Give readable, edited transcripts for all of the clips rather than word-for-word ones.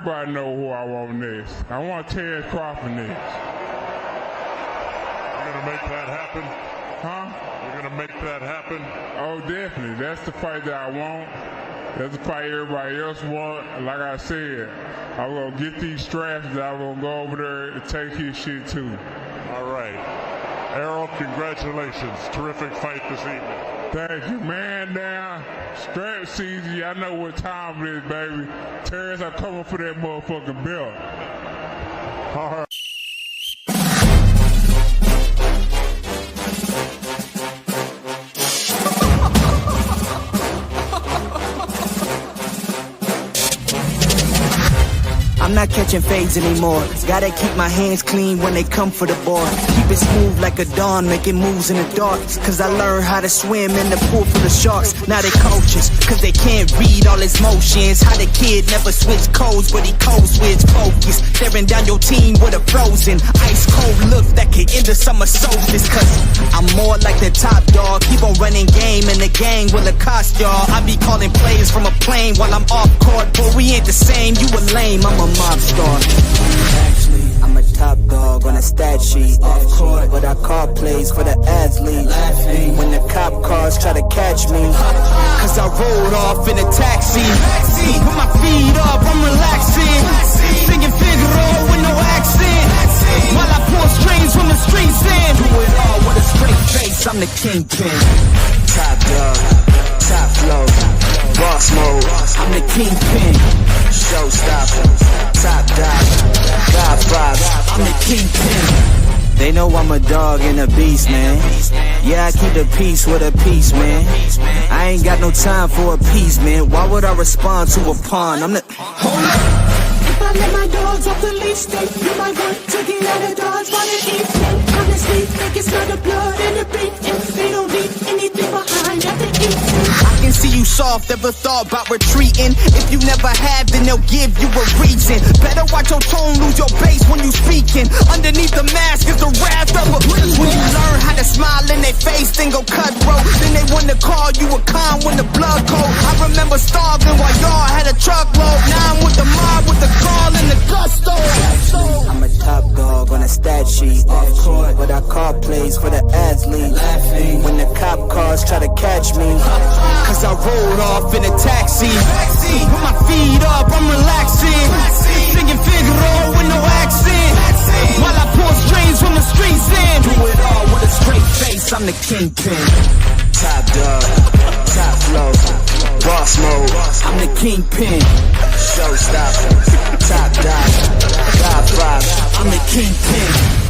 everybody know who I want next. I want Terrence Crawford next. You're gonna make that happen? Huh? You're gonna make that happen? Oh, definitely. That's the fight that I want. That's the fight everybody else want. Like I said, I'm gonna get these straps that I'm gonna go over there and take his shit too. All right. Errol, congratulations. Terrific fight this evening. Thank you, man. Down. Strap season. I know what time it is, baby. Terrence, I'm coming for that motherfucking belt. All right. I'm not catching fades anymore. Gotta keep my hands clean when they come for the board. Keep it smooth like a dawn, making moves in the dark. Cause I learned how to swim in the pool full of sharks. Now they coaches, cause they can't read all his motions. How the kid never switch codes, but he code switch focus. Staring down your team with a frozen, ice cold look that could end the summer solstice. Cause I'm more like the top dog. Keep on running game and the gang will accost y'all. I be calling plays from a plane while I'm off court. But we ain't the same, you a lame, I'm a mob star. Actually, I'm a top dog on a stat sheet. Off court, but I call plays for the athletes. When the cop cars try to catch me, cause I rolled off in a taxi. Put my feet up, I'm relaxing. Singing Figaro with no accent. While I pull strings from the streets in. Do it all with a straight face, I'm the kingpin. Top dog, top flow, boss mode, I'm the kingpin. Showstopper, top dog, God vibes, I'm the kingpin. They know I'm a dog and a beast, man. Yeah, I keep the peace with a piece, man. I ain't got no time for a piece, man. Why would I respond to a pawn? I'm the... Hold up. If I let my dogs off the leash, then you might want to get out of Dodge by the evening. Honestly, think it's not the blood and the beat, and they don't leave anything behind at the evening. I can see you soft, ever thought about retreating. If you never have, then they'll give you a reason. Better watch your tone, lose your bass when you speaking. Underneath the mask is the wrath of a... When you learn how to smile in their face, then go cutthroat. Then they want to call you a con when the blood cold. I remember starving while y'all had a truckload. Now I'm with the mob with the call and the gusto. I'm a top dog on a stat sheet. Off court, but I call plays for the athletes. When the cop cars try to catch me, cause I rolled off in a taxi. Put my feet up, I'm relaxing. Singing Figaro with no accent. While I pour strings from the streets in. Do it all with a straight face, I'm the kingpin. Top dog, top flow, boss mode, I'm the kingpin. Showstopper, top dog, God vibes, I'm the kingpin.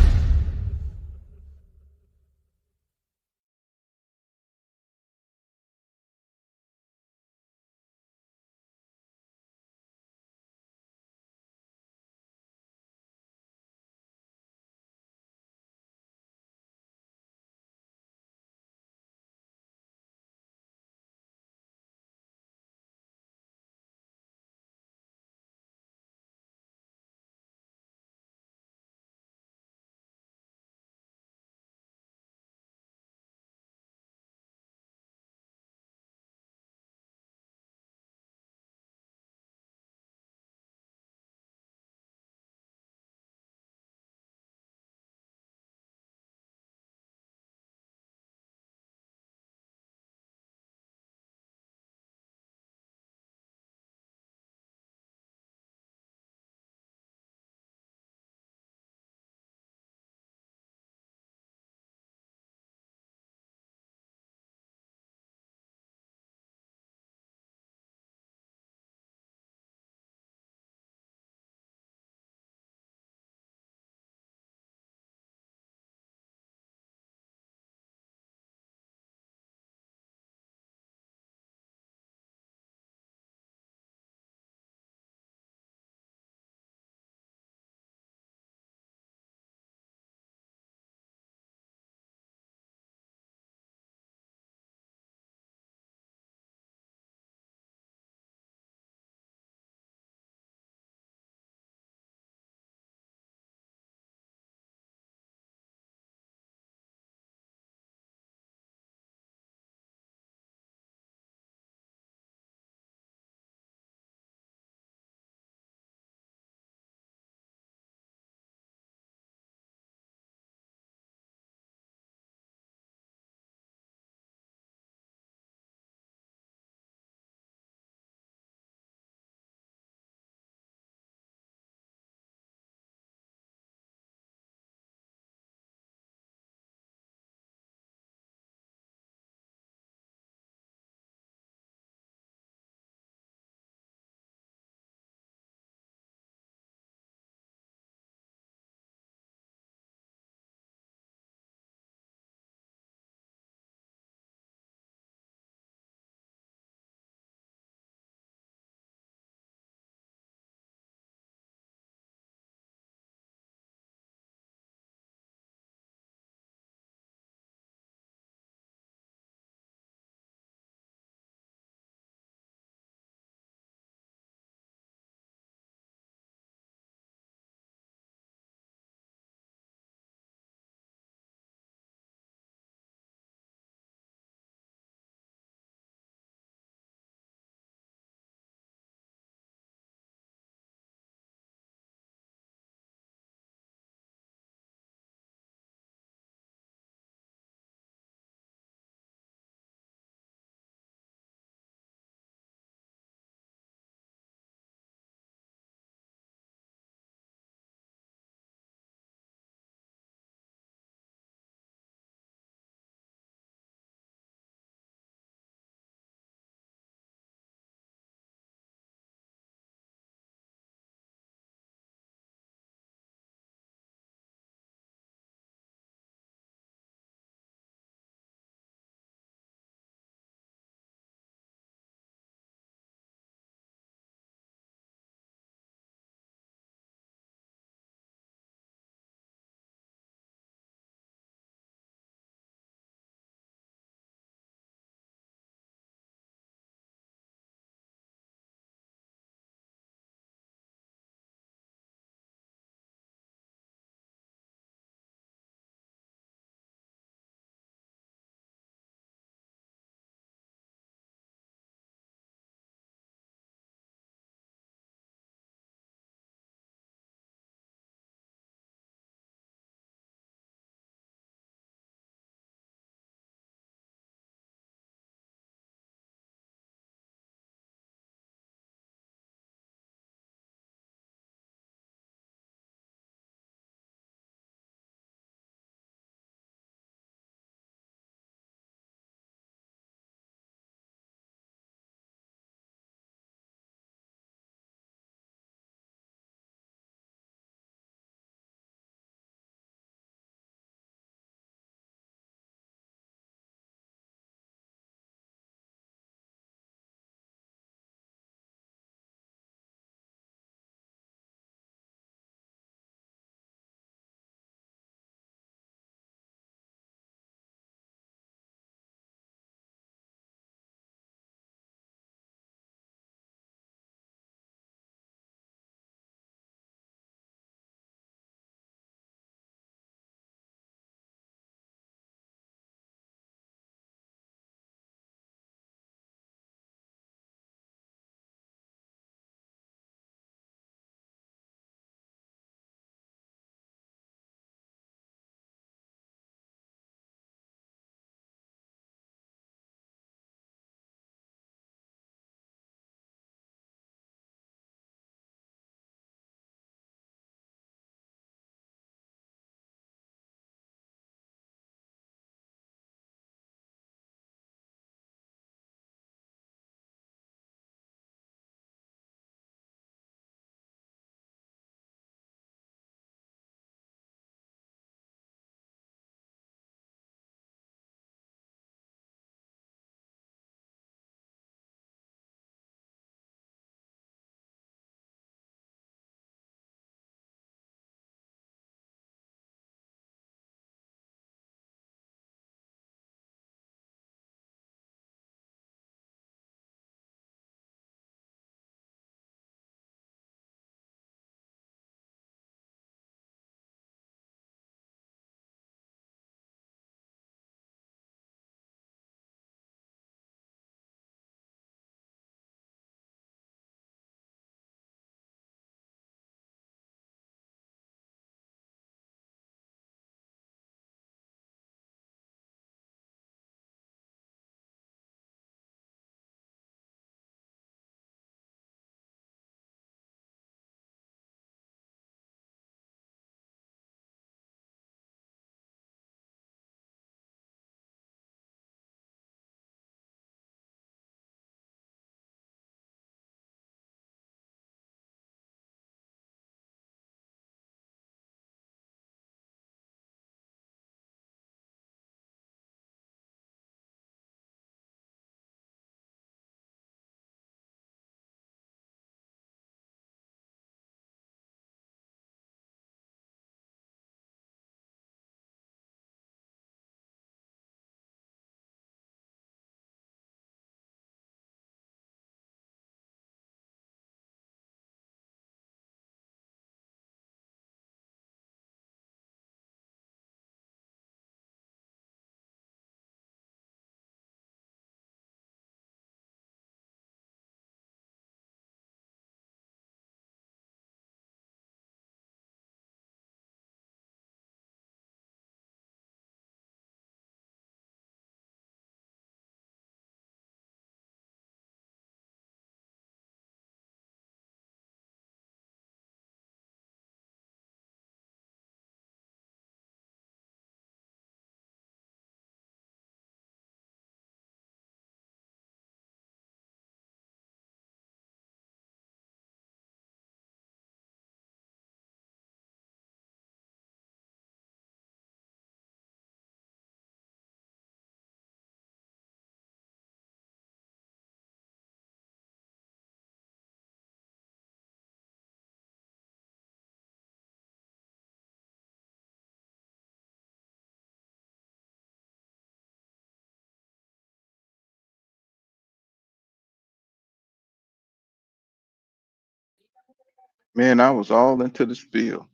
Man, I was all into the spiel.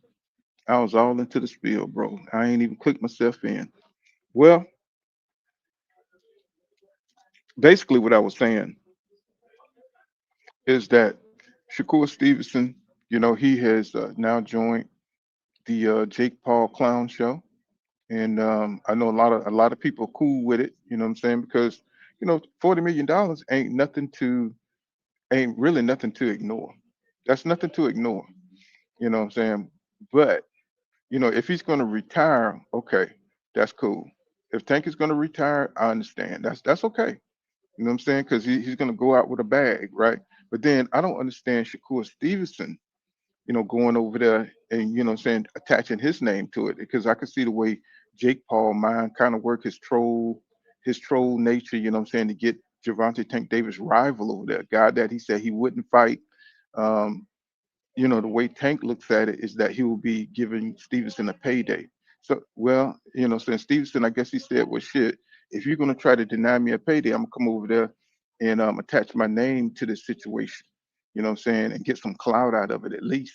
I was all into the spiel, bro. I ain't even clicked myself in. Well, basically, what I was saying is that Shakur Stevenson, he has now joined the Jake Paul Clown Show, and I know a lot of people are cool with it. You know what I'm saying? Because $40 million ain't really nothing to ignore. That's nothing to ignore. You know what I'm saying? But if he's going to retire, okay, that's cool. If Tank is going to retire, I understand. That's okay. You know what I'm saying? Because he's going to go out with a bag, right? But then I don't understand Shakur Stevenson, going over there and saying attaching his name to it because I could see the way Jake Paul mind kind of work his troll nature, you know what I'm saying, to get Gervonta Tank Davis rival over there, guy that he said he wouldn't fight. Um, the way Tank looks at it is that he will be giving Stevenson a payday. So, well, since Stevenson, I guess he said, well, shit, if you're going to try to deny me a payday, I'm going to come over there and attach my name to this situation, you know what I'm saying, and get some clout out of it at least,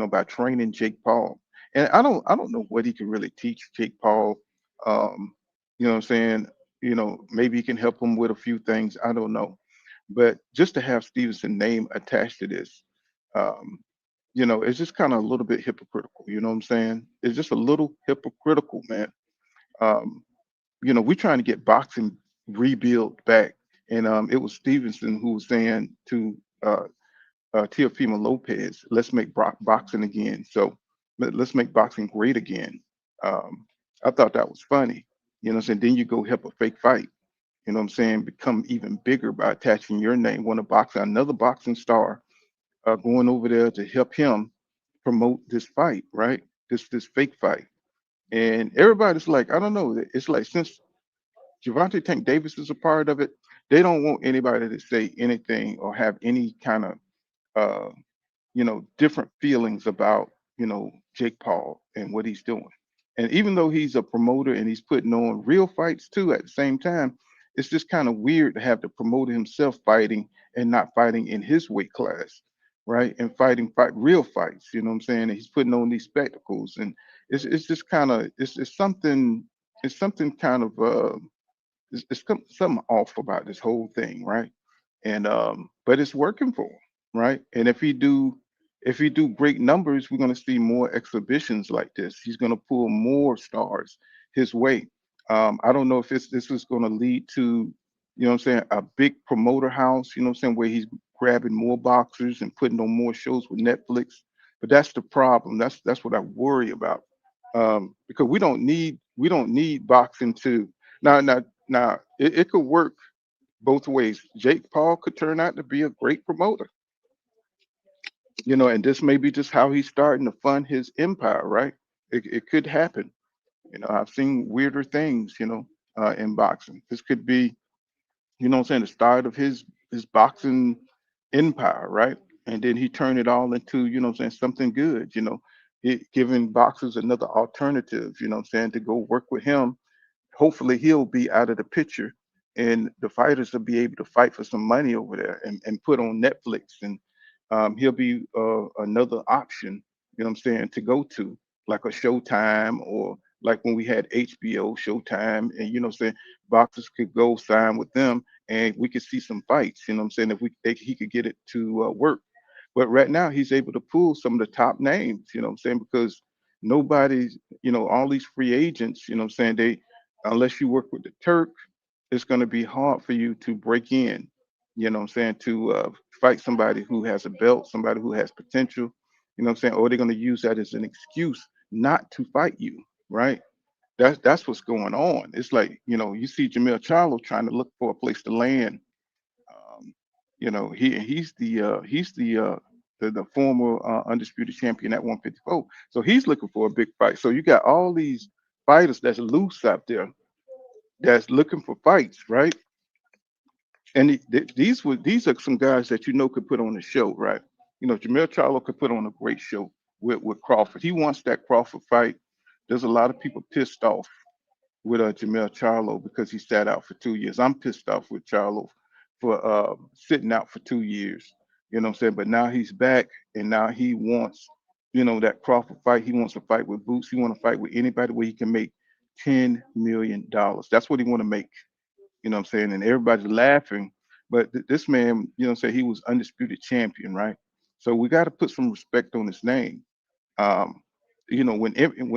by training Jake Paul. And I don't know what he can really teach Jake Paul. Um, you know what I'm saying? Maybe he can help him with a few things. I don't know. But just to have Stevenson name attached to this, um, it's just kind of a little bit hypocritical. You know what I'm saying? It's just a little hypocritical, man. Um, we're trying to get boxing rebuilt back, and it was Stevenson who was saying to uh, Teofimo Lopez, "Let's make boxing again." So let's make boxing great again. Um, I thought that was funny. You know what I'm saying? Then you go help a fake fight. You know what I'm saying? Become even bigger by attaching your name, another boxing star, going over there to help him promote this fight, right? This fake fight. And everybody's like, I don't know. It's like since Gervonta Tank Davis is a part of it, they don't want anybody to say anything or have any kind of uh, different feelings about, Jake Paul and what he's doing. And even though he's a promoter and he's putting on real fights too at the same time, it's just kind of weird to have the promoter himself fighting and not fighting in his weight class, right? And fight real fights, you know what I'm saying? And he's putting on these spectacles and it's just kind of it's something kind of something off about this whole thing, right? And but it's working for him, right? And if he do great numbers, we're going to see more exhibitions like this. He's going to pull more stars his way. I don't know if this is going to lead to, what I'm saying, a big promoter house, you know what I'm saying, where he's grabbing more boxers and putting on more shows with Netflix. But that's the problem. That's what I worry about. Because we don't need boxing to now it could work both ways. Jake Paul could turn out to be a great promoter, and this may be just how he's starting to fund his empire, right? It could happen. I've seen weirder things, in boxing. This could be, what I'm saying, the start of his boxing empire, right? And then he turned it all into, what I'm saying, something good, giving boxers another alternative, what I'm saying, to go work with him. Hopefully he'll be out of the picture and the fighters will be able to fight for some money over there and put on Netflix and he'll be another option, what I'm saying, to go to like a Showtime or like when we had HBO, Showtime, and what I'm saying, boxers could go sign with them and we could see some fights, what I'm saying, if he could get it to work. But right now he's able to pull some of the top names, what I'm saying, because nobody's, all these free agents, what I'm saying, they unless you work with the Turk, it's going to be hard for you to break in, what I'm saying, to fight somebody who has a belt, somebody who has potential, what I'm saying, or they're going to use that as an excuse not to fight you, right? That's what's going on. It's like, you see Jamil Charlo trying to look for a place to land. Um, he's the former undisputed champion at 154. So he's looking for a big fight. So you got all these fighters that's loose out there that's looking for fights, right? And these are some guys that could put on a show, right? Jamil Charlo could put on a great show with Crawford. He wants that Crawford fight. There's a lot of people pissed off with Jamil Charlo because he sat out for 2 years. I'm pissed off with Charlo for sitting out for 2 years. You know what I'm saying? But now he's back, and now he wants, that Crawford fight. He wants to fight with Boots. He want to fight with anybody where he can make $10 million. That's what he want to make. You know what I'm saying? And everybody's laughing, but this man, say he was undisputed champion, right? So we got to put some respect on his name. Um, when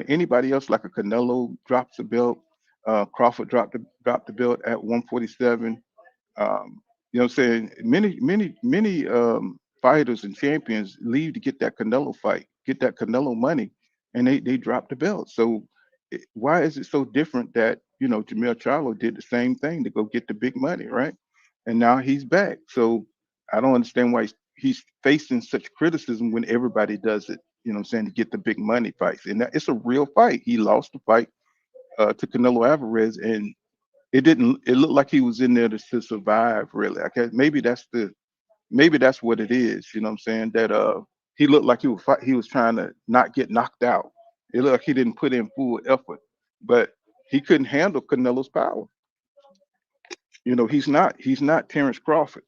anybody else like a Canelo drops the belt, Crawford dropped the belt at 147. You know what I'm saying? Many fighters and champions leave to get that Canelo fight, get that Canelo money, and they drop the belt. So why is it so different that, Jamel Charlo did the same thing to go get the big money, right? And now he's back. So I don't understand why he's facing such criticism when everybody does it, what I'm saying, to get the big money fights. And that, it's a real fight. He lost the fight to Canelo Alvarez, and it looked like he was in there to survive, really. Okay, maybe that's what it is, you know what I'm saying? That he looked like he was trying to not get knocked out. It looked like he didn't put in full effort, but he couldn't handle Canelo's power. He's not Terrence Crawford.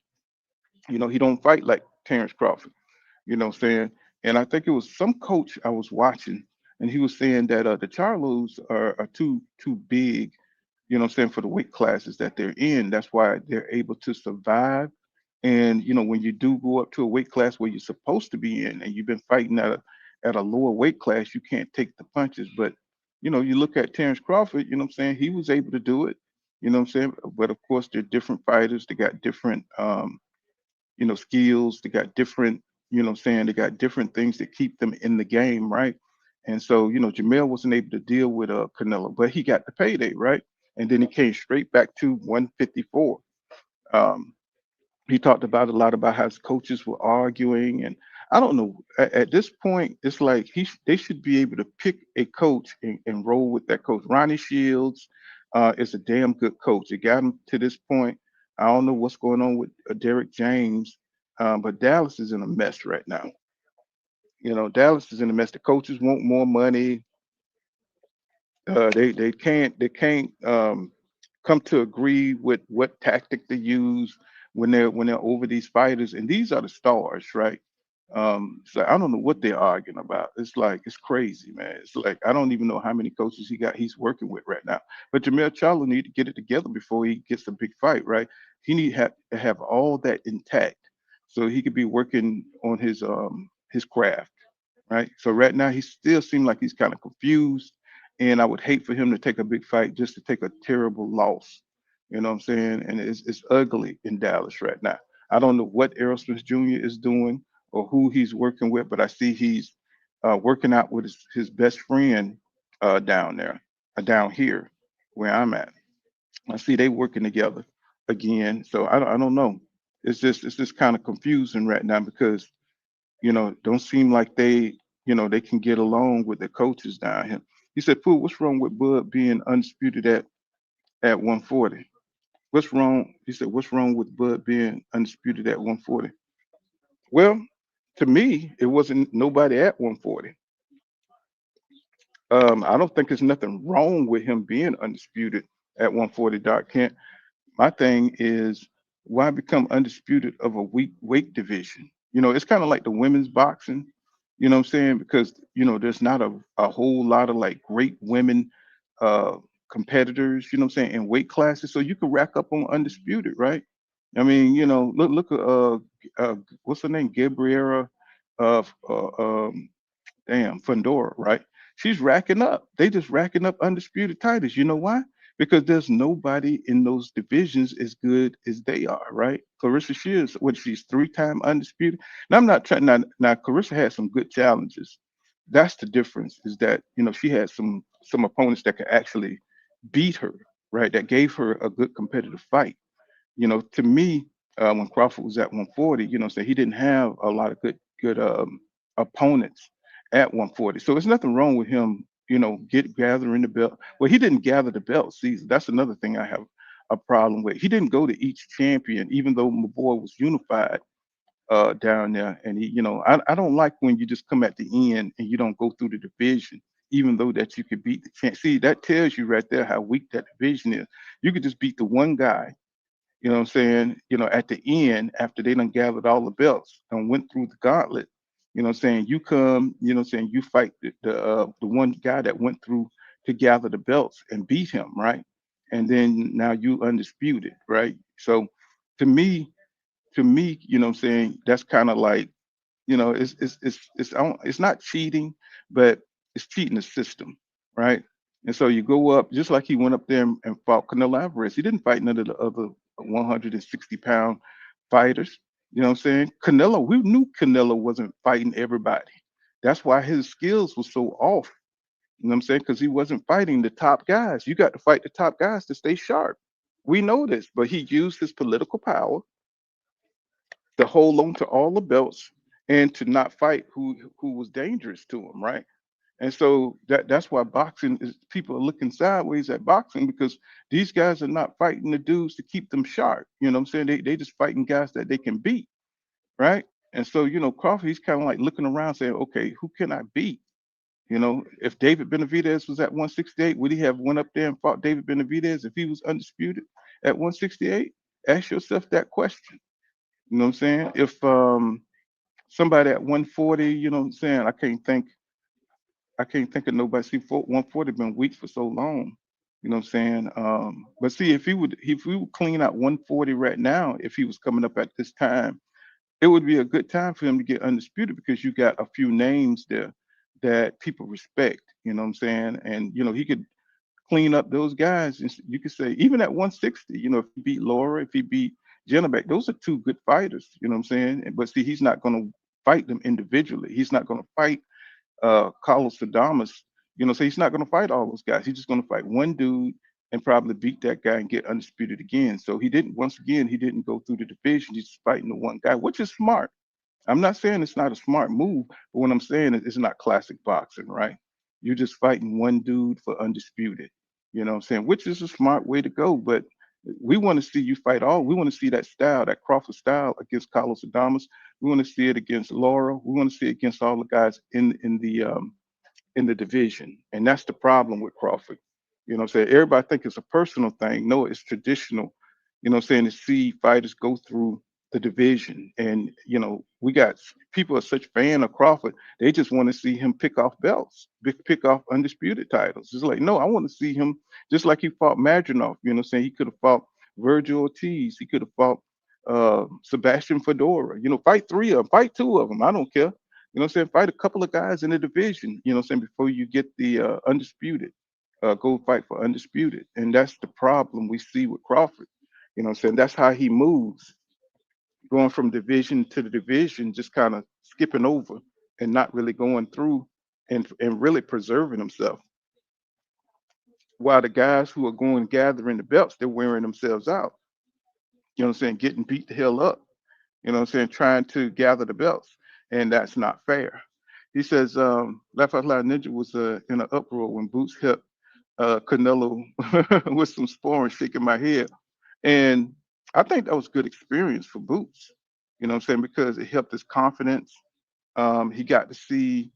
He don't fight like Terrence Crawford, you know what I'm saying? And I think it was some coach I was watching, and he was saying that the Charlos are too big, what I'm saying, for the weight classes that they're in. That's why they're able to survive. And when you do go up to a weight class where you're supposed to be in, and you've been fighting at a lower weight class, you can't take the punches. But you look at Terrence Crawford, what I'm saying, he was able to do it. What I'm saying? But of course, they're different fighters. They got different skills. They got different, what I'm saying, they got different things that keep them in the game, right? And so, Jamel wasn't able to deal with Canelo, but he got the payday, right? And then he came straight back to 154. Um, he talked about a lot about how his coaches were arguing, and I don't know. At this point, it's like they should be able to pick a coach and roll with that coach. Ronnie Shields is a damn good coach. It got him to this point. I don't know what's going on with Derek James, but Dallas is in a mess right now. Dallas is in a mess. The coaches want more money. They can't come to agree with what tactic to use when they're over these fighters, and these are the stars, right? So I don't know what they're arguing about. It's like it's crazy, man. It's like I don't even know how many coaches he's working with right now. But Jamel Charlo need to get it together before he gets a big fight, right? He need to have all that intact so he could be working on his craft, right? So right now he still seems like he's kind of confused, and I would hate for him to take a big fight just to take a terrible loss. You know what I'm saying? And it's ugly in Dallas right now. I don't know what Errol Smith Jr. is doing or who he's working with, but I see he's working out with his best friend down there, down here where I'm at. I see they working together again. So I don't know. It's just kind of confusing right now because don't seem like they can get along with the coaches down here. He said, Pooh, what's wrong with Bud being undisputed at 140? What's wrong? He said, what's wrong with Bud being undisputed at 140? Well, to me, it wasn't nobody at 140. I don't think there's nothing wrong with him being undisputed at 140, Doc Kent. My thing is why become undisputed of a weak weight division? It's kind of like the women's boxing, you know what I'm saying? Because, there's not a whole lot of like great women uh competitors, you know what I'm saying, in weight classes. So you can rack up on undisputed, right? I mean, look at what's her name? Gabriera damn Fundora, right? She's racking up. They just racking up undisputed titles. You know why? Because there's nobody in those divisions as good as they are, right? Clarissa Shields, what she's three-time undisputed. Now I'm not trying now Clarissa had some good challenges. That's the difference, is that she had some opponents that could actually beat her, right? That gave her a good competitive fight. To me, when Crawford was at 140, so he didn't have a lot of good opponents at 140. So there's nothing wrong with him, gathering the belt. Well, he didn't gather the belt. See, that's another thing I have a problem with. He didn't go to each champion, even though my boy was unified down there. And I don't like when you just come at the end and you don't go through the division, even though that you could beat the champ. See, that tells you right there how weak that division is. You could just beat the one guy, You know what I'm saying? At the end, after they done gathered all the belts and went through the gauntlet, you know what I'm saying? You come, you know what I'm saying? You fight the one guy that went through to gather the belts and beat him, right? And then now you undisputed, right? So to me, you know what I'm saying? That's kind of like, it's not cheating, but it's cheating the system, right? And so you go up just like he went up there and fought Canelo Alvarez. He didn't fight none of the other 160-pound fighters. You know what I'm saying? Canelo, we knew Canelo wasn't fighting everybody. That's why his skills were so off. You know what I'm saying? Because he wasn't fighting the top guys. You got to fight the top guys to stay sharp. We know this, but he used his political power to hold on to all the belts and to not fight who was dangerous to him, right? And so that's why boxing is people are looking sideways at boxing because these guys are not fighting the dudes to keep them sharp. You know what I'm saying? They just fighting guys that they can beat, right? And so, Crawford, he's kind of like looking around saying, okay, who can I beat? If David Benavidez was at 168, would he have went up there and fought David Benavidez if he was undisputed at 168? Ask yourself that question. You know what I'm saying? If somebody at 140, you know what I'm saying? I can't think of nobody. See, 140 been weak for so long. You know what I'm saying? But see, if we would clean out 140 right now, if he was coming up at this time, it would be a good time for him to get undisputed because you got a few names there that people respect. You know what I'm saying? And he could clean up those guys. And you could say even at 160, if he beat Laura, if he beat Jennebeck, those are two good fighters. You know what I'm saying? But see, he's not going to fight them individually. He's not going to fight Carlos Adamas. So he's not going to fight all those guys. He's just going to fight one dude and probably beat that guy and get undisputed again. So he didn't go through the division. He's just fighting the one guy, which is smart. I'm not saying it's not a smart move, but what I'm saying is it's not classic boxing, right? You're just fighting one dude for undisputed. You know what I'm saying? Which is a smart way to go, but we want to see you fight all. We want to see that style, that Crawford style against Carlos Adamas. We want to see it against Laura. We want to see it against all the guys in the division. And that's the problem with Crawford. You know what I'm saying? Everybody think it's a personal thing. No, it's traditional, to see fighters go through the division. And, we got people are such fan of Crawford, they just want to see him pick off belts, pick off undisputed titles. It's like, no, I want to see him just like he fought Madronov. You know what I'm saying? He could have fought Virgil Ortiz. He could have fought Sebastian Fedora. Fight three of them, fight two of them. I don't care. You know what I'm saying? Fight a couple of guys in the division, you know what I'm saying, before you get the undisputed. Go fight for undisputed. And that's the problem we see with Crawford. You know what I'm saying? That's how he moves, going from division to the division, just kind of skipping over and not really going through and really preserving himself. While the guys who are going gathering the belts, they're wearing themselves out. You know what I'm saying? Getting beat the hell up. You know what I'm saying? Trying to gather the belts. And that's not fair. He says, Laugh Out Loud Ninja was in an uproar when Boots hit Canelo with some sparring, shaking my head. And I think that was good experience for Boots. You know what I'm saying? Because it helped his confidence. He got to see,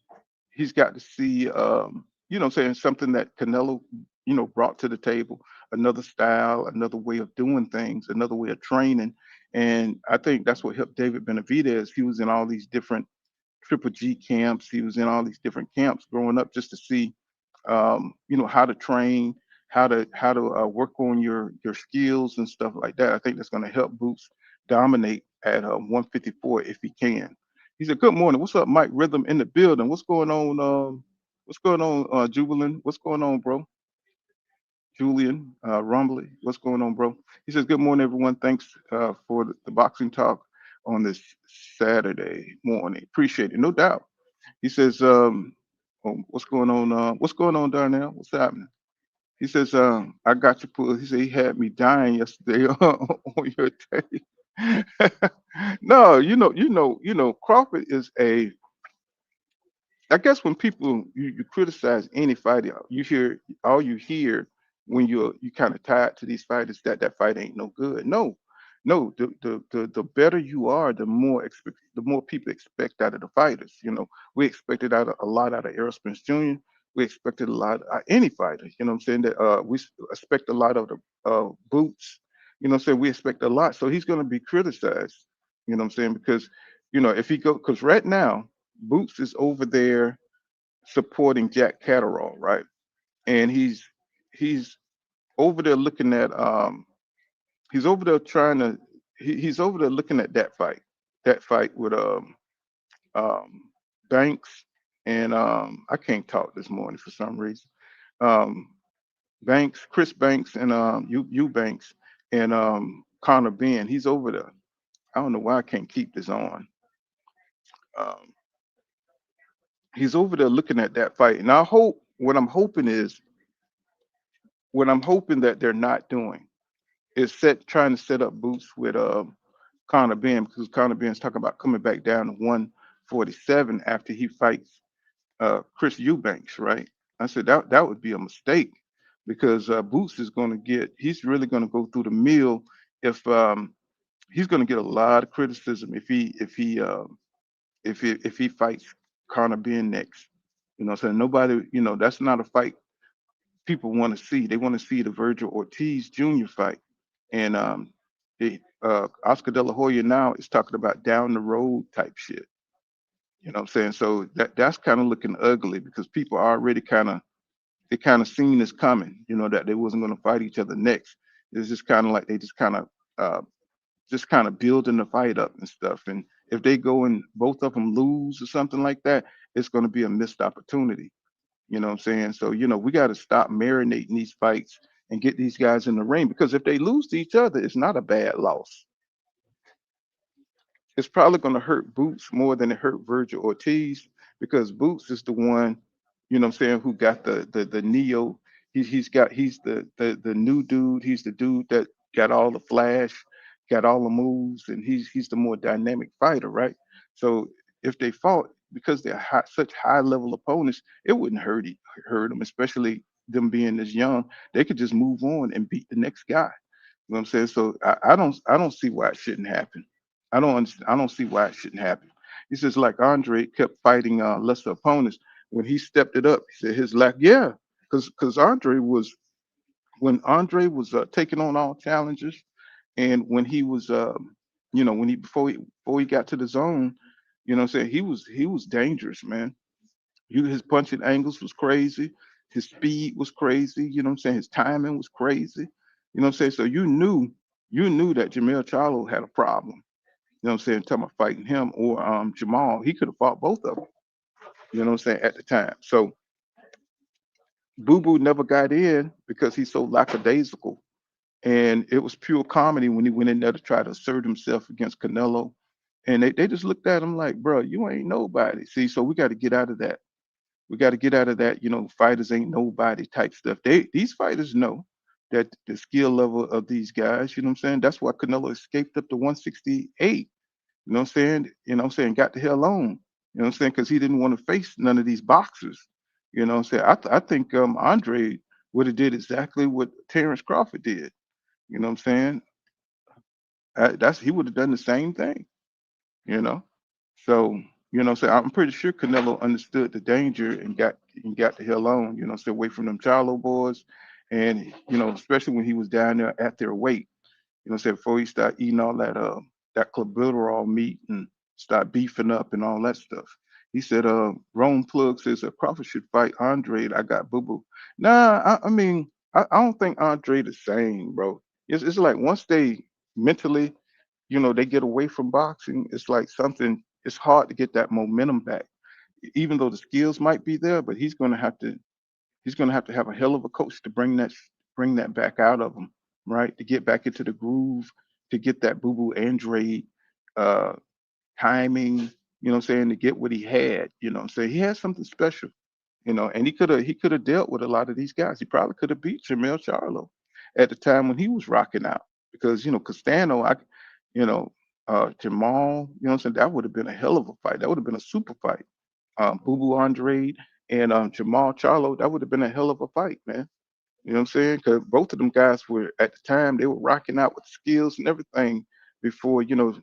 he's got to see, you know what I'm saying, something that Canelo, brought to the table, another style, another way of doing things, another way of training. And I think that's what helped David Benavidez. He was in all these different Triple G camps. He was in all these different camps growing up just to see, how to train, how to work on your skills and stuff like that. I think that's going to help Boots dominate at 154 if he can. He said, "Good morning. What's up, Mike Rhythm in the building? What's going on? What's going on, Jubilant? What's going on, bro? Julian, Rumbly, what's going on, bro?" He says, "Good morning, everyone. Thanks for the boxing talk on this Saturday morning. Appreciate it, no doubt." He says, "What's going on? What's going on, Darnell? What's happening?" He says, "I got you pulled." He said he had me dying yesterday on your tape. No, Crawford is a I guess when people you criticize any fighter, you hear when you kind of tied to these fighters that fight ain't no good. No, no, the better you are, the more people expect out of the fighters. We expected a lot out of Errol Spence Jr. We expected a lot out of any fighter. You know what I'm saying? That we expect a lot of the Boots. we expect a lot. So he's going to be criticized, because, if he go, because right now, Boots is over there supporting Jack Catterall, right? And he's over there looking at, he's over there trying to, he's over there looking at that fight with, um, Banks and, I can't talk this morning for some reason. Um, Banks, Chris Banks, and Banks, and Connor Ben. He's over there. I don't know why I can't keep this on. Um, he's over there looking at that fight, and I hope what I'm hoping that they're not doing is trying to set up Boots with Connor Ben, because Connor Ben's talking about coming back down to 147 after he fights Chris Eubanks, right? I said that would be a mistake, because Boots is going to he's really going to go through the mill if he's going to get a lot of criticism if he fights Conor Ben next. So nobody, that's not a fight people want to see. They want to see the Virgil Ortiz Jr. fight, and Oscar De La Hoya now is talking about down the road type shit. You know what I'm saying? So that's kind of looking ugly, because people are already they kind of seen this coming, that they wasn't going to fight each other next. It's just kind of like they uh, just kind of building the fight up and stuff. And if they go and both of them lose or something like that, it's going to be a missed opportunity. You know what I'm saying? So, we got to stop marinating these fights and get these guys in the ring, because if they lose to each other, it's not a bad loss. It's probably going to hurt Boots more than it hurt Virgil Ortiz, because Boots is the one, what I'm saying, who got the neo. He's the new dude. He's the dude that got all the flash, got all the moves, and he's the more dynamic fighter, right? So if they fought, because they're such high level opponents, it wouldn't hurt them, especially them being this young. They could just move on and beat the next guy. You know what I'm saying? So I don't see why it shouldn't happen. I don't see why it shouldn't happen. He says, like Andre kept fighting lesser opponents. When he stepped it up, he said his lack, yeah, because Andre was, when Andre was taking on all challenges, and when he was when he before he got to the zone, what I'm saying, he was dangerous, man. His punching angles was crazy, his speed was crazy, what I'm saying, his timing was crazy. What I'm saying? So you knew that Jamel Charlo had a problem. You know what I'm saying? Talking about fighting him or Jamal, he could have fought both of them. You know what I'm saying? At the time. So Boo Boo never got in because he's so lackadaisical, and it was pure comedy when he went in there to try to assert himself against Canelo. And they just looked at him like, bro, you ain't nobody. See, so we got to get out of that. We got to get out of that. Fighters ain't nobody type stuff. These fighters know that the skill level of these guys. You know what I'm saying? That's why Canelo escaped up to 168. You know what I'm saying? Got the hell on. You know what I'm saying? Because he didn't want to face none of these boxers. You know what I'm saying? I think Andre would have did exactly what Terrence Crawford did. You know what I'm saying? He would have done the same thing. You know. So I'm pretty sure Canelo understood the danger and got the hell on. Away from them Charlo boys, and especially when he was down there at their weight. Before he start eating all that clenbuterol meat and start beefing up and all that stuff. He said, Rome Plug says Crawford should fight Andre. I got Boo Boo. Nah, I mean, I don't think Andre the same, bro. It's like once they mentally, they get away from boxing, it's like something, it's hard to get that momentum back. Even though the skills might be there, but he's gonna have to have a hell of a coach to bring that back out of him, right? To get back into the groove, to get that Boo Boo Andre uh, timing. What I'm saying, to get what he had. What I'm saying, he had something special. And he could have dealt with a lot of these guys. He probably could have beat Jamel Charlo at the time when he was rocking out, because Castano, Jamal. What I'm saying, that would have been a hell of a fight. That would have been a super fight. Boo Boo Andre and Jamal Charlo, that would have been a hell of a fight, man. You know what I'm saying? Because both of them guys were, at the time, they were rocking out with skills and everything before the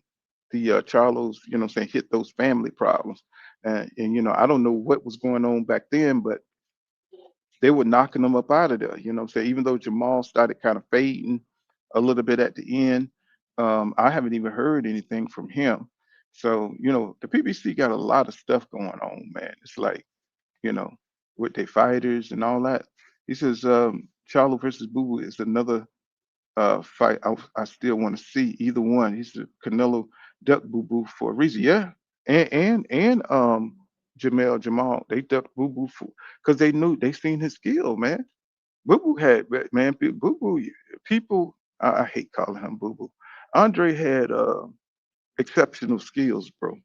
Charlos, what I'm saying, hit those family problems. And I don't know what was going on back then, but they were knocking them up out of there. What I'm saying, even though Jamal started kind of fading, a little bit at the end. I haven't even heard anything from him. So, the PBC got a lot of stuff going on, man. It's like, you know, with their fighters and all that. He says, Charlo versus Boo Boo is another fight I still want to see. Either one. He said Canelo ducked Boo Boo for a reason. Yeah. And Jamel Jamal, they ducked Boo Boo for because they seen his skill, man. Boo Boo had man, Boo Boo people. I hate calling him Boo Boo. Andre had exceptional skills, bro.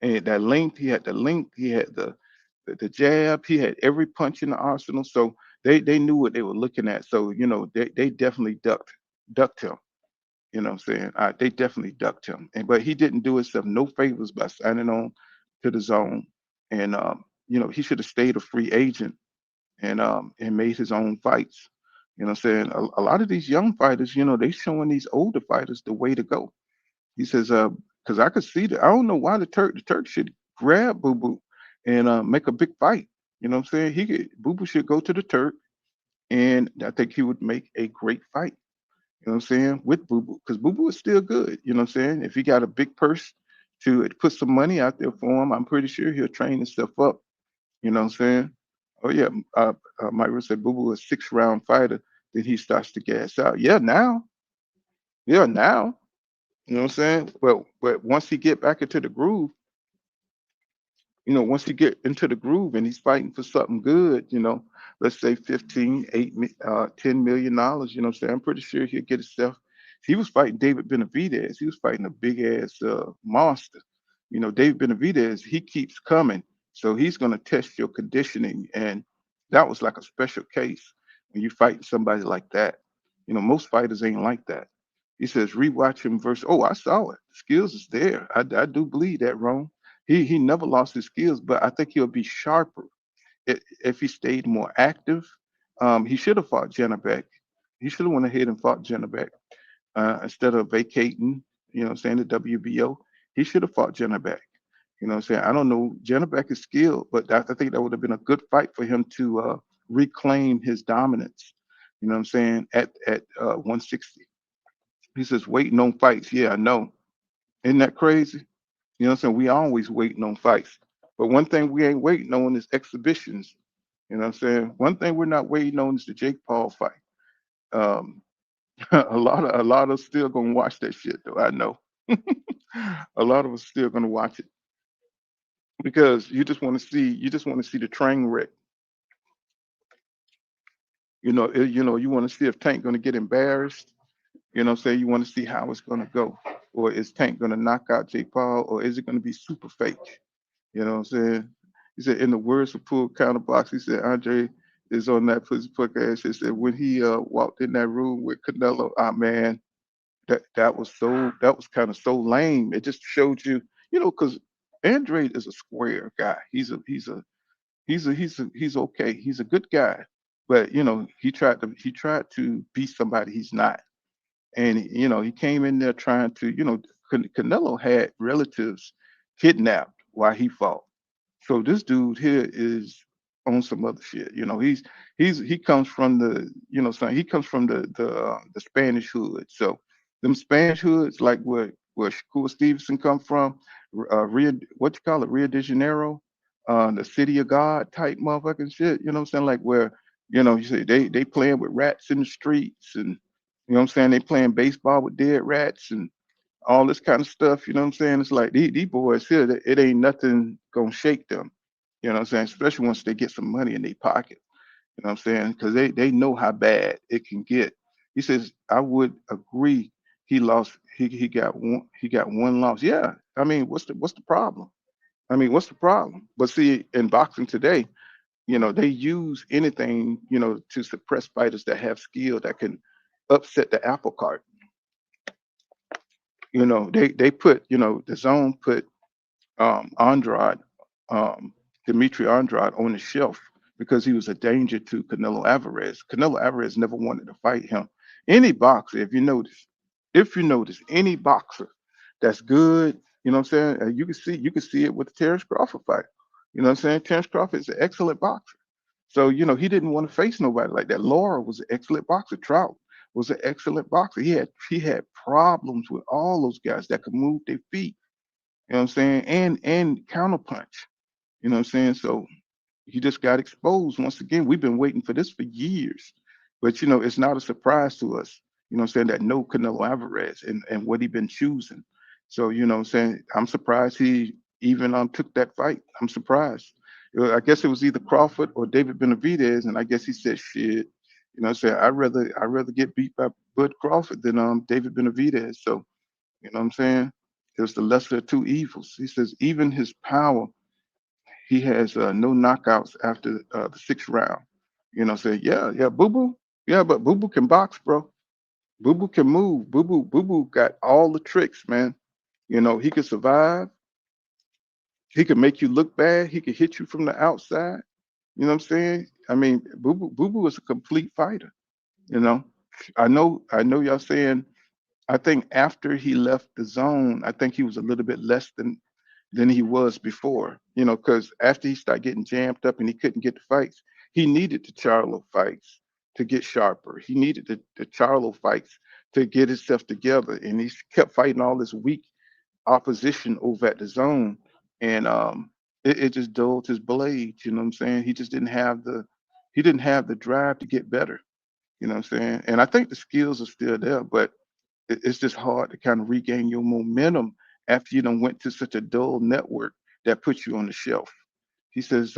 And that length, he had the length, he had the jab, he had every punch in the arsenal. So they knew what they were looking at. So they definitely ducked him. You know what I'm saying? They definitely ducked him. But he didn't do himself no favors by signing on to the zone. And he should have stayed a free agent and made his own fights. You know what I'm saying? A lot of these young fighters, they showing these older fighters the way to go. He says, because I could see that. I don't know why the Turk should grab Boo Boo and make a big fight. You know what I'm saying? Boo Boo should go to the Turk, and I think he would make a great fight. You know what I'm saying? With Boo Boo, because Boo Boo is still good. You know what I'm saying? If he got a big purse to put some money out there for him, I'm pretty sure he'll train himself up. You know what I'm saying? Oh yeah, Myra said Boo Boo is a 6 round fighter. Then he starts to gas out. Yeah, now. You know what I'm saying? But once he get back into the groove, once he get into the groove and he's fighting for something good, let's say 15, 8, $10 million, you know what I'm saying? I'm pretty sure he'll get himself. He was fighting David Benavidez. He was fighting a big ass monster. David Benavidez, he keeps coming. So he's gonna test your conditioning. And that was like a special case when you fight somebody like that. Most fighters ain't like that. He says rewatch him versus. Oh, I saw it. Skills is there. I do believe that, Ron. He never lost his skills, but I think he'll be sharper if he stayed more active. He should have fought Janabek. He should have went ahead and fought Janabek instead of vacating. You know, what I'm saying the WBO. He should have fought Janabek. You know, what I'm saying I don't know. Janabek is skilled, but I think that would have been a good fight for him to reclaim his dominance. You know what I'm saying at 160. He says waiting on fights. Yeah, I know. Isn't that crazy? You know what I'm saying? We always waiting on fights. But one thing we ain't waiting on is exhibitions. You know what I'm saying? One thing we're not waiting on is the Jake Paul fight. Um, a lot of us still gonna watch that shit though. I know. A lot of us still gonna watch it because you just want to see the train wreck. You want to see if Tank gonna get embarrassed. You know what I'm saying? You want to see how it's gonna go. Or is Tank gonna knock out Jake Paul or is it gonna be super fake? You know what I'm saying? He said, in the words of Pool Counterbox, he said, Andre is on that pussy podcast. He said, when he walked in that room with Canelo, man, that was kind of so lame. It just showed you, because Andre is a square guy. He's okay. He's a good guy. But he tried to be somebody he's not. And he came in there trying to, Canelo had relatives kidnapped while he fought. So this dude here is on some other shit. He comes from he comes from the Spanish hood. So them Spanish hoods, like where Shakur Stevenson come from, Rio, what you call it, Rio de Janeiro, the city of God type motherfucking shit. You know what I'm saying? Like where you say they playing with rats in the streets, and you know what I'm saying, they playing baseball with dead rats and all this kind of stuff. You know what I'm saying? It's like these boys here, it ain't nothing gonna shake them. You know what I'm saying? Especially once they get some money in their pocket. You know what I'm saying? Because they know how bad it can get. He says, I would agree. He lost. He got one loss. Yeah. I mean, what's the problem? I mean, what's the problem? But see, in boxing today, they use anything, to suppress fighters that have skill that can upset the apple cart. They put, the zone put Andrade, um, Dimitri Andrade on the shelf because he was a danger to Canelo Alvarez. Canelo Alvarez never wanted to fight him. Any boxer, if you notice, any boxer that's good, you know what I'm saying? You can see it with the Terrence Crawford fight. You know what I'm saying? Terrence Crawford is an excellent boxer. So, he didn't want to face nobody like that. Laura was an excellent boxer. Trout was an excellent boxer. He had problems with all those guys that could move their feet. You know what I'm saying? And counterpunch. You know what I'm saying? So he just got exposed once again. We've been waiting for this for years, but it's not a surprise to us. You know what I'm saying? That no Canelo Alvarez and what he been choosing. So you know what I'm saying? I'm surprised he even took that fight. I'm surprised. I guess it was either Crawford or David Benavidez, and I guess he said shit. You know what I'm saying? I'd rather get beat by Bud Crawford than David Benavidez. So you know what I'm saying? It was the lesser of two evils. He says even his power, he has no knockouts after the sixth round. Say, yeah, yeah, Boo Boo. Yeah, but Boo Boo can box, bro. Boo Boo can move. Boo Boo got all the tricks, man. He could survive. He could make you look bad. He could hit you from the outside. You know what I'm saying? I mean, Boo Boo is a complete fighter. You know, I know y'all saying, I think after he left the zone, I think he was a little bit less than he was before, because after he started getting jammed up and he couldn't get the fights, he needed the Charlo fights to get sharper. He needed the Charlo fights to get himself together. And he kept fighting all this weak opposition over at the zone. And it just dulled his blades, you know what I'm saying? He didn't have the drive to get better, you know what I'm saying? And I think the skills are still there, but it's just hard to kind of regain your momentum after you done went to such a dull network that puts you on the shelf. He says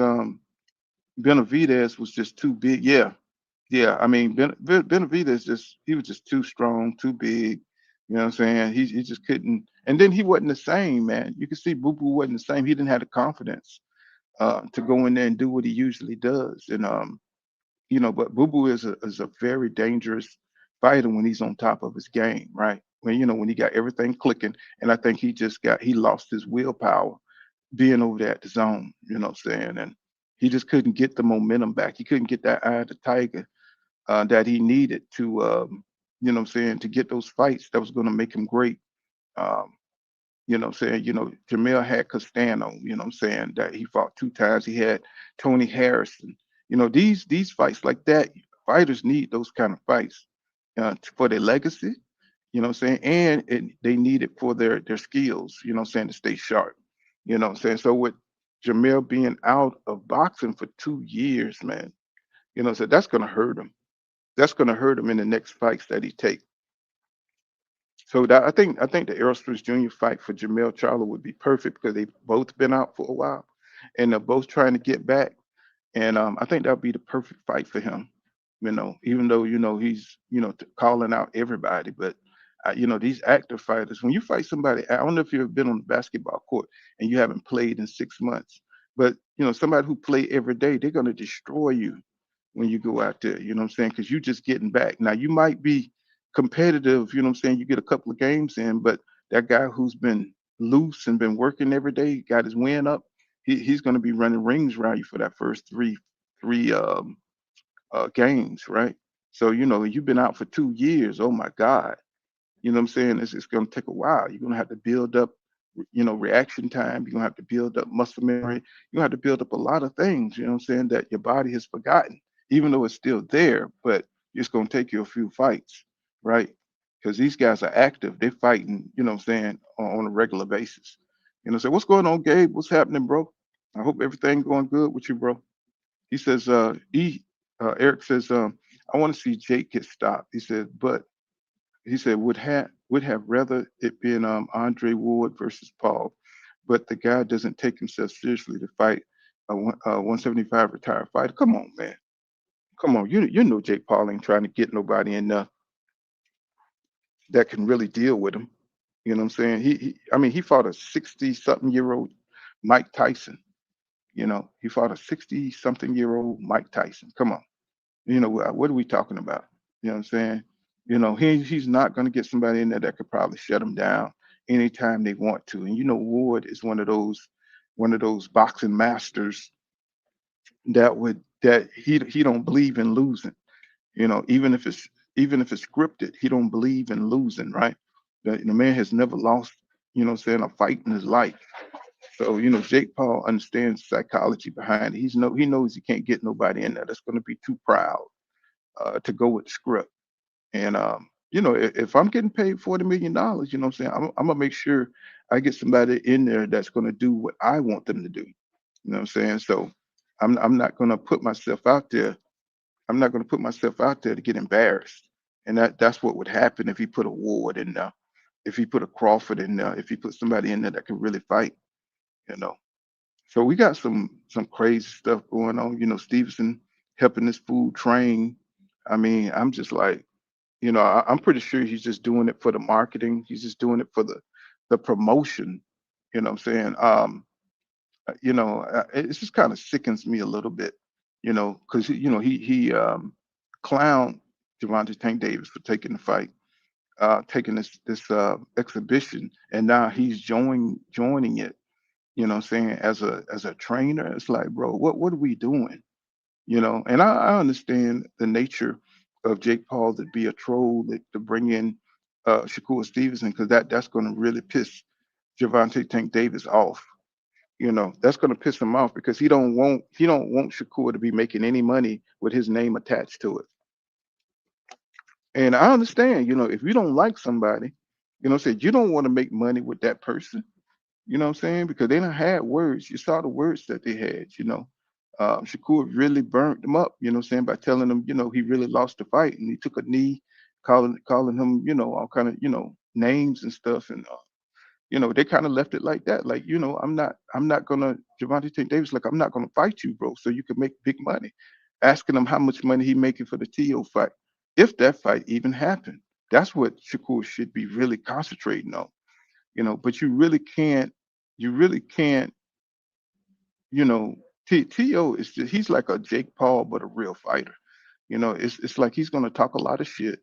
Benavidez was just too big. Yeah, yeah. I mean, Benavidez he was just too strong, too big. You know what I'm saying? He just couldn't. And then he wasn't the same, man. You can see Boo Boo wasn't the same. He didn't have the confidence to go in there and do what he usually does. And but Boo Boo is a very dangerous fighter when he's on top of his game, right? When he got everything clicking, and I think he lost his willpower being over there at the zone, you know what I'm saying? And he just couldn't get the momentum back. He couldn't get that eye of the tiger that he needed to you know what I'm saying, to get those fights that was gonna make him great. Um, you know what I'm saying? Jamel had Castano, you know what I'm saying, that he fought two times. He had Tony Harrison. These fights like that, fighters need those kind of fights for their legacy, you know what I'm saying? And they need it for their skills, you know what I'm saying, to stay sharp. You know what I'm saying? So with Jamel being out of boxing for 2 years, man, so that's gonna hurt him. That's gonna hurt him in the next fights that he takes. So that I think the Errol Spence Jr. fight for Jamel Charlo would be perfect because they've both been out for a while and they're both trying to get back. And I think that would be the perfect fight for him. Even though he's calling out everybody, but these active fighters. When you fight somebody, I don't know if you've ever been on the basketball court and you haven't played in 6 months, but somebody who play every day, they're gonna destroy you when you go out there. You know what I'm saying? Because you're just getting back. Now you might be competitive. You know what I'm saying? You get a couple of games in, but that guy who's been loose and been working every day, got his win up, he's going to be running rings around you for that first three games, right? So you've been out for 2 years. Oh my God, you know what I'm saying? It's going to take a while. You're going to have to build up, reaction time. You're going to have to build up muscle memory. You're going to have to build up a lot of things, you know what I'm saying, that your body has forgotten, even though it's still there, but it's going to take you a few fights, right? Because these guys are active. They're fighting, you know what I'm saying, on a regular basis. So what's going on, Gabe? What's happening, bro? I hope everything going good with you, bro. He says, Eric says, I want to see Jake get stopped. He said would have rather it been Andre Ward versus Paul, but the guy doesn't take himself seriously to fight a 175 retired fighter. Come on, man. Come on. You know Jake Paul ain't trying to get nobody in there that can really deal with him. You know what I'm saying? I mean, he fought a 60-something-year-old Mike Tyson. He fought a 60-something-year-old Mike Tyson. Come on. What are we talking about? You know what I'm saying? He's not going to get somebody in there that could probably shut him down anytime they want to. And Ward is one of those boxing masters that he don't believe in losing. Even if it's scripted, he don't believe in losing, right? The man has never lost, a fight in his life. So, Jake Paul understands psychology behind it. He knows he can't get nobody in there that's going to be too proud to go with the script. And if I'm getting paid $40 million, you know what I'm saying, I'm gonna make sure I get somebody in there that's gonna do what I want them to do. You know what I'm saying? So I'm not gonna put myself out there. I'm not gonna put myself out there to get embarrassed. And that's what would happen if he put a Ward in there, if he put a Crawford in there, if he put somebody in there that can really fight, you know. So we got some crazy stuff going on. Stevenson helping this fool train. I mean, I'm just like, I'm pretty sure he's just doing it for the marketing. He's just doing it for the promotion. You know what I'm saying? It just kind of sickens me a little bit, because he clowned Gervonta Tank Davis for taking the fight, taking this exhibition, and now he's joining it. You know what I'm saying, as a trainer. It's like, bro, what are we doing? And I understand the nature of Jake Paul to be a troll, to bring in Shakur Stevenson, because that's going to really piss Gervonta Tank Davis off. That's going to piss him off because he don't want Shakur to be making any money with his name attached to it. And I understand, if you don't like somebody, say you don't want to make money with that person. You know what I'm saying? Because they done had words. You saw the words that they had. Shakur really burnt them up, you know what I'm saying, by telling them, he really lost the fight and he took a knee, calling him, all kind of, names and stuff. And they kind of left it like that. Like, I'm not gonna Javante Tank Davis, like, I'm not gonna fight you, bro, so you can make big money. Asking him how much money he making for the TO fight, if that fight even happened. That's what Shakur should be really concentrating on. But you really can't, you know, T.O. he's like a Jake Paul, but a real fighter. It's like he's gonna talk a lot of shit,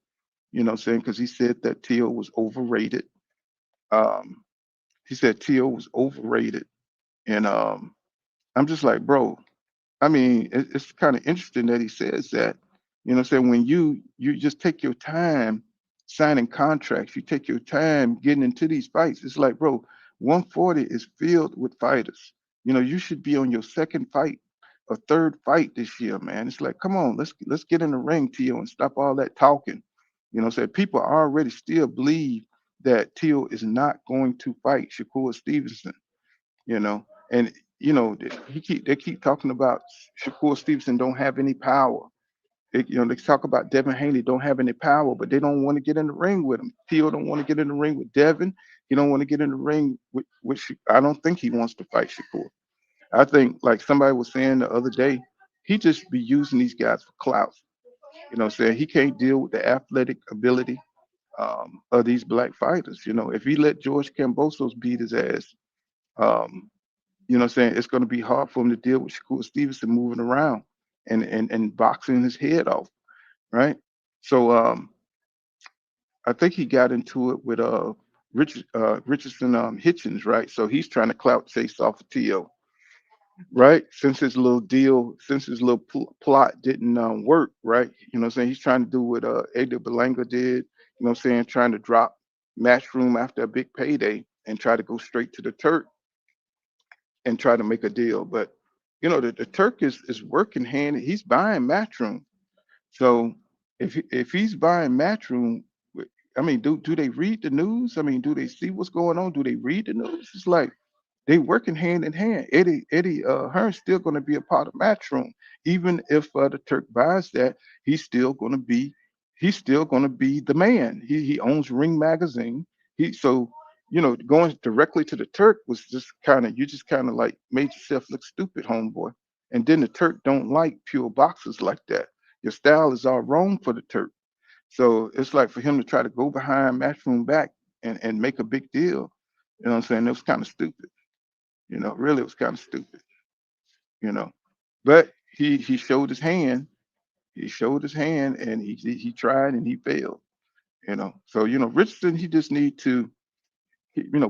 what I'm saying, because he said that T.O. was overrated. Um, he said T.O. was overrated. And I'm just like, bro, I mean, it's kind of interesting that he says that. What I'm saying, when you just take your time signing contracts, you take your time getting into these fights. It's like, bro, 140 is filled with fighters. You should be on your second fight or third fight this year, man. It's like, come on, let's get in the ring, Tio, and stop all that talking. What I'm saying, people already still believe that Tio is not going to fight Shakur Stevenson. you know. And they keep talking about Shakur Stevenson don't have any power. They talk about Devin Haney don't have any power, but they don't want to get in the ring with him. Theo don't want to get in the ring with Devin. He don't want to get in the ring with I don't think he wants to fight Shakur. I think, like somebody was saying the other day, he just be using these guys for clout. Saying he can't deal with the athletic ability of these black fighters. If he let George Kambosos beat his ass, um, saying, it's going to be hard for him to deal with Shakur Stevenson moving around and boxing his head off, right? So I think he got into it with Richardson Hitchens, right? So he's trying to clout chase off of T.O., right? Since his little plot didn't work, right? Saying, he's trying to do what Ada Belanga did, saying, trying to drop Matchroom after a big payday and try to go straight to the Turk and try to make a deal. But the Turk is working hand. He's buying Matchroom. So if he's buying Matchroom, I mean, do they read the news? I mean, do they see what's going on? Do they read the news? It's like they working hand in hand. Eddie Hearn's still going to be a part of Matchroom, even if the Turk buys that. He's still going to be he's still going to be the man. He owns Ring Magazine. Going directly to the Turk was just you just kind of like made yourself look stupid, homeboy. And then the Turk don't like pure boxers like that. Your style is all wrong for the Turk. So it's like for him to try to go behind Matchroom back and make a big deal. What I'm saying? It was kind of stupid. Really, it was kind of stupid. You know, but he showed his hand. He showed his hand, and he tried and he failed. So Richardson, he just need to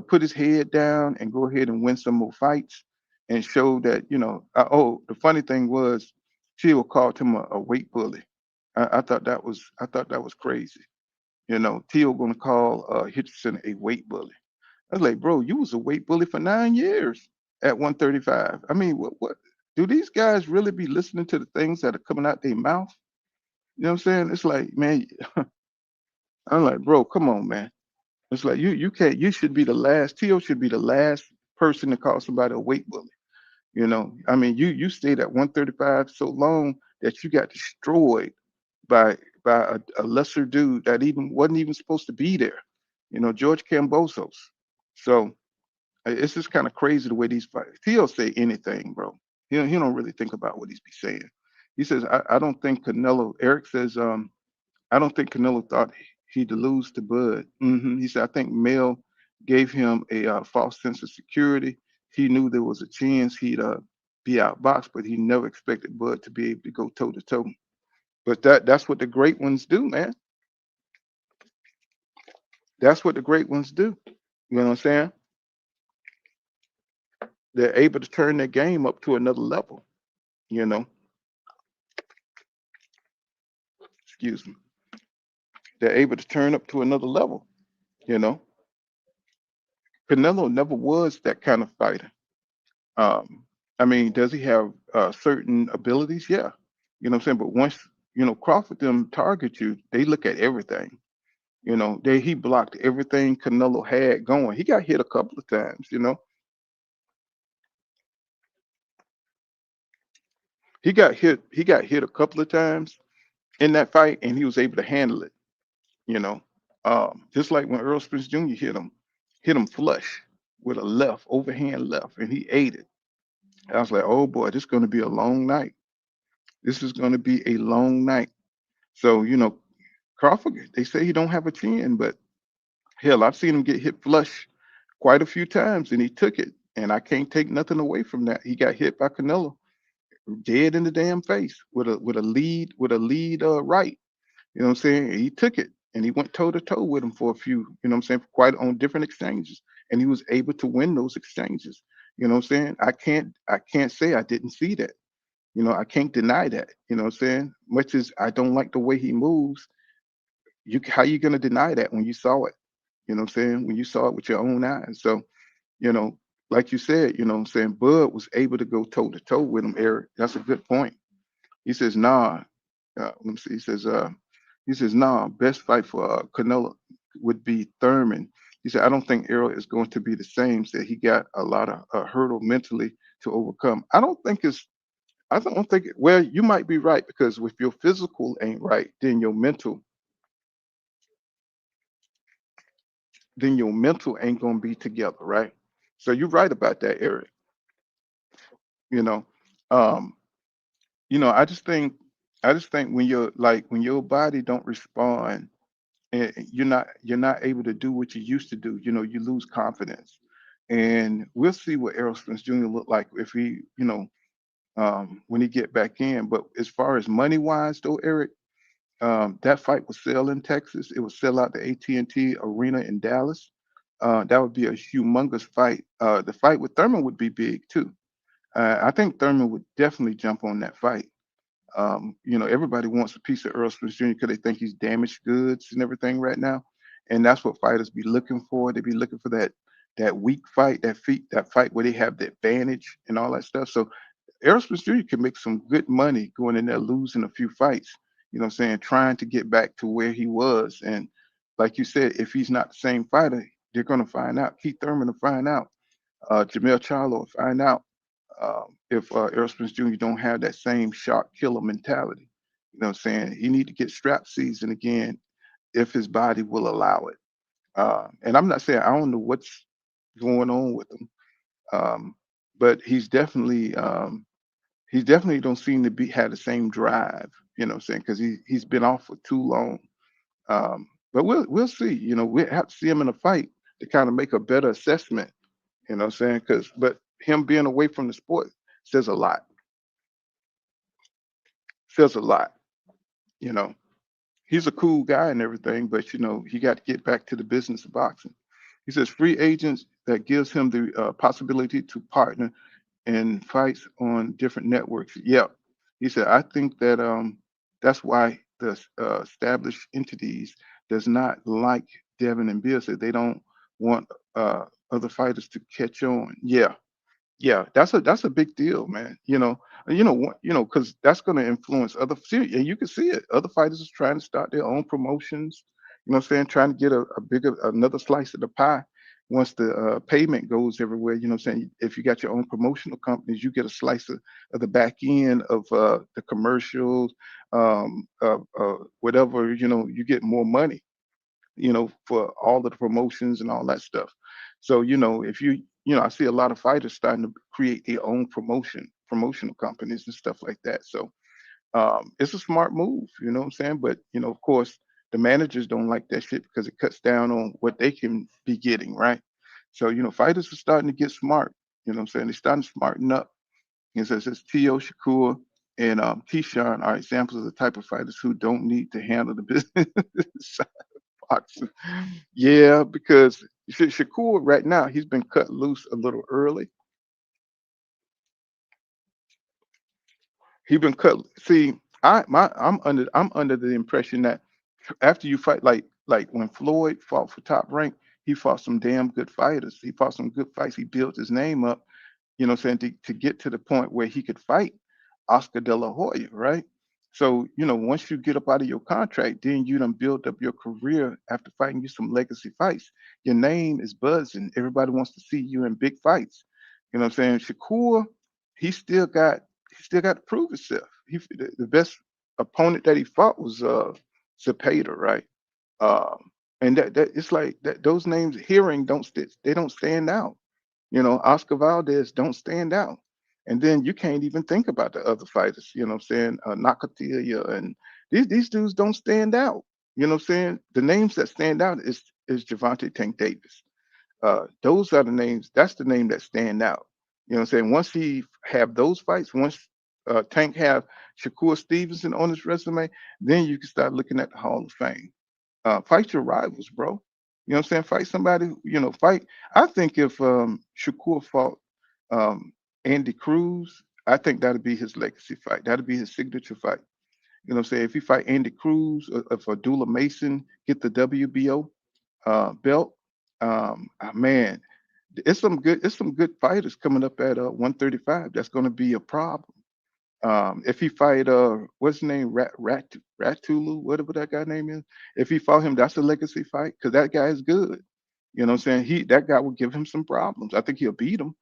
put his head down and go ahead and win some more fights and show that the funny thing was, Chill called him a weight bully. I thought that was crazy. Teal gonna call Hitchison a weight bully. I was like, bro, you was a weight bully for 9 years at 135. I mean, what do these guys really be listening to the things that are coming out their mouth? You know what I'm saying? It's like, man, I'm like, bro, come on, man. It's like you can't. You should be the last. Tio should be the last person to call somebody a weight bully. I mean, you stayed at 135 so long that you got destroyed by a lesser dude that even wasn't even supposed to be there. George Cambosos. So it's just kind of crazy the way these fights. He'll say anything, bro. He don't really think about what he's be saying. He says, I don't think Canelo. Eric says, I don't think Canelo thought he'd lose to Bud. He said, I think Mel gave him a false sense of security. He knew there was a chance he'd be outboxed, but he never expected Bud to be able to go toe to toe. But that's what the great ones do, man. That's what the great ones do. You know what I'm saying? They're able to turn their game up to another level. You know, excuse me. They're able to turn up to another level. You know, Canelo never was that kind of fighter. Um, I mean, does he have certain abilities? Yeah. You know what I'm saying? But once, Crawford them target you, they look at everything. He blocked everything Canelo had going. He got hit a couple of times. He got hit a couple of times in that fight, and he was able to handle it, you know. Just like when Earl Spence Jr. hit him flush with a left, overhand left, and he ate it. I was like, oh boy, this is gonna be a long night. This is gonna be a long night. So, Crawford, they say he don't have a chin, but hell, I've seen him get hit flush quite a few times, and he took it. And I can't take nothing away from that. He got hit by Canelo dead in the damn face with a lead right. You know what I'm saying? He took it and he went toe to toe with him for a few, what I'm saying, quite on different exchanges. And he was able to win those exchanges. You know what I'm saying? I can't say I didn't see that. I can't deny that. You know what I'm saying? Much as I don't like the way he moves, how you gonna deny that when you saw it? You know what I'm saying? When you saw it with your own eyes. So, you know, like you said, what I'm saying, Bud was able to go toe to toe with him, Eric. That's a good point. He says, nah. Let me see. He says, nah, best fight for Canelo would be Thurman. He said, I don't think Errol is going to be the same. Said he got a lot of hurdle mentally to overcome. I don't think, well, you might be right because if your physical ain't right, then your mental ain't gonna be together, right? So you're right about that, Eric. You know, um, I just think when your body don't respond, and you're not able to do what you used to do. You lose confidence, and we'll see what Errol Spence Jr. look like if he, when he get back in. But as far as money wise, though, Eric, that fight will sell in Texas. It will sell out the AT&T Arena in Dallas. That would be a humongous fight. The fight with Thurman would be big too. I think Thurman would definitely jump on that fight. Everybody wants a piece of Earl Spence Jr. because they think he's damaged goods and everything right now, and that's what fighters be looking for. They be looking for that weak fight, that fight where they have the advantage and all that stuff. So Errol Spence Jr. can make some good money going in there losing a few fights. You know what I'm saying? Trying to get back to where he was, and like you said, if he's not the same fighter, they're gonna find out. Keith Thurman will find out. Jamel Charlo will find out if Errol Spence Jr. don't have that same shark killer mentality. You know what I'm saying? He need to get strap season again if his body will allow it. And I'm not saying I don't know what's going on with him, um, but he's definitely don't seem to be have the same drive. You know what I'm saying? Because he's been off for too long. But we'll see. We have to see him in a fight to kind of make a better assessment. You know what I'm saying? But him being away from the sport says a lot. Says a lot. You know, he's a cool guy and everything, but he got to get back to the business of boxing. He says free agents that gives him the possibility to partner in fights on different networks. Yep. He said, I think that that's why the established entities does not like Devin and Bill. Said they don't want other fighters to catch on. Yeah, yeah, that's a big deal, man. Because that's going to influence other. See, and you can see it. Other fighters is trying to start their own promotions. You know what I'm saying? Trying to get a bigger, another slice of the pie. Once the payment goes everywhere, you know what I'm saying? If you got your own promotional companies, you get a slice of the back end of the commercials, whatever, you get more money, for all of the promotions and all that stuff. So, if I see a lot of fighters starting to create their own promotional companies and stuff like that. So, it's a smart move, you know what I'm saying? But, of course, the managers don't like that shit because it cuts down on what they can be getting, right? So, fighters are starting to get smart. You know what I'm saying? They're starting to smarten up. And so it says T.O. Shakur and Keyshawn are examples of the type of fighters who don't need to handle the business side of boxing. Yeah, because Shakur right now, he's been cut loose a little early. He's been cut. See, I'm under the impression that after you fight, like when Floyd fought for Top Rank, he fought some damn good fighters. He fought some good fights. He built his name up, what I'm saying, to get to the point where he could fight Oscar De La Hoya, right? So, once you get up out of your contract, then you done build up your career after fighting you some legacy fights. Your name is buzzing. Everybody wants to see you in big fights. You know what I'm saying? Shakur, he still got he still got to prove himself. The best opponent that he fought was Zepeda, right? And that it's like that those names hearing they don't stand out. Oscar Valdez don't stand out. And then you can't even think about the other fighters, you know what I'm saying? Nakatilia and these dudes don't stand out. You know what I'm saying? The names that stand out is Gervonta Tank Davis. Those are the names, that's the name that stand out. You know what I'm saying? Once he have those fights, once Tank have Shakur Stevenson on his resume, then you can start looking at the Hall of Fame. Fight your rivals, bro. You know what I'm saying? Fight somebody, fight. I think if Shakur fought Andy Cruz, I think that'd be his legacy fight. That'd be his signature fight. You know what I'm saying? If he fight Andy Cruz, or if Abdullah Mason get the WBO belt, man, it's some good fighters coming up at 135. That's going to be a problem. If he fight what's his name, Ratulu, whatever that guy name is, if he fought him, that's a legacy fight because that guy is good. You know what I'm saying? That guy will give him some problems. I think he'll beat him.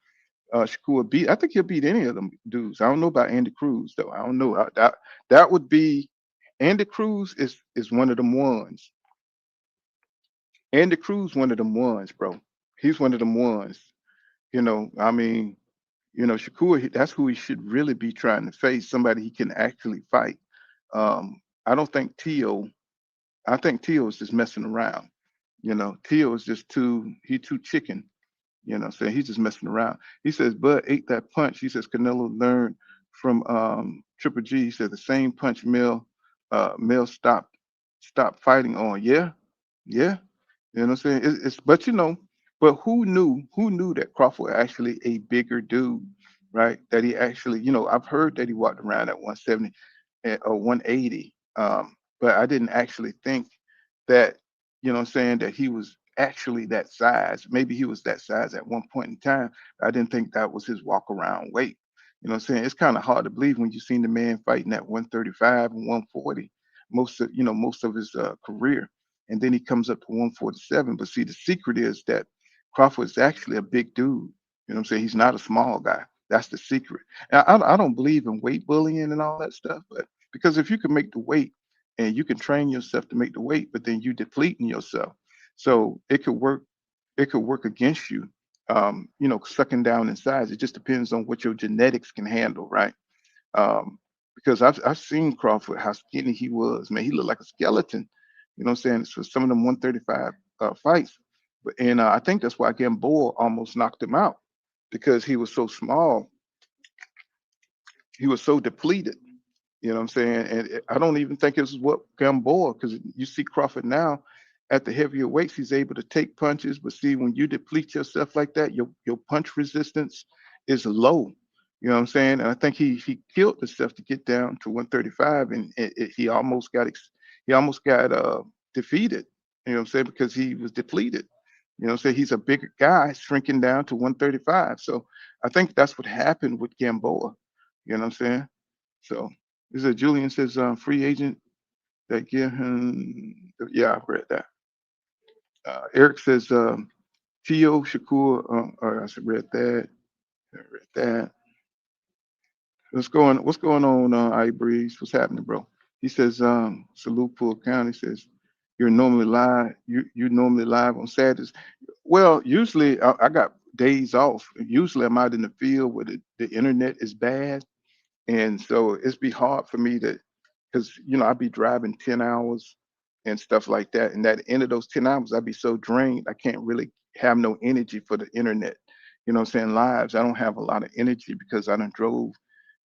Shakur beat. I think he'll beat any of them dudes. I don't know about Andy Cruz though. I don't know. That would be Andy Cruz is one of them ones. Andy Cruz one of them ones, bro. He's one of them ones. I mean, Shakur, that's who he should really be trying to face, somebody he can actually fight. I don't think Tio, I think Tio is just messing around. Tio is just too chicken. So he's just messing around. He says, Bud ate that punch. He says Canelo learned from Triple G. He said the same punch Mel stopped fighting on. Yeah, yeah. You know what I'm saying? But but who knew that Crawford was actually a bigger dude, right? That he actually, I've heard that he walked around at 170 or 180. But I didn't actually think that, what I'm saying, that he was actually that size. Maybe he was that size at one point in time. I didn't think that was his walk around weight. You know what I'm saying? It's kind of hard to believe when you seen the man fighting at 135 and 140 most of his career. And then he comes up to 147. But see, the secret is that Crawford is actually a big dude. You know what I'm saying? He's not a small guy. That's the secret. And I don't believe in weight bullying and all that stuff, but because if you can make the weight and you can train yourself to make the weight, but then you depleting yourself, so it could work against you. Sucking down in size. It just depends on what your genetics can handle, right? Because I've seen Crawford, how skinny he was. Man, he looked like a skeleton. You know what I'm saying? So some of them 135 fights, and I think that's why Gamboa almost knocked him out because he was so small. He was so depleted. You know what I'm saying? And I don't even think it's what Gamboa, because you see Crawford now at the heavier weights, he's able to take punches. But see, when you deplete yourself like that, your punch resistance is low. You know what I'm saying? And I think he killed himself to get down to 135, and he almost got defeated. You know what I'm saying? Because he was depleted. You know what I'm saying? He's a bigger guy shrinking down to 135. So I think that's what happened with Gamboa. You know what I'm saying? So this is Julian says free agent that give him. Yeah, I've read that. Eric says, Tio Shakur, I read that. I read that. What's going on, I Breeze? What's happening, bro? He says, salute Full County. He says, you normally live on Saturdays. Well, usually I got days off. Usually I'm out in the field where the internet is bad. And so it's be hard for me to, because I'd be driving 10 hours and stuff like that. And at the end of those 10 hours, I'd be so drained, I can't really have no energy for the internet. What I'm saying? Lives, I don't have a lot of energy because I done drove,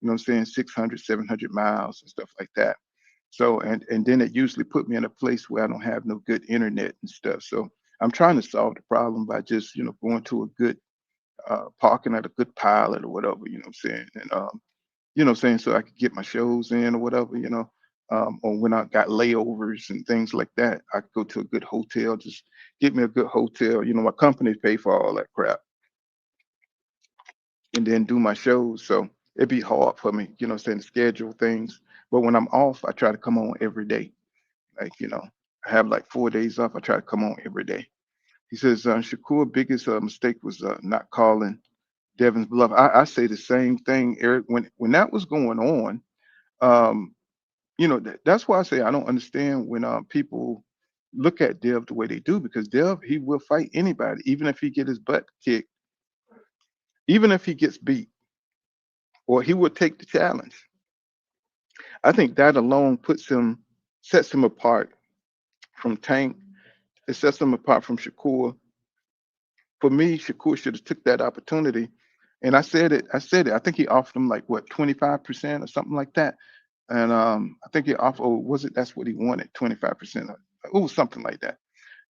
what I'm saying, 600, 700 miles and stuff like that. So, and then it usually put me in a place where I don't have no good internet and stuff. So I'm trying to solve the problem by just, going to a good, parking at a good pilot or whatever, what I'm saying? And, what I'm saying, so I could get my shows in or whatever, or when I got layovers and things like that, I could go to a good hotel, just get me a good hotel. My company pay for all that crap and then do my shows. So it'd be hard for me, what I'm saying, to schedule things. But when I'm off, I try to come on every day. Like, I have like 4 days off. I try to come on every day. He says, Shakur, biggest mistake was not calling Devin's bluff. I say the same thing, Eric. When that was going on, um, that's why I say I don't understand when people look at Dev the way they do, because Dev, he will fight anybody, even if he get his butt kicked, even if he gets beat, or he will take the challenge. I think that alone sets him apart from Tank. It sets him apart from Shakur. For me, Shakur should have took that opportunity. And I said it. I think he offered him like what, 25% or something like that. And I think he offered, or was it, that's what he wanted, 25%. It was something like that.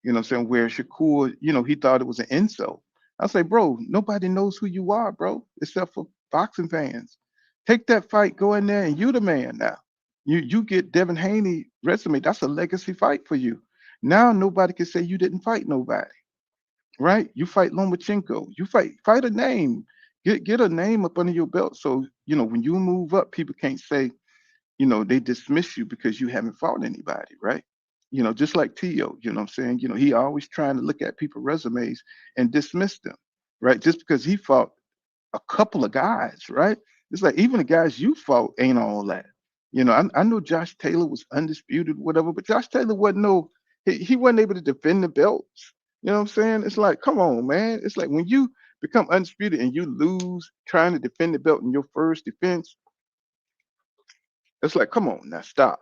What I'm saying? Where Shakur, he thought it was an insult. I say, bro, nobody knows who you are, bro, except for boxing fans. Take that fight, go in there, and you the man now. You get Devin Haney resume. That's a legacy fight for you. Now nobody can say you didn't fight nobody, right? You fight Lomachenko. You fight a name. Get a name up under your belt. So, when you move up, people can't say, they dismiss you because you haven't fought anybody, right? Just like Tio, what I'm saying? He always trying to look at people's resumes and dismiss them, right? Just because he fought a couple of guys, right? It's like even the guys you fought ain't all that. I know Josh Taylor was undisputed, whatever, but Josh Taylor he wasn't able to defend the belts. You know what I'm saying? It's like, come on, man. It's like when you become undisputed and you lose trying to defend the belt in your first defense, it's like, come on now, stop.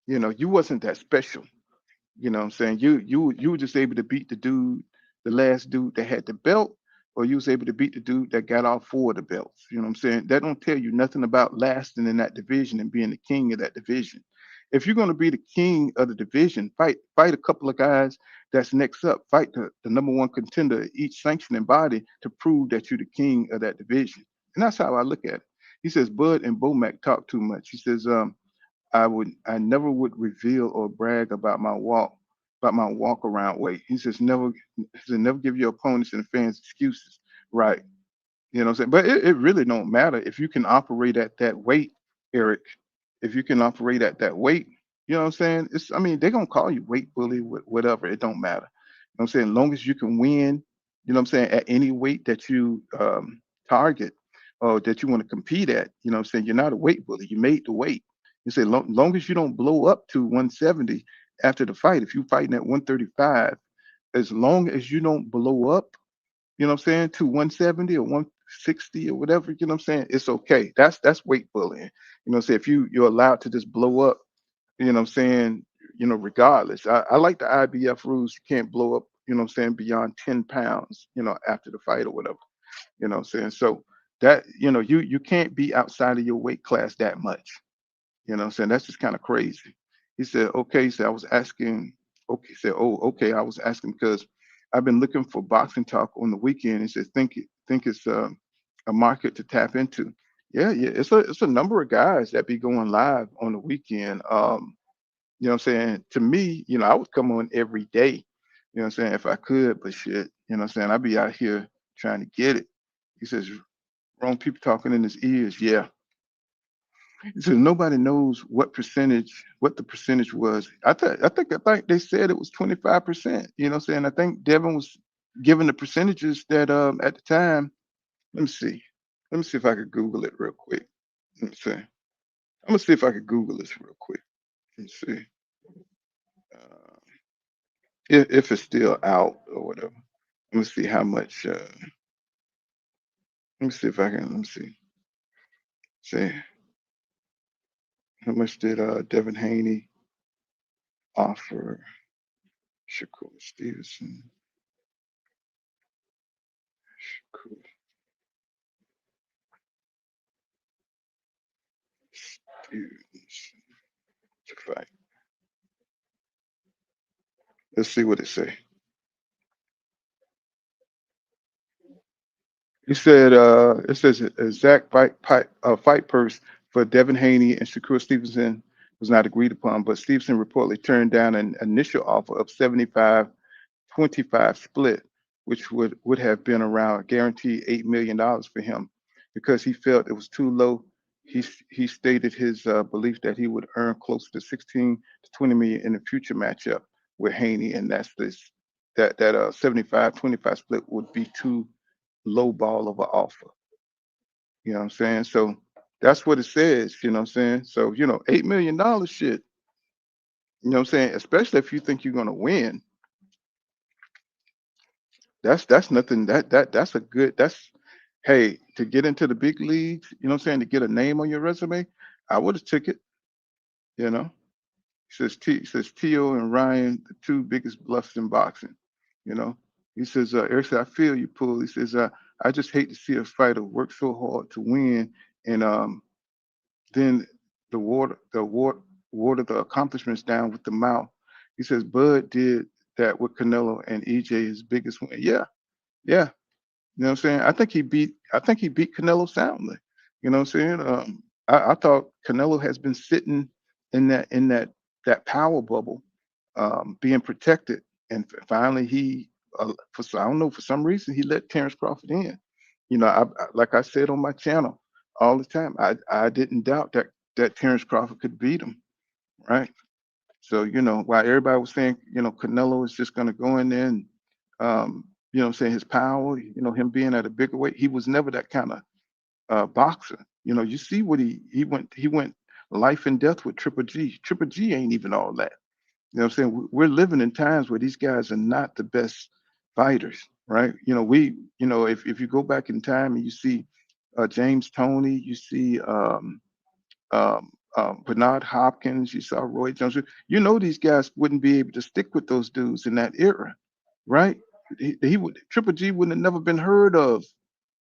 You wasn't that special. What I'm saying? You were just able to beat the last dude that had the belt, or you was able to beat the dude that got all four of the belts. You know what I'm saying? That don't tell you nothing about lasting in that division and being the king of that division. If you're gonna be the king of the division, fight a couple of guys that's next up. Fight the number one contender of each sanctioning body to prove that you're the king of that division. And that's how I look at it. He says Bud and Bomac talk too much. He says, I never would reveal or brag about my walk around weight. He says never give your opponents and fans excuses. Right. You know what I'm saying? But it really don't matter if you can operate at that weight, Eric. If you can operate at that weight, you know what I'm saying? They're gonna call you weight bully, whatever. It don't matter. You know what I'm saying? As long as you can win, you know what I'm saying, at any weight that you target or that you want to compete at, you know what I'm saying? You're not a weight bully. You made the weight. You say long as you don't blow up to 170 after the fight, if you're fighting at 135, as long as you don't blow up, you know what I'm saying, to 170 or 160 or whatever, you know what I'm saying, it's okay. That's weight bullying. You know what I'm saying? If you're allowed to just blow up, you know what I'm saying, regardless. I like the IBF rules. You can't blow up, you know what I'm saying, beyond 10 pounds, after the fight or whatever. You know what I'm saying? So that, you can't be outside of your weight class that much. You know what I'm saying? That's just kind of crazy. He said, okay. He said, I was asking, okay. He said, oh, okay. I was asking because I've been looking for boxing talk on the weekend. He said, think it's a market to tap into. Yeah, yeah. It's a number of guys that be going live on the weekend. You know what I'm saying? To me, I would come on every day, you know what I'm saying, if I could, but shit, you know what I'm saying? I'd be out here trying to get it. He says, wrong people talking in his ears. Yeah. He says nobody knows what the percentage was. I think they said it was 25%. You know what I'm saying? I think Devin was given the percentages that at the time. Let me see. Let me see if I could Google it real quick. Let me see. I'm gonna see if I could Google this real quick. Let me see. Uh, if it's still out or whatever. Let me see how much. Let me see if I can. Let me see. See how much did Devin Haney offer Shakur Stevenson? Shakur Stevenson to fight. Let's see what it say. He said it says exact fight purse for Devin Haney and Shakur Stevenson was not agreed upon, but Stevenson reportedly turned down an initial offer of 75-25 split, which would have been around guaranteed $8 million for him, because he felt it was too low. He stated his belief that he would earn close to 16 to 20 million in a future matchup with Haney, and that's this that 75-25 split would be too low ball of an offer. You know what I'm saying? So that's what it says. You know what I'm saying? So $8 million shit. You know what I'm saying? Especially if you think you're gonna win. That's nothing. That's a good. That's hey, to get into the big leagues. You know what I'm saying? To get a name on your resume, I would have took it. You know. He says Tio and Ryan, the two biggest bluffs in boxing. You know. He says, Eric said, I feel you, Pull. He says, I just hate to see a fighter work so hard to win, and then water the accomplishments down with the mouth. He says Bud did that with Canelo and EJ, his biggest win. Yeah, yeah. You know what I'm saying? I think he beat Canelo soundly. You know what I'm saying? I thought Canelo has been sitting in that power bubble, being protected, and finally I don't know, for some reason he let Terrence Crawford in. Like I said on my channel all the time, I didn't doubt that Terrence Crawford could beat him, right? So while everybody was saying Canelo is just going to go in there and what I'm saying, his power, him being at a bigger weight, he was never that kind of boxer. You see what he went life and death with Triple G. Triple G ain't even all that. You know what I'm saying? We're living in times where these guys are not the best fighters, right? If you go back in time and you see James Toney, you see Bernard Hopkins, you saw Roy Jones. These guys wouldn't be able to stick with those dudes in that era, right? He would Triple G wouldn't have never been heard of.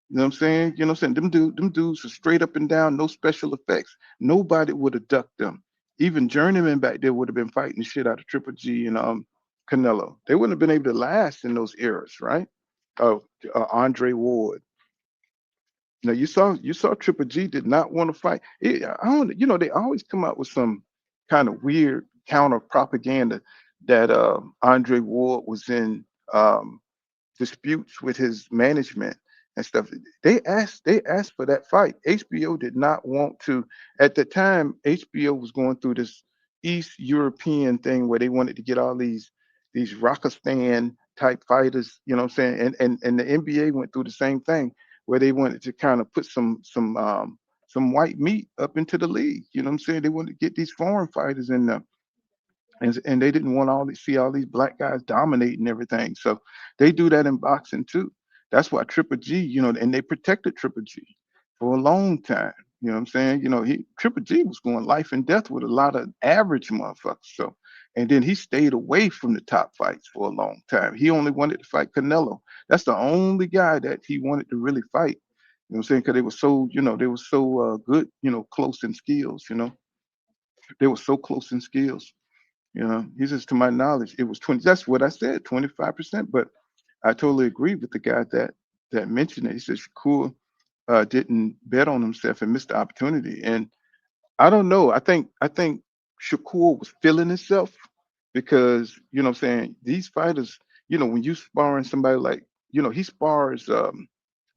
You know what I'm saying? You know what I'm saying? Them dudes are straight up and down, no special effects. Nobody would have ducked them. Even Journeyman back there would have been fighting the shit out of Triple G and Canelo. They wouldn't have been able to last in those eras, right? Andre Ward. Now you saw Triple G did not want to fight. I don't, they always come out with some kind of weird counter propaganda that Andre Ward was in disputes with his management and stuff. They asked for that fight. HBO did not want to. At the time, HBO was going through this East European thing where they wanted to get all these Rockistan type fighters, you know what I'm saying? And the NBA went through the same thing where they wanted to kind of put some white meat up into the league. You know what I'm saying? They wanted to get these foreign fighters in there, and they didn't want see all these black guys dominating everything. So they do that in boxing too. That's why Triple G, and they protected Triple G for a long time. You know what I'm saying? Triple G was going life and death with a lot of average motherfuckers. So, and then he stayed away from the top fights for a long time. He only wanted to fight Canelo. That's the only guy that he wanted to really fight. You know what I'm saying? Because they were so good, close in skills. They were so close in skills. He says, to my knowledge, it was 20. That's what I said, 25%. But I totally agree with the guy that mentioned it. He says Shakur didn't bet on himself and missed the opportunity. And I don't know. I think Shakur was feeling himself because what I'm saying, these fighters, when you sparring somebody like, he spars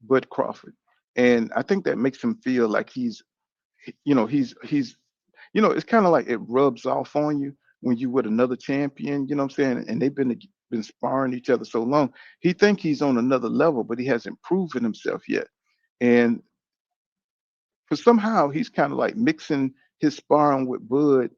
Bud Crawford, and I think that makes him feel like he's it's kind of like it rubs off on you when you with another champion, you know what I'm saying? And they've been sparring each other so long. He think he's on another level, but he hasn't proven himself yet. And for somehow he's kind of like mixing his sparring with Bud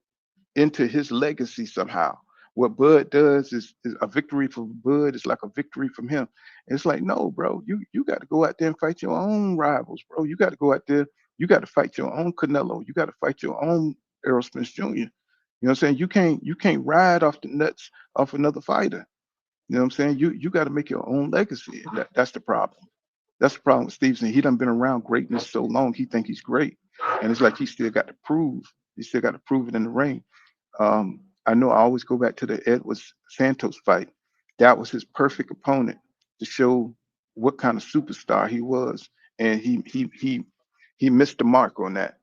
into his legacy somehow. What Bud does is a victory for Bud is like a victory from him. And it's like, no, bro, you got to go out there and fight your own rivals, bro. You got to go out there. You got to fight your own Canelo. You got to fight your own Errol Spence Jr. You know what I'm saying? You can't ride off the nuts of another fighter. You know what I'm saying? You got to make your own legacy. And that's the problem. That's the problem with Stevenson. He done been around greatness so long. He think he's great, and it's like he still got to prove. He still got to prove it in the ring. I know I always go back to the Edwards Santos fight. That was his perfect opponent to show what kind of superstar he was, and he missed the mark on that.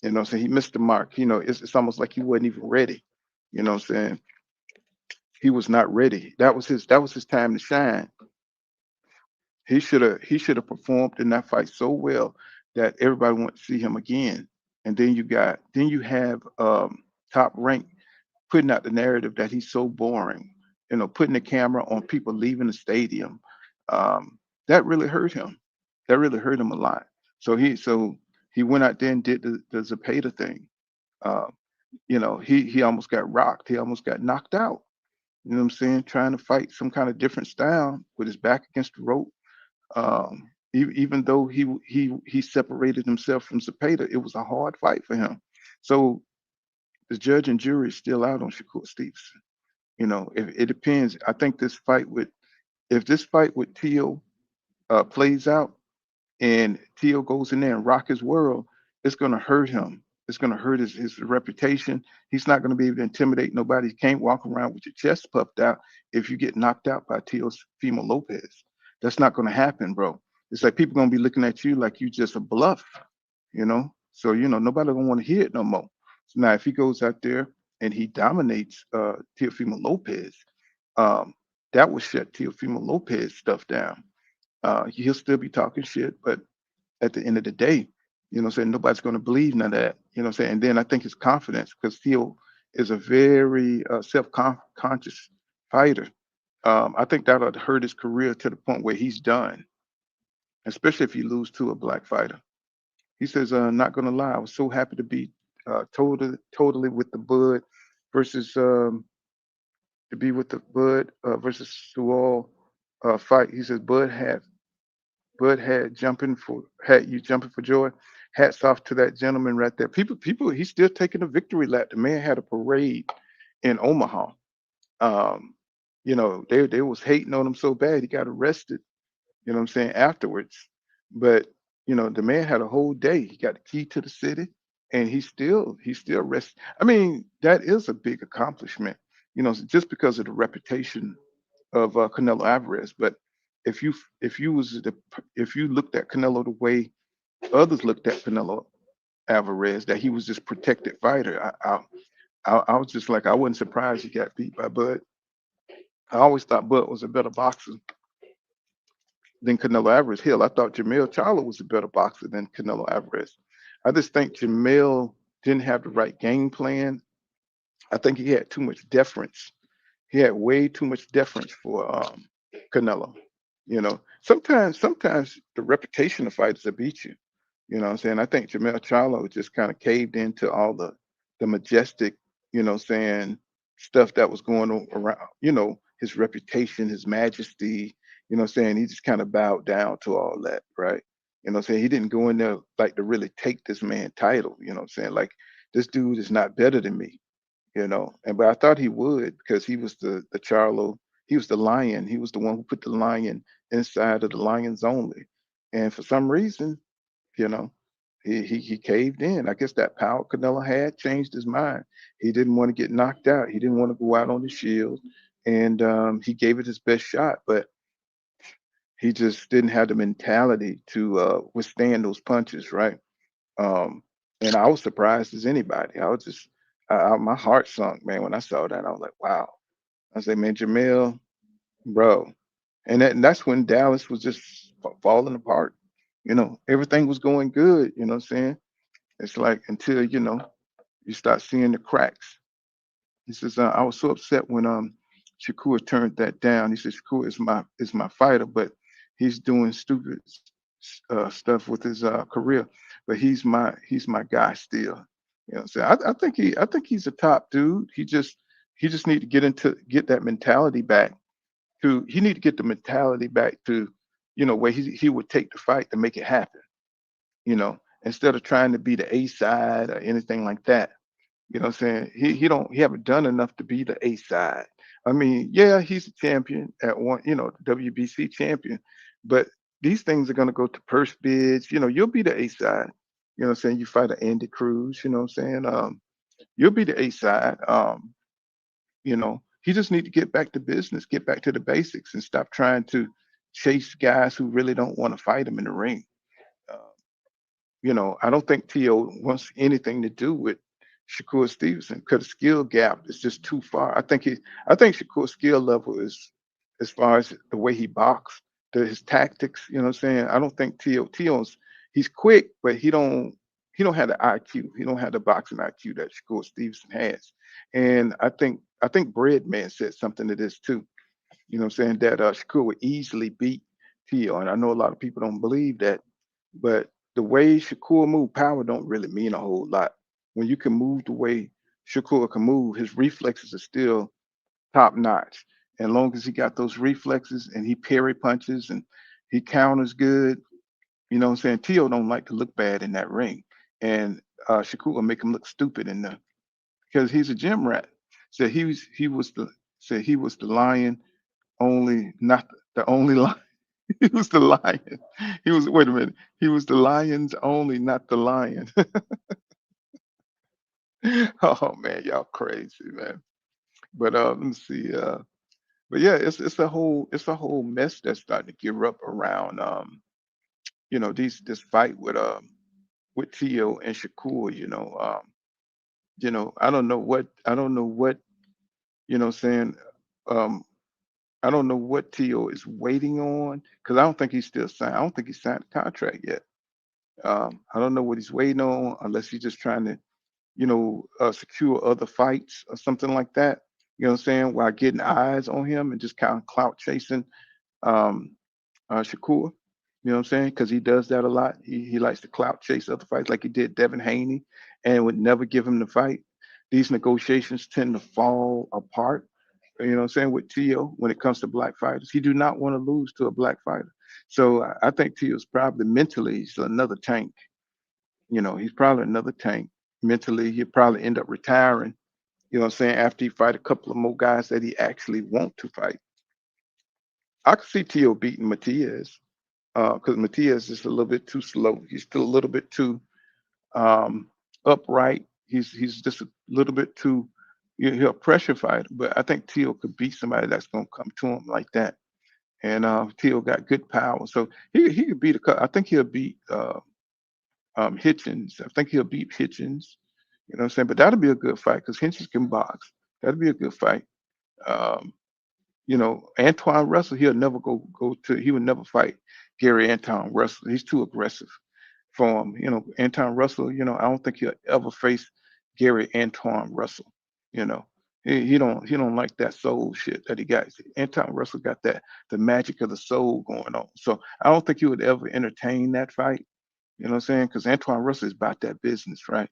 You know what I'm saying? He missed the mark. It's almost like he wasn't even ready. You know what I'm saying? He was not ready. That was his time to shine. He should have performed in that fight so well that everybody wanted to see him again. And then you have Top Rank putting out the narrative that he's so boring, putting the camera on people leaving the stadium. That really hurt him. That really hurt him a lot. So he went out there and did the Zapata thing. Uh, he almost got rocked. He almost got knocked out. You know what I'm saying? Trying to fight some kind of different style with his back against the rope. Even though he separated himself from Zapata, it was a hard fight for him. So the judge and jury is still out on Shakur Stevenson. If it depends. I think if this fight with Teal plays out and Teal goes in there and rock his world, it's gonna hurt him. It's gonna hurt his reputation. He's not gonna be able to intimidate nobody. He can't walk around with your chest puffed out if you get knocked out by Teal's Fimo Lopez. That's not gonna happen, bro. It's like people gonna be looking at you like you just a bluff, you know. So nobody gonna want to hear it no more. So now if he goes out there and he dominates Teofimo Lopez, um, that will shut Teofimo Lopez stuff down. He'll still be talking shit, but at the end of the day, what I'm saying, nobody's gonna believe none of that. You know what I'm saying? And then I think his confidence, because Teo is a very self-conscious fighter. I think that'll hurt his career to the point where he's done, especially if he lose to a black fighter. He says, not gonna lie, I was so happy to be totally with the Bud versus to be with the Bud versus Sual fight. He says Bud had you jumping for joy. Hats off to that gentleman right there. People, he's still taking a victory lap. The man had a parade in Omaha. Um, they was hating on him so bad he got arrested. You know what I'm saying, afterwards. But the man had a whole day. He got the key to the city, and he still rest. I mean, that is a big accomplishment. Just because of the reputation of Canelo Alvarez. But if you if you looked at Canelo the way others looked at Canelo Alvarez, that he was this protected fighter, I was just like, I wasn't surprised he got beat by Bud. I always thought Bud was a better boxer than Canelo Alvarez. Hell, I thought Jamel Charlo was a better boxer than Canelo Alvarez. I just think Jamel didn't have the right game plan. I think he had too much deference. He had way too much deference for Canelo. Sometimes the reputation of fighters will beat you. You know what I'm saying? I think Jamel Charlo just kind of caved into all the majestic, stuff that was going on around, his reputation, his majesty, he just kind of bowed down to all that, right? He didn't go in there like to really take this man title, like this dude is not better than me, but I thought he would because he was the Charlo, he was the lion, he was the one who put the lion inside of the lions only. And for some reason, you know, he caved in. I guess that power Canelo had changed his mind. He didn't want to get knocked out. He didn't want to go out on the shield, and he gave it his best shot. But he just didn't have the mentality to withstand those punches, right? Um, and I was surprised as anybody. I was just, my heart sunk, man, when I saw that. I was like, wow. I said, man, Jamel, bro. And that's when Dallas was just falling apart. Everything was going good, you know what I'm saying? It's like until you start seeing the cracks. He says, I was so upset when Shakur turned that down. He said Shakur is my fighter, but he's doing stupid stuff with his career. But he's my guy still. You know, so I think he's a top dude. He just need to get that mentality back to he need to get the mentality back to where he would take the fight to make it happen. Instead of trying to be the A side or anything like that. You know what I'm saying? He haven't done enough to be the A side. I mean, yeah, he's a champion at one, WBC champion, but these things are gonna go to purse bids. You'll be the A side. You know what I'm saying? You fight an Andy Cruz, you know what I'm saying? You'll be the A side. He just need to get back to business, get back to the basics and stop trying to chase guys who really don't want to fight him in the ring. Uh, I don't think T.O. wants anything to do with Shakur Stevenson because the skill gap is just too far. I think Shakur's skill level is as far as the way he boxes, his tactics. You know what I'm saying? I don't think T.O.'s he's quick, but he don't have the IQ. He don't have the boxing IQ that Shakur Stevenson has. And I think Breadman said something to this too. You know what I'm saying? That Shakur would easily beat T.O. And I know a lot of people don't believe that, but the way Shakur move, power don't really mean a whole lot. When you can move the way Shakur can move, his reflexes are still top notch. And long as he got those reflexes and he parry punches and he counters good, you know what I'm saying? Tio don't like to look bad in that ring. And Shakur will make him look stupid in there because he's a gym rat. So he was the lion only, not the only lion. He was the lion. Wait a minute. He was the lion's only, not the lion. Oh man, y'all crazy, man. But let me see. But yeah, it's a whole mess that's starting to gear up around this fight with Tio and Shakur. I don't know what what saying. Um, I don't know what Tio is waiting on because I don't think he's still signed. I don't think he signed the contract yet. I don't know what he's waiting on unless he's just trying to, secure other fights or something like that. You know what I'm saying? While getting eyes on him and just kind of clout chasing um, Shakur. You know what I'm saying? Because he does that a lot. He likes to clout chase other fights like he did Devin Haney and would never give him the fight. These negotiations tend to fall apart. You know what I'm saying? With Tio, when it comes to black fighters, he do not want to lose to a black fighter. So I think Tio's probably mentally he's another tank. He's probably another tank. Mentally, he'll probably end up retiring. You know what I'm saying? After he fight a couple of more guys that he actually want to fight. I could see Tio beating Matias because Matias is a little bit too slow. He's still a little bit too upright. He's just a little bit too he'll pressure fighter. But I think Tio could beat somebody that's gonna come to him like that. And Tio got good power, so he could beat I think he'll beat Hitchens. I think he'll beat Hitchens. You know what I'm saying? But that'll be a good fight because Hitchens can box. That'll be a good fight. Um, Antoine Russell, he would never fight Gary Anton Russell. He's too aggressive for him. Anton Russell, I don't think he'll ever face Gary Antoine Russell. You know, he don't like that soul shit that he got. Anton Russell got the magic of the soul going on. So I don't think he would ever entertain that fight. You know what I'm saying? Because Antoine Russell is about that business, right?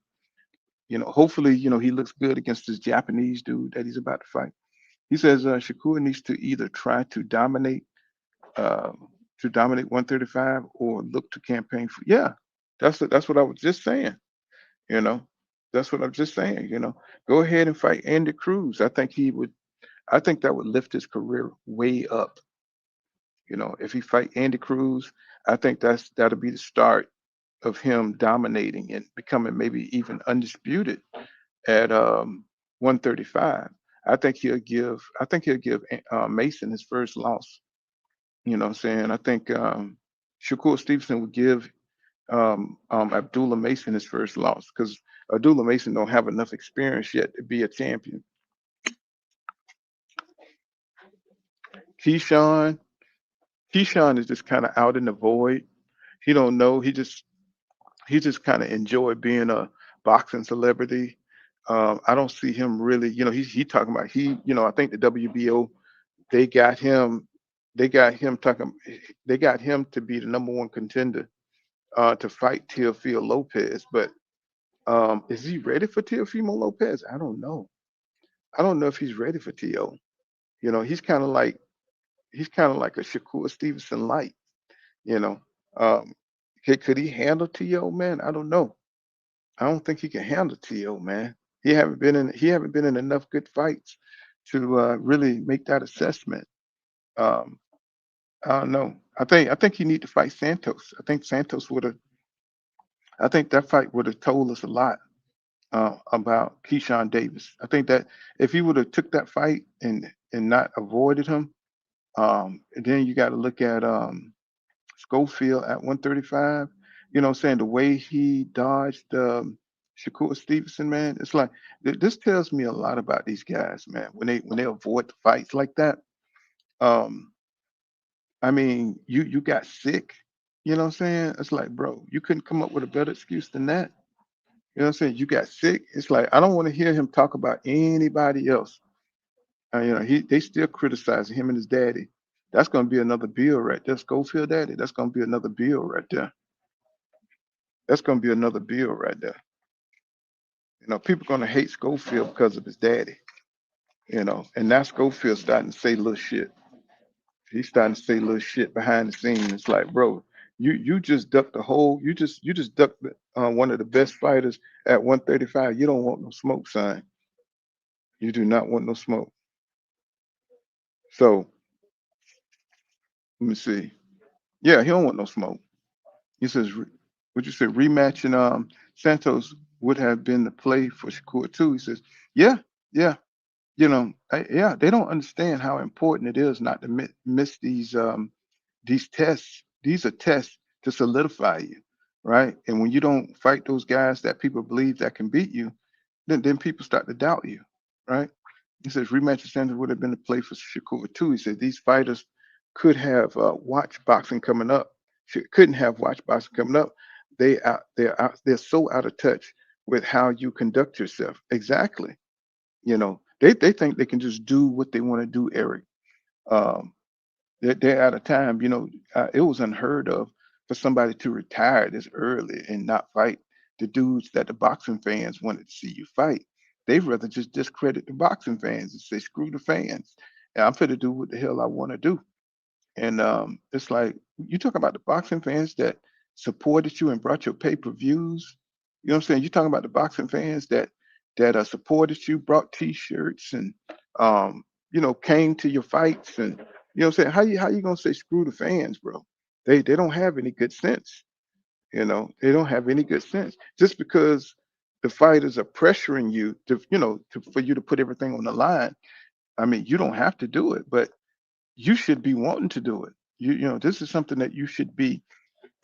Hopefully, he looks good against this Japanese dude that he's about to fight. He says Shakur needs to either try uh, to dominate 135 or look to campaign for. Yeah, that's what I was just saying. You know, that's what I'm just saying. Go ahead and fight Andy Cruz. I think he would. I think that would lift his career way up. If he fight Andy Cruz, I think that'll be the start of him dominating and becoming maybe even undisputed at 135. I think he'll give Mason his first loss. You know what I'm saying? I think Shakur Stevenson would give Abdullah Mason his first loss because Abdullah Mason don't have enough experience yet to be a champion. Keyshawn, Keyshawn is just kind of out in the void. He don't know. He just kind of enjoyed being a boxing celebrity. I don't see him really, he talking about I think the WBO, they got him, they got him talking, they got him to be the number one contender to fight Teofimo Lopez. But is he ready for Teofimo Lopez? I don't know. I don't know if he's ready for Teo. He's kind of like a Shakur Stevenson light. You know, um, could he handle Teo, man? I don't know. I don't think he can handle Teo, man. He haven't been in enough good fights to really make that assessment. Um, I don't know. I think he need to fight Santos. I think that fight would have told us a lot about Keyshawn Davis. I think that if he would have took that fight and not avoided him, and then you got to look at Schofield at 135. What I'm saying, the way he dodged Shakur Stevenson, man, it's like this tells me a lot about these guys, man. When they avoid the fights like that, um, I mean, you got sick. You know what I'm saying? It's like, bro, you couldn't come up with a better excuse than that. You know what I'm saying? You got sick. It's like I don't want to hear him talk about anybody else. They still criticizing him and his daddy. That's gonna be another bill right there. Schofield daddy. That's gonna be another bill right there. That's gonna be another bill right there. People gonna hate Schofield because of his daddy. And now Schofield starting to say little shit. He's starting to say little shit behind the scenes. It's like, bro, you just ducked the whole. You just ducked one of the best fighters at 135. You don't want no smoke, son. You do not want no smoke. So let me see. Yeah, he don't want no smoke. He says, "Would you say rematching Santos would have been the play for Shakur too?" He says, "Yeah, yeah, yeah. They don't understand how important it is not to miss these tests. These are tests to solidify you, right? And when you don't fight those guys that people believe that can beat you, then people start to doubt you, right?" He says rematch with Sanders would have been the play for Shakur too. He said these fighters could have watched boxing coming up. Couldn't have watched boxing coming up. They're so out of touch with how you conduct yourself. Exactly. They think they can just do what they want to do, Eric. Um, they're out of time. It was unheard of for somebody to retire this early and not fight the dudes that the boxing fans wanted to see you fight. They'd rather just discredit the boxing fans and say, screw the fans. And I'm fit to do what the hell I want to do. And it's like you talk about the boxing fans that supported you and brought your pay-per-views. You know what I'm saying? You talking about the boxing fans that supported you, brought T-shirts and came to your fights and you know what I'm saying? How you gonna say screw the fans, bro? They don't have any good sense. They don't have any good sense. Just because the fighters are pressuring you for you to put everything on the line. I mean, you don't have to do it, but you should be wanting to do it. This is something that you should be.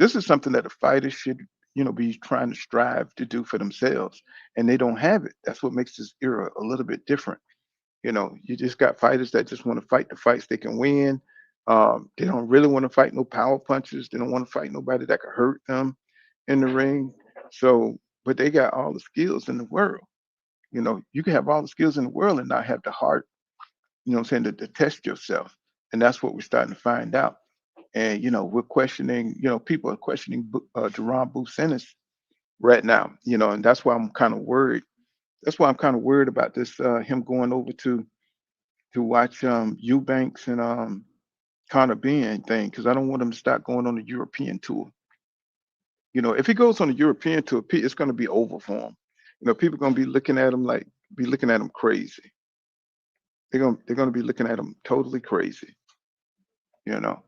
This is something that the fighters should, be trying to strive to do for themselves, and they don't have it. That's what makes this era a little bit different. You just got fighters that just want to fight the fights they can win. They don't really want to fight no power punches. They don't want to fight nobody that could hurt them in the ring. So, but they got all the skills in the world. You can have all the skills in the world and not have the heart, what I'm saying, to test yourself. And that's what we're starting to find out. And, we're questioning, people are questioning Jerome Booth Ennis right now, and that's why I'm kind of worried. That's why I'm kind of worried about this, him going over to watch Eubanks and Conor Benn thing, because I don't want him to start going on the European tour. If he goes on the European tour, it's going to be over for him. People going to be looking at him crazy. They're going to be looking at him totally crazy. You know,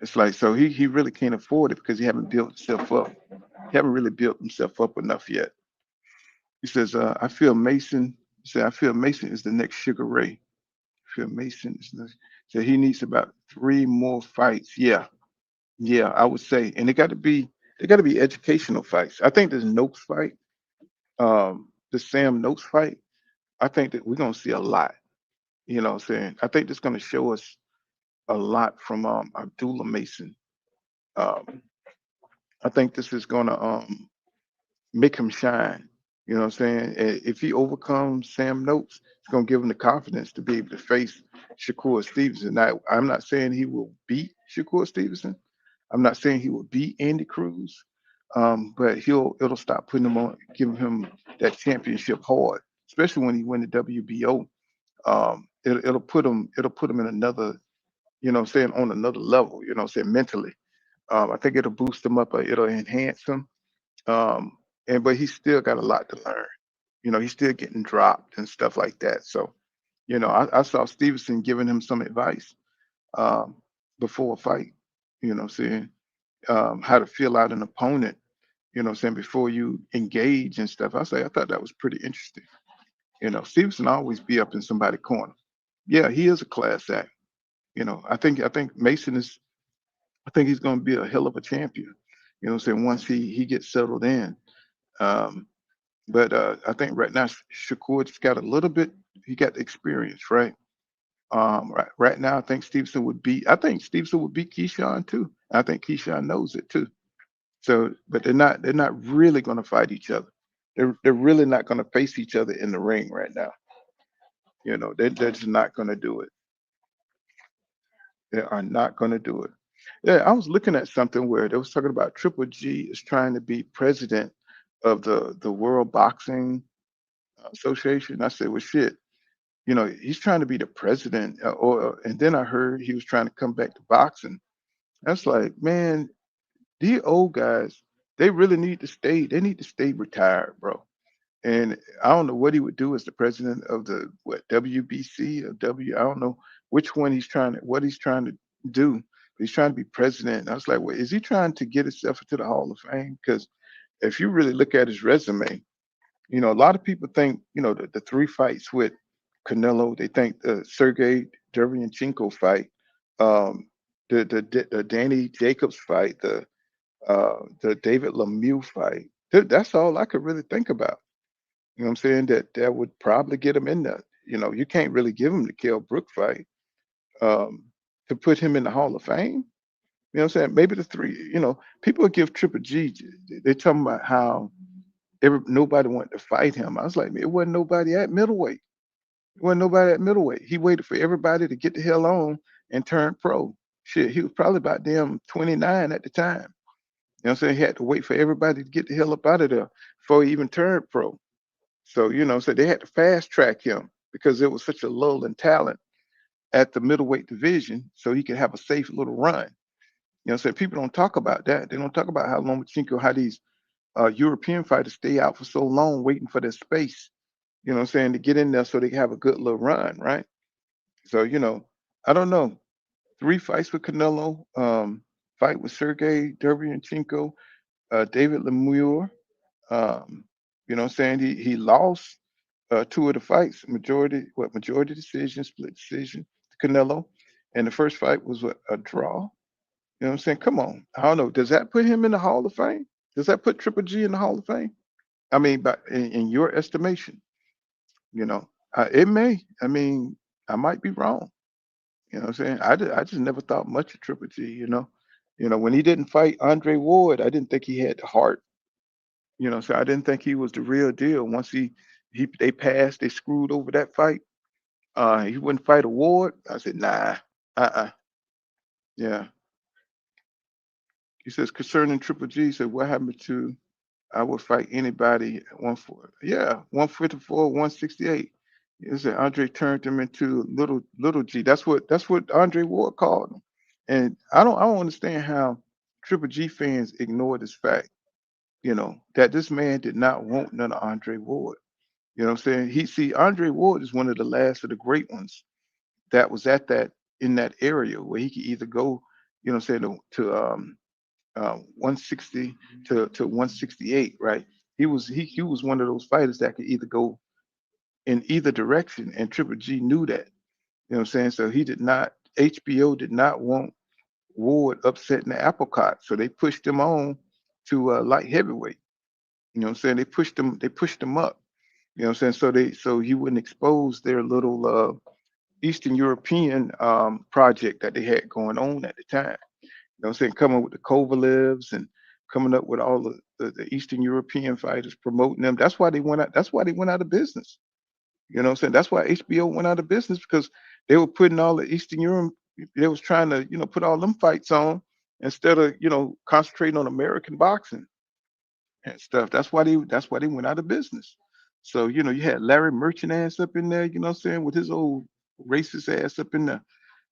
it's like so he really can't afford it because he haven't built himself up. He haven't really built himself up enough yet. He says, I feel Mason. He said, I feel Mason is the next Sugar Ray. I feel Mason is the so he needs about 3 more fights. Yeah, yeah, I would say. And they got to be educational fights. I think this Noakes fight, the Sam Noakes fight, I think that we're gonna see a lot. You know what I'm saying? I think that's gonna show us a lot from Abdullah Mason. Um, I think this is gonna make him shine. You know what I'm saying? If he overcomes Sam Noakes, it's gonna give him the confidence to be able to face Shakur Stevenson. Now, I'm not saying he will beat Shakur Stevenson. I'm not saying he will beat Andy Cruz, but it'll stop putting him on, giving him that championship hard, especially when he win the WBO. It'll put him in another, what I'm saying, on another level. You know what I'm saying, mentally. I think it'll boost him up. It'll enhance him. Um, but he's still got a lot to learn. He's still getting dropped and stuff like that. So, I saw Stevenson giving him some advice um, before a fight. What I'm saying, how to feel out an opponent. What I'm saying, before you engage and stuff. I thought that was pretty interesting. Stevenson always be up in somebody's corner. Yeah, he is a class act. I think Mason is. I think he's going to be a hell of a champion. What I'm saying, once he gets settled in. Um, but I think right now Shakur just got a little bit. He got the experience, right? Right now, I think Stevenson would beat. I think Stevenson would beat Keyshawn too. I think Keyshawn knows it too. So, but they're not really going to fight each other. They're really not going to face each other in the ring right now. They're just not going to do it. They are not going to do it. Yeah, I was looking at something where they was talking about Triple G is trying to be president of the World Boxing Association. I said, well, shit. He's trying to be the president, and then I heard he was trying to come back to boxing. That's like, man, these old guys, they really need to stay. They need to stay retired, bro. And I don't know what he would do as the president of the WBC or W. I don't know which one what he's trying to do. But he's trying to be president. And I was like, well, is he trying to get himself into the Hall of Fame? Because if you really look at his resume, a lot of people think, the three fights with Canelo, they think the Sergey Derevyanchenko fight, um, the Danny Jacobs fight, the David Lemieux fight. That's all I could really think about. You know what I'm saying? That would probably get him in there. You can't really give him the Kell Brook fight um, to put him in the Hall of Fame. You know what I'm saying? Maybe the three, people would give Triple G, they're talking about how nobody wanted to fight him. I was like, it wasn't nobody at middleweight. It wasn't nobody at middleweight. He waited for everybody to get the hell on and turn pro. Shit, he was probably about damn 29 at the time. You know what I'm saying? He had to wait for everybody to get the hell up out of there before he even turned pro. So, so they had to fast track him because there was such a lull in talent at the middleweight division so he could have a safe little run. So people don't talk about that. They don't talk about how Lomachenko, how these European fighters stay out for so long waiting for their space, to get in there so they can have a good little run, right? So, I don't know. 3 fights with Canelo, fight with Sergey Derevyanchenko, David Lemieux. Um, he lost 2 of the fights, majority decision, split decision to Canelo. And the first fight was a draw. You know what I'm saying? Come on. I don't know. Does that put him in the Hall of Fame? Does that put Triple G in the Hall of Fame? I mean, but in your estimation, it may. I mean, I might be wrong. You know what I'm saying? I just never thought much of Triple G, when he didn't fight Andre Ward, I didn't think he had the heart. So I didn't think he was the real deal. Once they passed, they screwed over that fight. He wouldn't fight a Ward. I said, nah, yeah. He says concerning Triple G, he said, what happened to I would fight anybody at 154, 168. He said Andre turned him into little G. That's what Andre Ward called him. And I don't understand how Triple G fans ignore this fact, that this man did not want none of Andre Ward. You know what I'm saying? Andre Ward is one of the last of the great ones that was in that area where he could either go, to 160 to 168, right? He was one of those fighters that could either go in either direction, and Triple G knew that. You know what I'm saying? So HBO did not want Ward upsetting the apple cart, so they pushed him on to light heavyweight. You know what I'm saying? They pushed him up. You know what I'm saying? So he wouldn't expose their little Eastern European project that they had going on at the time. You know what I'm saying? Coming with the Kovalevs and coming up with all the Eastern European fighters, promoting them. That's why they went out. That's why they went out of business. You know what I'm saying? That's why HBO went out of business because they were putting all the Eastern Europe. They was trying to put all them fights on instead of concentrating on American boxing and stuff. That's why they went out of business. So you had Larry Merchant ass up in there. You know what I'm saying, with his old racist ass up in there,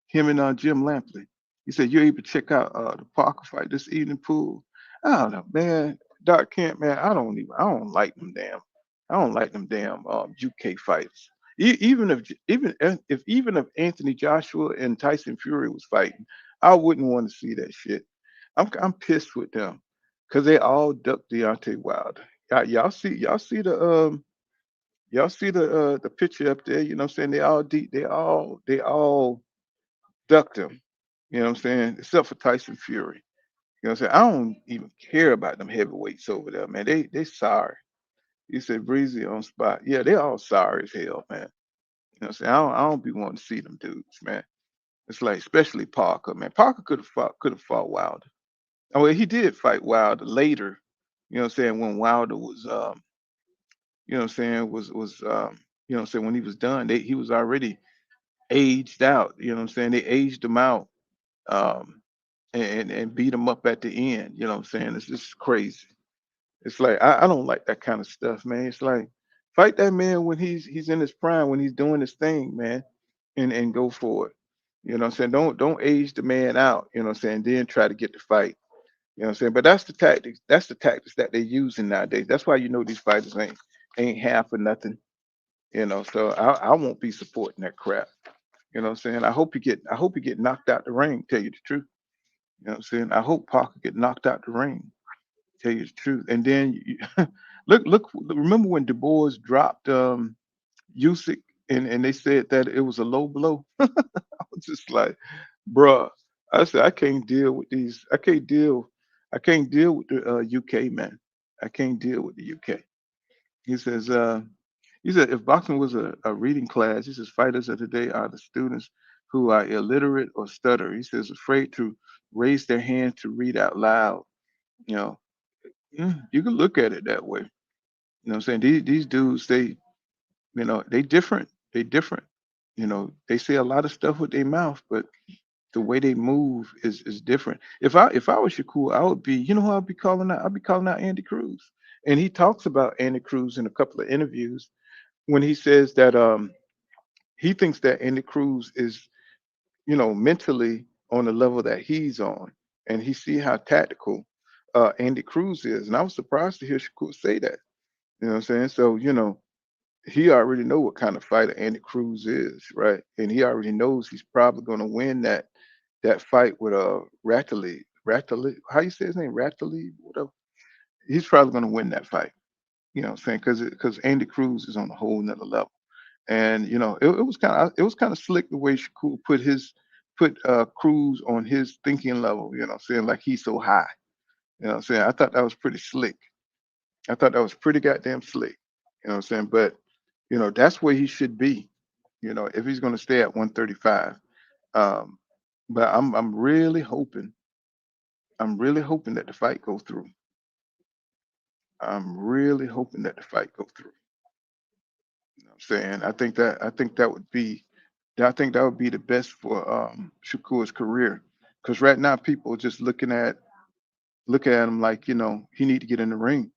him and Jim Lampley. He said, "You're able to check out the Parker fight this evening, pool." I don't know, man. Doc Kent, man. I don't like them damn. I don't like them damn UK fighters. Even if Anthony Joshua and Tyson Fury was fighting, I wouldn't want to see that shit. I'm pissed with them because they all ducked Deontay Wilder. Y'all see the picture up there. You know what I'm saying? They all ducked him. You know what I'm saying? Except for Tyson Fury. You know what I'm saying? I don't even care about them heavyweights over there, man. They sorry. You said Breezy on spot. Yeah, they all sorry as hell, man. You know what I'm saying? I don't be wanting to see them dudes, man. It's like, especially Parker, man. Parker could have fought Wilder. Oh, well, he did fight Wilder later. You know what I'm saying? When Wilder was you know what I'm saying, you know what I'm saying, when he was done, he was already aged out. You know what I'm saying? They aged him out. Um and beat him up at the end. You know what I'm saying? It's just crazy. It's like I don't like that kind of stuff, man. It's like, fight that man when he's in his prime, when he's doing his thing, man, and go for it. You know what I'm saying? Don't age the man out, you know what I'm saying, then try to get the fight. You know what I'm saying? But that's the tactics that they're using nowadays. That's why these fighters ain't half or nothing, So I won't be supporting that crap. You know what I'm saying? I hope he get knocked out the ring, tell you the truth. You know what I'm saying? I hope Parker get knocked out the ring. Tell you the truth. And then look. Remember when Du Bois dropped Usyk, and they said that it was a low blow. I was just like, bruh. I said I can't deal with these. I can't deal. I can't deal with the UK, man. I can't deal with the UK. He says. He said if boxing was a reading class, he says fighters of today are the students who are illiterate or stutter. He says afraid to raise their hand to read out loud. You know, you can look at it that way. You know what I'm saying? These dudes, they different. They different. They say a lot of stuff with their mouth, but the way they move is different. If I was Shakur, I would be, who I'd be calling out? I'd be calling out Andy Cruz. And he talks about Andy Cruz in a couple of interviews when he says that he thinks that Andy Cruz is, mentally on the level that he's on. And he see how tactical Andy Cruz is. And I was surprised to hear Shakur say that. You know what I'm saying? So, he already know what kind of fighter Andy Cruz is, right? And he already knows he's probably going to win that fight with Rattley. How you say his name? Rattley, whatever. He's probably going to win that fight. You know what I'm saying? Because Andy Cruz is on a whole nother level. And it was kind of slick the way Shakur put Cruz on his thinking level. You know what I'm saying? Like he's so high. You know what I'm saying? I thought that was pretty slick. I thought that was pretty goddamn slick. You know what I'm saying? But that's where he should be. If he's going to stay at 135. Um, but I'm really hoping. I'm really hoping that the fight go through. I'm really hoping that the fight go through. You know what I'm saying? I think that would be the best for Shakur's career. Because right now people are just looking at him like, he need to get in the ring,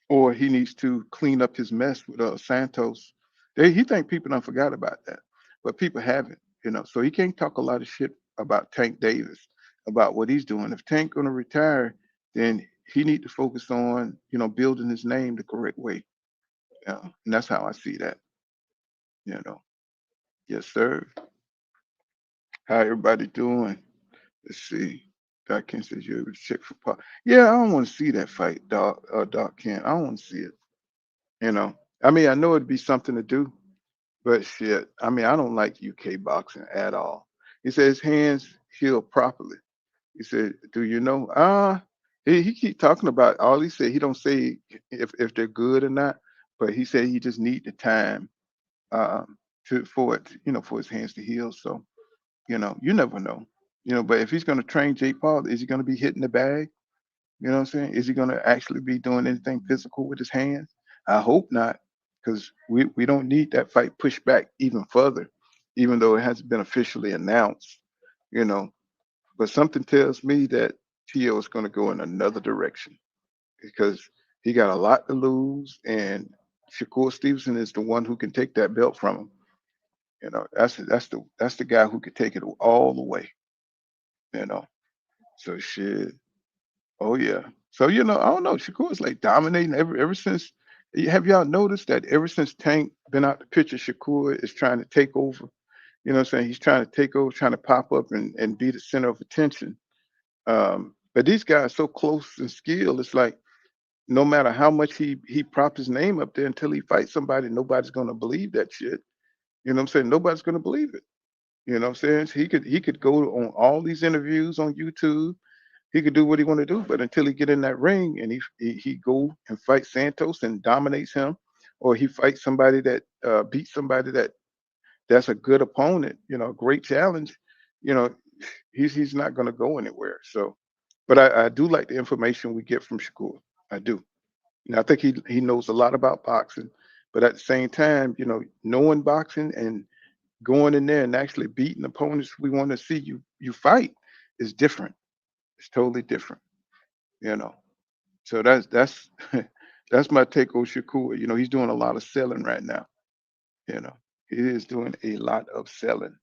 or he needs to clean up his mess with Santos. He think people don't forgot about that, but people haven't. So he can't talk a lot of shit about Tank Davis, about what he's doing. If Tank gonna retire, then he need to focus on building his name the correct way. And that's how I see that. You know, yes sir. How everybody doing? Let's see. Doc Kent says you're able to check for pop. Yeah, I don't want to see that fight, Doc Kent. I don't want to see it. You know, I mean, I know it'd be something to do, but shit, I mean, I don't like UK boxing at all. He said his hands heal properly. He said, "Do you know?" He keep talking about all. He said he don't say if they're good or not, but he said he just need the time for it, for his hands to heal. So you never know. But if he's gonna train Jake Paul, is he gonna be hitting the bag? You know what I'm saying? Is he going to actually be doing anything physical with his hands? I hope not, because we don't need that fight pushed back even further, even though it hasn't been officially announced. You know, but something tells me that Tio is going to go in another direction because he got a lot to lose, and Shakur Stevenson is the one who can take that belt from him. You know, that's the guy who could take it all the way. You know, so shit. Oh yeah. So I don't know. Shakur's like dominating ever since. Have y'all noticed that ever since Tank been out the picture, Shakur is trying to take over. You know what I'm saying? He's trying to take over, trying to pop up and be the center of attention. But these guys so close in skill, it's like no matter how much he props his name up there until he fights somebody, nobody's gonna believe that shit. You know what I'm saying? Nobody's gonna believe it. You know what I'm saying? So he could go on all these interviews on YouTube. He could do what he want to do, but until he get in that ring and he go and fight Santos and dominates him, or he fights somebody that beats somebody that's a good opponent, a great challenge, you know, he's not going to go anywhere. So, but I do like the information we get from Shakur. I do. And I think he knows a lot about boxing, but at the same time, knowing boxing and going in there and actually beating opponents we want to see you fight is different. It's totally different, you know. So that's that's my take on Shakur. He's doing a lot of selling right now. You know, he is doing a lot of selling.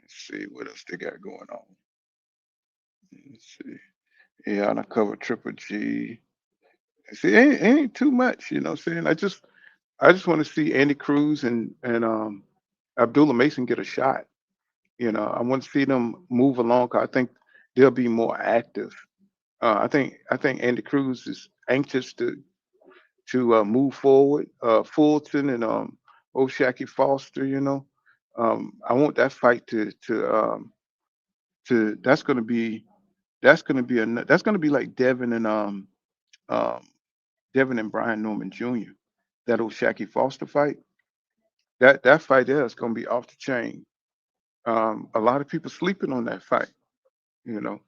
Let's see what else they got going on. Let's see. Yeah, and I covered Triple G. See, ain't too much, what I'm saying? I just want to see Andy Cruz and Abdullah Mason get a shot. I want to see them move along 'cause I think they'll be more active. I think Andy Cruz is anxious to move forward. Fulton and O'Shaquie Foster, I want that fight to that's gonna be like um Devin and Brian Norman Jr. That O'Shaquie Foster fight. That fight there is gonna be off the chain. A lot of people sleeping on that fight, you know,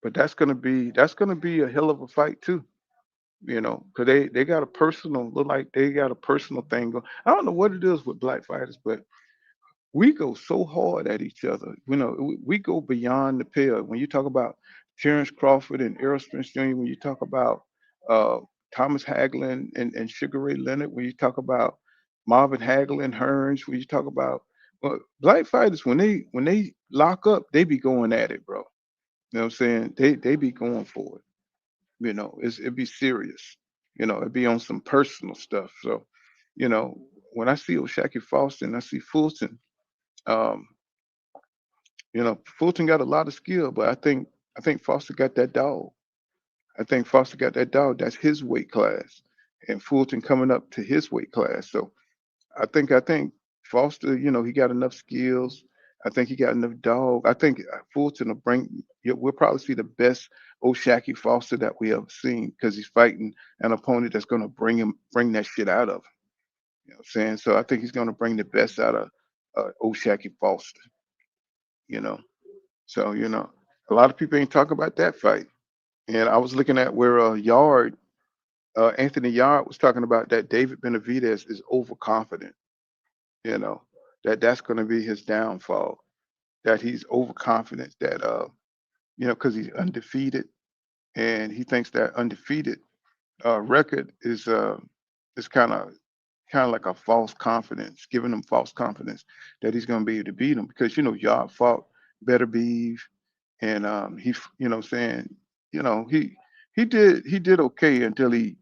but that's gonna be a hell of a fight too. Because they got a personal look like they got a personal thing going. I don't know what it is with black fighters, but we go so hard at each other. We go beyond the pale. When you talk about Terrence Crawford and Errol Spence Jr., when you talk about uh, Thomas Hagelin and Sugar Ray Leonard, when you talk about Marvin Hagler and Hearns, when you talk about black fighters, when they lock up, they be going at it, bro. You know what I'm saying? They be going for it. It'd be serious. It'd be on some personal stuff. So, you know, when I see O'Shaquie Foster and I see Fulton, um, Fulton got a lot of skill, but I think Foster got that dog. I think Foster got that dog. That's his weight class, and Fulton coming up to his weight class. So I think Foster, he got enough skills. I think he got enough dog. I think Fulton will bring. We'll probably see the best O'Shaquie Foster that we ever seen because he's fighting an opponent that's going to bring that shit out of him. You know what I'm saying? So I think he's going to bring the best out of O'Shaquie Foster. You know. So a lot of people ain't talking about that fight. And I was looking at where Anthony Yard was talking about that David Benavidez is overconfident. You know that's going to be his downfall. That he's overconfident. That because he's undefeated, and he thinks that undefeated record is kind of like a false confidence, giving him false confidence that he's going to be able to beat him because Yard fought Better Beef and what I'm saying he did okay until he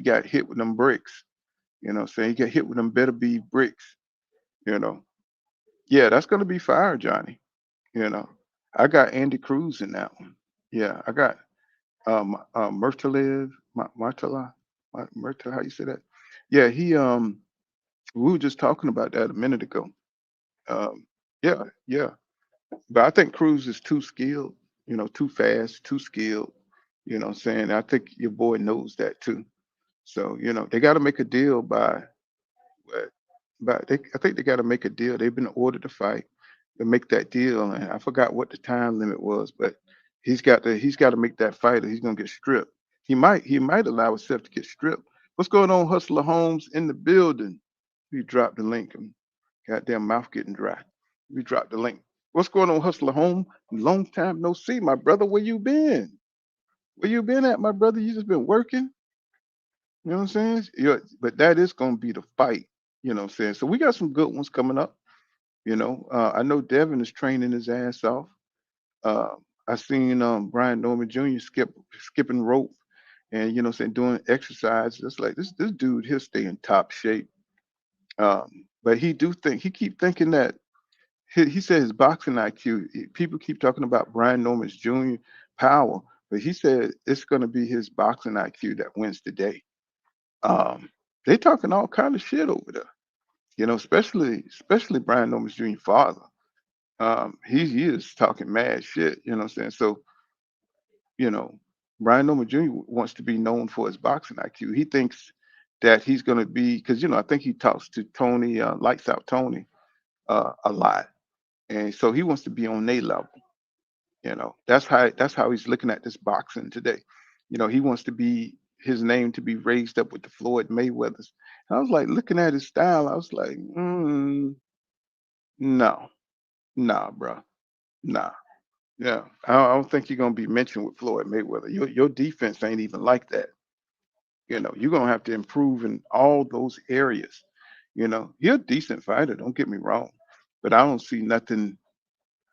got hit with them bricks. Saying he got hit with them Better Beef bricks. You know, yeah, that's going to be fire, Johnny. You know, I got Andy Cruz in that one. Yeah, I got Murtalev, Martala, Murtala, how you say that? Yeah, we were just talking about that a minute ago. Um, yeah, yeah, but I think Cruz is too skilled, too fast, too skilled. What I'm saying? I think your boy knows that too. So, they got to make a deal what- I think they got to make a deal. They've been ordered to fight to make that deal. And I forgot what the time limit was, but He's got to make that fight, or he's gonna get stripped. He might allow himself to get stripped. What's going on, Hustler Holmes in the building? We dropped the link. Goddamn mouth getting dry. We dropped the link. What's going on, Hustler Home? Long time no see, my brother. Where you been? Where you been at, my brother? You just been working. You know what I'm saying? But that is gonna be the fight. You know what I'm saying? So we got some good ones coming up. I know Devin is training his ass off. Uh, I seen Brian Norman Jr. skipping rope and what I'm saying, doing exercise. It's like this dude, he'll stay in top shape. But he keep thinking that he said his boxing IQ. People keep talking about Brian Norman's Jr. power, but he said it's going to be his boxing IQ that wins today. Um, they talking all kind of shit over there, especially Brian Norman's Jr. father. He is talking mad shit. You know what I'm saying? So you know, Brian Norman Jr. wants to be known for his boxing IQ. He thinks that he's going to be because I think he talks to Tony, Lights Out Tony, a lot, and so he wants to be on their level. That's how he's looking at this boxing today. He wants to be his name to be raised up with the Floyd Mayweathers. And I was like looking at his style. I was like, no, nah, bro, nah. Yeah, I don't think you're gonna be mentioned with Floyd Mayweather. Your defense ain't even like that. You're gonna have to improve in all those areas. You're a decent fighter. Don't get me wrong, but I don't see nothing.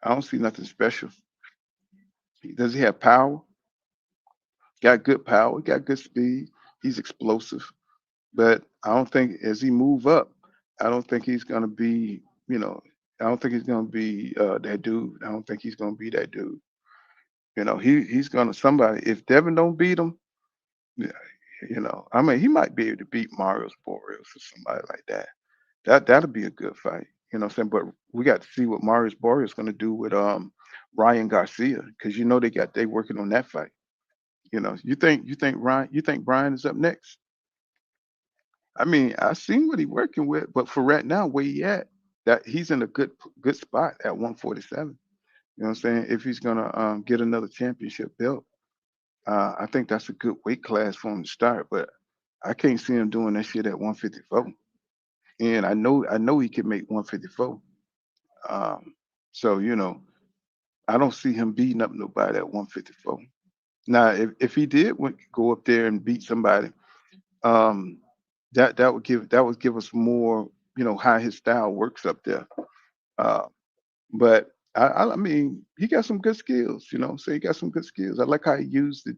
I don't see nothing special. Does he have power? Got good power. Got good speed. He's explosive. But I don't think as he move up, I don't think he's gonna be. You know, I don't think he's gonna be that dude. I don't think he's gonna be that dude. He's gonna somebody. If Devin don't beat him, yeah, I mean, he might be able to beat Marius Boreas or somebody like that. That'll be a good fight. You know what I'm saying? But we got to see what Marius Boreas is gonna do with Ryan Garcia because they working on that fight. You think Brian is up next? I mean, I seen what he working with, but for right now, where he at, that he's in a good spot at 147. You know what I'm saying? If he's gonna get another championship belt, I think that's a good weight class for him to start. But I can't see him doing that shit at 154. And I know he can make 154. Um, so I don't see him beating up nobody at 154. Now, if he did go up there and beat somebody, um, that would give us more, how his style works up there. Uh, but I mean, he got some good skills, So he got some good skills. I like how he used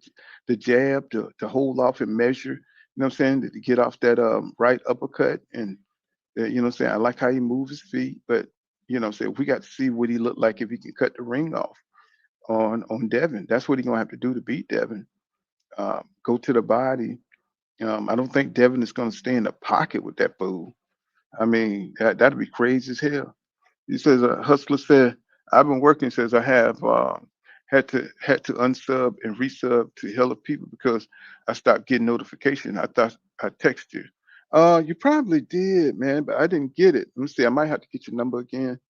the jab to hold off and measure. You know what I'm saying? To get off that right uppercut, and what I'm saying. I like how he moves his feet, but so we got to see what he looked like if he can cut the ring off on Devin. That's what he's gonna have to do to beat Devin. Go to the body. I don't think Devin is gonna stay in the pocket with that fool. I mean, that'd be crazy as hell. He says, Hustler said, I've been working, says I have had to unsub and resub to hella people because I stopped getting notification. I thought I texted you. You probably did, man, but I didn't get it. Let me see, I might have to get your number again.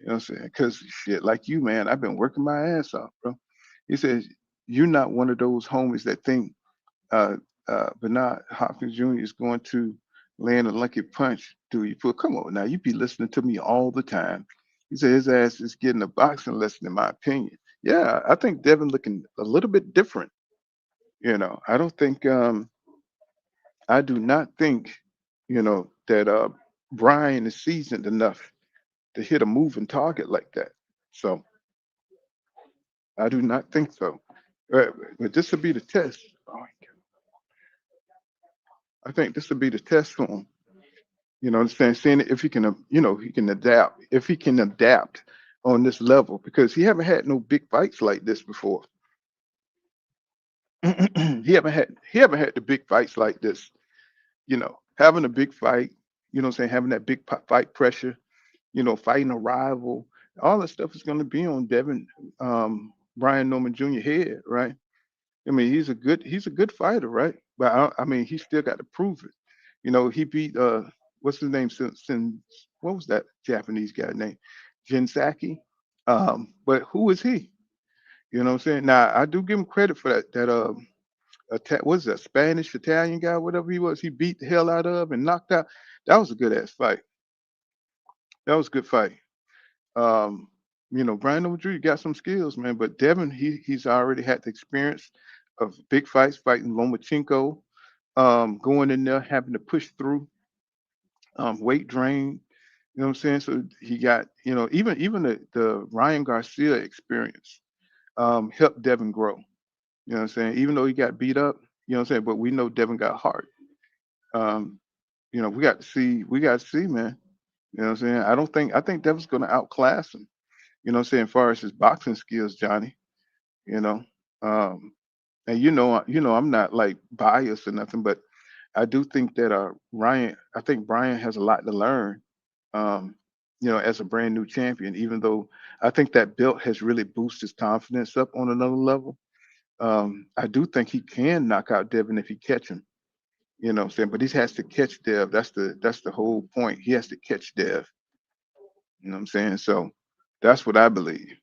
You know what I'm saying? Because shit, like you, man, I've been working my ass off, bro. He says, you're not one of those homies that think uh, Bernard Hopkins Jr. is going to land a lucky punch through you. But come on now, you be listening to me all the time. He said his ass is getting a boxing lesson, in my opinion. Yeah, I think Devin looking a little bit different. I don't think I do not think, that Brian is seasoned enough to hit a moving target like that. So I do not think so. But this will be the test. Oh, I think this will be the test for him. Understand, seeing if he can, he can adapt. If he can adapt on this level, because he haven't had no big fights like this before. he haven't had the big fights like this. Having a big fight. What I'm saying, having that big fight pressure. Fighting a rival. All that stuff is going to be on Devin, Brian Norman Jr. head, right? I mean, he's a good fighter, right? But I mean, he still got to prove it. He beat what's his name? Since what was that Japanese guy name? Jinsaki. But who is he? You know what I'm saying? Now I do give him credit for that what's that Spanish Italian guy, whatever he was, he beat the hell out of and knocked out. That was a good ass fight. That was a good fight. Um, Brian O'Drew got some skills, man, but Devin, he's already had the experience of big fights, fighting Lomachenko, going in there, having to push through, weight drain. You know what I'm saying? So he got, even the Ryan Garcia experience helped Devin grow. You know what I'm saying? Even though he got beat up, you know what I'm saying? But we know Devin got heart. Um, we got to see, man. You know what I'm saying? I think Devin's gonna outclass him. You know what I'm saying? As far as his boxing skills, Johnny. You know, um, and I'm not like biased or nothing, but I do think that I think Brian has a lot to learn. Um, as a brand new champion, even though I think that belt has really boosted his confidence up on another level. I do think he can knock out Devin if he catch him. You know what I'm saying? But he has to catch Dev. That's the whole point. He has to catch Dev. You know what I'm saying? So that's what I believe.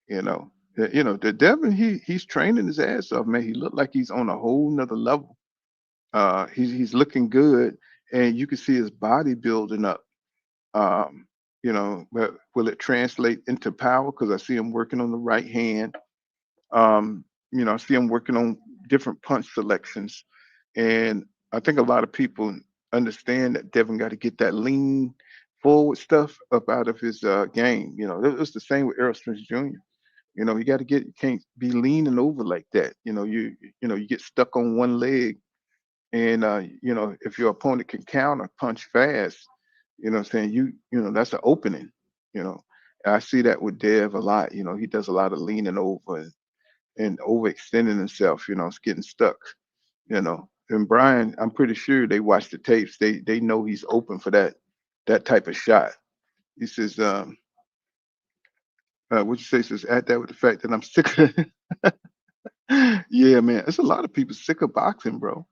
The Devin, he's training his ass off, man. He looked like he's on a whole nother level. He's looking good, and you can see his body building up. But will it translate into power? Because I see him working on the right hand. I see him working on different punch selections, and I think a lot of people understand that Devin got to get that lean forward stuff up out of his game. It's the same with Errol Spence Jr. You got to you can't be leaning over like that. You get stuck on one leg, and if your opponent can counter punch fast, what I'm saying, that's an opening. You know, I see that with Dev a lot. He does a lot of leaning over and overextending himself. It's getting stuck. And Brian, I'm pretty sure they watch the tapes. They know he's open for that type of shot. He says, what you say? Says add that with the fact that I'm sick. Yeah, man, it's a lot of people sick of boxing, bro.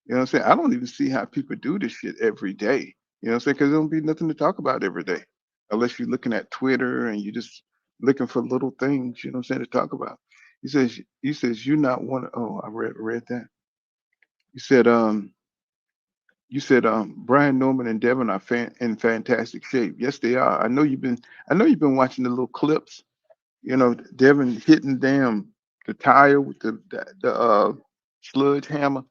You know what I'm saying? I don't even see how people do this shit every day. You know what I'm saying? Because there don't be nothing to talk about every day, unless you're looking at Twitter and you're just looking for little things. You know what I'm saying, to talk about. He says you not one. Oh, I read that. You said Brian Norman and Devin are in fantastic shape. Yes, they are. I know you've been watching the little clips. Devin hitting the tire with the sludge hammer.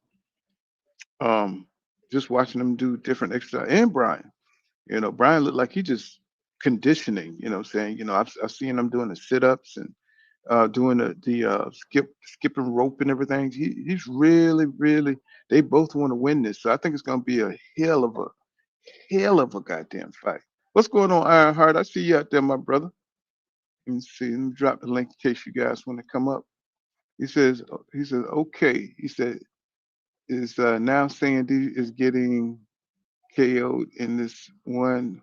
Um, just watching them do different exercise. And Brian, Brian looked like he just conditioning. What I'm saying, I've seen him doing the sit ups and doing the skipping rope and everything. He's really, really. They both want to win this, so I think it's going to be a hell of a goddamn fight. What's going on, Ironheart? I see you out there, my brother. Let me see. Let me drop the link in case you guys want to come up. He says, okay. He said, is now saying D is getting KO'd in this one.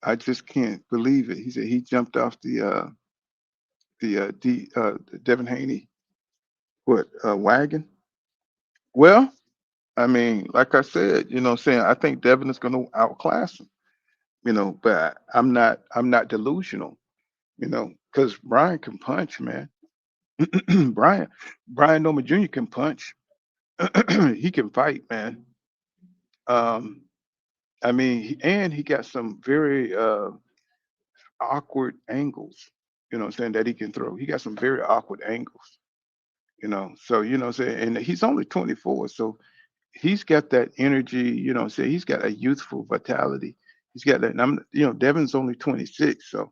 I just can't believe it. He said he jumped off the Devin Haney wagon. Well, I mean, like I said, what I'm saying, I think Devin is going to outclass him. But I'm not delusional. Because Brian can punch, man. Brian Noma Jr. can punch. He can fight, man. Um, I mean, and he got some very awkward angles. What I'm saying, that he can throw. He got some very awkward angles. So what I'm saying, and he's only 24, so he's got that energy. What I'm saying, he's got a youthful vitality. He's got that. And Devin's only 26, so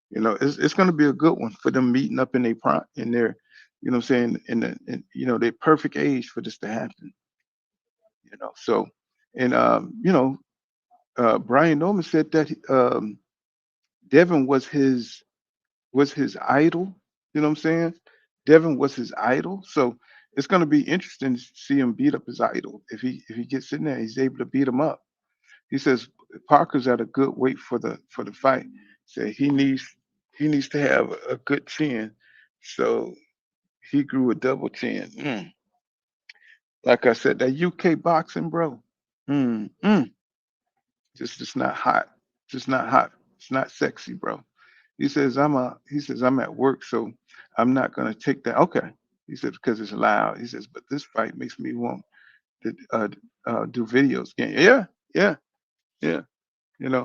it's going to be a good one for them meeting up in their prime, in their, what I'm saying, their perfect age for this to happen. So, and Brian Norman said that Devin was his idol. You know what I'm saying? Devin was his idol. So it's going to be interesting to see him beat up his idol. If he gets in there, he's able to beat him up. He says Parker's at a good weight for the fight. Say he needs to have a good chin. So he grew a double chin. Like I said, that UK boxing, bro. Mm, mm, just not hot. Just not hot. It's not sexy, bro. He says, I'm at work, so I'm not gonna take that. Okay. He said, because it's loud. He says, but this fight makes me want to do videos game. Yeah, yeah, yeah.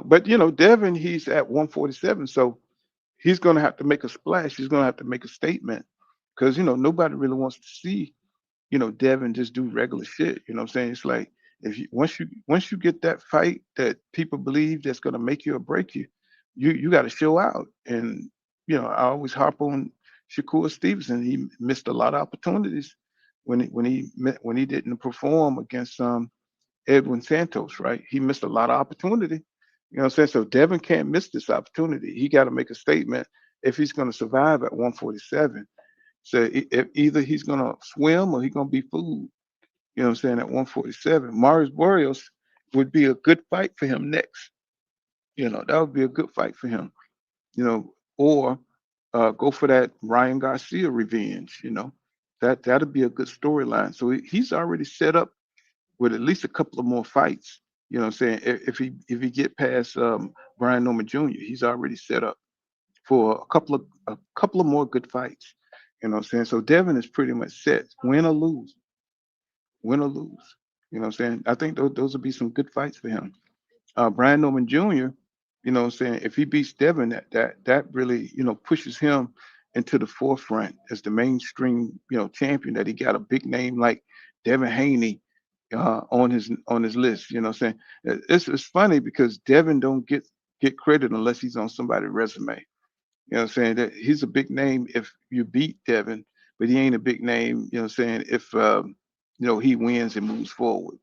But Devin, he's at 147, so he's gonna have to make a splash. He's gonna have to make a statement because nobody really wants to see Devin just do regular shit. You know what I'm saying? It's like if you once you get that fight that people believe that's gonna make you or break you, you got to show out. And I always harp on Shakur Stevenson. He missed a lot of opportunities when he didn't perform against Edwin Santos. Right? He missed a lot of opportunity. You know what I'm saying? So Devin can't miss this opportunity. He got to make a statement if he's going to survive at 147. So if either he's gonna swim or he's gonna be food. You know what I'm saying? At 147, Marius Barrios would be a good fight for him next. That would be a good fight for him. Or go for that Ryan Garcia revenge. That'd be a good storyline. So he's already set up with at least a couple of more fights. You know what I'm saying? If he get past Brian Norman Jr., he's already set up for a couple of more good fights. You know what I'm saying? So Devin is pretty much set, win or lose, win or lose. You know what I'm saying? I think those will be some good fights for him. Brian Norman Jr., you know what I'm saying? If he beats Devin, that really, pushes him into the forefront as the mainstream, champion, that he got a big name like Devin Haney on his list. You know what I'm saying? It's funny because Devin don't get credit unless he's on somebody's resume. You know what I'm saying? That he's a big name if you beat Devin, but he ain't a big name, you know what I'm saying, if he wins and moves forward.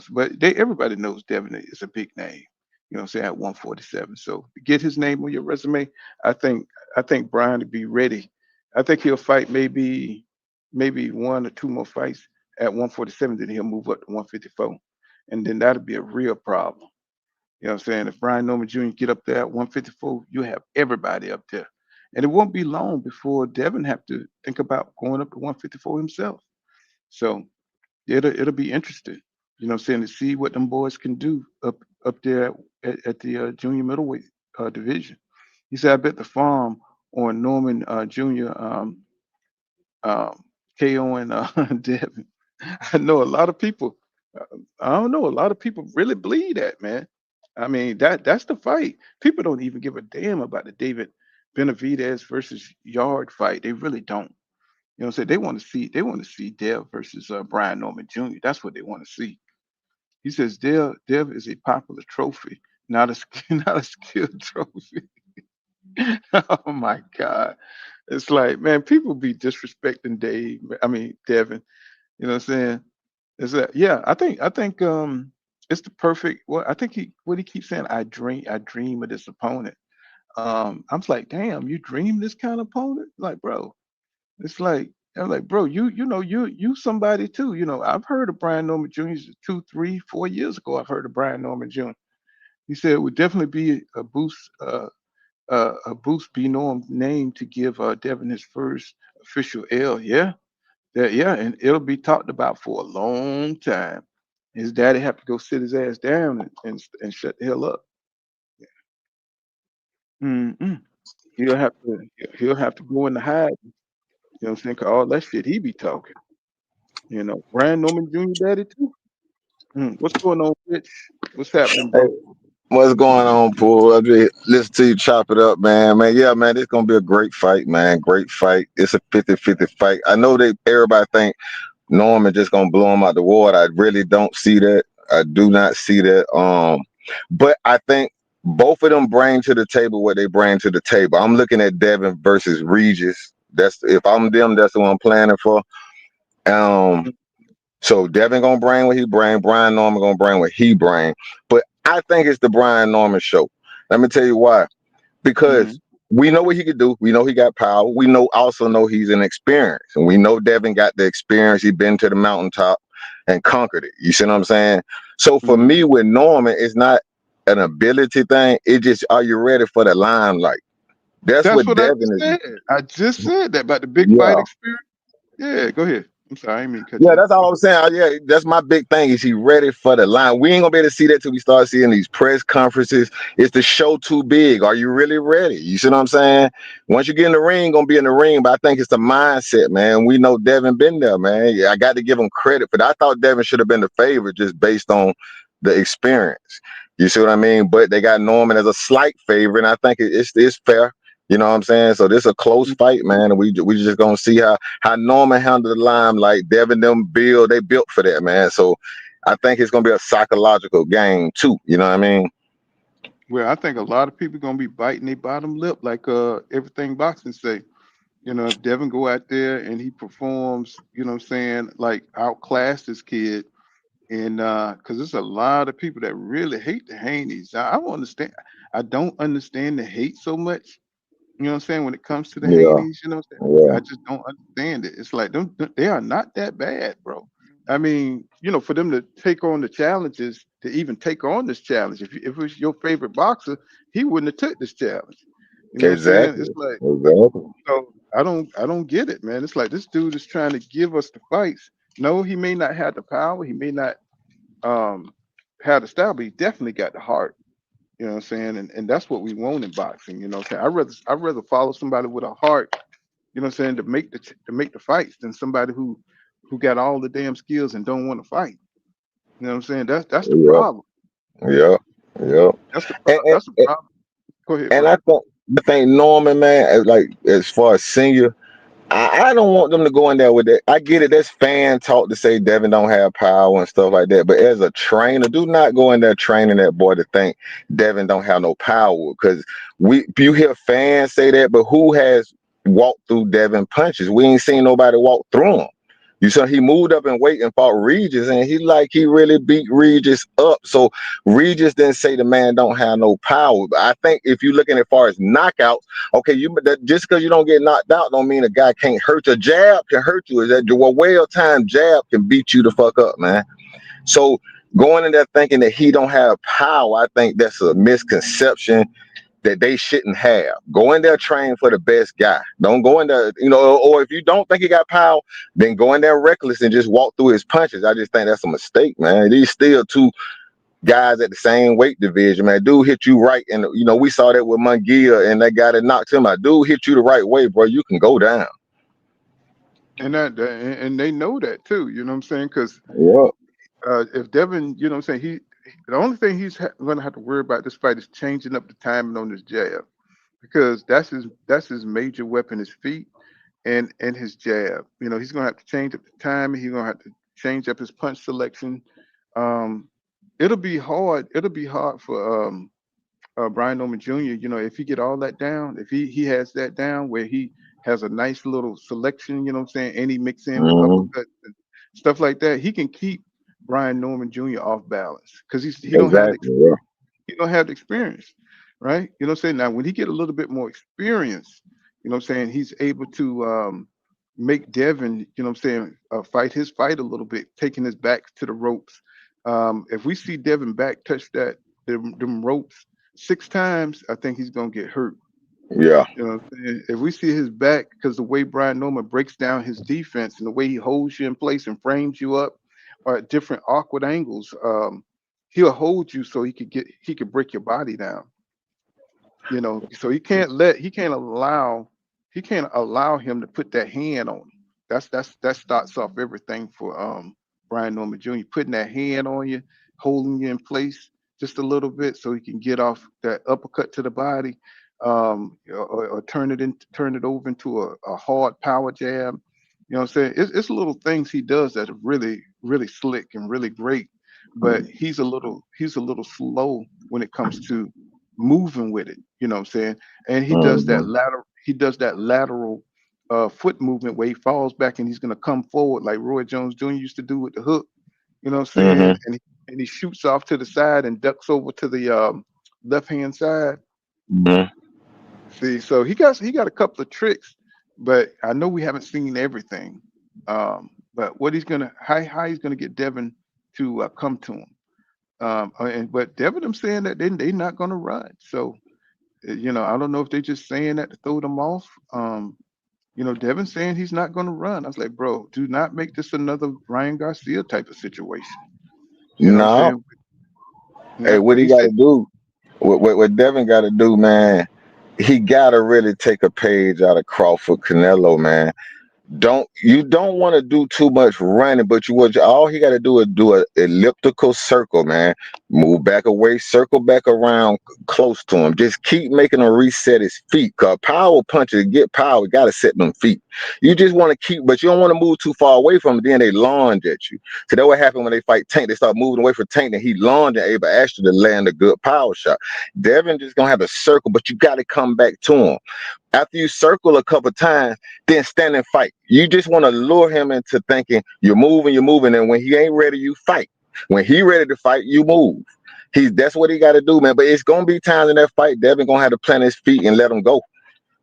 But everybody knows Devin is a big name, you know what I'm saying, at 147. So to get his name on your resume, I think Brian to be ready. I think he'll fight maybe one or two more fights at 147, then he'll move up to 154. And then that'll be a real problem. You know what I'm saying? If Brian Norman Jr. get up there at 154, you have everybody up there. And it won't be long before Devin have to think about going up to 154 himself. So it'll be interesting, you know what I'm saying, to see what them boys can do up there at the junior middleweight division. He said, I bet the farm on Norman Jr. KO and Devin. I know a lot of people. I don't know. A lot of people really believe that, man. I mean, that's the fight. People don't even give a damn about the David Benavidez versus Yard fight. They really don't. You know what I'm saying? They want to see Dev versus Brian Norman Jr. That's what they want to see. He says Dev is a popular trophy, not a not a skilled trophy. Oh my God. It's like, man, people be disrespecting Dave. I mean, Devin. You know what I'm saying? Is that yeah? I think it's the perfect. Well, I think he keeps saying. I dream of this opponent. I'm like, damn, you dream this kind of opponent? Like, bro, it's like I'm like, bro, you somebody too. I've heard of Brian Norman Jr. 2, 3, 4 years ago. I've heard of Brian Norman Jr. He said it would definitely be a boost be Norm's name to give Devin his first official L. Yeah, and it'll be talked about for a long time. His daddy have to go sit his ass down and shut the hell up. Mm-mm. He'll have to he'll have to go in the hide. You know what I'm saying? 'Cause all that shit he be talking. Brian Norman Jr. daddy too. What's going on, Rich? What's happening, Hey, bro? what's going on, Paul? I just listen to you chop it up, man. Man, yeah, man, it's gonna be a great fight, man. Great fight. It's a 50-50 fight. I know that everybody think Norman just gonna blow him out the water. I really don't see that. I do not see that. But I think both of them bring to the table what they bring to the table. I'm looking at Devin versus Regis. That's if I'm them, that's what I'm planning for. Um, so Devin gonna bring what he bring. Brian Norman gonna bring what he bring. But I think it's the Brian Norman show. Let me tell you why. Mm-hmm. Because we know what he could do. We know he got power. We also know he's an experience. And we know Devin got the experience. He been to the mountaintop and conquered it. You see what I'm saying? So for Mm-hmm. me with Norman, it's not an ability thing. It just, are you ready for the limelight? That's That's what what I Devin just is. said. I just said that about the big fight Yeah. experience. Yeah, go ahead. I'm sorry, I didn't mean to cut Yeah, you off. that's all I'm saying. Yeah, that's my big thing. Is he ready for the line? We ain't gonna be able to see that till we start seeing these press conferences. Is the show too big? Are you really ready? You see what I'm saying? Once you get in the ring, gonna be in the ring. But I think it's the mindset, man. We know Devin been there, man. Yeah, I got to give him credit, but I thought Devin should have been the favorite just based on the experience. You see what I mean? But they got Norman as a slight favorite, and I think it's fair. You know what I'm saying? So this is a close fight, man, and we just gonna see how Norman handled the limelight. Devin them they built for that, man. So I think it's gonna be a psychological game too. You know what I mean? Well, I think a lot of people gonna be biting their bottom lip, like everything boxing say. If Devin go out there and he performs, what I'm saying, like outclass this kid, and because there's a lot of people that really hate the Haney's. I don't understand. I don't understand the hate so much. You know what I'm saying? When it comes to the Yeah, Haney's, you know what I'm saying? yeah, I just don't understand it. It's like they are not that bad, bro. I mean, for them to take on the challenges, to even take on this challenge, if it was your favorite boxer, he wouldn't have took this challenge. You know what I'm saying? exactly, It's like, exactly. so I don't get it, man. It's like this dude is trying to give us the fights. No, he may not have the power, he may not um have the style, but he definitely got the heart. You know what I'm saying? And that's what we want in boxing. You know what I'm saying? I'd rather follow somebody with a heart, you know what I'm saying, to make the fights than somebody who got all the damn skills and don't want to fight. You know what I'm saying? That's the Yeah, problem. yeah, yeah. That's the And, pro- and, that's the problem. Go ahead, and bro. I think Norman, man, like as far as senior. I don't want them to go in there with that. I get it. That's fan talk to say Devin don't have power and stuff like that. But as a trainer, do not go in there training that boy to think Devin don't have no power. Because you hear fans say that, but who has walked through Devin punches? We ain't seen nobody walk through them. You saw he moved up and weight and fought Regis, and he really beat Regis up. So Regis didn't say the man don't have no power. But I think if you're looking as far as knockouts. Okay, just because you don't get knocked out don't mean a guy can't hurt you. A jab can hurt you. Is that a well-timed jab can beat you the fuck up, man. So going in there thinking that he don't have power, I think that's a misconception that they shouldn't have. Go in there train for the best guy. Don't go in there, or if you don't think he got power, then go in there reckless and just walk through his punches. I just think that's a mistake, man. These still two guys at the same weight division, man. Dude hit you right, and we saw that with Munguia and that guy that knocked him out. Dude hit you the right way, bro. You can go down. And they know that too. You know what I'm saying? Because Yeah, if Devin, you know what I'm saying, the only thing he's going to have to worry about this fight is changing up the timing on his jab, because that's his major weapon, his feet and his jab. He's gonna have to change up the timing. He's gonna have to change up his punch selection. Um, it'll be hard. It'll be hard for Brian Norman Jr. If he get all that down, if he has that down where he has a nice little selection, you know what I'm saying, and he mix in with hmm, uppercuts and stuff like that, he can keep Brian Norman Jr. off balance because he don't have the exactly. Yeah, you don't have the experience, right? You know what I'm saying? Now, when he get a little bit more experience, you know what I'm saying, he's able to make Devin, you know what I'm saying, fight his fight a little bit, taking his back to the ropes. If we see Devin back touch them ropes 6 times, I think he's gonna get hurt. yeah, You know what I'm saying? If we see his back, because the way Brian Norman breaks down his defense and the way he holds you in place and frames you up, or at different awkward angles, he'll hold you so he could break your body down. So he can't allow him to put that hand on him. That starts off everything for Brian Norman Jr. Putting that hand on you, holding you in place just a little bit so he can get off that uppercut to the body, or turn it over into a hard power jab. You know what I'm saying? It's little things he does that are really, really slick and really great, but he's a little slow when it comes to moving with it. You know what I'm saying? And hmm, he does that lateral foot movement where he falls back and he's gonna come forward like Roy Jones Jr. used to do with the hook. You know what I'm hmm, saying? And he shoots off to the side and ducks over to the left hand side. hmm. See, so he got a couple of tricks, but I know we haven't seen everything. But how he's gonna get Devin to come to him. But Devin, I'm saying that they're not gonna run. So I don't know if they're just saying that to throw them off. Devin saying he's not going to run. I was like, bro, do not make this another Ryan Garcia type of situation. You know what I'm No, saying? hey, Yeah, what he he got said, to do? What Devin got to do, man? He got to really take a page out of Crawford Canelo, man. Don't want to do too much running, but all he got to do is do a elliptical circle, man. Move back away, circle back around close to him. Just keep making him reset his feet. Cause power punches get power, got to set them feet. You just want to keep, but you don't want to move too far away from him. Then they lunge at you. So that what happened when they fight Tank. They start moving away from Tank, and he lunged and able actually to land a good power shot. Devin just gonna have a circle, but you got to come back to him. After you circle a couple times, then stand and fight. You just want to lure him into thinking you're moving, and when he ain't ready, you fight. When he ready to fight, you move. That's what he got to do, man. But it's gonna be times in that fight, Devin gonna have to plant his feet and let him go.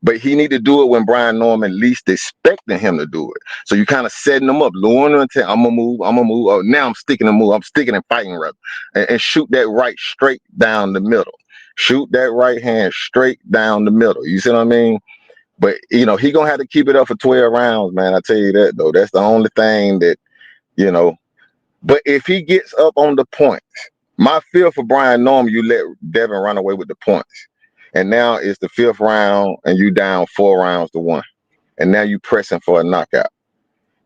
But he need to do it when Brian Norman least expecting him to do it. So you kind of setting him up, luring him into I'm gonna move. Oh, now I'm sticking to move. I'm sticking and fighting rather, and shoot that right straight down the middle. Shoot that right hand straight down the middle. You see what I mean? But he gonna have to keep it up for 12 rounds, man. I tell you that though. That's the only thing that you know. But if he gets up on the points, my fear for Brian Norman, you let Devin run away with the points, and now it's the 5th round, and you down 4 rounds to 1, and now you pressing for a knockout.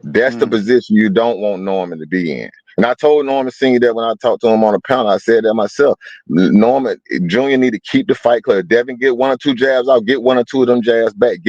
That's the mm, position you don't want Norman to be in. And I told Norman Senior that when I talked to him on the panel, I said that myself. Norman Jr. need to keep the fight close. Devin get 1 or 2 jabs out, get 1 or 2 of them jabs back.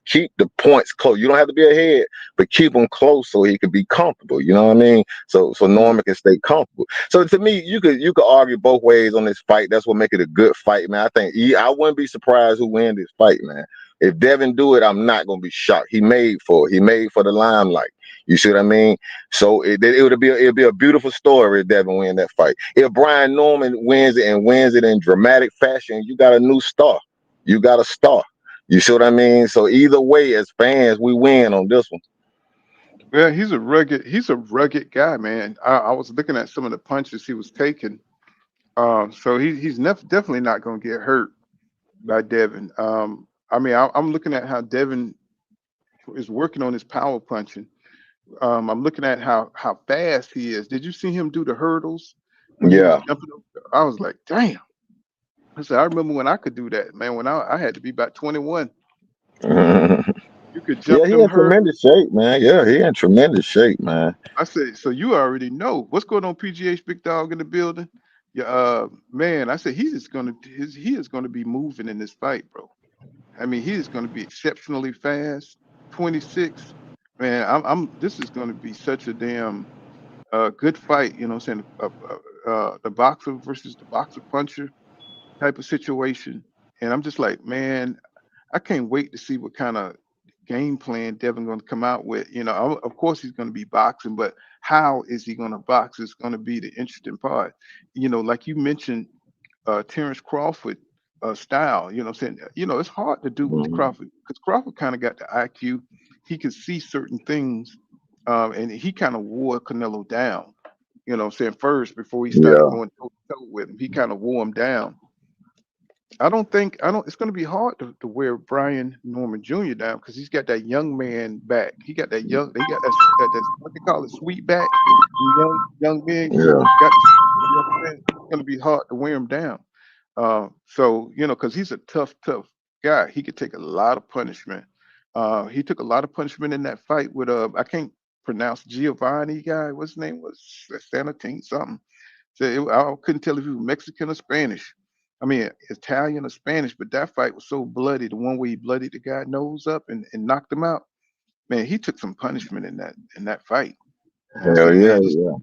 Keep the points close. You don't have to be ahead, but keep them close so he can be comfortable. You know what I mean? So mm. Norman can stay comfortable. So to me, you could argue both ways on this fight. That's what make it a good fight, man. I wouldn't be surprised who win this fight, man. If Devin do it, I'm not gonna be shocked. He made for it. He made for the limelight. You see what I mean? So it'll be a beautiful story if Devin win that fight. If Brian Norman wins it and wins it in dramatic fashion, you got a new star. You got a star. You see what I mean? So either way, as fans, we win on this one. Yeah, he's a rugged guy, man. I was looking at some of the punches he was taking. So he's definitely not going to get hurt by Devin. I mean, I'm looking at how Devin is working on his power punching. I'm looking at how fast he is. Did you see him do the hurdles when he was Yeah. jumping up? I was like, damn. I said, I remember when I could do that, man. When I had to be about 21, Yeah, you could he jump them in hurdles. tremendous shape, man. Yeah, he in tremendous shape, man. I said, so you already know what's going on, PGH Big Dog in the building. Yeah, man. I said he is gonna be moving in this fight, bro. I mean, he is gonna be exceptionally fast. 26, man. This is gonna be such a damn good fight. You know what I'm saying? The boxer versus the boxer puncher type of situation. And I'm just like, man, I can't wait to see what kind of game plan Devin going to come out with. Of course he's going to be boxing, but how is he going to box is going to be the interesting part. Like you mentioned, Terrence Crawford style. You know what I'm saying? It's hard to do with Mhm. Crawford because Crawford kind of got the IQ. He could see certain things, and he kind of wore Canelo down. You know what I'm saying? First, before he started Yeah, going toe to toe with him, he kind of wore him down. I don't. It's going to be hard to wear Brian Norman Jr. down because he's got that young man back. He got that young. He got that what they call it, sweet back. Young men yeah, got. You know what I'm saying? It's going to be hard to wear him down. So because he's a tough guy. He could take a lot of punishment. He took a lot of punishment in that fight with I can't pronounce Giovanni guy. What's his name was Sanatin something. So I couldn't tell if he was Mexican or Spanish. I mean, Italian or Spanish, but that fight was so bloody. The one where he bloodied the guy nose up and knocked him out. Man, he took some punishment in that fight. And I was hell like, yeah, man, yeah.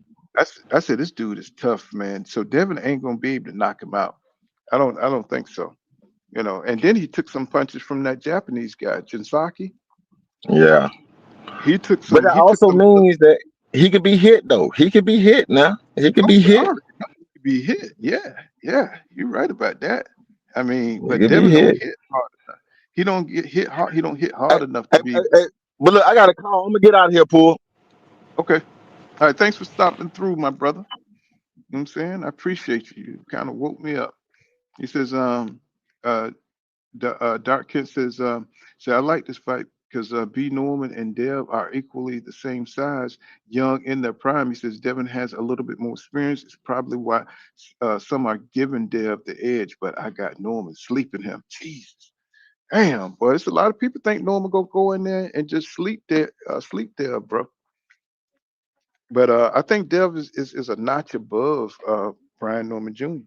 I said this dude is tough, man. So Devin ain't gonna be able to knock him out. I don't think so. And then he took some punches from that Japanese guy, Jinsaki. Yeah. He took But some. that He took also some. means that he could be hit though. He could be hit now. He could Oh, be you hit. already know he could be hit. Yeah, yeah, you're right about that. I mean, He but could be Devin don't hit. hit hard enough. He don't get hit hard. He don't hit Hey, hard enough to hey, be hey, able to. hey. But look, I got a call. I'm gonna get out of here, Pool. Okay. All right. Thanks for stopping through, my brother. You know what I'm saying? I appreciate you. You kind of woke me up. He says, uh, Dark Kid says, I like this fight. because B. Norman and Dev are equally the same size, young in their prime. He says Devin has a little bit more experience. It's probably why some are giving Dev the edge, but I got Norman sleeping him. Jesus. Damn, boy, it's a lot of people think Norman gonna go in there and just sleep there, bro. But I think Dev is a notch above Brian Norman Jr.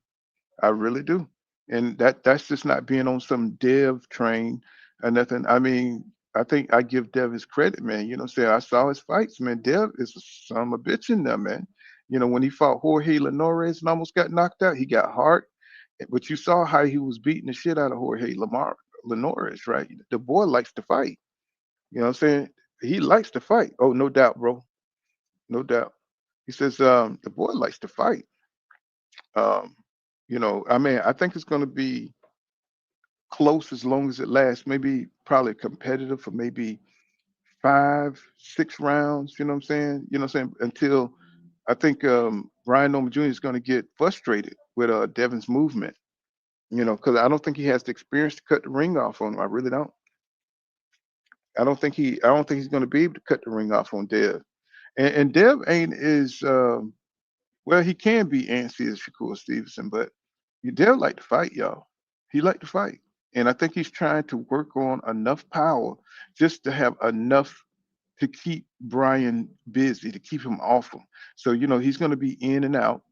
I really do. And that's just not being on some Dev train or nothing. I mean, I think I give Dev his credit, man. You know, say I saw his fights, man. Dev is a son of a bitch in there, man. You know, when he fought Jorge Linares and almost got knocked out, he got heart. But you saw how he was beating the shit out of Linares, right? The boy likes to fight. You know what I'm saying? He likes to fight. Oh, no doubt, bro. No doubt. He says, the boy likes to fight. Um, you know, I mean, I think it's going to be close as long as it lasts. Maybe probably competitive for maybe 5, 6 rounds. You know what I'm saying? You know what I'm saying? Until I think Ryan Norman Jr. is going to get frustrated with Devin's movement. You know, because I don't think he has the experience to cut the ring off on him. I really don't. I don't think he's going to be able to cut the ring off on Dev. And Dev ain't is well, he can be antsy as Shakur Stevenson, but Dev like to fight, y'all. He like to fight. And I think he's trying to work on enough power just to have enough to keep Brian busy, to keep him off him. So, you know, he's going to be in and out,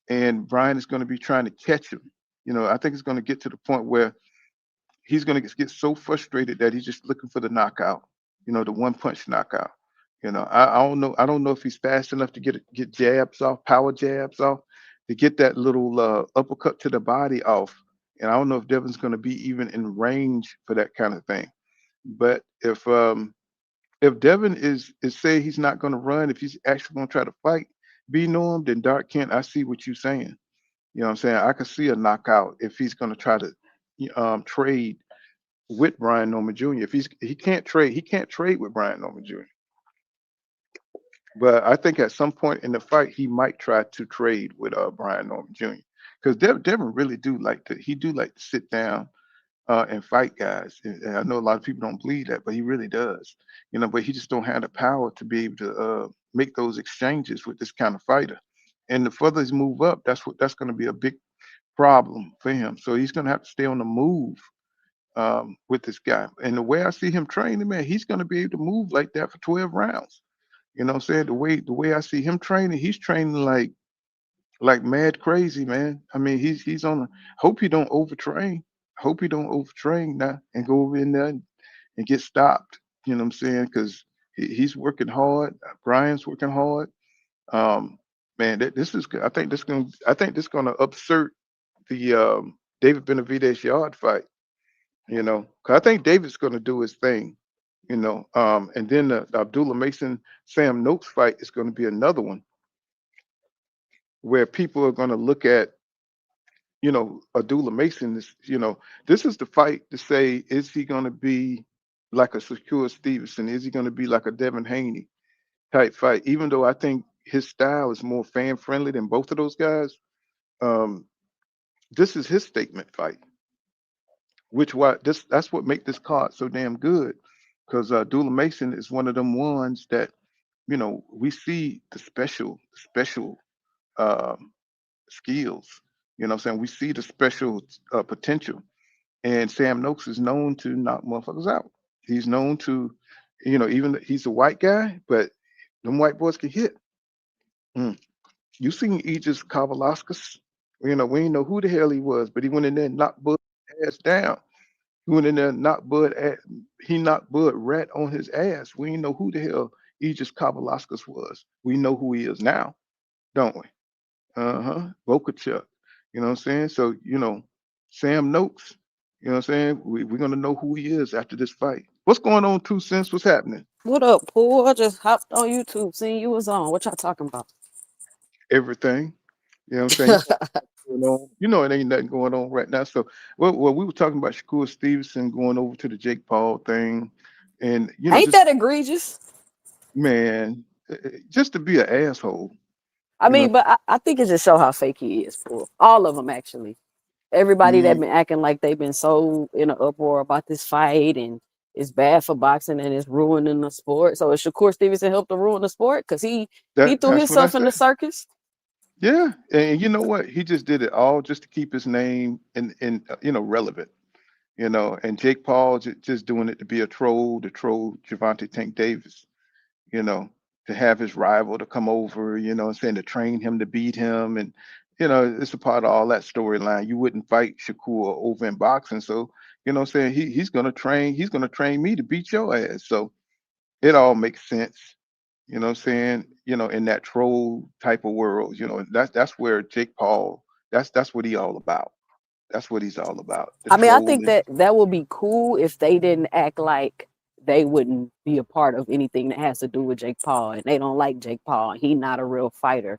and Brian is going to be trying to catch him. You know, I think it's going to get to the point where he's going to get so frustrated that he's just looking for the knockout, you know, the one punch knockout. You know, I don't know. I don't know if he's fast enough to get jabs off, power jabs off, to get that little uppercut to the body off. And I don't know if Devin's going to be even in range for that kind of thing. But if Devin is say he's not going to run, if he's actually going to try to fight, be normed, then Dark Kent, I see what you're saying. You know what I'm saying? I could see a knockout if he's going to try to trade with Brian Norman Jr. If he can't trade with Brian Norman Jr. But I think at some point in the fight he might try to trade with Brian Norman Jr. Because Devin really do like to sit down and fight guys. And I know a lot of people don't believe that, but he really does. You know, but he just don't have the power to be able to make those exchanges with this kind of fighter. And the further he's move up, that's going to be a big problem for him. So he's going to have to stay on the move with this guy. And the way I see him training, man, he's going to be able to move like that for 12 rounds. You know what I'm saying? The way I see him training, he's training like mad crazy, man. I mean, he's on. Hope he don't overtrain. Hope he don't overtrain now and go over in there and get stopped. You know what I'm saying? Because he's working hard. Brian's working hard. Man, this is good. I think this gonna upset the David Benavidez Yard fight. You know, 'cause I think David's gonna do his thing. You know, and then the Abdullah Mason Sam Noakes fight is going to be another one where people are going to look at, you know, Abdullah Mason. This is the fight to say, is he going to be like a Shakur Stevenson? Is he going to be like a Devin Haney type fight? Even though I think his style is more fan friendly than both of those guys, um, this is his statement fight. That's what make this card so damn good, because Abdullah Mason is one of them ones that we see the special um, skills. You know what I'm saying? We see the special potential. And Sam Noakes is known to knock motherfuckers out. He's known to, even he's a white guy, but them white boys can hit. Mm. You seen Aegis Kavalauskas? We didn't know who the hell he was, but he went in there and knocked Bud ass down. He went in there and he knocked Bud rat on his ass. We didn't know who the hell Aegis Kavalauskas was. We know who he is now, don't we? Uh-huh. Boca Chuck. You know what I'm saying? So, Sam Noakes, you know what I'm saying? We're gonna know who he is after this fight. What's going on, 2 Cents? What's happening? What up, Paul? I just hopped on YouTube, seeing you was on. What y'all talking about? Everything. You know what I'm saying? Going on. It ain't nothing going on right now. So, well, we were talking about Shakur Stevenson going over to the Jake Paul thing, and Ain't that egregious? man, just to be an asshole. I mean, but I think it just show how fake he is, Paul. All of them, actually. Everybody that been acting like they've been so in an uproar about this fight, and it's bad for boxing and it's ruining the sport. So is Shakur Stevenson helped to ruin the sport because he threw That's what I himself in the said. circus? Yeah, and you know what? He just did it all just to keep his name relevant. And Jake Paul just doing it to be a troll, to troll Gervonta Tank Davis. You know, to have his rival to come over. And saying to train him to beat him, and it's a part of all that storyline. You wouldn't fight Shakur over in boxing, so saying he's gonna train me to beat your ass. So it all makes sense. Saying, in that troll type of world, that's where Jake Paul, that's what he all about. That's what he's all about. The I mean, I think trolling. that would be cool if they didn't act like they wouldn't be a part of anything that has to do with Jake Paul and they don't like Jake Paul and he not a real fighter.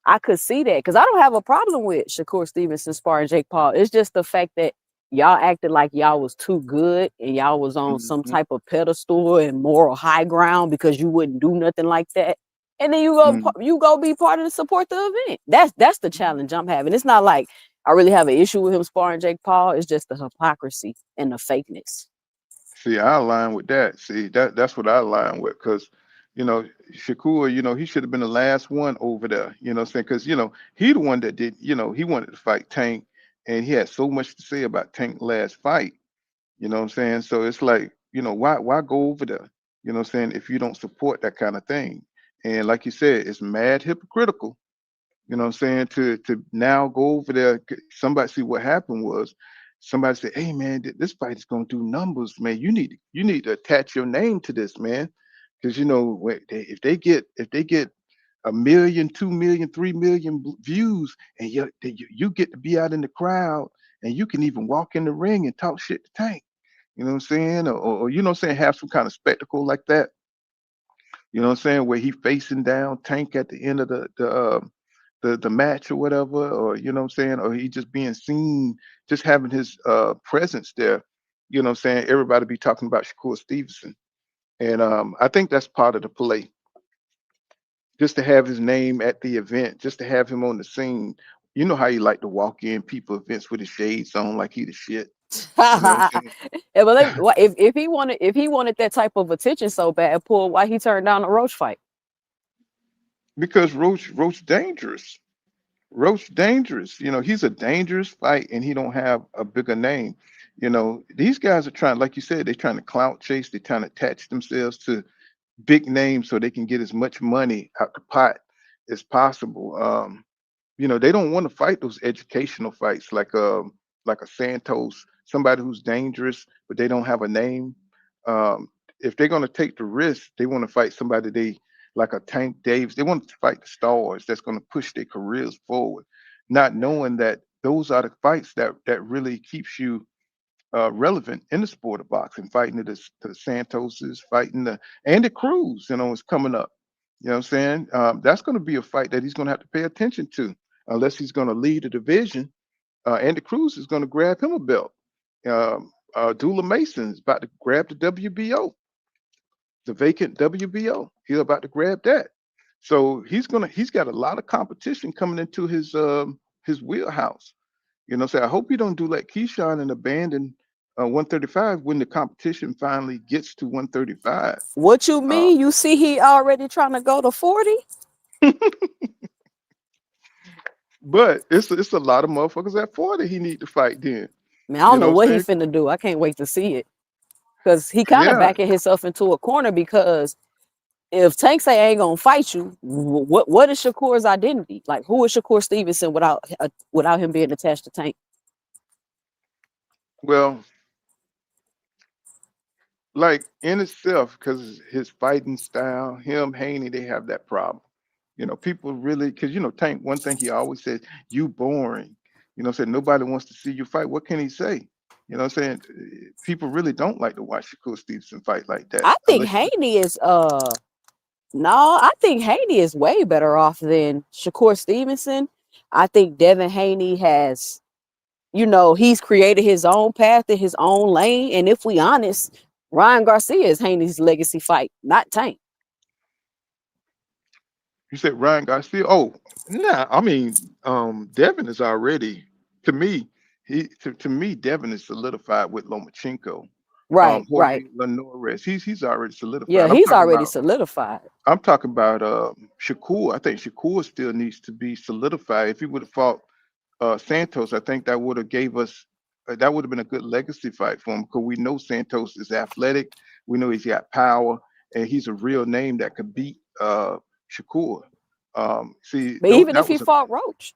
I could see that because I don't have a problem with Shakur Stevenson sparring Jake Paul. It's just the fact that y'all acted like y'all was too good and y'all was on some Mhm, type of pedestal and moral high ground because you wouldn't do nothing like that. And then mhm. you go be part of the support the event. That's the challenge I'm having. It's not like I really have an issue with him sparring Jake Paul. It's just the hypocrisy and the fakeness. See, I align with that. See, that's what I align with, because you know Shakur, he should have been the last one over there. What I'm saying, because he the one that did. He wanted to fight Tank, and he had so much to say about Tank last fight. What I'm saying? So it's like, why go over there? What I'm saying, if you don't support that kind of thing. And like you said, it's mad hypocritical. What I'm saying, to now go over there. Somebody, see what happened was somebody said, "Hey man, this fight is gonna do numbers, man. You need to attach your name to this, man, because if they get a million, 2 million, 3 million views, and you get to be out in the crowd, and you can even walk in the ring and talk shit to Tank. You know what I'm saying, or have some kind of spectacle like that. What I'm saying, where he facing down Tank at the end of the match or whatever, or what I'm saying, or he just being seen, just having his presence there. What I'm saying, everybody be talking about Shakur Stevenson, and I think that's part of the play, just to have his name at the event, just to have him on the scene. You know how he like to walk in people events with his shades on, like he the shit. You know what I'm saying? Yeah, but if he wanted that type of attention so bad, Paul, why he turned down the Roach fight? Because Roach dangerous. Roach dangerous. He's a dangerous fight, and he don't have a bigger name. These guys are trying, like you said, they're trying to clout chase. They're trying to attach themselves to big names so they can get as much money out the pot as possible. They don't want to fight those educational fights like a Santos, somebody who's dangerous, but they don't have a name. If they're gonna take the risk, they want to fight somebody they like a Tank Davis. They want to fight the stars that's gonna push their careers forward, not knowing that those are the fights that really keeps you relevant in the sport of boxing. Fighting the Santoses, fighting the Andy Cruz, is coming up. You know what I'm saying? That's going to be a fight that he's going to have to pay attention to, unless he's going to lead a division. Andy Cruz is going to grab him a belt. Dula Mason is about to grab the WBO, the vacant WBO. He's about to grab that. So he's got a lot of competition coming into his wheelhouse. I hope you don't do like Keyshawn and abandon 135 when the competition finally gets to 135. What you Uh, mean? You see, he already trying to go to 40? but it's a lot of motherfuckers at 40 he need to fight then. Man, I You don't know know what what I'm he saying? finna do. I can't wait to see it because he kind of Yeah. backing himself into a corner because if Tank say I ain't gonna fight you, what is Shakur's identity? Like, who is Shakur Stevenson without him being attached to Tank? Well, like in itself, because his fighting style, him, Haney, they have that problem. People really, because Tank, one thing he always says, you boring. Said nobody wants to see you fight. What can he say? What I'm saying? People really don't like to watch Shakur Stevenson fight like that, I think unless you. Haney is no, I think Haney is way better off than Shakur Stevenson. I think Devin Haney has, he's created his own path in his own lane. And if we honest, Ryan Garcia is Haney's legacy fight, not Tank. You said Ryan Garcia. Oh, nah. I mean, Devin is already, to me, to me, Devin is solidified with Lomachenko. Right, right. Jorge Linares, he's already Yeah, solidified. I'm he's talking already about solidified. Shakur. I think Shakur still needs to be solidified. If he would have fought Santos, I think that would have gave us that would have been a good legacy fight for him because we know Santos is athletic, we know he's got power, and he's a real name that could beat Shakur. See, But though even if that he was a fought Roach,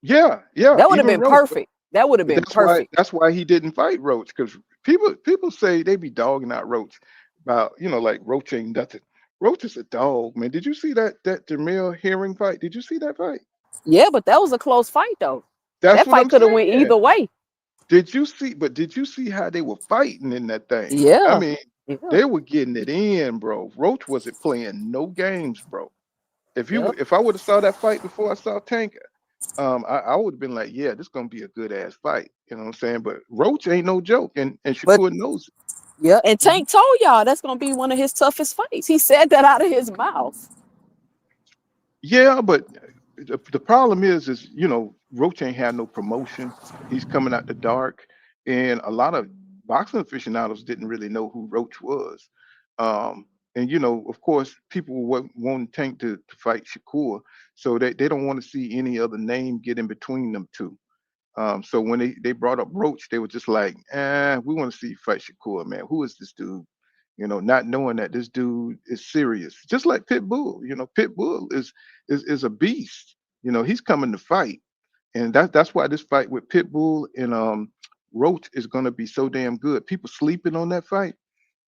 yeah, that would have even been Roach. perfect. That would have been perfect. That's why he didn't fight Roach because people say they be dogging out Roach about like Roach ain't nothing. Roach is a dog, man. Did you see that Jamil Herring fight? Did you see that fight? Yeah, but that was a close fight though. That's That what fight I'm could have went saying. either way. Did you see how they were fighting in that thing? I Yeah. mean, Yeah. they were getting it in, bro. Roach wasn't playing no games, bro. Yep. If I would have saw that fight before I saw Tank, I would have been like, yeah, this gonna be a good ass fight. You know what I'm saying? But Roach ain't no joke, and But Shakur knows yeah, and it. Mhm. Tank told y'all that's gonna be one of his toughest fights. He said that out of his mouth. Yeah, but the problem is Roach ain't had no promotion. He's coming out the dark, and a lot of boxing aficionados didn't really know who Roach was. And of course, people want Tank to fight Shakur, so they don't want to see any other name get in between them two. So when they brought up Roach, they were just like, we want to see you fight Shakur, man. Who is this dude? Not knowing that this dude is serious. Just like Pitbull. Pitbull is a beast. He's coming to fight. And that's why this fight with Pitbull and Roach is gonna be so damn good. People sleeping on that fight,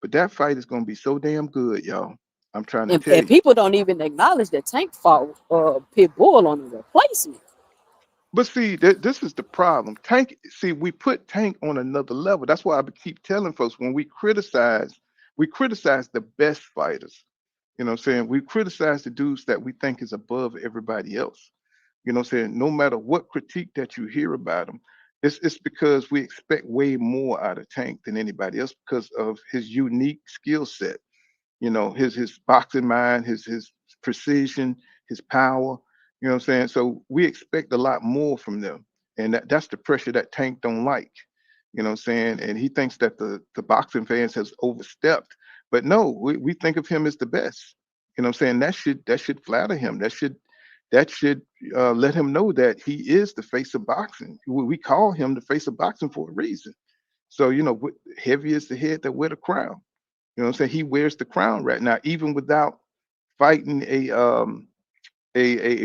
but that fight is gonna be so damn good, y'all. I'm trying to tell And you. people don't even acknowledge that Tank fought Pitbull on the replacement. But see, this is the problem. Tank, see, we put Tank on another level. That's why I keep telling folks when we criticize the best fighters. You know what I'm saying? We criticize the dudes that we think is above everybody else. You know what I'm saying? No matter what critique that you hear about him, it's because we expect way more out of Tank than anybody else because of his unique skill set. His boxing mind, his precision, his power. You know what I'm saying? So we expect a lot more from them. And that's the pressure that Tank don't like. You know what I'm saying? And he thinks that the boxing fans has overstepped. But no, we think of him as the best. You know what I'm saying? That should flatter him. That should let him know that he is the face of boxing. We call him the face of boxing for a reason. So, heavy is the head that wear the crown. You know what I'm saying? He wears the crown right now, even without fighting a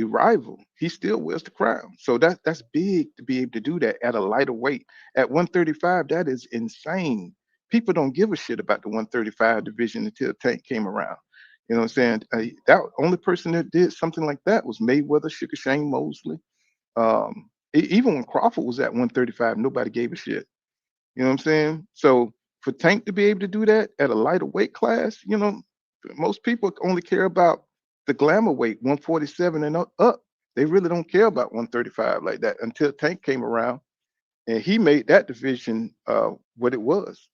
rival. He still wears the crown. So that's big to be able to do that at a lighter weight. At 135, that is insane. People don't give a shit about the 135 division until Tank came around. You know what I'm saying? That only person that did something like that was Mayweather, Sugar Shane Mosley. Even when Crawford was at 135, nobody gave a shit. You know what I'm saying? So for Tank to be able to do that at a lighter weight class, most people only care about the glamour weight, 147 and up. They really don't care about 135 like that until Tank came around and he made that division what it was.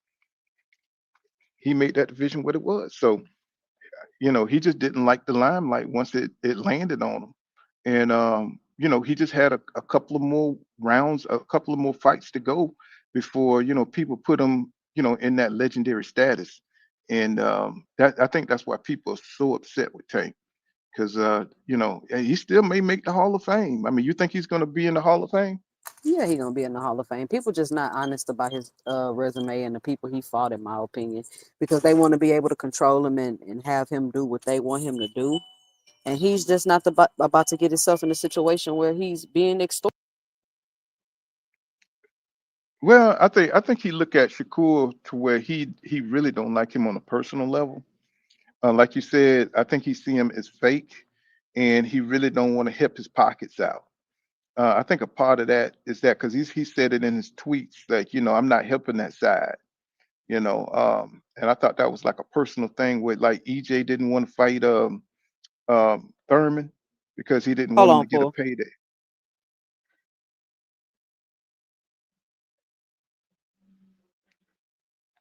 He made that division what it was. So he just didn't like the limelight once it landed on him. And he just had a couple of more rounds, a couple of more fights to go before people put him in that legendary status. And that I think that's why people are so upset with Tank because he still may make the Hall of Fame. I mean, you think he's going to be in the Hall of Fame? Yeah, he gonna be in the Hall of Fame. People just not honest about his resume and the people he fought, in my opinion, because they want to be able to control him and have him do what they want him to do. And he's just not about to get himself in a situation where he's being extorted. Well, I think he look at Shakur to where he really don't like him on a personal level. Like you said, I think he see him as fake, and he really don't want to help his pockets out. I think a part of that is that because he said it in his tweets, like I'm not helping that side. And I thought that was like a personal thing with like EJ didn't want to fight Thurman because he didn't Hold want him on, to get a Paul. payday.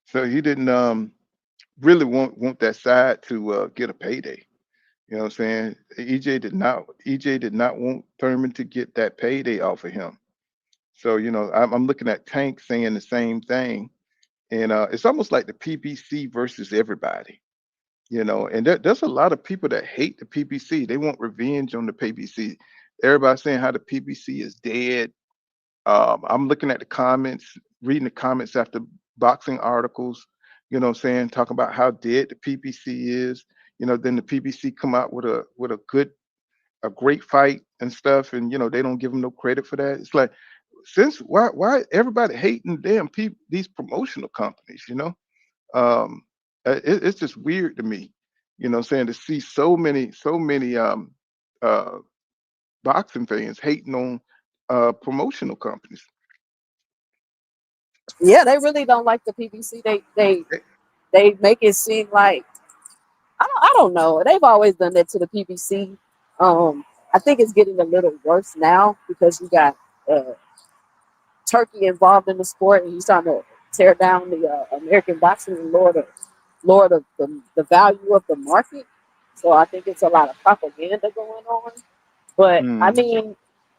So he didn't really want that side to get a payday. You know what I'm saying? EJ did not want Thurman to get that payday off of him. So I'm looking at Tank saying the same thing. And it's almost like the PBC versus everybody, and there's a lot of people that hate the PBC. They want revenge on the PBC. Everybody's saying how the PBC is dead. I'm looking at the comments, reading the comments after boxing articles, what I'm saying, talking about how dead the PBC is. Then the PBC come out with a great fight and stuff, and they don't give them no credit for that. It's like, since why everybody hating damn people, these promotional companies, um it's just weird to me, saying, to see so many uh boxing fans hating on promotional companies. Yeah, they really don't like the PBC. They make it seem like I don't know. They've always done that to the PBC. I think it's getting a little worse now because you got uh, Turkey involved in the sport, and he's trying to tear down the American boxing and lower the value of the market. So I think it's a lot of propaganda going on. But I Mm. mean,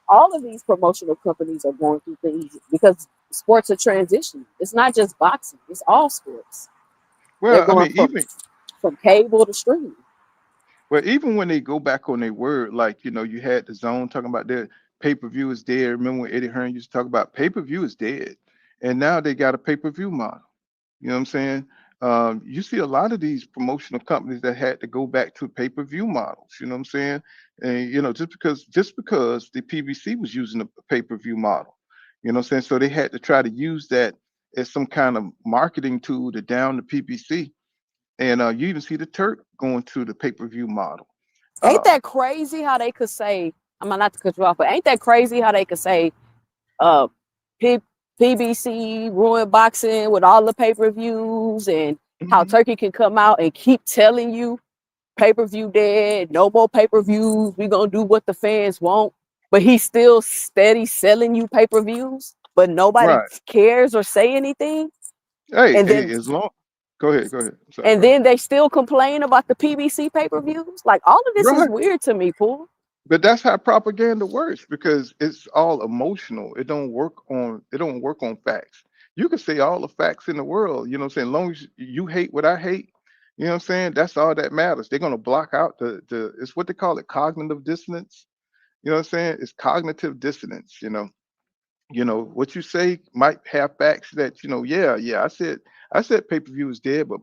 all of these promotional companies are going through things because sports are transitioning. It's not just boxing; it's all sports. They're Well, I going mean, even from cable to streaming. even when they go back on their word, like, you had the Zone talking about their pay-per-view is dead. Remember when Eddie Hearn used to talk about pay-per-view is dead, and now they got a pay-per-view model. You know what I'm saying? You see a lot of these promotional companies that had to go back to pay-per-view models. You know what I'm saying? And just because the PBC was using a pay-per-view model, what I'm saying? So they had to try to use that as some kind of marketing tool to down the PBC. And you even see the Turk going to the pay-per-view model. Ain't Um, that crazy how they could say? I'm not to cut you off, but ain't that crazy how they could say uh, P- PBC ruined boxing with all the pay-per-views, and how mhm. Turkey can come out and keep telling you pay-per-view dead, no more pay-per-views, we gonna do what the fans want, but he's still steady selling you pay-per-views, but nobody Right. cares or say anything. Hey, And hey, then as long. Go ahead. Go ahead. I'm sorry. and Go ahead. then they still complain about the PBC pay-per-views. Like all of this is Right. weird to me, Paul. But that's how propaganda works, because it's all emotional. It don't work on facts. You can say all the facts in the world, what I'm saying, as long as you hate what I hate, what I'm saying, that's all that matters. They're gonna block out the it's what they call it, cognitive dissonance. You know what I'm saying? It's cognitive dissonance. What you say might have facts that, yeah, I said pay-per-view is dead, but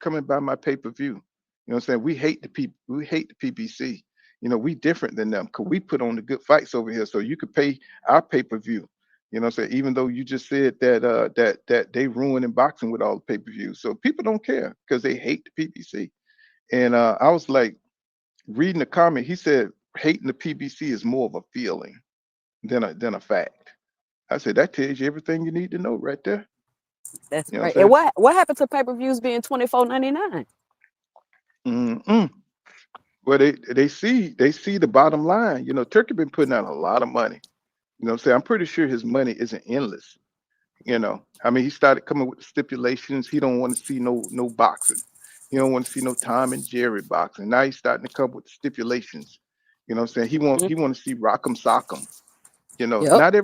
coming by my pay-per-view. What I'm saying? We hate the PBC. We different than them because we put on the good fights over here. So you could pay our pay-per-view. What I'm saying? Even though you just said that they ruining boxing with all the pay-per-views. So people don't care because they hate the PBC. And I was like reading the comment, he said hating the PBC is more of a feeling than a fact. I said that tells you everything you need to know right there. That's You know what great. I'm And saying? what happened to pay-per-views being $24.99? Mm-mm. Well, they see the bottom line. Turkey been putting out a lot of money. What I'm saying? I'm pretty sure his money isn't endless. I mean, he started coming with the stipulations. He don't want to see no boxing. He don't want to see no Tom and Jerry boxing. Now he's starting to come with the stipulations. What I'm saying? He want Mm-hmm. he want to see Rock'em Sock'em. Yep. Not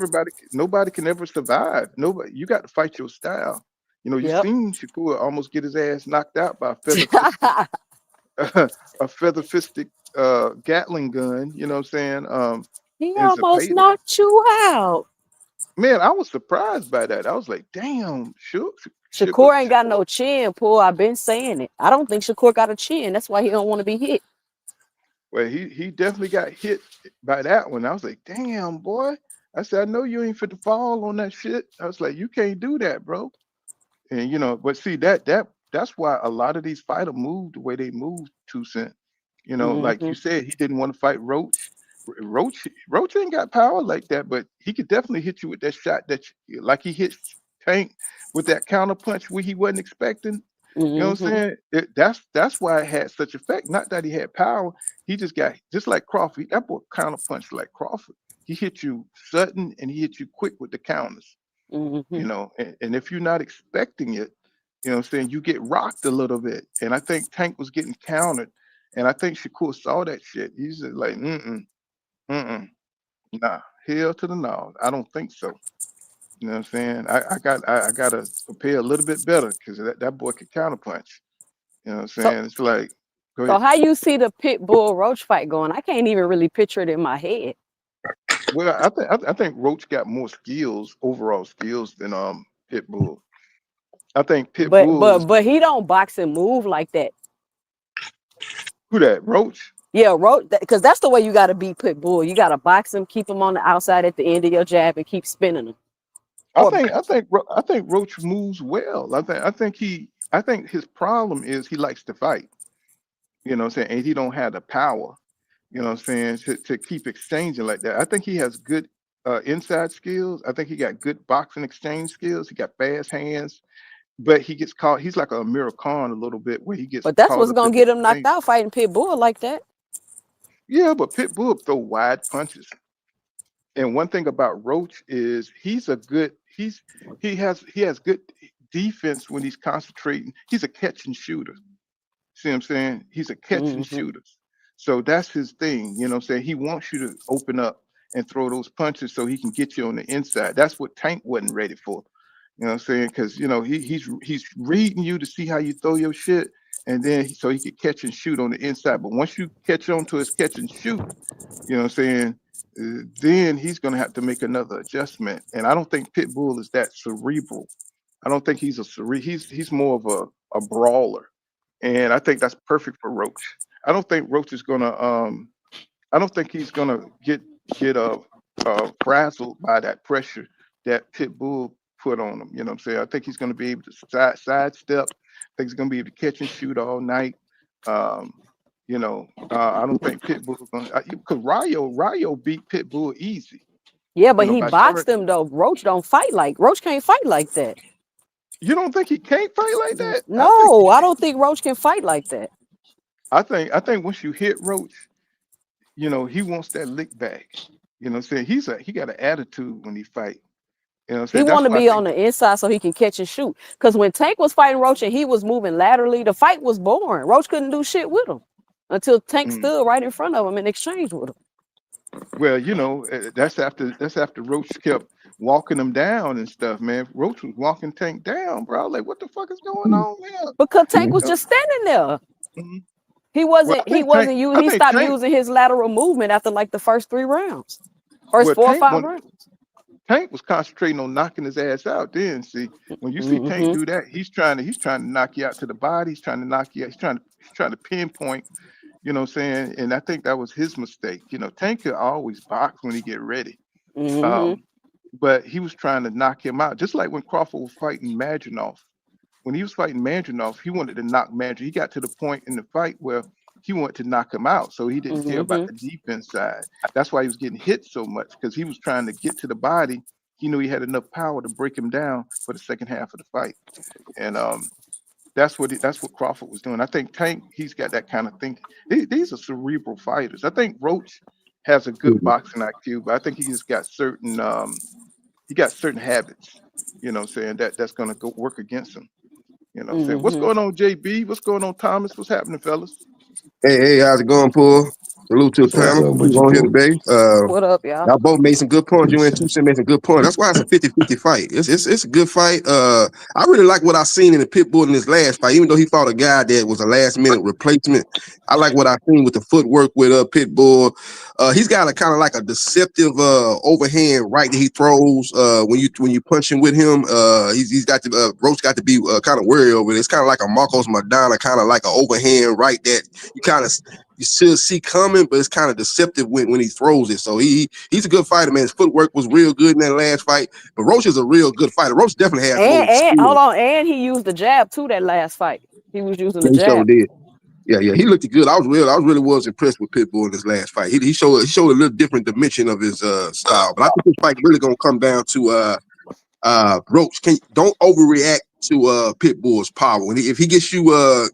nobody can ever survive. Nobody, you got to fight your style. You Yep. seen Shakur almost get his ass knocked out by a feather fisted, a feather fisted Gatling gun. You know what I'm saying? He And almost Zepeda. knocked you out. Man, I was surprised by that. I was like, damn, Shakur, Shakur ain't got no chin, Paul. I've been saying it. I don't think Shakur got a chin. That's why he don't want to be hit. well, he definitely got hit by that one. I was like, damn, boy. I said, I know you ain't fit to fall on that shit. I was like, you can't do that, bro. And but see that's why a lot of these fighters moved the way they moved, 2 Cent. Like Mm-hmm. you said, he didn't want to fight Roach. Roach ain't got power like that, but he could definitely hit you with that shot like he hit Tank with that counter punch where he wasn't expecting. You know what I'm Mm-hmm. saying? That's why it had such effect. Not that he had power, he just got just like Crawford. That boy counter punch like Crawford. He hit you sudden and he hit you quick with the counters. Mm-hmm. And if you're not expecting it, what I'm saying, you get rocked a little bit. And I think Tank was getting countered, and I think Shakur saw that shit. He's just like, mm-mm, nah, hell to the no. I don't think so. You know what I'm saying? I gotta prepare a little bit better because that boy could counterpunch. You know what I'm So saying? It's like, go so ahead. how you see the pit bull roach fight going? I can't even really picture it in my head. Well, I think Roach got more skills, overall skills than Pitbull. I think But Pitbull but is but he don't box and move like that. who that Roach. Yeah, roach, because that's the way you got to beat pit bull. You got to box him, keep him on the outside at the end of your jab, and keep spinning him. Or I think Roach moves well. I think his problem is he likes to fight. You know what I'm saying? And he don't have the power. You know what I'm saying? To keep exchanging like that. I think he has good inside skills. I think he got good boxing exchange skills. He got fast hands, but he gets caught. He's like a American a little bit where he gets but that's caught what's up in gonna the get him knocked exchange. out fighting pit bull like that. Yeah, but Pitbull throw wide punches. And one thing about Roach is he has good defense when he's concentrating. He's a catch and shooter. See what I'm saying? He's a catch and Hmm. shooter. So that's his thing. You know what I'm saying? He wants you to open up and throw those punches so he can get you on the inside. That's what Tank wasn't ready for. You know what I'm saying? Because he's reading you to see how you throw your shit, and then so he could catch and shoot on the inside. But once you catch on to his catch and shoot, you know what I'm saying? Then he's gonna have to make another adjustment. And I don't think Pitbull is that cerebral. I don't think he's more of a brawler. And I think that's perfect for Roach. I don't think Roach is gonna I don't think he's gonna get frazzled by that pressure that Pitbull put on him. You know what I'm saying? I think he's gonna be able to sidestep. I think he's gonna be able to catch and shoot all night. Um, I don't think Pitbull's gonna because Rayo beat Pitbull easy. Yeah, You but know, he by short. boxed him though. Roach can't fight like that. You don't think he can't fight like that? No, I don't think Roach can fight like that. I think once you hit Roach, he wants that lick back. You know what I'm saying? He got an attitude when he fight. You know what I'm He saying? want That's to why I be on think the inside so he can catch and shoot. Because when Tank was fighting Roach and he was moving laterally, the fight was boring. Roach couldn't do shit with him until Tank mm, stood right in front of him and exchanged with him. well, that's after Roach kept walking him down and stuff, man. Roach was walking Tank down, bro. I was like, what the fuck is going on here? Because Tank was You just standing there. mhm. He Well, wasn't he wasn't you I he think stopped Tank, using his lateral movement after like the first 3 rounds. First well, 4 or 5 rounds. Tank was concentrating on knocking his ass out. Then see, when you see Tank Mm-hmm. do that, he's trying to knock you out to the body. He's trying to knock you out. He's trying to pinpoint. You know what I'm saying? And I think that was his mistake. Tank could always box when he get ready. Mm-hmm. Um, but he was trying to knock him out, just like when Crawford was fighting Madrinov. When he was fighting Madrinov, he wanted to knock Madrinov. He got to the point in the fight where he wanted to knock him out, so he didn't care about Mm-hmm. the defense side. That's why he was getting hit so much because he was trying to get to the body. He knew he had enough power to break him down for the second half of the fight, and that's what Crawford was doing. I think Tank, he's got that kind of thinking. These are cerebral fighters. I think Roach has a good boxing IQ, but I think he got certain habits. You know what I'm saying, that's gonna go work against him. You know what I'm saying? What's Mm-hmm. going on, JB? What's going on, Thomas? What's happening, fellas? Hey, how's it going, Paul? Salute to the What's What's panel. up happening? with You you, on here Pooh? today? What up, y'all? Y'all both made some good points. You and Decent. Tucson made some good points. That's why it's a 50-50 fight. It's a good fight. I really like what I seen in the Pitbull in his last fight, even though he fought a guy that was a last minute replacement. I like what I seen with the footwork with Pitbull. He's got a kind of like a deceptive overhand right that he throws when you punch him with him. He's got to Roach got to be kind of wary of it. It's kind of like a Marcos Madonna, kind of like an overhand right that you should see coming, but it's kind of deceptive when he throws it. So he's a good fighter, man. His footwork was real good in that last fight. But Roach is a real good fighter. Roach definitely has more And hold skill. on, and he used the jab too that last fight. He was using the He sure jab. did. Yeah, he looked good. I was impressed with Pitbull in his last fight. He showed a little different dimension of his style. But I think this fight really gonna come down to Roach. Don't overreact to Pitbull's power. If he gets you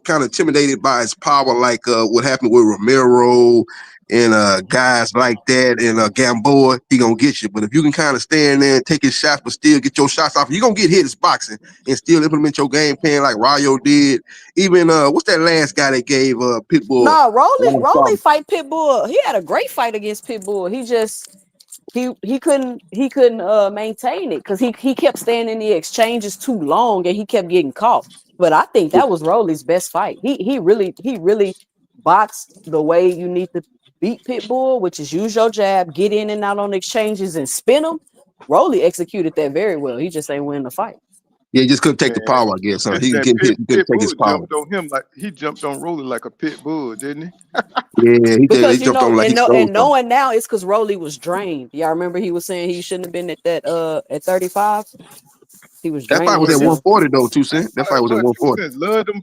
kind of intimidated by his power, like what happened with Romero and guys like that and Gamboa, he gonna get you. But if you can kind of stand there and take his shots, but still get your shots off, you're gonna get hit as boxing and still implement your game plan like Rayo did. Even what's that last guy that gave Pitbull? No, Rolly fight Pitbull. He had a great fight against Pitbull. He just he couldn't maintain it because he kept staying in the exchanges too long and he kept getting caught. But I think that was Rolly's best fight. He really boxed the way you need to beat Pitbull, which is use your jab, get in and out on exchanges and spin them. Rolly executed that very well. He just ain't win the fight. Yeah, he just couldn't take the Man, power, I guess. Huh? that, He that couldn't pit take his bull power. jumped on him like he jumped on Rolly like a pit bull, didn't he? Yeah, he Because jumped on like he stole and something. knowing now it's because Rolly was drained. Y'all remember he was saying he shouldn't have been at that at 35. He was That draining fight was at himself. 140 though, 2 Cent. That fight was at 140. 2 Cent loved him.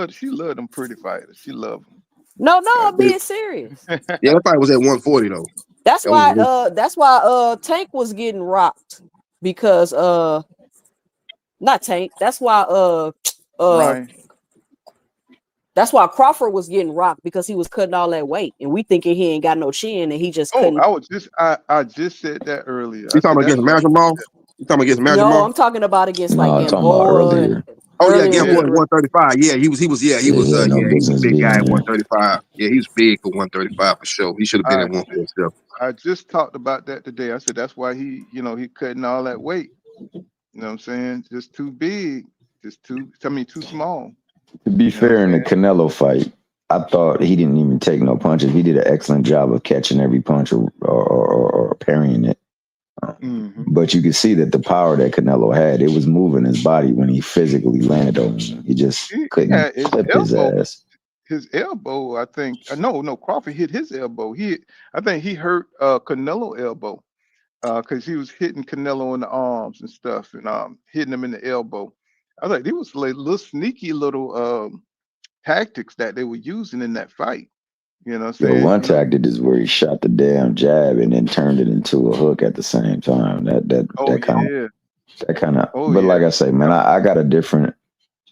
She loved them pretty fighters. She loved them. No, God I'm being serious. Yeah, that fight was at 140 though. That's That was why that's why Tank was getting rocked because not Tank. That's why Ryan. that's why Crawford was getting rocked because he was cutting all that weight and we thinking he ain't got no chin and he just couldn't. I just said that earlier. You talking about against Majamal? You talking about against Majamal? No, I'm talking about against like I'm talking about earlier. Oh yeah, Gamboa at 135. Yeah, he was he was a big guy at 135. Yeah, he was big for 135 for sure. He should have been at 147. I just talked about that today. I said that's why he cutting all that weight. You know what I'm saying? Just too big, too small. To be fair, in the Canelo fight, I thought he didn't even take no punches. He did an excellent job of catching every punch or parrying it. But you could see that the power that Canelo had, it was moving his body when he physically landed on him. He just couldn't flip his ass. His elbow, I think. No, Crawford hit his elbow. I think he hurt Canelo elbow because he was hitting Canelo in the arms and stuff and hitting him in the elbow. I think it was like little sneaky little tactics that they were using in that fight. You know what I'm saying? One tactic is where he shot the damn jab and then turned it into a hook at the same time. But like I say, man, I got a different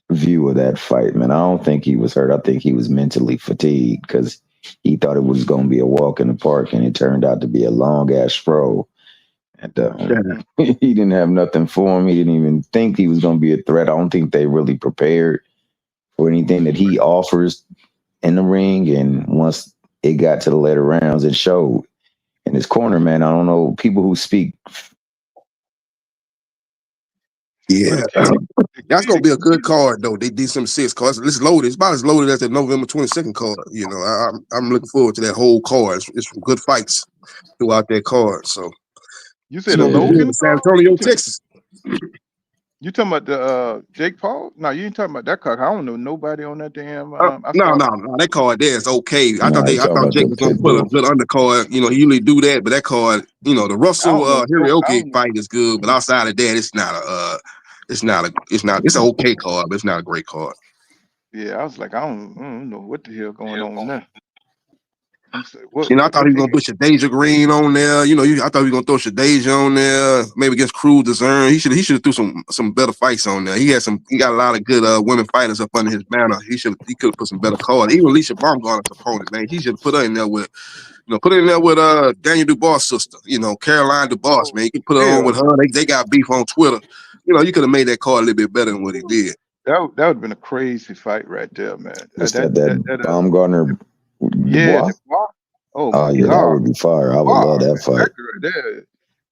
view of that fight, man. I don't think he was hurt. I think he was mentally fatigued because he thought it was going to be a walk in the park and it turned out to be a long ass stroll. And he didn't have nothing for him. He didn't even think he was going to be a threat. I don't think they really prepared for anything that he offers in the ring. And once it got to the later rounds, it showed. In his corner, man, I don't know, people who speak. Yeah, that's gonna be a good card though. They did some 6 cards. It's loaded. It's about as loaded as the November 22nd card. You know, I'm looking forward to that whole card. It's some good fights throughout that card. So you said Logan, San Antonio, Texas. You talking about the Jake Paul? No, you ain't talking about that card. I don't know nobody on that damn. No. That card there is okay. I thought Jake was gonna put a good undercard. You know, he usually do that, but that card, you know, the Russell Hirooki fight is good, but outside of that, it's an okay card, but it's not a great card. Yeah, I was like, I don't know what the hell going on there. I thought he was gonna put Shadeja Green on there. You know, I thought he was gonna throw Shadeja on there, maybe against Cruz Dezern. He should have threw some better fights on there. He got a lot of good women fighters up under his banner. He could have put some better cards. Even Alicia Baumgartner's opponent, man, he should have put her in there with, Daniel Dubois' sister, Caroline Dubois, man. You can put her on with her. They got beef on Twitter. You know, you could have made that card a little bit better than what he did. That would have been a crazy fight right there, man. That Baumgartner. Yeah. Yeah, that would be fire. I would love that fight.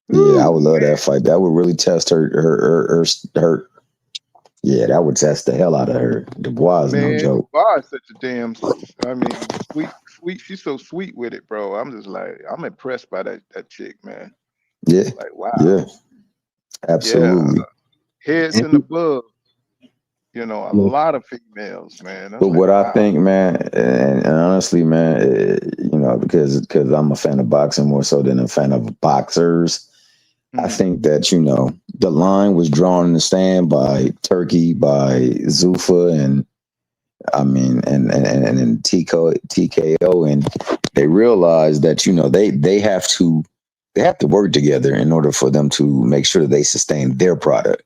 Yeah, I would love that fight. That would really test her. Yeah, that would test the hell out of her. Dubois is no joke. Dubois is such a damn. I mean, sweet. She's so sweet with it, bro. I'm just like, I'm impressed by that chick, man. Yeah. Like, wow. Yeah. Absolutely. Yeah. Heads and above. A lot of females, man. But what I think, man, and honestly, man, because I'm a fan of boxing more so than a fan of boxers, I think that, the line was drawn in the stand by Turkey, by Zuffa, and TKO, and they realized that, they have to work together in order for them to make sure they sustain their product.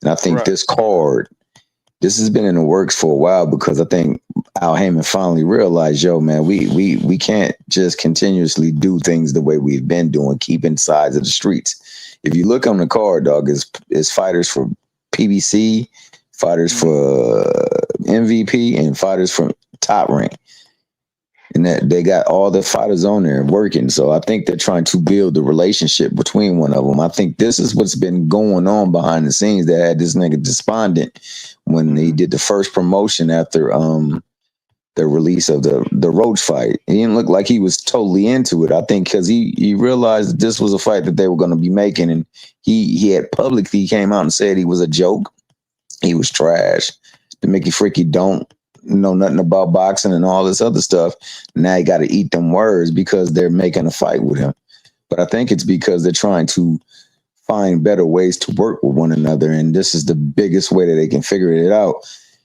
And I think this has been in the works for a while because I think Al Heyman finally realized, man, we can't just continuously do things the way we've been doing, keeping sides of the streets. If you look on the card, dog, is fighters for PBC, fighters for MVP, and fighters from Top Rank. and that they got all the fighters on there working. So I think they're trying to build the relationship between one of them. I think this is what's been going on behind the scenes that had this nigga despondent when he did the first promotion after the release of the Roach fight. He didn't look like he was totally into it. I think because he realized that this was a fight that they were going to be making, and he had publicly came out and said he was a joke. He was trash. The Mickey Freaky don't know nothing about boxing and all this other stuff. Now you got to eat them words because they're making a fight with him. But I think it's because they're trying to find better ways to work with one another, and this is the biggest way that they can figure it out.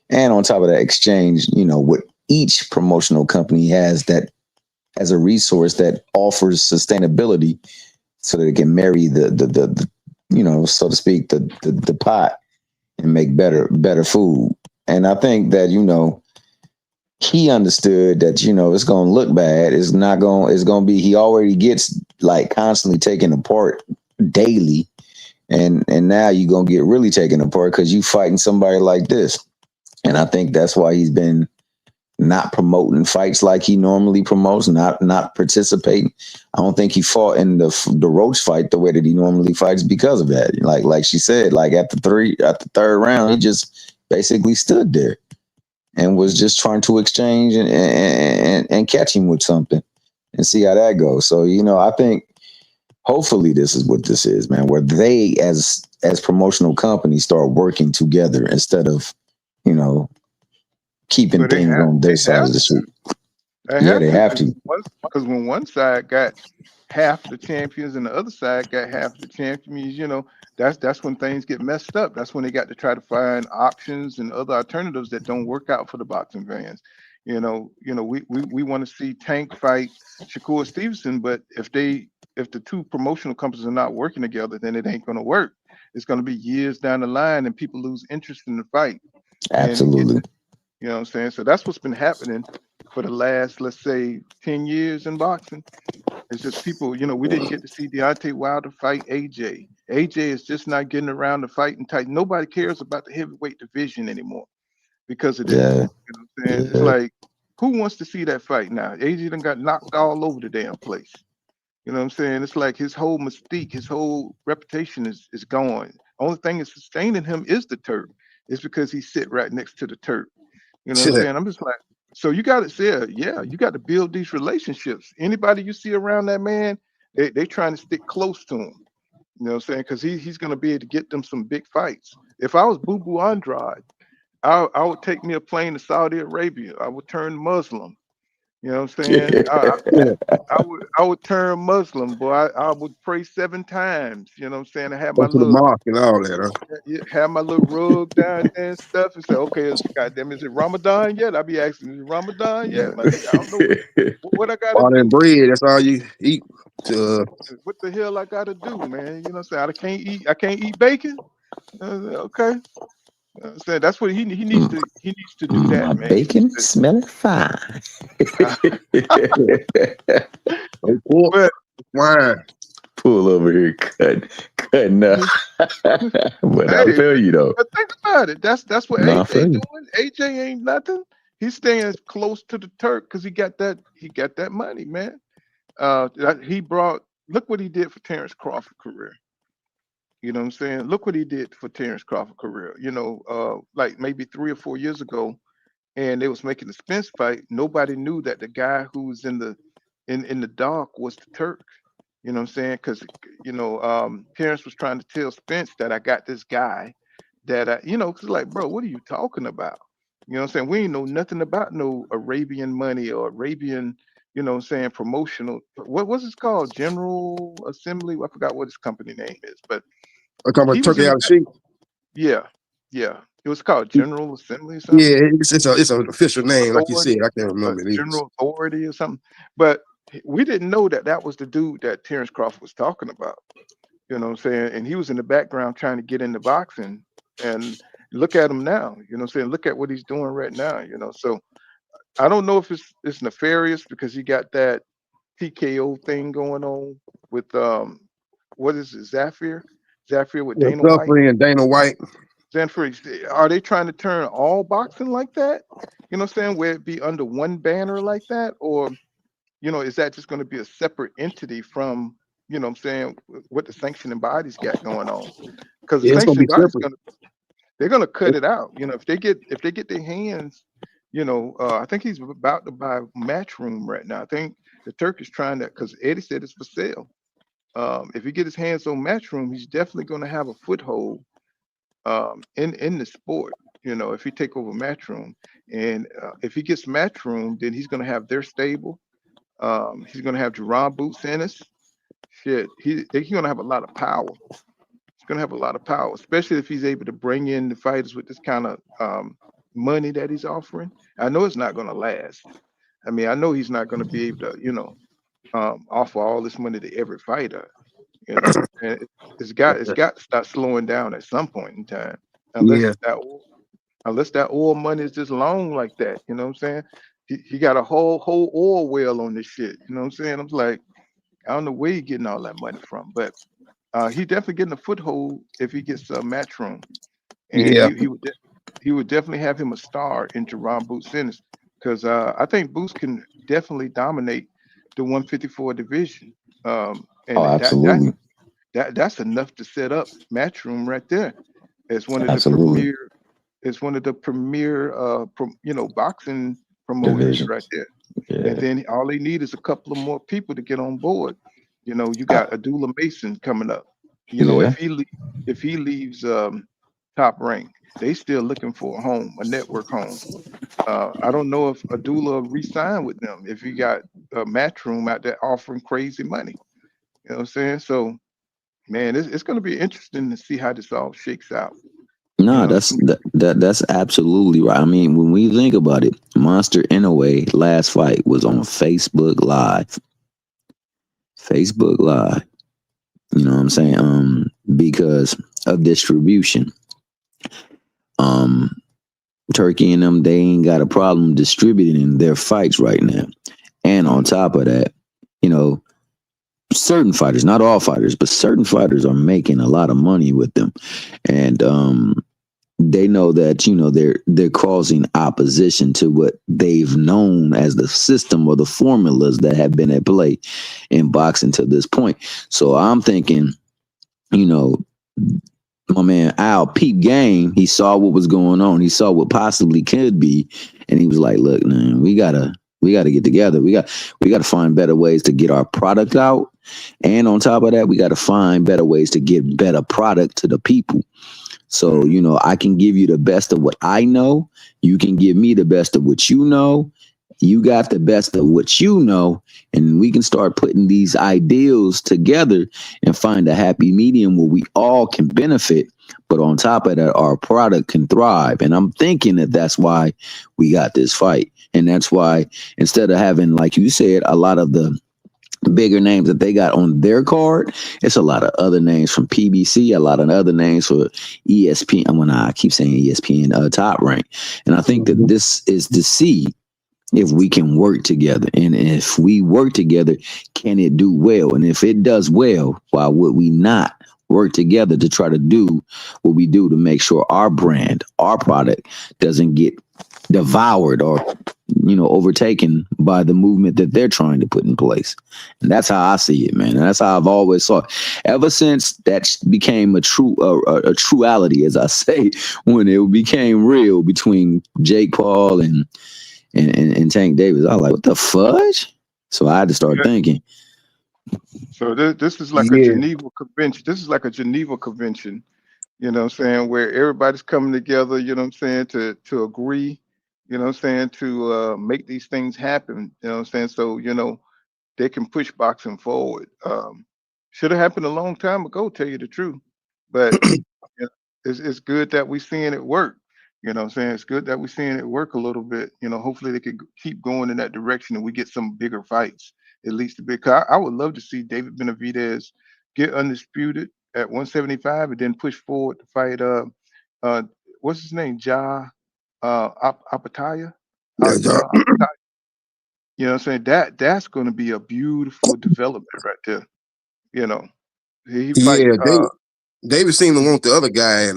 And on top of that, exchange, what each promotional company has that as a resource that offers sustainability, so that it can marry the so to speak, the pot and make better food. And I think that he understood that it's gonna look bad. It's gonna be. He already gets like constantly taken apart daily, and now you're gonna get really taken apart because you fighting somebody like this. And I think that's why he's been not promoting fights like he normally promotes, not participating. I don't think he fought in the Roach fight the way that he normally fights because of that. Like she said, like at the third round, he just basically stood there and was just trying to exchange and catch him with something and see how that goes. So, I think hopefully this is what this is, man, where they as promotional companies start working together instead of, keeping things on their side of the street. They have to. Because when one side got half of the champions and the other side got half of the champions, that's when things get messed up. That's when they got to try to find options and other alternatives that don't work out for the boxing fans. We want to see Tank fight Shakur Stevenson, but if the two promotional companies are not working together, then it ain't going to work. It's going to be years down the line, and people lose interest in the fight. Absolutely. You know what I'm saying? So that's what's been happening for the last, let's say, 10 years in boxing. It's just people, we didn't get to see Deontay Wilder fight AJ. AJ is just not getting around to fighting tight. Nobody cares about the heavyweight division anymore because of this. Yeah. You know what I'm saying? Yeah. It's like, who wants to see that fight now? AJ done got knocked all over the damn place. You know what I'm saying? It's like his whole mystique, his whole reputation is gone. Only thing that's sustaining him is the Turk. It's because he sit right next to the Turk. You know what I'm saying? I'm just like, so you got to say, you got to build these relationships. Anybody you see around that man, they trying to stick close to him. You know what I'm saying? Because he's going to be able to get them some big fights. If I was Boo Boo Andrade, I would take me a plane to Saudi Arabia. I would turn Muslim. You know what I'm saying? I would turn Muslim, boy. I would pray 7 times. You know what I'm saying? I have my Go to the mosque and all that, huh? have my little rug down there and stuff, and say, okay, goddamn, is it Ramadan yet? I be asking, is it Ramadan yet? My nigga, I don't know what I gotta Water do. and bread, that's all you eat. What the hell I gotta do, man? You know what I'm saying? I can't eat bacon. Okay. So that's what he needs to do that, My man. bacon smelling fine. But Wine. Pull over here, cutting up. But I feel you though. But think about it. That's what No, I AJ feel you. doing. AJ ain't nothing. He's staying close to the Turk because he got that money, man. Look what he did for Terrence Crawford's career. You know what I'm saying? Look what he did for Terrence Crawford's career. Like maybe 3 or 4 years ago, and they was making the Spence fight. Nobody knew that the guy who was in the dark was the Turk. You know what I'm saying? Because Terrence was trying to tell Spence that I got this guy that because like, bro, what are you talking about? You know what I'm saying? We ain't know nothing about no Arabian money or Arabian, promotional. What was it called? General Assembly? I forgot what his company name is, but I talking he about was turkey in out the of sheep. yeah. It was called General Assembly or something. Yeah, it's an official name, like you said. Authority, I can't remember it either. General Authority or something. But we didn't know that was the dude that Terrence Crawford was talking about. You know what I'm saying? And he was in the background trying to get into boxing. And look at him now. You know what I'm saying? Look at what he's doing right now. So I don't know if it's nefarious because he got that TKO thing going on with what is it, Zafir with Dana White. Guthrie and Dana White. Zanfrix, are they trying to turn all boxing like that? You know what I'm saying? Where it be under one banner like that? Or, is that just going to be a separate entity from, what I'm saying, what the sanctioning bodies got going on? Because the Yeah, it's gonna be sanctioning bodies separate. they're gonna cut it out. If they get their hands, I think he's about to buy Matchroom right now. I think the Turk is trying to, because Eddie said it's for sale. If he get his hands on Matchroom, he's definitely gonna have a foothold in the sport. If he take over Matchroom, and if he gets Matchroom, then he's gonna have their stable. He's gonna have Jerron Boots Ennis. Shit, he's gonna have a lot of power. He's gonna have a lot of power, especially if he's able to bring in the fighters with this kind of money that he's offering. I know it's not gonna last. I mean, I know he's not gonna be able to, offer all this money to every fighter. And it's got to start slowing down at some point in time, Yeah, unless that oil money is just long like that. You know what I'm saying? He got a whole oil well on this shit. You know what I'm saying? I'm like, I don't know where he getting all that money from, but he definitely getting a foothold if he gets Matchroom, and yeah, he would definitely have him a star in Jerron Boots Ennis, because I think Boots can definitely dominate the 154 division, Oh, and absolutely, that's enough to set up Matchroom right there as one of the absolutely. premier boxing promoters Division. right there. And Yeah, then all they need is a couple of more people to get on board. You I, got Abdullah Mason coming up. yeah, If he leaves Top Rank, they still looking for a home, a network home. I don't know if Abdullah re-signed with them if he got a Matchroom out there offering crazy money. You know what I'm saying? So, man, it's going to be interesting to see how this all shakes out. no, It's that's gonna be, that's absolutely right. I mean, when we think about it, Monster Inouye last fight was on Facebook Live. Facebook Live. You know what I'm saying? Because of distribution. Um, Turkey and them, they ain't got a problem distributing their fights right now. And on mhm. top of that, you know, certain fighters, not all fighters, but certain fighters are making a lot of money with them. And they know that, they're causing opposition to what they've known as the system or the formulas that have been at play in boxing to this point. So I'm thinking, you know, my man Al peep game. He saw what was going on. He saw what possibly could be, and he was like, "Look, man, we gotta get together. We gotta find better ways to get our product out, and on top of that, we gotta find better ways to get better product to the people. So, I can give you the best of what I know. You can give me the best of what you know. You got the best of what you know, and we can start putting these ideals together and find a happy medium where we all can benefit. But on top of that, our product can thrive. And I'm thinking that that's why we got this fight. And that's why instead of having, like you said, a lot of the bigger names that they got on their card, it's a lot of other names from PBC, a lot of other names for ESPN. When I keep saying ESPN, Top Rank, and I think that mhm. this is to see if we can work together, and if we work together, can it do well? And if it does well, why would we not work together to try to do what we do to make sure our brand, our product, doesn't get devoured or overtaken by the movement that they're trying to put in place. And that's how I see it, man. And that's how I've always saw it. Ever since that became a truality, as I say, when it became real between Jake Paul and Tank Davis, I was like, what the fudge? So I had to start Yeah. thinking. So this is like a Yeah, Geneva convention. This is like a Geneva convention. You know what I'm saying? Where everybody's coming together. You know what I'm saying? To agree. You know what I'm saying? To make these things happen. You know what I'm saying? So they can push boxing forward. Should have happened a long time ago. Tell you the truth, but yeah, it's good that we seeing it work. You know what I'm saying? It's good that we're seeing it work a little bit. Hopefully they could keep going in that direction and we get some bigger fights, at least a bit. 'Cause I would love to see David Benavidez get undisputed at 175 and then push forward to fight uh what's his name? Apataya? yeah, Ja Apataya. You know what I'm saying? That's gonna be a beautiful development right there. You know. He fight yeah. David seemed to want the other guy at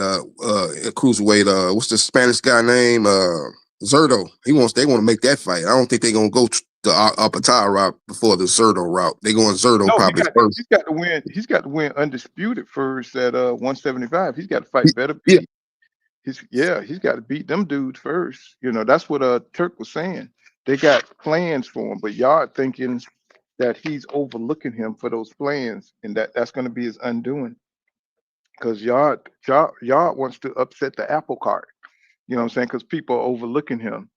cruiserweight. What's the Spanish guy name? Zerto. They want to make that fight. I don't think they're gonna go the Apatow route before the Zerto route. They going Zerto No, probably first. he's got to win. He's got to win undisputed first at 175. He's got to fight better. Yeah. He's got to beat them dudes first. You know, that's what Turk was saying. They got plans for him, but y'all thinking that he's overlooking him for those plans, and that's going to be his undoing. Because y'all wants to upset the apple cart. You know what I'm saying? Because people are overlooking him.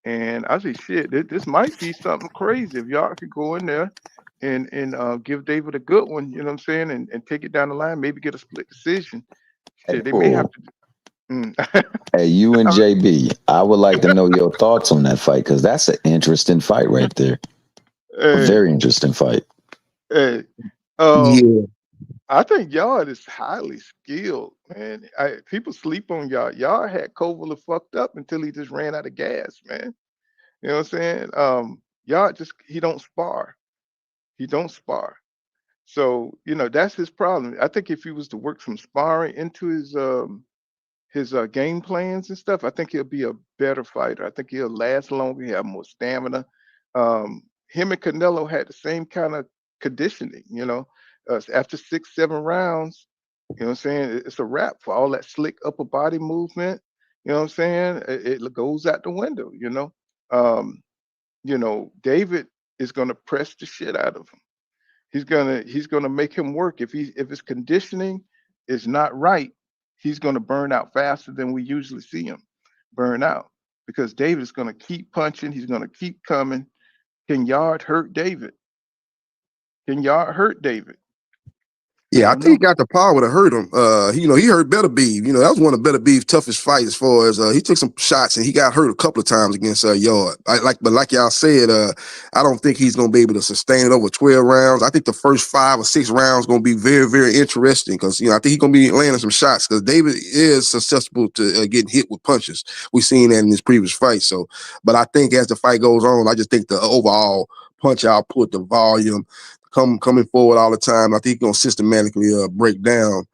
And I say, shit, this might be something crazy if y'all could go in there and give David a good one, you know what I'm saying, and take it down the line, maybe get a split decision. Shit, they may have to. Hey, you and JB, I would like to know your thoughts on that fight because that's an interesting fight right there. A very interesting fight. Yeah. I think Yard is highly skilled, man. People sleep on Yard. Yard had Kovalev fucked up until he just ran out of gas, man. You know what I'm saying? Yard he don't spar. He don't spar. So, you know, that's his problem. I think if he was to work some sparring into his game plans and stuff, I think he'll be a better fighter. I think he'll last longer. He'll have more stamina. Him and Canelo had the same kind of conditioning, you know. After 6-7 rounds, you know what I'm saying, it's a wrap for all that slick upper body movement. You know what I'm saying? It goes out the window, you know. You know, David is gonna press the shit out of him. He's gonna make him work. If his conditioning is not right, he's gonna burn out faster than we usually see him burn out. Because David is gonna keep punching, he's gonna keep coming. Can Yard hurt David? Can Yard hurt David? Yeah, I think he got the power to hurt him. You know, he hurt Beterbiev. You know, that was one of Beterbiev's toughest fights as far as he took some shots and he got hurt a couple of times against Yard. But like y'all said, I don't think he's gonna be able to sustain it over 12 rounds. I think the first 5 or 6 rounds gonna be very, very interesting because I think he's gonna be landing some shots because David is susceptible to getting hit with punches. We've seen that in his previous fights. So, but I think as the fight goes on, I just think the overall punch output, the volume, coming forward all the time. I think he's gonna systematically break down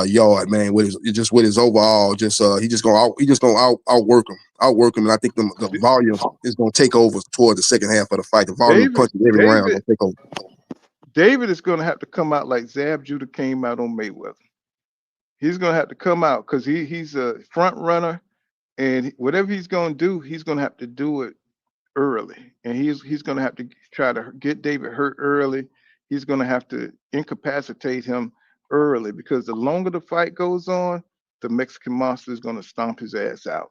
Yard, man, with his overall. He just gonna outwork him, and I think the volume is gonna take over toward the second half of the fight. The volume of punches every round gonna take over. David is gonna have to come out like Zab Judah came out on Mayweather. He's gonna have to come out because he's a front runner, and whatever he's gonna do, he's gonna have to do it early, and he's going to have to try to get David hurt early. He's going to have to incapacitate him early because the longer the fight goes on, the Mexican monster is going to stomp his ass out.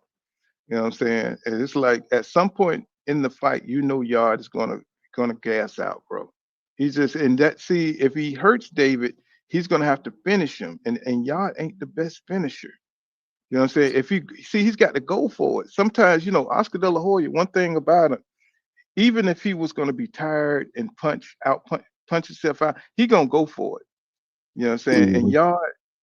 You know what I'm saying? And it's like at some point in the fight, you know, Yard is going to gas out, bro. He's just if he hurts David, he's going to have to finish him, and Yard ain't the best finisher. You know what I'm saying? He's got to go for it. Sometimes, you know, Oscar De La Hoya, one thing about him, even if he was going to be tired and punch himself out, he going to go for it. You know what I'm saying? Mm-hmm. And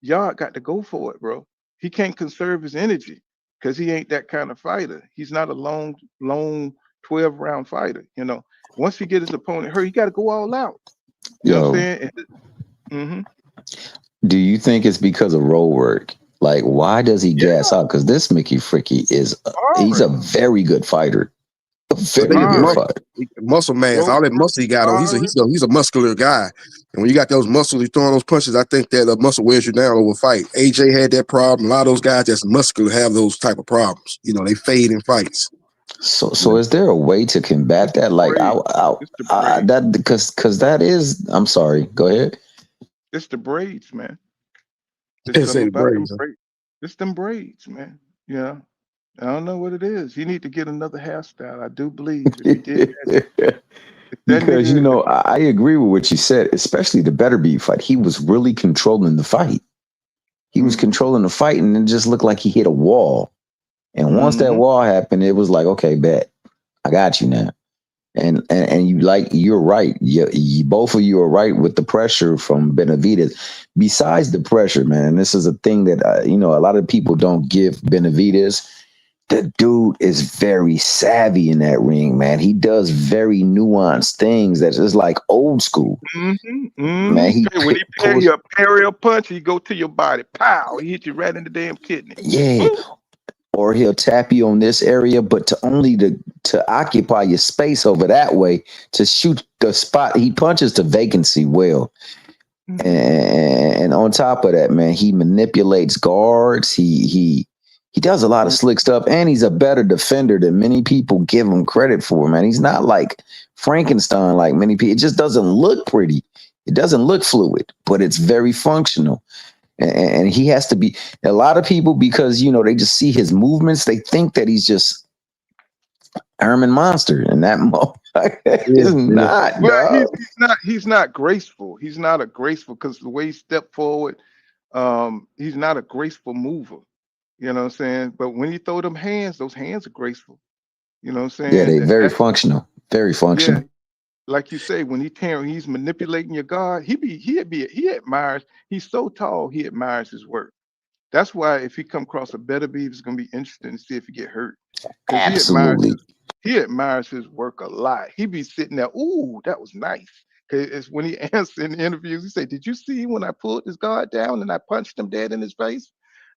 Yard got to go for it, bro. He can't conserve his energy because he ain't that kind of fighter. He's not a long 12-round fighter. You know, once he get his opponent hurt, he got to go all out. You know what I'm saying? Mm-hmm. Do you think it's because of road work? Like, why does he gas out? Because this Mickey Fricky he's a very good fighter. A very good fighter. Muscle mass, all that muscle he got on. He's a muscular guy. And when you got those muscles, you throwing those punches, I think that muscle wears you down over a fight. AJ had that problem. A lot of those guys that's muscular have those type of problems. You know, they fade in fights. So is there a way to combat that? Like, because that is, I'm sorry, go ahead. It's the braids, man. It's them braids. It's them braids, man. Yeah. I don't know what it is. He need to get another hairstyle. I do believe if he did. Because, you know, I agree with what you said, especially the Beterbiev fight. He was really controlling the fight. He was controlling the fight, and it just looked like he hit a wall. And once that wall happened, it was like, okay, bet. I got you now. And you're right. You both of you are right with the pressure from Benavidez. Besides the pressure, man, this is a thing that, you know, a lot of people don't give Benavidez the dude is very savvy in that ring, man. He does very nuanced things that's just like old school. Man, he When he pulls, he'll parry a punch, he go to your body. Pow! He hit you right in the damn kidney. yeah. Boom. Or he'll tap you on this area, but to occupy your space over that way to shoot the spot. He punches to vacancy well. And on top of that, man, he manipulates guards. He does a lot of slick stuff, and he's a better defender than many people give him credit for, man. He's not like Frankenstein like many people. It just doesn't look pretty. It doesn't look fluid, but it's very functional. And he has to be a lot of people, because they just see his movements, they think that he's just Herman Monster, and that is not. Well, he's not graceful. He's not a graceful, because the way he stepped forward, he's not a graceful mover. You know what I'm saying? But when you throw them hands, those hands are graceful. You know what I'm saying? Yeah, they very functional. Very functional. Yeah, like you say, when he's manipulating your guard, he admires. He's so tall, he admires his work. That's why if he come across a better beef, it's gonna be interesting to see if he get hurt. Because Absolutely. he admires his work a lot. He be sitting there, ooh, that was nice. Cause it's when he answers in the interviews, he say, "Did you see when I pulled his guard down and I punched him dead in his face?"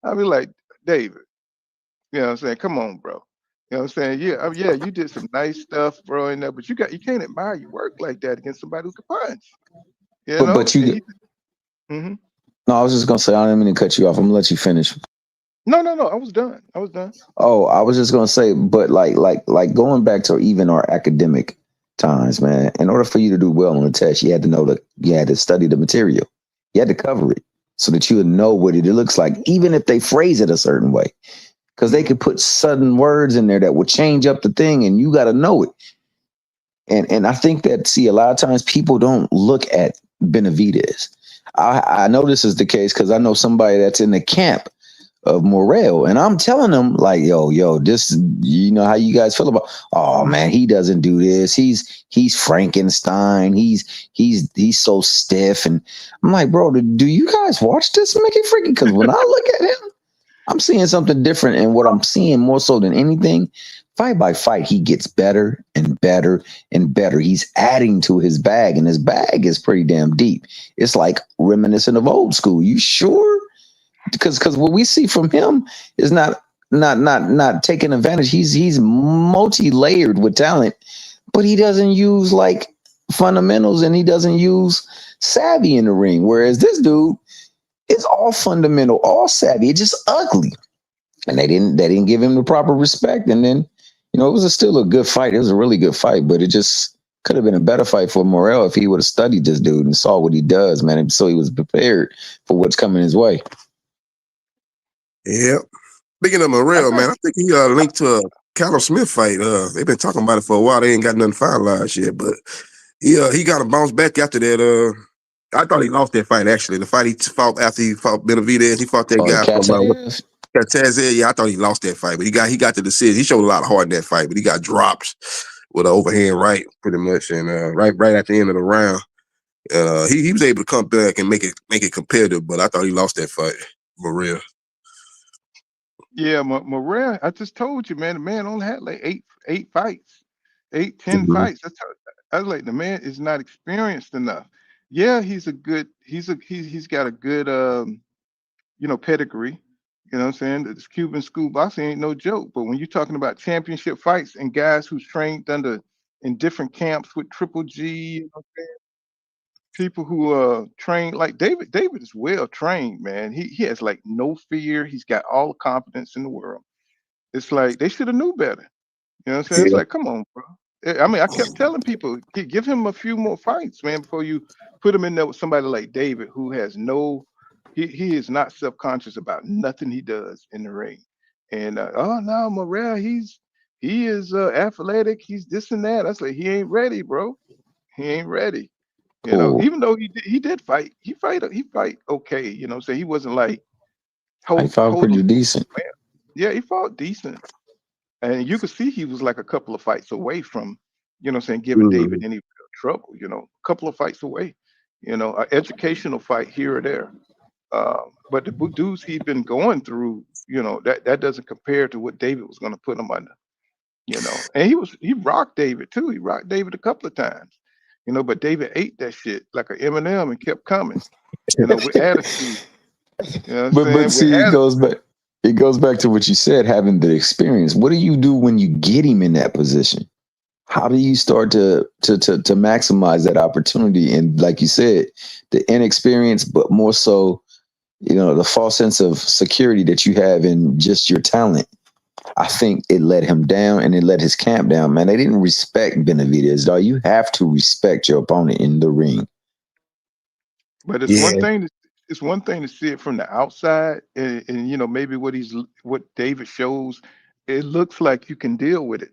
I be like, David, you know what I'm saying? Come on, bro. You know what I'm saying? Yeah, yeah, you did some nice stuff, bro, in there, but you can't admire your work like that against somebody who can punch. You know? But you get. Mhm. No, I was just gonna say, I didn't mean to cut you off. I'm gonna let you finish. No, I was done. Oh, I was just gonna say, but like going back to even our academic times, man. In order for you to do well on the test, you had to know that you had to study the material. You had to cover it so that you would know what it looks like, even if they phrase it a certain way, because they could put sudden words in there that would change up the thing, and you got to know it. And I think that, see, a lot of times people don't look at Benavidez. I know this is the case because I know somebody that's in the camp of Morrell, and I'm telling them like, yo, this, how you guys feel about? Oh man, he doesn't do this. He's Frankenstein. He's so stiff, and I'm like, bro, do you guys watch this Mickey Freaky? Because when I look at him, I'm seeing something different, and what I'm seeing more so than anything, fight by fight, he gets better and better and better. He's adding to his bag, and his bag is pretty damn deep. It's like reminiscent of old school. You sure? Because what we see from him is not taking advantage. He's multi-layered with talent, but he doesn't use like fundamentals, and he doesn't use savvy in the ring. Whereas this dude is all fundamental, all savvy. It's just ugly, and they didn't give him the proper respect. And then it was still a good fight. It was a really good fight, but it just could have been a better fight for Morrell if he would have studied this dude and saw what he does, man, and so he was prepared for what's coming his way. Yeah. Speaking of Morrell, man, I think he linked to a Callum Smith fight. They've been talking about it for a while. They ain't got nothing finalized yet, but he got to bounce back after that. I thought he lost that fight, actually. The fight he fought after he fought Benavidez, he fought that guy from Kataz. Yeah, I thought he lost that fight, but he got the decision. He showed a lot of heart in that fight, but he got dropped with an overhand right, pretty much, and right at the end of the round, he was able to come back and make it competitive. But I thought he lost that fight, Morrell. Yeah, Morrell, I just told you, man, the man only had like eight fights, 10 fights. I was like, the man is not experienced enough. Yeah, he's got a good pedigree. You know what I'm saying? This Cuban school boxing ain't no joke. But when you're talking about championship fights and guys who's trained in different camps with Triple G, you know what I'm saying? People who are trained like David. David is well trained, man. He has like no fear. He's got all the confidence in the world. It's like they should have knew better. You know what I'm saying? It's like, come on, bro. I mean, I kept telling people, give him a few more fights, man, before you put him in there with somebody like David, who has he is not self-conscious about nothing he does in the ring. And oh no, Morrell, he is athletic. He's this and that. I was like, he ain't ready, bro. He ain't ready. Even though he did fight, he fight okay. You know what I'm saying? He wasn't like He fought pretty decent. Yeah, he fought decent. And you could see he was like a couple of fights away from, giving David any trouble, a couple of fights away, an educational fight here or there. But the dudes he's been going through, that doesn't compare to what David was going to put him under. And he rocked David too. He rocked David a couple of times. But David ate that shit like an M&M and kept coming. With attitude. You know what I'm But saying? see, it goes back. It goes back to what you said, having the experience. What do you do when you get him in that position? How do you start to maximize that opportunity? And like you said, the inexperience, but more so, the false sense of security that you have in just your talent. I think it let him down and it let his camp down, man. They didn't respect Benavidez, dog. You have to respect your opponent in the ring. But it's one thing to see it from the outside, and maybe what David shows, it looks like you can deal with it,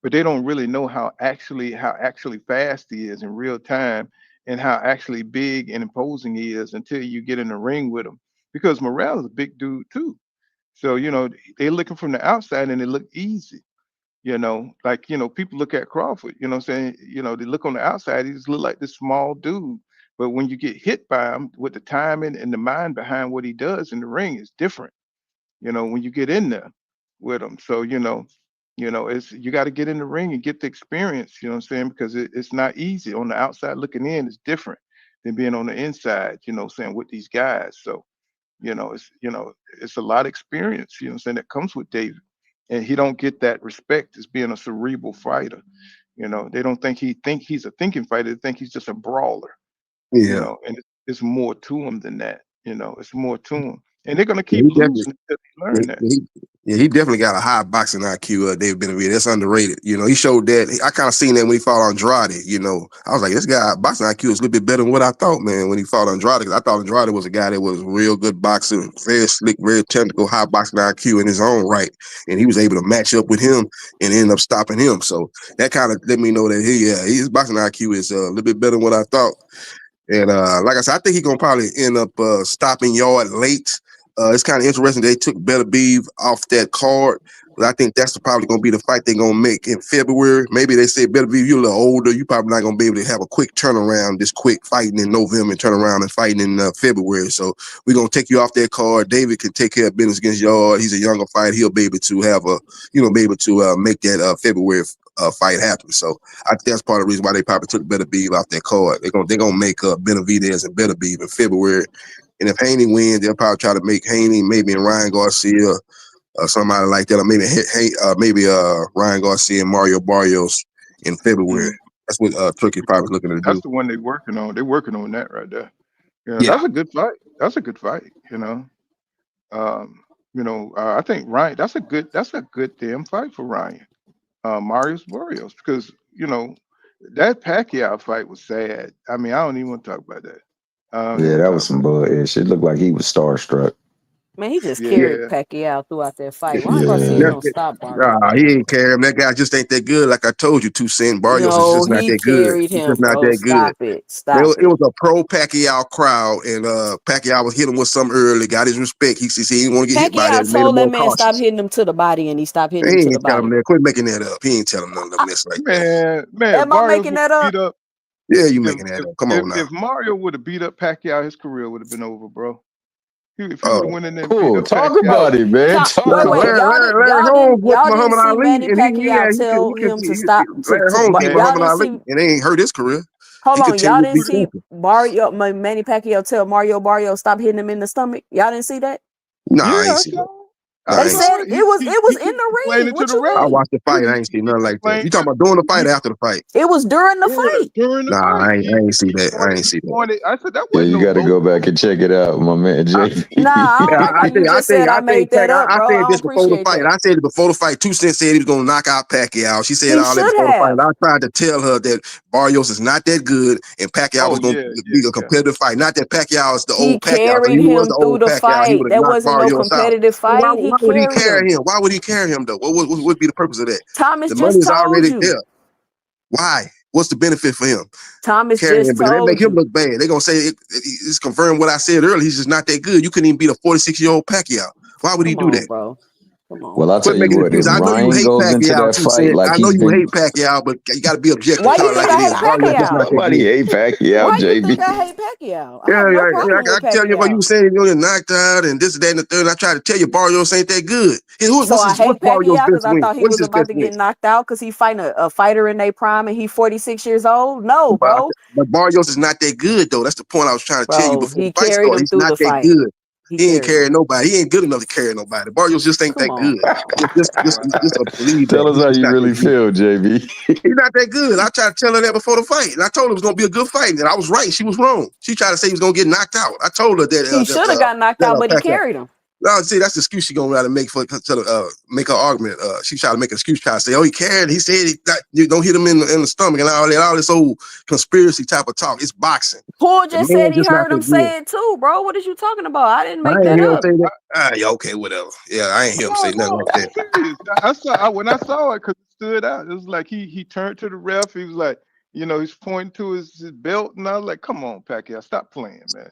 but they don't really know how actually fast he is in real time, and how actually big and imposing he is until you get in the ring with him. Because Morrell is a big dude too, so they're looking from the outside and it look easy. People look at Crawford. What I'm saying, they look on the outside, he just look like this small dude. But when you get hit by him, with the timing and the mind behind what he does in the ring is different. When you get in there with him. So it's you got to get in the ring and get the experience. You know what I'm saying? Because it's not easy. On the outside looking in is different than being on the inside. With these guys. So it's a lot of experience. That comes with David, and he don't get that respect as being a cerebral fighter. They don't think he's a thinking fighter. They think he's just a brawler. Yeah. And it's more to him than that. It's more to him, and they're gonna keep losing until they learn that. He definitely got a high boxing IQ. David Benavidez, that's underrated. He showed that. I kind of seen that when he fought Andrade. I was like, this guy boxing IQ is a little bit better than what I thought, man. When he fought Andrade, because I thought Andrade was a guy that was real good boxer, very slick, very technical, high boxing IQ in his own right, and he was able to match up with him and end up stopping him. So that kind of let me know that his boxing IQ is a little bit better than what I thought. And like I said, I think he's gonna probably end up stopping Yard late. It's kind of interesting they took Beterbiev off that card, but I think that's probably gonna be the fight they're gonna make in February. Maybe they say Beterbiev, you're a little older, you probably not gonna be able to have a quick turnaround, this quick fighting in November and turn around and fighting in February. So we're gonna take you off that card. David can take care of business against Yard. He's a younger fighter. He'll be able to have be able to make that February fight happen. So I think that's part of the reason why they probably took Beterbiev off that card. They're gonna make Benavidez and Beterbiev in February. And if Haney wins, they'll probably try to make Haney maybe in Ryan Garcia or somebody like that, or maybe Ryan Garcia and Mario Barrios in February. That's what Turkey probably looking to do. That's the one they're working on. They're working on that right there. That's a good fight. That's a good fight. I think Ryan. That's a good damn fight for Ryan. Mario Barrios, because that Pacquiao fight was sad. I mean, I don't even want to talk about that. That was some bullshit. It looked like he was starstruck. Man, he just carried Pacquiao throughout that fight. Why Garcia don't stop Barrios? He ain't carry him. That guy just ain't that good. Like I told you, $2 Barrios is just not that good. He's just not that good. Stop it. It was a pro Pacquiao crowd, and Pacquiao was hitting with something early, got his respect. He didn't want to get hit by that. Pacquiao told that man stop hitting him to the body, and he stopped hitting him to the body. Quit making that up. He ain't telling none of them this like that. Man, am I making that up? Yeah, you making that up. Come on now. If Mario would have beat up Pacquiao, his career would have been over, bro. If he would have went in there, talk about it, man. Larry Holmes with Muhammad Ali, and Pacquiao tell him to stop. Larry Holmes beat Muhammad Ali, and they ain't hurt his career. Hold on, y'all didn't see Manny Pacquiao tell Mario Barrios stop hitting him in the stomach? Y'all didn't see that? No, I ain't see that. They said it was in the ring. What you mean? I watched the fight. I ain't seen nothing like that. You talking about during the fight or after the fight? It was during the fight. I ain't see that. I ain't see that. I said that. Yeah, you got to go back and check it out, my man. Jay. I said this before the fight. I said it before the fight. 2 Cent said he was gonna knock out Pacquiao. She said all that before the fight. And I tried to tell her that Barrios is not that good, and Pacquiao was gonna be a competitive fight. Not that Pacquiao is the old Pacquiao. He carried him through the fight. That wasn't no competitive fight. Why would he carry him? Why would he carry him though? What would be the purpose of that? Thomas the just money's told already you. there. Why? What's the benefit for him? Thomas carrying just him, but that make him look bad. They're gonna say it's confirmed what I said earlier. He's just not that good. You couldn't even beat a 46-year-old Pacquiao. Why would he do that? Bro. Come on. Well, I'll tell Quit you making what, if excuses. I know you Ryan hate goes into Pacquiao that too, fight said. like I know he's you been, hate Pacquiao, but you got to be objective. Why Call you it think like it I is. hate Barrios just not Pacquiao? that nobody good. hate Pacquiao, Why you think JB. I hate Pacquiao? I Yeah, have no yeah, yeah. problem I with can tell you what you Pacquiao. were saying. You get knocked out and this, that, and the third. I tried to tell you Barrios ain't that good. So I What's hate Barrios' Pacquiao because best I win? thought he What is was his about best to win? get knocked out because he fighting a fighter in their prime and he 46 years old. No, But, bro. but Barrios is not that good though. That's the point I was trying to tell you Bro, before he the fight carried started. him He's through not the that fight. good. He He ain't carried him. carrying nobody. He ain't good enough to carry nobody. Barrios just ain't Come that on. good. Just believe that Tell us he's how just you not that really good. feel, JB. He's not that good. I tried to tell her that before the fight, and I told her it was gonna be a good fight, and I was right. She was wrong. She tried to say he was gonna get knocked out. I told her He should have got knocked out, but he Pacquiao. carried him. No, see, that's the excuse she gonna try to make make her argument. She tried to make an excuse, try to say, "Oh, he carried. He said you don't hit him in the stomach and all that, all this old conspiracy type of talk. It's boxing. Paul The just man said he just not heard him that good. say it too, bro. What is you talking about? I didn't I make ain't that hear him up. say that. Yeah, okay, whatever. Yeah, I ain't hear him say nothing No, like I'm that. serious. When I saw it, because it stood out. It was like he turned to the ref. He was like, he's pointing to his belt, and I was like, "Come on, Pacquiao, stop playing, man.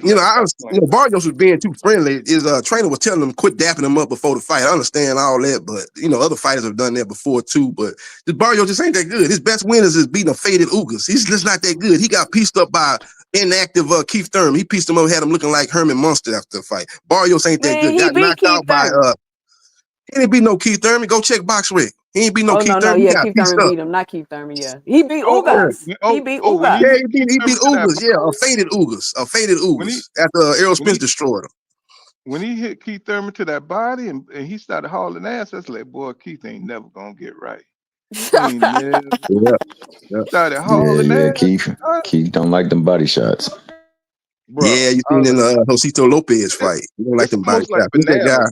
Just stop playing." Barrios was being too friendly. His trainer was telling him quit dapping him up before the fight. I understand all that, but other fighters have done that before too. But this Barrios just ain't that good. His best win is beating a faded Ugas. He's just not that good. He got pieced up by inactive Keith Thurman. He pieced him up, had him looking like Herman Munster after the fight. Barrios ain't that Man, good. he Got beat knocked Keith out by Thurman. he didn't beat no Keith Thurman. Go check Box Rec. He ain't beat no Oh Keith no, Thurman. He yeah, got Keith pieced Thurman up. beat him, not Keith Thurman. Yeah, he beat Oh, Ugas. He beat when he Ugas. Yeah, hit he Keith beat Thurman to that Ugas. Yeah, a body, faded Ugas. A faded when he Ugas after Errol when Spence he destroyed him. when he hit Keith Thurman to that body, and he started hauling ass, that's like, boy, Keith ain't never gonna get right. He ain't never Yeah, yeah. started Yeah, hauling yeah, ass. Keith. Keith don't like them body shots. Bro, Yeah, you I seen was in like, the Josito Lopez it's, fight. You don't like it's them body almost like shots. What's that banana. guy?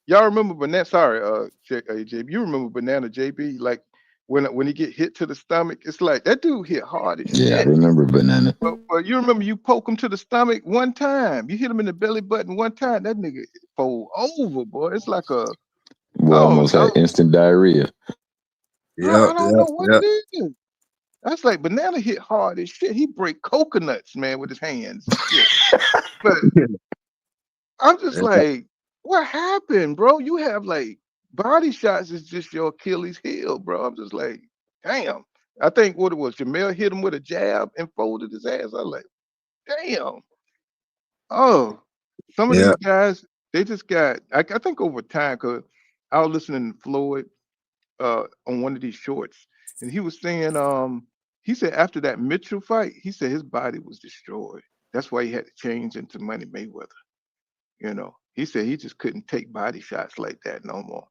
Y'all remember banana? Sorry, JB, you remember banana JB? Like when he get hit to the stomach, it's like that dude hit hard as Yeah, I shit. remember Banana. But you remember you poke him to the stomach one time, you hit him in the belly button one time, that nigga fold over, boy. It's like Boy, I almost don't, had instant diarrhea. Yeah, I don't yeah, know what yeah. it is. That's like banana hit hard as shit. He break coconuts, man, with his hands and shit. But I'm just like, what happened, bro? You have like body shots is just your Achilles heel, bro. I'm just like, damn. I think what it was, Jamel hit him with a jab and folded his ass. I was like, damn. Oh, some of Yeah. these guys, they just got. I think over time, cause I was listening to Floyd on one of these shorts, and he was saying, he said after that Mitchell fight, he said his body was destroyed. That's why he had to change into Money Mayweather. He said he just couldn't take body shots like that no more.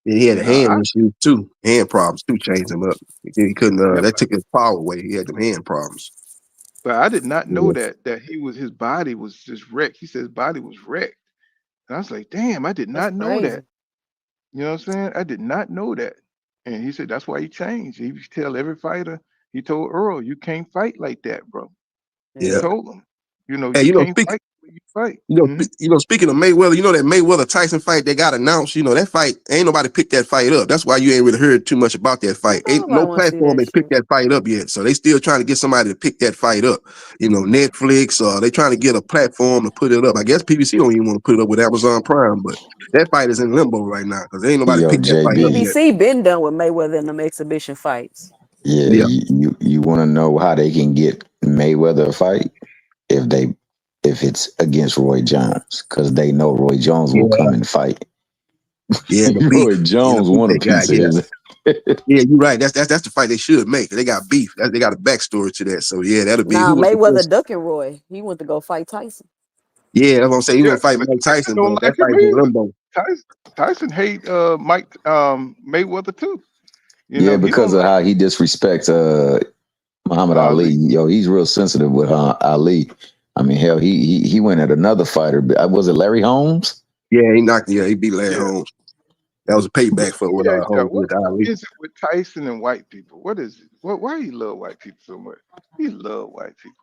He had a And hand issues too, hand problems too, changed him up. He couldn't. yeah, That took his power away. He had them hand problems. but I did not know Yeah, that his body was just wrecked. He said his body was wrecked. And I was like, damn, I did That's not know that. crazy. You know what I'm saying? I did not know that. And he said that's why he changed. He used to tell every fighter, he told Earl, you can't fight like that, bro. He yeah. Yeah. told him, Hey, you can't fight the way you fight. speaking of Mayweather, that Mayweather Tyson fight that got announced. That fight ain't nobody picked that fight up. That's why you ain't really heard too much about that fight. Don't Ain't no nobody want to see platform that has picked shit. that fight up yet. So they still trying to get somebody to pick that fight up. Netflix. They trying to get a platform to put it up. I guess PBC don't even want to put it up with Amazon Prime, but that fight is in limbo right now because ain't nobody Yo, picked that fight up JB. yet. PBC been done with Mayweather in them exhibition fights. Yeah, Yeah, you want to know how they can get Mayweather a fight if it's against Roy Jones, because they know Roy Jones will yeah, come and fight. yeah. The beef. Roy Jones The beef want a they got. piece of Yeah. his. Yeah, you're right. That's the fight they should make. They got beef. They got a backstory to that. So yeah, that'll be Nah, who was the Mayweather first. ducking Roy. He went to go fight Tyson. Yeah, that's what I'm saying. He's Yeah, gonna fight but Mike Tyson Tyson, don't but that like him fight's in either. limbo. Tyson hate Mike Mayweather too. Yeah, He don't because of like how he disrespects Muhammad Ali. Ali. Yo, he's real sensitive with Ali. I mean, hell, he went at another fighter. Was it Larry Holmes? Yeah, he beat Larry Yeah. Holmes. That was a But payback for what Holmes what did to Ali. is it with Tyson and white people? What is it? Why he love white people so much? He love white people.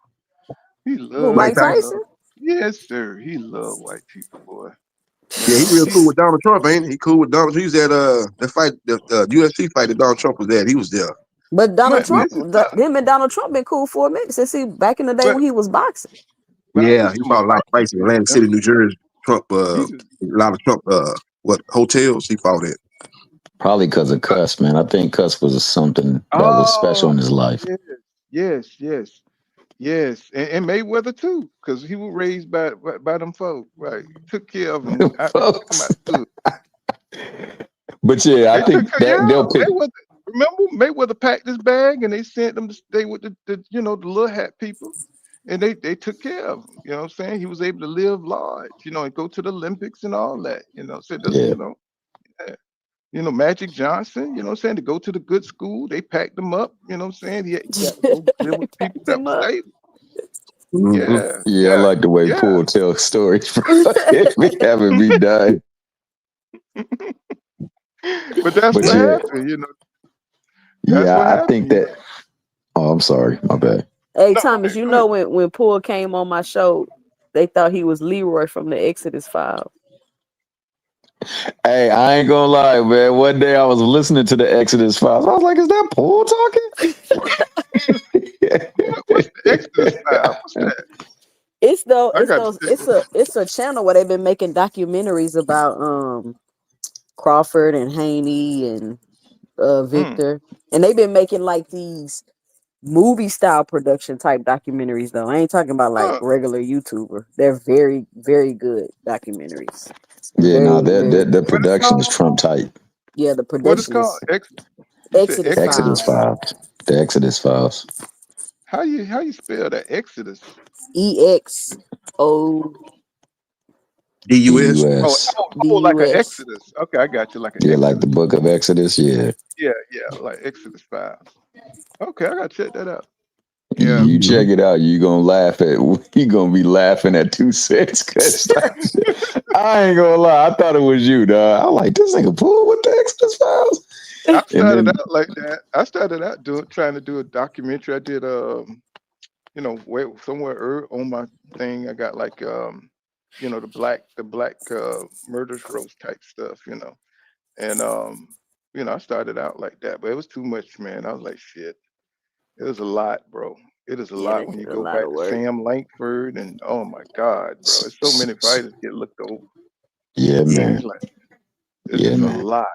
He Who, Mike Mike Tyson. love. Tyson? Yes, sir. He love white people, boy. Yeah, he real cool with Donald Trump, ain't he? He cool with Donald. He was at that fight, the UFC fight that Donald Trump was at. He was there. But Donald But Trump, listen, him and Donald Trump been cool for a minute since he back in the day but when he was boxing. I Yeah, just he don't fought a lot of box fights in with Atlantic him. City, New Jersey. Trump, He a just lot of Trump what hotels he fought at. Probably because of Cuss, man. I think Cuss was something that was special in his life. Yes, and Mayweather too, because he was raised by them folk, right? Took care of him after he come out Folks. the hood. But yeah, They I think took care, that yeah. they'll pick. Mayweather, remember Mayweather packed his bag and they sent him to stay with the the little hat people, and they took care of him. You know what I'm saying? He was able to live large, and go to the Olympics and all that. So that's Yeah, yeah. Magic Johnson, you know what I'm saying, to go to the good school. They packed him up, you know what I'm saying? He had to go live with people Packed that him were up. stable. Mhm. Yeah, yeah. I yeah, like the way yeah. Poole tells stories, bro. We haven't be done. But that's But what yeah, happened. That's yeah, what I happened. think that. Oh, I'm sorry, my bad. Hey No, go Thomas, ahead, go ahead. when Poole came on my show, they thought he was Leroy from the Exodus Files. Hey, I ain't gonna lie, man. One day I was listening to the Exodus Files. I was like, "Is that Poole What's the Exodus talking?" file? What's that? It's though I it's got to those check this out. it's a channel where they've been making documentaries about Crawford and Haney and Mm. Victor, and they've been making like these movie style production type documentaries though. I ain't talking about like Uh, regular YouTuber. They're very, very good documentaries. Yeah, Very, no, very the what it's production is called? Trump tight. yeah, the What it's production called? is You said Exodus Exodus Exodus Files. file. Files. The Exodus Files. How you spell that? Exodus. EXODUS. DUS. Oh, EUS. like an Exodus. Okay, I got you. Like an Yeah, like the Exodus. book of Exodus. Yeah. Yeah, yeah, like Exodus files. Okay, I gotta check that out. Yeah. You Mhm. check it out. You gonna laugh at. You gonna be laughing at 2 cents. Cause I ain't gonna lie. I thought it was you, dog. I'm like, this nigga Poole with the Exodus Files. I And started then out like that. I started out trying to do a documentary. I did somewhere on my thing. I got like the black murders roast type stuff. And I started out like that, but it was too much, man. I was like, shit, it was a lot, bro. It is a Yeah, lot that when you shit a go lot back of to work. Sam Lankford and oh my God, bro. It's so many fighters get looked over. yeah, Yeah. It's man. like it's Yeah, just a man. lot.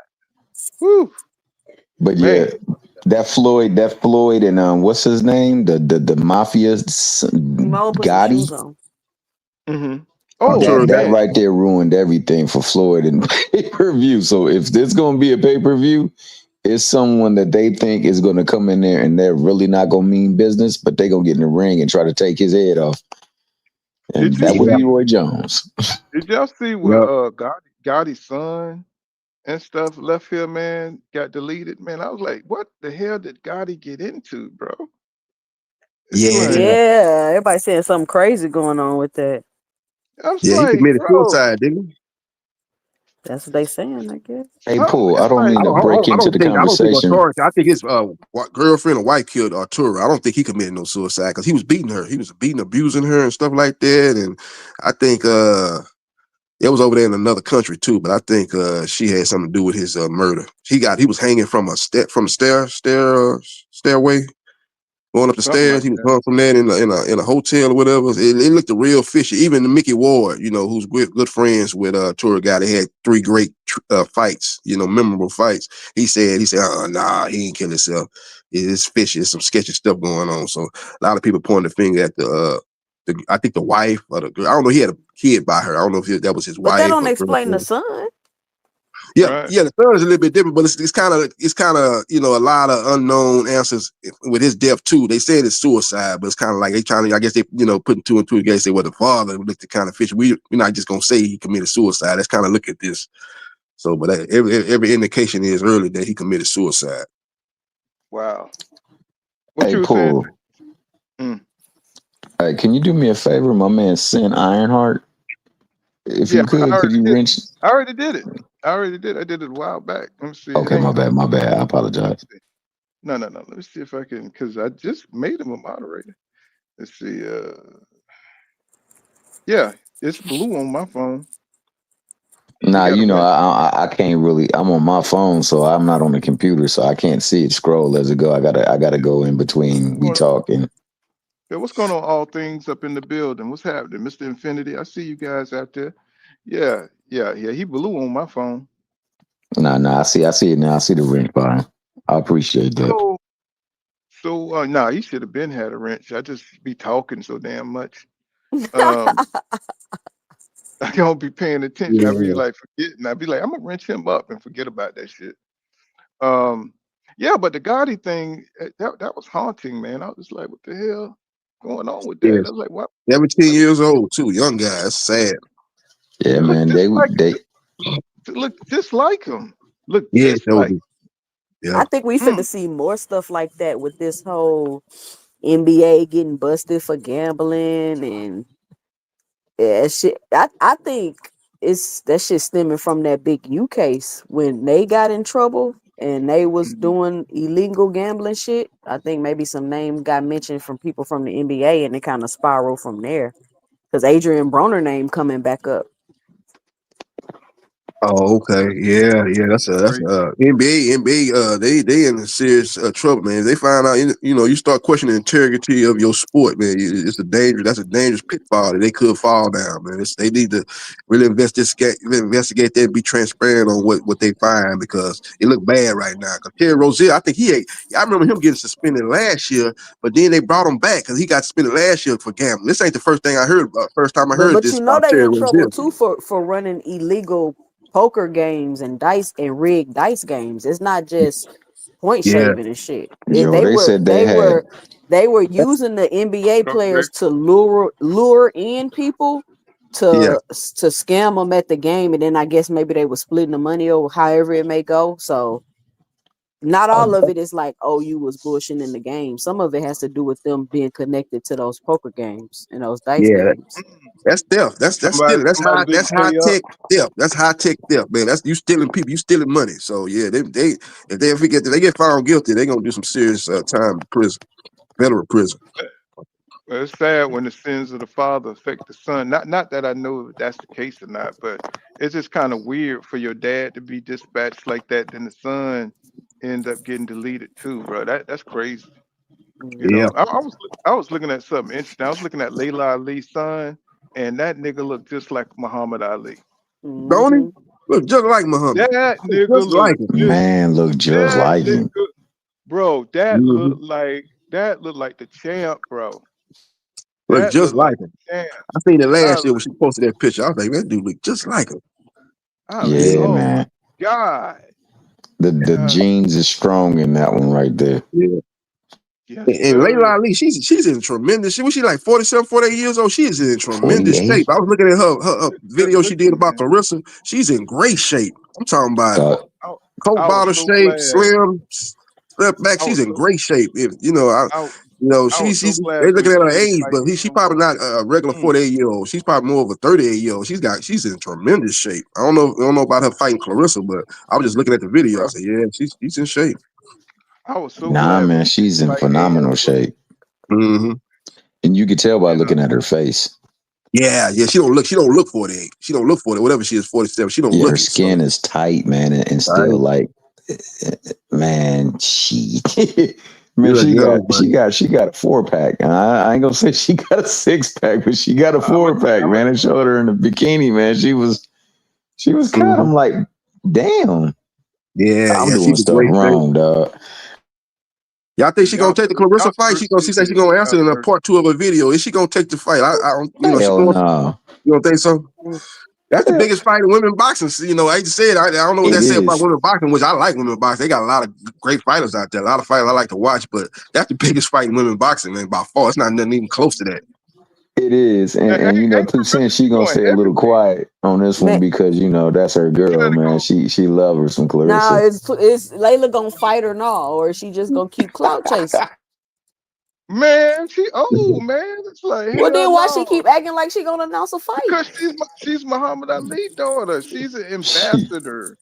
Whew, But yeah, man. that Floyd and what's his name? The mafia Mo, put some Gotti. shoes on. Hmm. Oh Arturo That man. right there ruined everything for Floyd and pay per view. So if this gonna be a pay per view, it's someone that they think is gonna come in there and they're really not gonna mean business, but they gonna get in the ring and try to take his head off. Did And you that was Gators. see? Leroy Jones. Did y'all see where Yep. Gotti's son and stuff left here, man, got deleted, man? I was like, what the hell did Gotti get into, bro? It's like, Yeah. Yeah, everybody saying something crazy going on with that. I was Yeah, he like, committed bro, suicide, didn't he? That's what they saying, I guess. Hey, something. Paul, I It's don't like, mean to break I into the I don't think conversation. authority. I think his girlfriend or wife killed Arturo. I don't think he committed no suicide because he was beating her. He was beating, abusing her and stuff like that. And I think it was over there in another country too. But I think she had something to do with his murder. He was hanging from a stairway. Going up the something stairs, like he was that. hung from that in a hotel or whatever. It looked real fishy. Even Mickey Ward, who's good friends with tour guy, they had 3 great fights, memorable fights. He said, nah, he ain't kill himself. It's fishy. There's some sketchy stuff going on. So a lot of people pointing the finger at I think the wife or the girl. I don't know. He had a kid by her. I don't know if that was his But that wife don't or explain the girlfriend. son. Yeah, Right. yeah, the third is a little bit different, but it's kind of a lot of unknown answers with his death too. They said it's suicide, but it's kind of like they trying to, I guess they putting 2 and 2 together. Say, well, the father looked the kind of fish. We're not just gonna say he committed suicide. Let's kind of look at this. So, but every indication is early that he committed suicide. Wow. What Hey, you were saying? Paul, Mm. hey, can you do me a favor? My man Sin Ironheart. If Yeah, you I could already you did. wrench? I already did it. I did it a while back. Let me see. It Okay, my ain't. bad, my bad. I Let me apologize. see. No, no, no. Let me see if I can, because I just made him a moderator. Let's see. Yeah, it's blue on my phone. He Nah, got a message. I can't really. I'm on my phone, so I'm not on the computer, so I can't see it scroll as it go. I gotta go in between we talking. Yeah, what's going on? All things up in the building. What's happening, Mr. Infinity? I see you guys out there. Yeah, Yeah, he blew on my phone. Nah, I see it now. I see the ring fine. I appreciate that. So nah, he should have been had a wrench. I just be talking so damn much. Um, I don't be paying attention. I be Yeah. like forgetting. I be like, I'm gonna wrench him up and forget about that shit. Um, yeah, but the Gotti thing, that was haunting, man. I was just like, what the hell going on with that? Yes. I was like, what? 17 years old too, young guy. That's sad. Yeah, It looked man. just like They it looked just like him. Look Yeah, just so like. do. Yeah. I think we Mm, finna see more stuff like that with this whole NBA getting busted for gambling and yeah, shit. I think it's that shit stemming from that big U case when they got in trouble and they was mhm. doing illegal gambling shit. I think maybe some name got mentioned from people from the NBA and it kind of spiraled from there. Because Adrian Broner name coming back up. Oh, okay. Yeah. That's Crazy. NBA. They in serious trouble, man. They find out, you start questioning the integrity of your sport, man. It's a danger. That's a dangerous pitfall that they could fall down, man. They need to really investigate that, and be transparent on what they find because it look bad right now. Because Terry Rozier, I think I remember him getting suspended last year, but then they brought him back because he got suspended last year for gambling. This ain't the first thing I heard. First time I heard But this you know about they Terry in trouble Rozier. too for running illegal poker games and dice and rigged dice games. It's not just point Yeah. shaving and shit. Joe, they said They were using the NBA Okay. players to lure in people Yeah. to scam them at the game, and then I guess maybe they were splitting the money or however it may go. So not all of it is like, oh, you was bushing in the game. Some of it has to do with them being connected to those poker games and those dice Yeah. games. That's theft. That's Somebody stealing. That's somebody that's didn't high pay up. tech theft. That's high tech theft, man. That's you stealing people. You stealing money. So yeah, if they get found guilty, they gonna do some serious time in prison, federal prison. Well, it's sad when the sins of the father affect the son. Not that I know if that's the case or not, but it's just kind of weird for your dad to be dispatched like that, then the son ends up getting deleted too, bro. That's crazy. You Yeah, know, I was looking at something interesting. I was looking at Layla Ali's son, and that nigga looked just like Muhammad Ali. don't he? Hmm. Look just like Muhammad. That Look nigga just like looked him. just man look just that like him. nigga, bro. Hmm. That looked like the champ, bro. Look That just looked like like him. the champ. I seen it I last year when she posted that picture. I was like, that dude look just like him. Yeah, oh my man. God. The Uh, genes is strong in that one right there. Yeah. yes, And sir. Layla Ali, she's in tremendous shape. Was she like 47, 48 years old? She is in tremendous shape. 48. I was looking at her video she did Listen, about man. Clarissa. She's in great shape. I'm talking about I, Uh, I, coat I was bottle so shape, glad. slim, step back. I She's was in so great shape. If I, I was so she's glad they when looking at she her didn't age, fight but she Ann probably Wolf. not a regular Mm, 48-year-old. She's probably more of a 38-year-old. She's in tremendous shape. I don't know about her fighting Clarissa, but I was just looking at the video. I bro. said, yeah, she's in shape. I was so nah, glad when man, she didn't she's in fight Ann, phenomenal bro. shape. Hmm. And you could tell by And looking at her face. Yeah. She don't look 48. She don't look 40. Whatever she is, 47. She don't Yeah, her look it. So skin is tight, man, and still right. like, man, she, man, She's a young buddy. she got a 4 pack. And I ain't gonna say she got a 6 pack, but she got a I'm gonna 4 pack, I'm man. It showed her in the bikini, man. She was kind of Hmm. like, damn, I'm Yeah, doing she's a stuff great shape. wrong, dog. Y'all think she gonna take the Clarissa y'all fight? She say she thirsty. gonna answer Y'all in a thirsty. part 2 of a video. Is she gonna take the fight? I don't. She Hell going. no. You don't think so? That's the Hell, biggest fight in women boxing. I hate to say it. I don't know what it that say about is. women boxing, which I like women boxing. They got a lot of great fighters out there. A lot of fighters I like to watch, but that's the biggest fight in women boxing, man, by far. It's not nothing even close to that. It is. And you know, Ain't too, Clarissa, since she she gonna going stay a little heavyweight. quiet on this one Man, because you know that's her She girl, gotta man. go. She love her some now Clarissa. is Layla gonna fight or not, or is she just gonna keep clout chasing? Man, she old, man. It's like Well, hell then why she no. keep acting like she gonna announce a fight? Because she's Muhammad Ali daughter. She's an She, ambassador.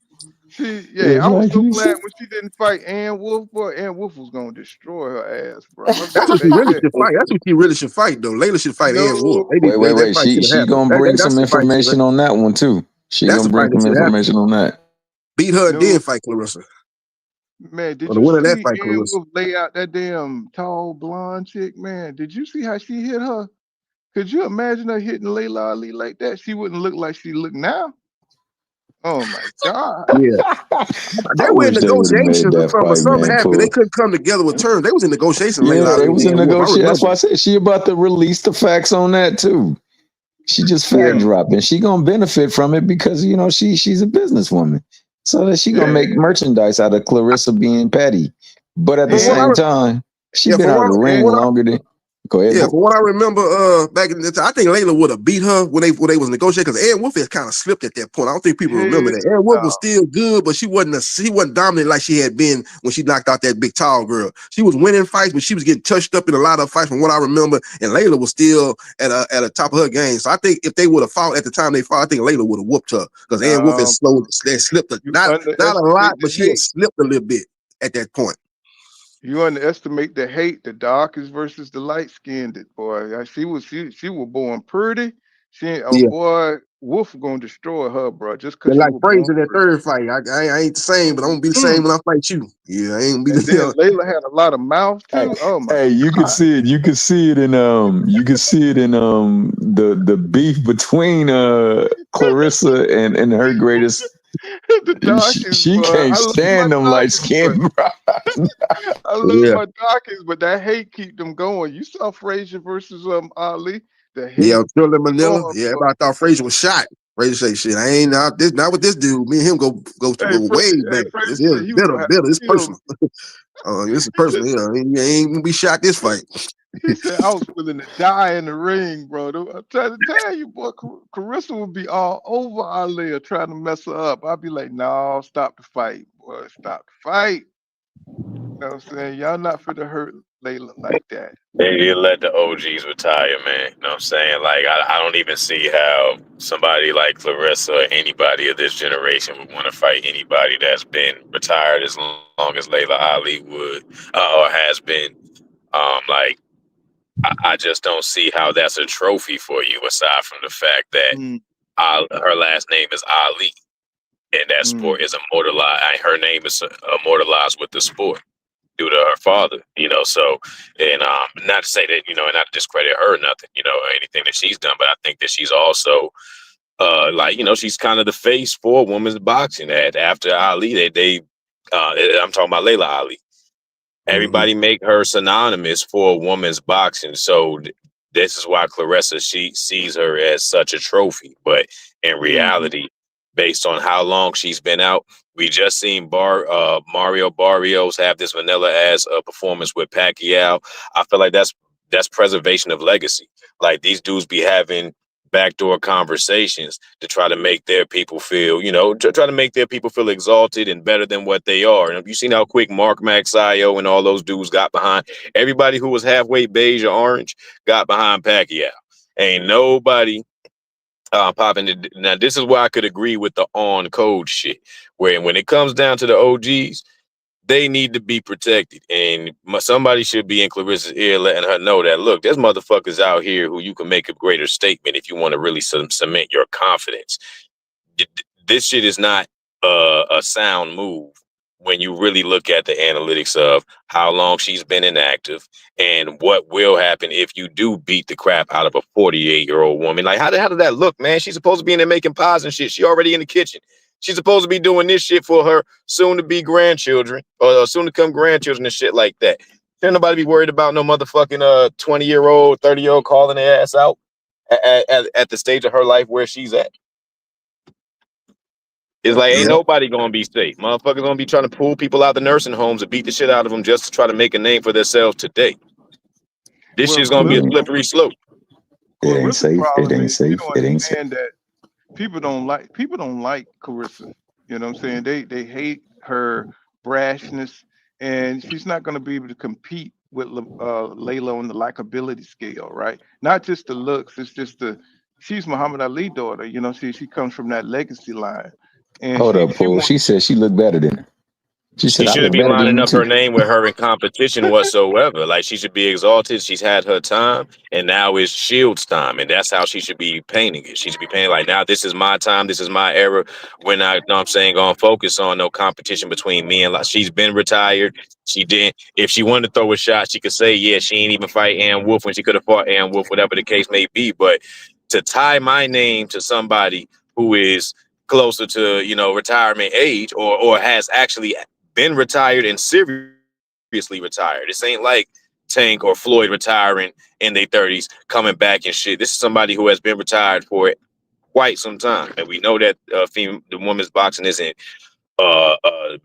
I it's was like so she glad said. when she didn't fight Ann Wolf. Boy, Ann Wolf was gonna destroy her ass, bro. Her That's big what she fat really ass. should fight. That's what she really should fight, though. Layla should fight Ann Wolf. No, That Wait. fight should She have happened. gonna bring That's some the fight. information on that one too. She That's gonna the bring fight that some should happen. information on that. Beat her and no, then fight Clarissa. man. Or Did the you winner of that see fight, Ann Clarissa. Wolf lay out that damn tall blonde chick, man? Did you see how she hit her? Could you imagine her hitting Layla Ali like that? She wouldn't look like she look now. Oh my God. Yeah, they I were in wish they would have made negotiations or that something. Or fight, something man. happened. They Poor. couldn't come together with terms. They was in negotiation. Layla Yeah, they Ali was in and Wolf. I negotiation. That's remember. why I said she about to release the facts on that too. She just fact Yeah, dropping. She gonna benefit from it because she's a businesswoman, so that she gonna Yeah. make merchandise out of Clarissa being petty. But at the from what And I same time, she yeah been from out of the what ring and longer than. Go ahead, Yeah, bro. from what I remember, back in the time, I think Layla would have beat her when they was negotiating because Ed Wolf had kind of slipped at that point. I don't think people remember hell that. Ed Wolf was no. still good, but she wasn't dominant like she had been when she knocked out that big tall girl. She was winning fights, but she was getting touched up in a lot of fights from what I remember. And Layla was still at a top of her game. So I think if they would have fought at the time they fought, I think Layla would have whooped her because Ed Wolf had No, bro. slipped You not a lot, underestimate the but she had hate. slipped a little bit at that point. You underestimate the hate, the darkest versus the light skinned boy. She was born pretty. Oh Yeah. boy, Wolf gonna destroy her, bro, just cause And she like was born Frazier, that pretty. third fight, I ain't the same, but I'm gonna be the same Mm. when I fight you. Yeah, I ain't gonna be And then the Layla had a lot of mouth Hey, too. Oh my hey, you can God. see it. You can see it in the beef between Clarissa and her greatest. The darkest, She boy. can't I love my stand them light darkest, but skinned bro. I love yeah, my darkest, but that hate keep them going. You saw Frazier versus Ali. The yeah. hate Still in keep Manila. going, Yeah, boy. everybody thought Frazier was shot. Frazier say shit. I ain't not with this dude. Me and him go way back. Frazier This is said he was better, gonna have better. It's to kill me. personal. This is personal. Yeah, he ain't gonna be shot this fight. He said I was willing to die in the ring, bro. I'm trying to tell you, boy. Carissa would be all over Ali trying to mess her up. I'd be like, no, stop the fight, boy. Stop the fight. You know what I'm saying? Y'all not fit to hurt Layla like that. They need to let the OGs retire, man. You know what I'm saying? Like, I don't even see how somebody like Clarissa or anybody of this generation would want to fight anybody that's been retired as long as Layla Ali would or has been. Like, I just don't see how that's a trophy for you, aside from the fact that Mm, her last name is Ali, and that mm, sport is immortalized. Her name is immortalized with the sport due to her father, so, and not to say that, and not to discredit her or nothing, or anything that she's done, but I think that she's also like, she's kind of the face for women's boxing. After Ali, I'm talking about Layla Ali. Mm-hmm. Everybody make her synonymous for women's boxing. So this is why Clarissa, she sees her as such a trophy. But in mm-hmm. reality, based on how long she's been out, we just seen Mario Barrios have this vanilla ass performance with Pacquiao. I feel like that's preservation of legacy. Like, these dudes be having backdoor conversations to try to make their people feel, to try to make their people feel exalted and better than what they are. And have you seen how quick Mark Maxio and all those dudes got behind? Everybody who was halfway beige or orange got behind Pacquiao. Ain't nobody popping it. Now, this is where I could agree with the on code shit, where when it comes down to the OGs, they need to be protected. And somebody should be in Clarissa's ear letting her know that, look, there's motherfuckers out here who you can make a greater statement if you want to really cement your confidence. This shit is not a sound move when you really look at the analytics of how long she's been inactive and what will happen if you do beat the crap out of a 48-year-old woman. Like, how did that look, man? She's supposed to be in there making pies and shit. She already in the kitchen. She's supposed to be doing this shit for her soon-to-be grandchildren or soon-to-come grandchildren and shit like that. Can't nobody be worried about no motherfucking 20-year-old, 30-year-old calling their ass out at the stage of her life where she's at. It's That's like, ain't Yeah, true. nobody gonna be safe. Motherfuckers gonna be trying to pull people out the nursing homes and beat the shit out of them just to try to make a name for themselves today. This Well, shit's gonna be a It slippery slope. ain't Clarissa safe. It problem ain't is she safe. don't It ain't safe. understand that people don't like Clarissa. You know what I'm saying? They hate her brashness, and she's not going to be able to compete with Layla on the likability scale, right? Not just the looks. It's just she's Muhammad Ali daughter. You know, she comes from that legacy line, and Hold she up, she Paul. wants. She said she looked better than her. She said She I shouldn't look be better than lining you up her too. name with her in competition whatsoever. Like, she should be exalted. She's had her time, and now it's Shield's time, and that's how she should be painting it. She should be painting like, now this is my time, this is my era. We're not, know what I'm saying, gonna focus on no competition between me and she's been retired. She didn't. If she wanted to throw a shot, she could say, yeah, she ain't even fight Ann Wolf when she could have fought Ann Wolf, whatever the case may be. But to tie my name to somebody who is closer to, you know, retirement age, or has actually been retired and seriously retired. This ain't like Tank or Floyd retiring in their 30s, coming back and shit. This is somebody who has been retired for quite some time, and we know that the women's boxing isn't a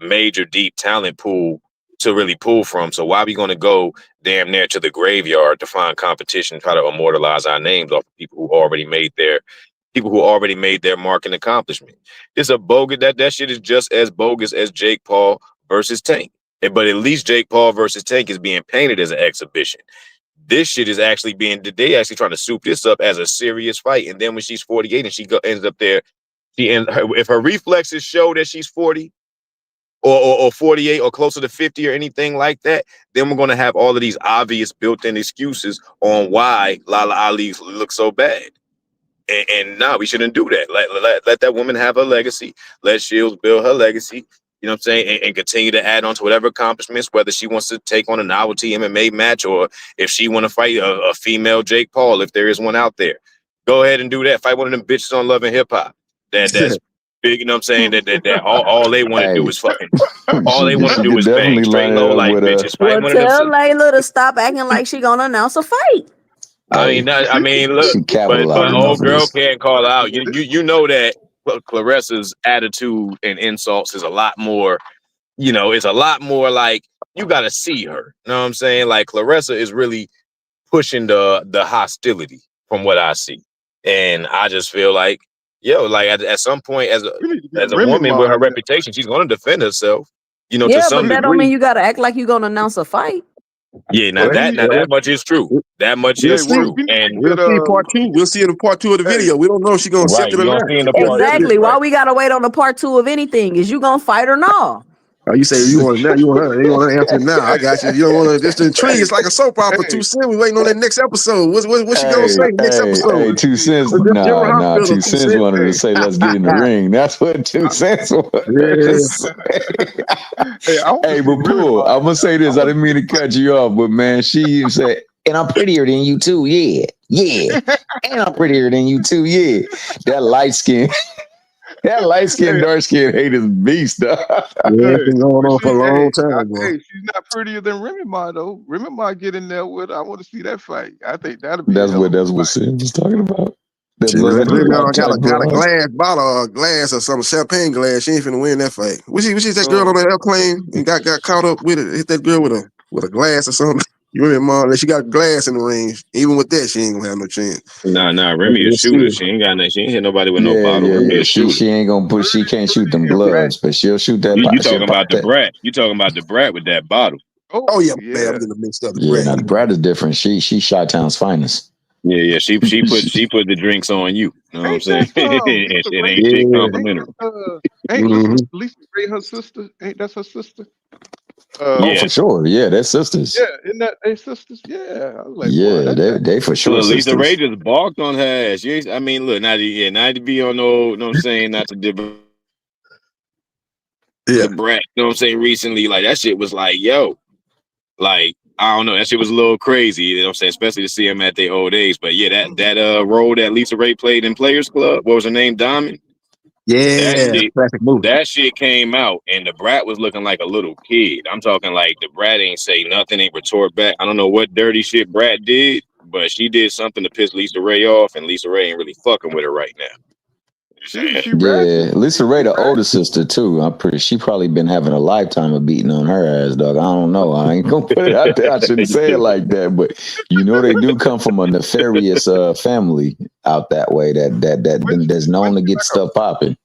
major deep talent pool to really pull from. So why are we going to go damn near to the graveyard to find competition, try to immortalize our names off of people who already made their mark and accomplishment? It's a bogus, that shit is just as bogus as Jake Paul versus Tank. But at least Jake Paul versus Tank is being painted as an exhibition. This shit is actually they actually trying to soup this up as a serious fight. And then when she's 48 and she ends up there, if her reflexes show that she's 40 or 48 or closer to 50 or anything like that, then we're going to have all of these obvious built-in excuses on why Lala Ali looks so bad. And no, we shouldn't do that. Let that woman have her legacy. Let Shields build her legacy. You know what I'm saying? And continue to add on to whatever accomplishments, whether she wants to take on a novelty MMA match or if she want to fight a female Jake Paul, if there is one out there. Go ahead and do that. Fight one of them bitches on Love and Hip Hop. That's big, you know what I'm saying? That all they want to do is fucking, all they want to do is bang straight low like bitches. Fight one of them. Tell Layla to stop acting like she gonna announce a fight. I mean, look, but old girl can't call out. You know that Claressa's attitude and insults is a lot more, you know, it's a lot more like you got to see her. You know what I'm saying? Like Claressa is really pushing the hostility from what I see. And I just feel like, like at some point as a woman with her reputation, she's going to defend herself, you know, to some degree. But that don't mean you got to act like you're going to announce a fight. Yeah, that much is true. That much is true. And we'll see part two. We'll see in part two of the video. We don't know if she's gonna accept it or not. Exactly. Why we gotta wait on the part two of anything? Is you gonna fight or not? Oh, you say you want to now? You want to answer it now? I got you. You don't want to just intrigue. It's like a soap opera. 2 Cents. We waiting on that next episode. What's she gonna say next episode? Hey, 2 Cents. Nah. 2 Cents wanted to say, "Let's get in the ring." That's what 2 Cents was. Hey, but Pooh, I'm gonna say this. I didn't mean to cut you off, but man, she said, "And I'm prettier than you too." Yeah. And I'm prettier than you too. Yeah. That light skin. That light skin, dark skin hate is beast, dog. Been going on for a long time. Hey, she's not prettier than Remy Ma though. Remy Ma get in there with. I want to see that fight. I think that'll be. That's what Sim was talking about. Got a glass bottle or a glass or some champagne glass. She ain't finna win that fight. Was she that girl on the airplane and got caught up with it? Hit that girl with a glass or something. You remember, Mom? She got glass in the ring. Even with that, she ain't gonna have no chance. Nah. Remy a shooter. She ain't got nothing. She ain't hit nobody with no bottle. Remy a shooter. She ain't gonna push. She can't shoot them gloves, but she'll shoot that. You talking about the brat? You talking about the brat with that bottle? Oh yeah, man. I'm getting mixed up. Now the brat is different. She Chi-Town's finest. Yeah. She put the drinks on you. You know what I'm saying? It ain't shit complimentary. Ain't Lisa Ray her sister? Ain't that her sister? Oh, for sure. Yeah, they're sisters. Yeah, isn't that they sisters? Yeah. I was like, they for sure. Lisa Ray just balked on her ass. I mean, look, not to be on no, you know what I'm saying, not to the brat. You know what I'm saying? Recently, like that shit was like, like I don't know, that shit was a little crazy. You know what I'm saying? Especially to see them at their old age. But yeah, that role that Lisa Ray played in Players Club. What was her name? Diamond. Yeah, classic movie. That shit came out, and the brat was looking like a little kid. I'm talking like the brat ain't say nothing, ain't retort back. I don't know what dirty shit brat did, but she did something to piss Lisa Ray off, and Lisa Ray ain't really fucking with her right now. Lisa Ray, the older sister too. I'm pretty. She probably been having a lifetime of beating on her ass, dog. I don't know. I ain't gonna put it out there. I shouldn't say it like that, but you know they do come from a nefarious family out that way. That's known to get stuff popping.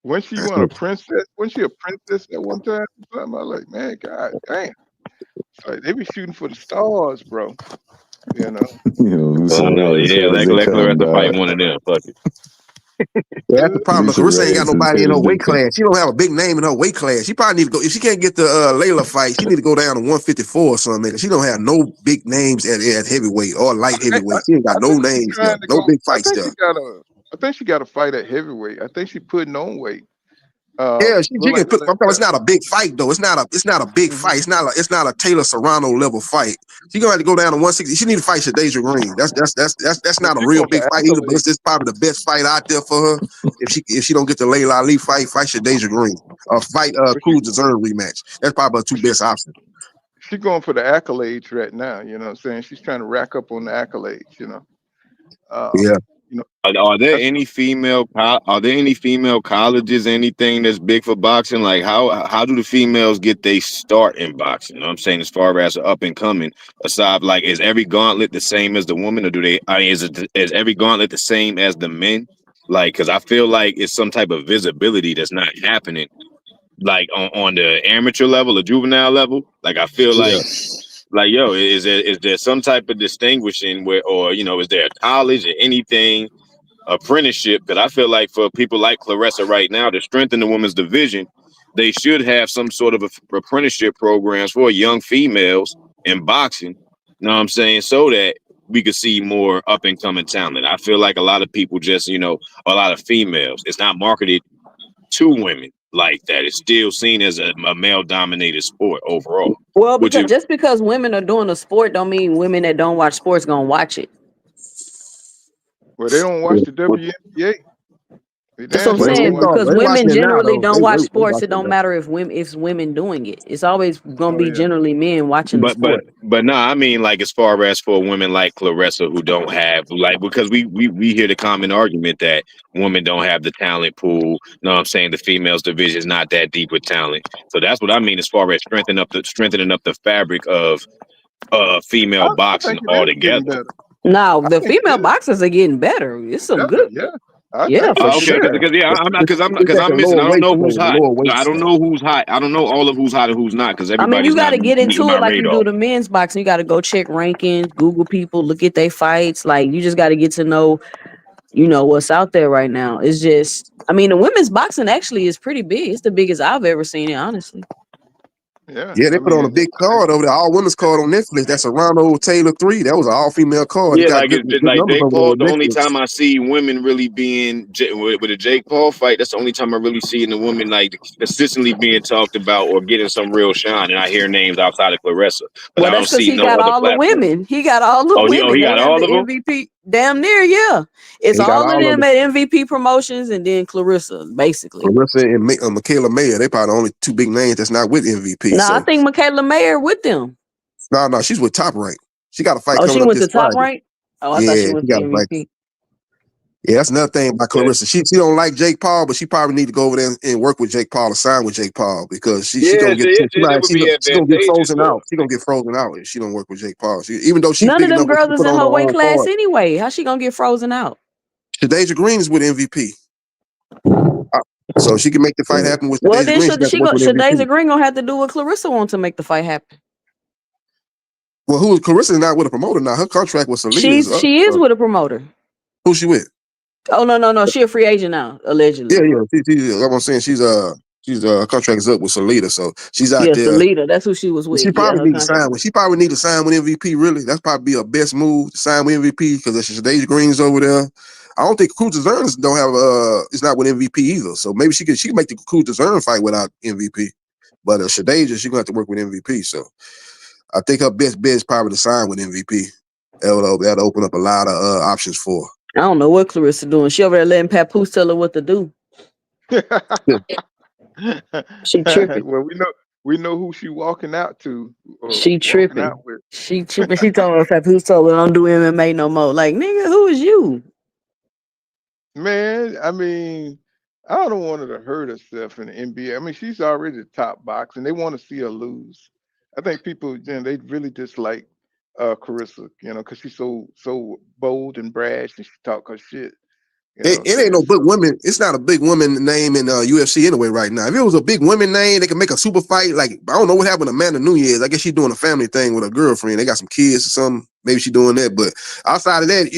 When she was a princess, when she a princess at one time, I was like, man, god damn. Like, they be shooting for the stars, bro. You know. Let Claressa fight one of them. Fuck it. Yeah, that's the problem. Claressa ain't got nobody in her weight class. She don't have a big name in her weight class. She probably need to go. If she can't get the Layla fight, she need to go down to 154 or something. She don't have no big names at heavyweight or light heavyweight. She ain't got no names, no big fights there. I think she got a fight at heavyweight. I think she putting on weight. Yeah, she Look can like put. I'm talking, it's not a big fight though. It's not a big fight. It's not a Taylor Serrano level fight. She gonna have to go down to 160. She need to fight Shadeja Green. That's but not a she real going for big fight either. But accolades. it's just probably the best fight out there for her. If she don't get the Layla Ali fight Shadeja Green or fight But Cruz Deserve rematch. That's probably her two best options. she going for the accolades right now. You know what I'm saying? She's trying to rack up on the accolades. Yeah. You know Are there that's any female colleges, anything that's big for boxing? Like how do the females get they start in boxing? You know what I'm saying, as far as up and coming, aside, like, is every gauntlet the same as the woman, or do they? I mean, is every gauntlet the same as the men? Like, because I feel like it's some type of visibility that's not happening, like on the amateur level or juvenile level. Like, I feel Yeah. like, yo, is there some type of distinguishing where, or is there a college or anything? Apprenticeship, because I feel like for people like Claressa right now to strengthen the women's division, they should have some sort of apprenticeship programs for young females in boxing. You know what I'm saying? So that we could see more up and coming talent. I feel like a lot of people just, a lot of females, it's not marketed to women like that. It's still seen as a male dominated sport overall. Well, Which is because women are doing a sport don't mean women that don't watch sports gonna watch it. well, they don't watch the WNBA. They That's what I'm damn Well, sure don't saying. watch Because they watching women it now generally though. don't watch They sports. It watching it don't now. matter if women doing it. It's always gonna Oh be yeah. generally men watching the sport. but no, I mean, like, as far as for women like Claressa who don't have, like, because we hear the common argument that women don't have the talent pool. You know what I'm saying? The females division is not that deep with talent. So that's what I mean as far as strengthening up the fabric of female I boxing think it is getting altogether. better. Now I the think it female is boxers are getting better. It's some better. good, Yeah, I yeah, think for it's Okay, getting sure. better. because It's at I'm the missing. lower I don't weight know who's class, the hot. lower weight I don't class. know who's hot. I don't know all of who's hot and who's not, because I mean, everybody's you got not to get meeting into my it like you radar. do the men's boxing. You got to go check rankings, Google people, look at their fights. Like you just got to get to know, what's out there right now. It's just, I mean, the women's boxing actually is pretty big. It's the biggest I've ever seen it, honestly. Yeah, Yeah, they I put mean on a big card over there, all women's card on Netflix. That's a Rondo Taylor 3. That was an all female card. It Yeah, got like good like numbers Jake over there Paul. on The only Netflix. time I see women really being with a Jake Paul fight, that's the only time I really see the women like consistently being talked about or getting some real shine. And I hear names outside of Claressa, but Well, I don't that's because see he no got other all the platform. women. He got all the He women. They got have the all of them. MVP. Damn near, yeah. It's He got all of all of them them. at MVP promotions and then Clarissa, basically. Clarissa and Michaela Mayer, they probably the only two big names that's not with MVP. No, I So think Michaela Mayer with them. no, she's with Top Rank. She got a fight Oh, she coming up went to this Top Friday. Rank? Oh, I thought she Yeah, went she to got a fight. MVP. Yeah, that's another thing about Yeah. Clarissa. She don't like Jake Paul, but she probably need to go over there and work with Jake Paul or sign with Jake Paul because she gonna get That would be she gonna get advantageous frozen for out. She gonna get frozen out if she don't work with Jake Paul. Even though she's None of big them enough where she girls can is put in on her her weight own class card. anyway. How she gonna get frozen out? Shadeja Green is with MVP. So she can make the fight happen with Well, Shadeja then Green. She got to work with MVP. Shadeja Green gonna have to do what Clarissa wants to make the fight happen. Well, Carissa's not with a promoter now. Her contract with Salida is up. She is with a promoter. Who's she with? Oh no, she a free agent now, allegedly. Yeah. Like I'm saying, she's her contract is up with Salida, so she's out Yes, the there. leader. That's who she was with. She Yeah, probably her need to contract. sign with. She probably need to sign with MVP. Really, that's probably be her best move to sign with MVP because there's Shadeja Green's over there. I don't think Cruz Deserns don't have it's not with MVP either. So maybe she can make the Cruz Desern fight without MVP. But Shadeja, she's gonna have to work with MVP. So I think her best bet is probably to sign with MVP. That'll open up a lot of options for her. I don't know what Clarissa doing. She over there letting Papoose tell her what to do. She tripping. Well, we know who she walking out to. She Walking tripping. out with. She tripping. She told her Papoose told her don't do MMA no more. Like, nigga, who is you? Man, I mean, I don't want her to hurt herself in the NBA. I mean, she's already the top boxer, and they want to see her lose. I think people, they really dislike Carissa, because she's so bold and brash, and she talk her shit. It ain't no big women. It's not a big woman name in UFC anyway right now. If it was a big women name, they could make a super fight. Like, I don't know what happened to Amanda Nunes. I guess she's doing a family thing with a girlfriend. They got some kids or something. Maybe she's doing that. But outside of that,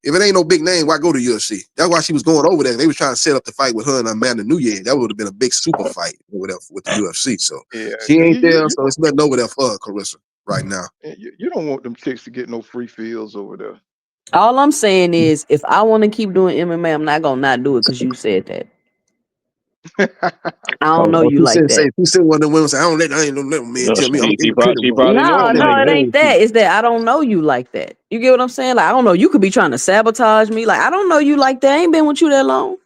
if it ain't no big name, why go to UFC? That's why she was going over there. They was trying to set up the fight with her and Amanda Nunes. That would have been a big super fight or whatever with the UFC. So Yeah, she ain't there. you, So it's nothing over there for her, Carissa, right now. you don't want them chicks to get no free fields over there. All I'm saying is, if I want to keep doing MMA, I'm not gonna not do it because you said that. I don't know Oh, you she like said, that. she said one of the women say, I ain't no little man No, tell me I'm she, an she, probably, independent she woman. probably know No, it I'm like no, it that. ain't that. It's that I don't know you like that. You get what I'm saying? Like, I don't know. You could be trying to sabotage me. Like, I don't know you like that. I ain't been with you that long.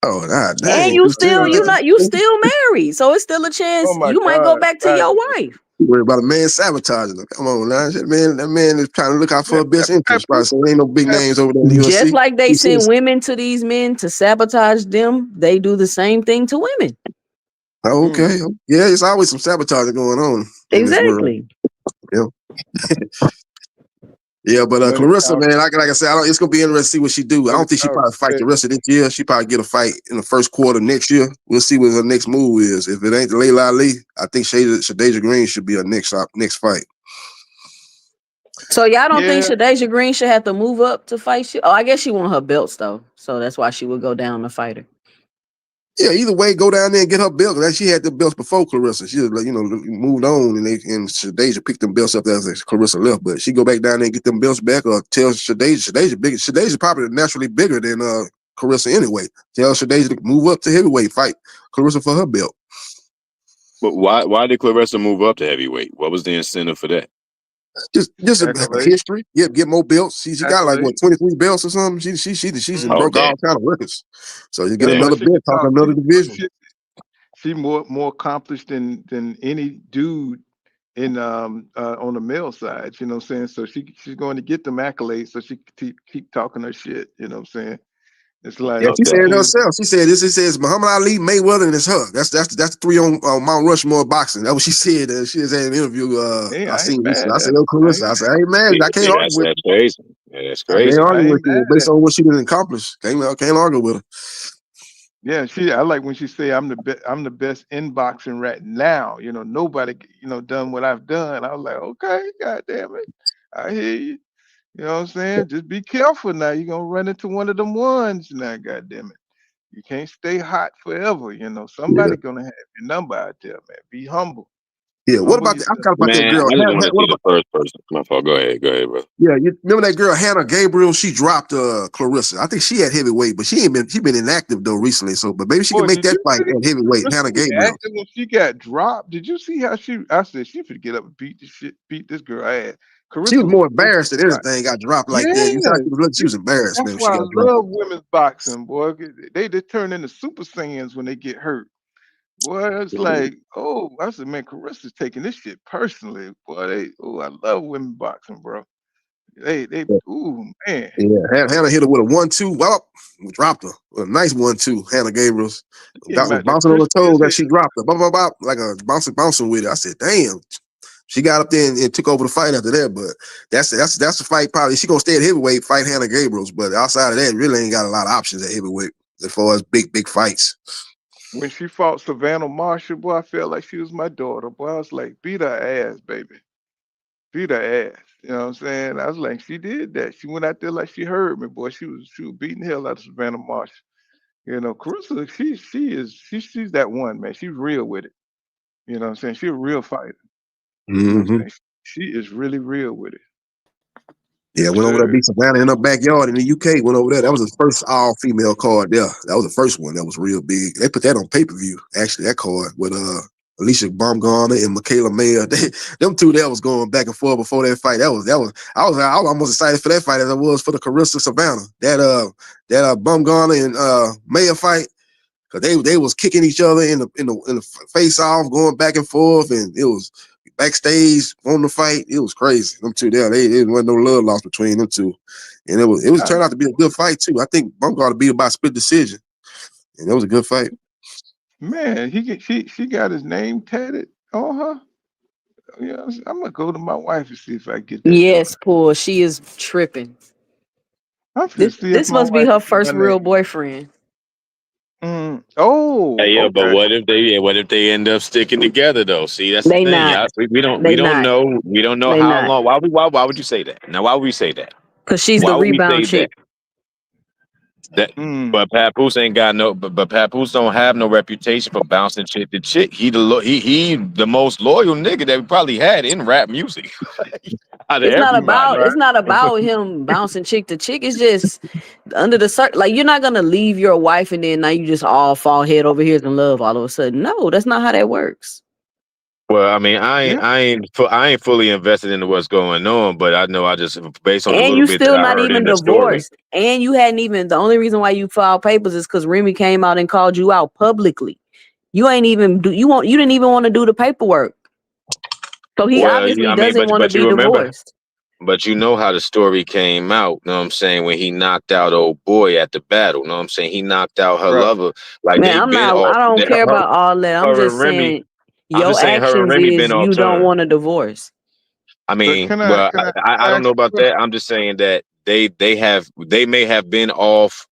Oh, God And dang. you You still, you still married. So it's still a Oh chance my you might go God, back to right. your wife. worry about a man sabotaging her. Come on now. That man is trying to look out for Man, her best interest. Pepper, Probably so ain't no big Pepper, names over there in the Just UFC. like they He send says, women to these men to sabotage them, they do the same thing to women. oh, mm, okay. Yeah, it's always some sabotaging going on in this world. Exactly. Yeah. Yeah, but but it's Clarissa, all, man, like I said, it's gonna be interesting to see what she do. I but don't it's think she all probably fight the respect. rest of this year. She probably get a fight in the first quarter next year. We'll see what her next move is. If it ain't Layla Ali, I think Shadeja Green should be her next fight. So y'all don't think Yeah, Shadeja Green should have to move up to fight you? Oh, I guess she want her belts though. So that's why she would go down to fight her. Yeah, either way, go down there and get her belt. Like, she had the belts before Clarissa. She just, like, moved on, and Shadeja picked them belts up as Clarissa left. But she go back down there and get them belts back, or tell Shadeja probably naturally bigger than Clarissa anyway. Tell Shadeja to move up to heavyweight, fight Clarissa for her belt. But why did Clarissa move up to heavyweight? What was the incentive for that? Just a accolade, history. Yeah, get more belts. She got like accolade. 23 belts or something. She's Mm. Oh, broke damn. all kind of records. So you get Damn. Well, another she belt, can talk talk. another division. She more accomplished than any dude in on the male side. You know what I'm saying? So she's going to get them accolades. So she can keep talking her shit. You know what I'm saying? It's Yeah, like she said Okay. it herself. She said this. It says Muhammad Ali, Mayweather, and it's her. That's the three on Mount Rushmore boxing. That's what she said. She was at an interview. hey, I I ain't seen recently. mad I at said, her. "Yo, Clarissa." I said, "I ain't mad. I can't See, argue with. that's crazy. Yeah, that's I can't crazy. I argue with ain't you mad based at her. on what she didn't accomplish. Can't argue with her." Yeah, I like when she say I'm the best in boxing right now. You know, nobody done what I've done. I was like, okay, god damn it. I hear you. You know what I'm saying? Just be careful now. You're gonna run into one of them ones now, god damn it. You can't stay hot forever, Yeah, Somebody gonna have your number out there, man. Be humble. yeah. What Humble about I yourself. forgot about that Man, girl. I just want to What see the about first person. My fault. Go ahead, bro. Yeah, you remember that girl Hannah Gabriel? She dropped Clarissa. I think she had heavyweight, but she been inactive though recently. So, but maybe she can Boy, make did that you fight see at heavyweight. Crystal Hannah Gabriel. reacting when she got dropped? Did you see how I said she could get up and beat this girl ass. She was Carissa was more so embarrassed than surprised. anything. Got dropped like that. You saw Yeah, she was looking. She was embarrassed, that's man, when she why I got dropped. love women's boxing, boy. They just turn into super saiyans when they get hurt. Boy, it's like, oh, I said, man, Carissa's taking this shit personally. Boy, I love women boxing, bro. Ooh, man. Yeah, Hannah hit her with a 1-2. Well, dropped her. A nice 1-2. Hannah Gabriel's Came was out there bouncing on her crispy toes as that hell. she dropped her. Bop, bop, bop, like a bouncing with it. I said, damn. She got up there and took over the fight after that. But that's the fight. Probably she gonna stay at heavyweight, fight Hannah Gabriel's. But outside of that, really ain't got a lot of options at heavyweight as far as big fights. When she fought Savannah Marshall, boy, I felt like she was my daughter. Boy, I was like, beat her ass, baby. Beat her ass. You know what I'm saying? I was like, she did that. She went out there like she heard me, boy. She was beating the hell out of Savannah Marshall. Carissa, she's that one, man. She's real with it. You know what I'm saying? She's a real fighter. You know what Mm-hmm. I'm saying? She is really real with it. Yeah, Yes, went over there, sir. beat Savannah in her backyard in the UK. Went over there. That was the first all-female card there. That was the first one that was real big. They put that on pay-per-view, actually, that card with Alicia Baumgartner and Michaela Mayer. Them two that was going back and forth before that fight. I was almost excited for that fight as I was for the Carissa Savannah. That Baumgartner and Mayer fight. Cause they was kicking each other in the face off, going back and forth, and it was backstage on the fight. It was crazy. Them two there, there wasn't no love lost between them two, and it I, turned out to be a good fight too. I think Baumgartner beat by split decision, and it was a good fight. man, she got his name tatted on her. Yeah, I'm gonna go to my wife and see if I get that done. Yes, poor. She is tripping. I'm This, finna see if this my must be wife her can get my first real name. boyfriend. Oh, Hey, yeah, but okay. what if they end up sticking together though? See, that's the They thing, not. y'all. We They don't not. know They how not. long. Why would you say that? Now, why would we say that? Cause she's the Why would we rebound say that? chick. That, but Papoose ain't got no. But Papoose don't have no reputation for bouncing chick to chick. He the most loyal nigga that we probably had in rap music. Out of It's not everybody. about him bouncing chick to chick. It's just under the circle. Like, you're not gonna leave your wife and then now you just all fall head over heels in love all of a sudden. No, that's not how that works. Well, I mean, I ain't fully invested into what's going on, but I know I just based on the And little you bit that still I not heard in even the story. divorced. And you hadn't even, the only reason why you filed papers is because Remy came out and called you out publicly. You ain't even you didn't even want to do the paperwork. So he Well, obviously I mean, doesn't want to but be you remember, divorced. but you know how the story came out. Know what I'm saying? When he knocked out old boy at the battle. Know what I'm saying? He knocked out her Right. lover. Like Man, they've been I off. don't care about all that. I'm Her just and Remy. saying I'm your just saying her and actions Remy been is off you don't turn. want a divorce. I But mean, can I well, can I, I don't ask know a about question? that. I'm just saying that they may have been off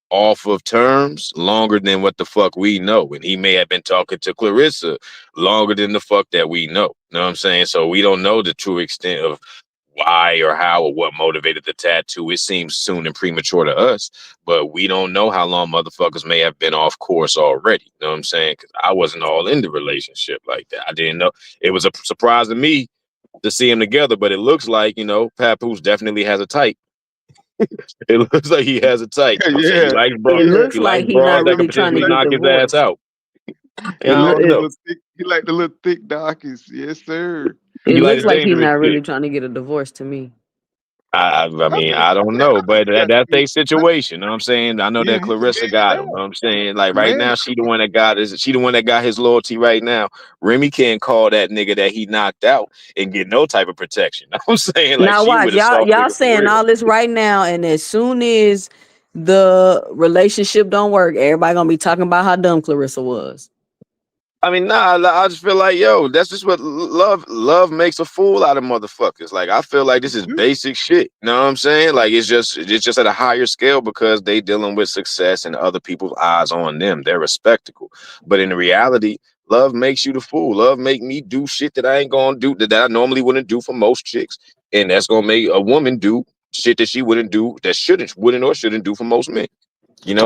of terms longer than what the fuck we know, and he may have been talking to Clarissa longer than the fuck that we know. Know what I'm saying? So we don't know the true extent of why or how or what motivated the tattoo. It seems soon and premature to us, but we don't know how long motherfuckers may have been off course already. Know what I'm saying? Because I wasn't all in the relationship like that. I didn't know. It was a surprise to me to see him together, but it looks like, Papoose definitely has a type. It looks like he has a type. I'm saying he Yeah, likes bro, It yeah. looks he likes like he bras not that could really He trying to potentially like get knock his ass divorced. out. he I like don't the know. little thick. He like the little thick darkies. Yes, sir. It He like looks the like he dangerous not really shit. trying to get a divorce to me. I I mean, mean, I don't yeah, know, I think but he got to that's be. their situation. Know what I'm saying? I know that He's a Clarissa man got him. now. Know what I'm saying? Like The right man now, is she the one that got his loyalty right now. Remy can't call that nigga that he knocked out and get no type of protection. Know what I'm saying? Like Now she watch, with a soft y'all nigga for saying real. all this right now, and as soon as the relationship don't work, everybody gonna be talking about how dumb Clarissa was. I mean, nah, I just feel like, yo, that's just what love makes a fool out of motherfuckers. Like, I feel like this is good. basic shit. You know what I'm saying? Like, it's just at a higher scale because they dealing with success and other people's eyes on them. They're a spectacle. But in reality, love makes you the fool. Love make me do shit that I ain't gonna do, that I normally wouldn't do for most chicks. And that's gonna make a woman do shit that she wouldn't do, that wouldn't or shouldn't do for most men.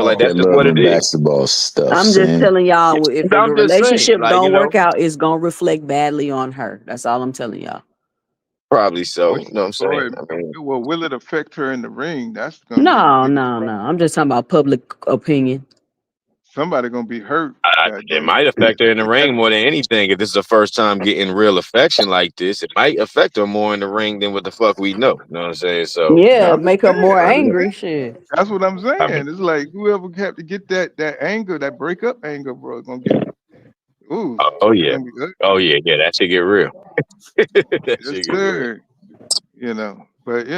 Like, Talk that's that just love what it and is. basketball stuff, I'm just son. telling y'all, if the I'm just saying, relationship like, don't work out, it's gonna reflect badly on her. That's all I'm telling y'all. probably so. Or, You know what I'm or saying? I mean, well, will it affect her in the ring? That's gonna be the No, biggest no, no. problem. I'm just talking about public opinion. Somebody gonna be hurt. God it dang might it. affect her in the It got ring more than anything. If this is the first time getting real affection like this, it might affect her more in the ring than what the fuck we know. You know what I'm saying? So, Yeah, I'm just make her saying. more I'm just angry. saying. Shit. That's what I'm I mean, saying. It's like whoever have to get that anger, that breakup anger, bro, gonna get. Ooh, oh it's yeah, gonna be ugly. yeah, that shit get real. That Yes, shit get real. sir. But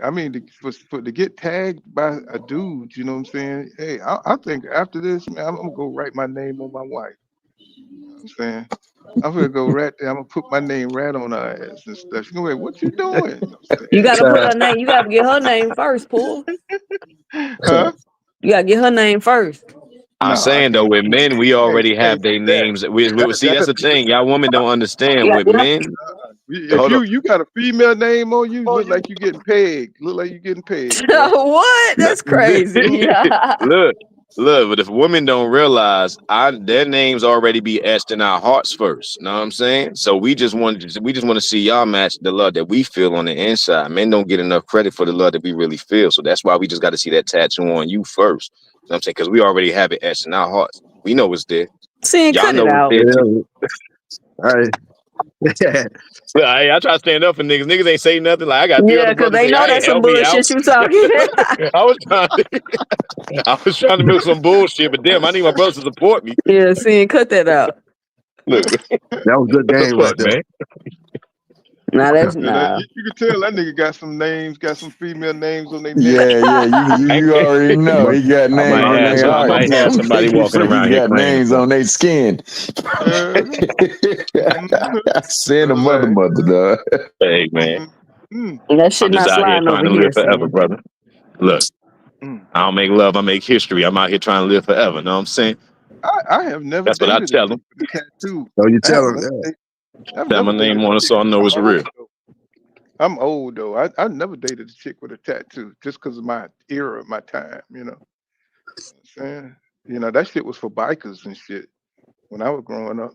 I mean, to get tagged by a dude, you know what I'm saying? Hey, I think after this, man, I'm gonna go write my name on my wife. You know what I'm saying? I'm gonna go right there. I'm gonna put my name right on her ass and stuff. She's gonna be like, "What you doing?" You know what You I'm gotta put her name. You gotta get her name first, Paul. saying? Huh? You gotta get her name first. I'm No, I saying though, can't. with men, we Can't, already can't have their do that. names. See, that's That'll the be thing. Y'all women don't understand. Yeah. With men, if hold on. you got a female name on you, look like you getting pegged. Look like you getting pegged, boy. What? That's crazy. Look, but if women don't realize, their names already be etched in our hearts first. Know what I'm saying? So we just want to see y'all match the love that we feel on the inside. Men don't get enough credit for the love that we really feel. So that's why we just got to see that tattoo on you first. You know what I'm saying? Because we already have it etched in our hearts. We know it's there. Sin, Y'all cut it know it's out. there too. Yeah. All right. Look, I try to stand up for niggas. Niggas ain't say nothing. Like I got three Yeah, other because brothers they say, know "Hey, that's some help me out." bullshit you talking. I was trying to milk some bullshit, but damn, I need my brothers to support me. Yeah, Sin, cut that out. Look, That was good what the game right fuck, there. man? Nah, that's Yeah, that, nah. you can tell that nigga got some names, got some female names on their neck. Yeah, yeah, you already know he got I names might on have their some. I heart. might have Them somebody niggas walking around here got claiming names for me. on their skin. Send a mother, Like, dog. Hey, man, mm, That shit I'm just not out here sliding trying over to here, live forever, Sin. brother. Look, mm. I don't make love. I make history. I'm out here trying to live forever. Know what I'm saying? I have never That's what I dated a tell chick them. with a tattoo. So you I tell have him, never yeah. dated. I've Tell my never dated name a on it chick. so I know I'm it's old real. though. I'm old though. I never dated a chick with a tattoo just because of my era, my time. saying, that shit was for bikers and shit when I was growing up.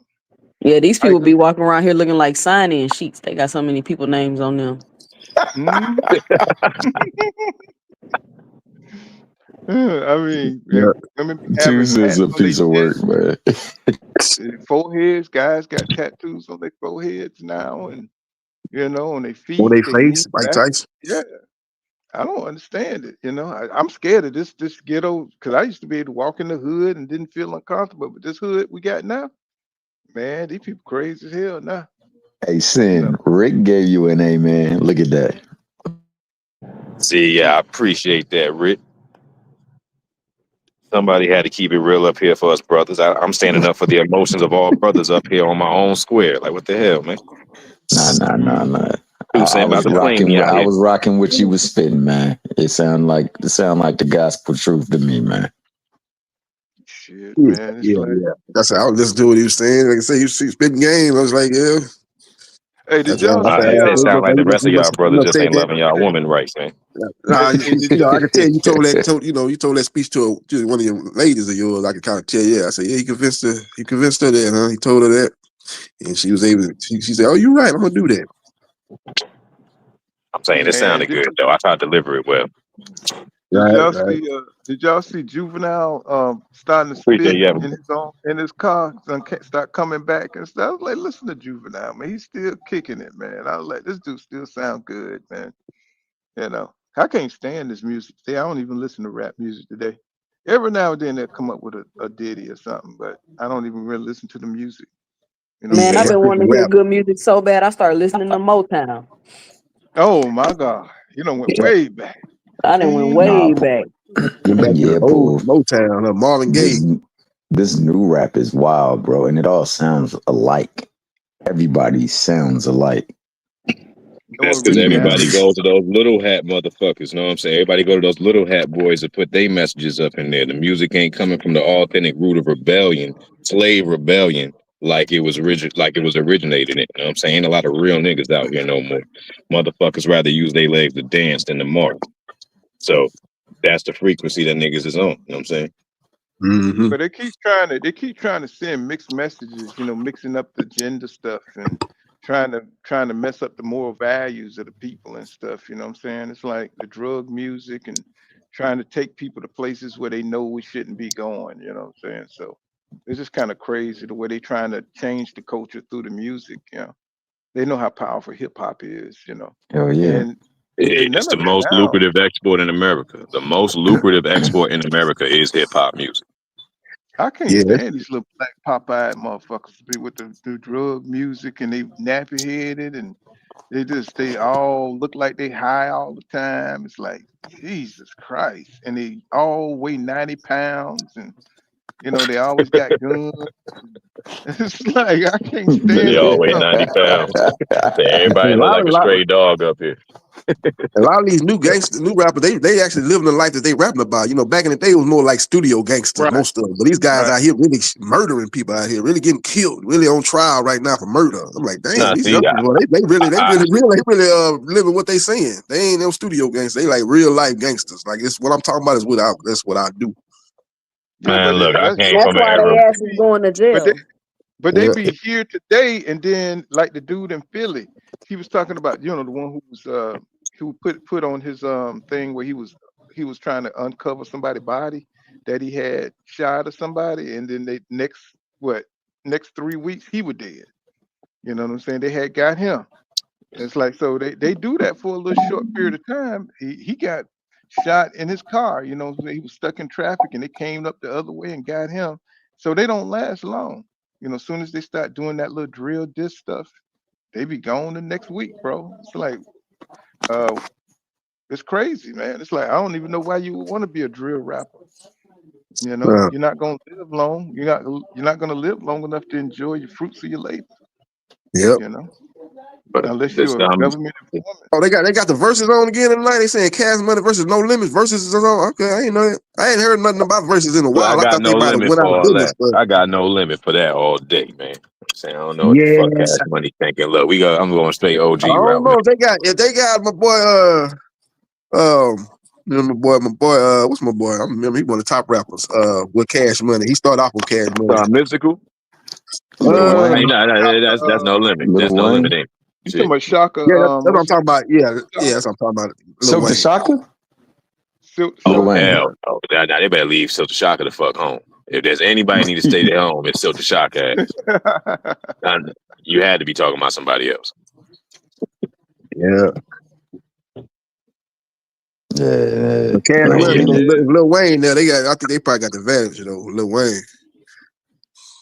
Yeah, these people Bikers. be walking around here looking like sign-in sheets. They got so many people names on them. Mhm. I mean, Yeah. women be having Tuesday's tats a on their piece of work, chest, man. their foreheads. Guys got tattoos on their foreheads now, and on their Or feet, they their knees, face, Mike back. Tyson. Yeah, I don't understand it. I'm scared of this ghetto because I used to be able to walk in the hood and didn't feel uncomfortable, but this hood we got now, man, these people crazy as hell now. Hey, Sin, Rick gave you an A, man. Look at that. See, yeah, I appreciate that, Rick. Somebody had to keep it real up here for us brothers. I'm standing up for the emotions of all brothers up here on my own square. Like, what the hell, man? Nah. Dude saying about to flame me out I here. was rocking what you was spitting, man. It sound like the gospel truth to me, man. Shit, man. It's like, That's how I was listening to what he was saying. Like I say, you see spitting game. I was like, yeah. hey, did That's how y'all I see? It sounds like the rest of y'all you brothers know, just said ain't that. loving y'all woman rights, man. Nah, Hey, did I can tell you told that speech to one of your ladies of yours. I can kind of tell. Yeah, I said, yeah, he convinced her that, huh? He told her that, and she was able. She said, oh, you're right. I'm gonna do that. I'm saying it man, sounded good though. I tried to deliver it well. Right. Did y'all see Juvenile starting to Appreciate spit you. in his car and start coming back and stuff? I was like, listen to Juvenile, man. He's still kicking it, man. I was like, this dude still sound good, man. I can't stand this music today. I don't even listen to rap music today. Every now and then they'll come up with a ditty or something, but I don't even really listen to the music. Man, I've Yeah, been wanting to hear rap. good music so bad. I started listening to Motown. Oh my God, went way back. I done went Nah, way back. Went back to the yeah, old Pooh. Motown, Marvin Gaye. This new rap is wild, bro, and it all sounds alike. Everybody sounds alike. That's because Originality. everybody goes to those little hat motherfuckers. Know what I'm saying? Everybody go to those little hat boys and put their messages up in there. The music ain't coming from the authentic root of rebellion, slave rebellion, like it was originated in. You know what I'm saying? Ain't a lot of real niggas out here no more. Motherfuckers rather use their legs to dance than to march. So that's the frequency that niggas is on. You know what I'm saying? Mm-hmm. But they keep trying to send mixed messages, mixing up the gender stuff and trying to mess up the moral values of the people and stuff. You know what I'm saying? It's like the drug music and trying to take people to places where they know we shouldn't be going. You know what I'm saying? So it's just kind of crazy the way they trying to change the culture through the music. They know how powerful hip hop is. Hell yeah. And It's none the of it most sound. lucrative export in America. The most lucrative export in America is hip hop music. I can't Yeah. stand these little black pop-eyed motherfuckers to be with the drug music and they nappy headed and they all look like they high all the time. It's like Jesus Christ. And they all weigh 90 pounds and they always got guns. It's like I can't They stand all these weigh junk. 90 pounds. So everybody A look lot, like a stray dog up here. A lot of these new gangsters, new rappers, they actually living the life that they rapping about. Back in the day, it was more like studio gangsters, Right, most of them. But these guys right. out here really murdering people out here, really getting killed, really on trial right now for murder. I'm like, damn, Nah, these see, young people, they really living what they saying. They ain't no studio gangsters. They like real life gangsters. Like it's what I'm talking about is that's what I do. Yeah, man, but look, I came That's from an why era. they ass is going to but they jail. but they Yeah. be here today and then like the dude in Philly, he was talking about, the one who was who put on his thing where he was trying to uncover somebody's body that he had shot or somebody, and then they next 3 weeks he was dead. You know what I'm saying? They had got him. It's like, so they do that for a little short period of time. He got shot in his car. He was stuck in traffic and they came up the other way and got him. So they don't last long. As soon as they start doing that little drill disc stuff, they be gone the next week, bro. It's like uh it's crazy, man. It's like I don't even know why you would want to be a drill rapper. You're not gonna live long. You're not gonna live long enough to enjoy your fruits of your labor, Yep. But unless this you're a government informant. Oh, they got the verses on again tonight. They saying Cash Money versus No Limits versus is on. Okay, I ain't know that. I ain't heard nothing about verses in a I while. I got thought they no might have limit went for out of all business, that. but I got no limit for that all day, man. Saying I don't know what the fuck yes, Cash Money thinking. Look, I'm going straight OG I don't route, know man. if they got my boy Remember my boy, what's my boy? I remember he one of the top rappers, with Cash Money. He started off with Cash Money. Mystical. Lil I mean, Wayne. that's no limit. Lil That's no Wayne. limit. Ain't You shit. talking about Shaka? Yeah, that's what I'm What's talking about. Yeah, Shaka? that's what I'm talking about. Lil Silk the Wayne. Shocker? Silk Lil Oh Shocker? Wayne. hell, no. Now they better leave Silk the Shocker the fuck home. If there's anybody need to stay at home, it's Silk the Shocker ass. You had to be talking about somebody else. Yeah. Yeah. But Cash Lil Money, Wayne. Lil Wayne now, I think they probably got the advantage, Lil Wayne.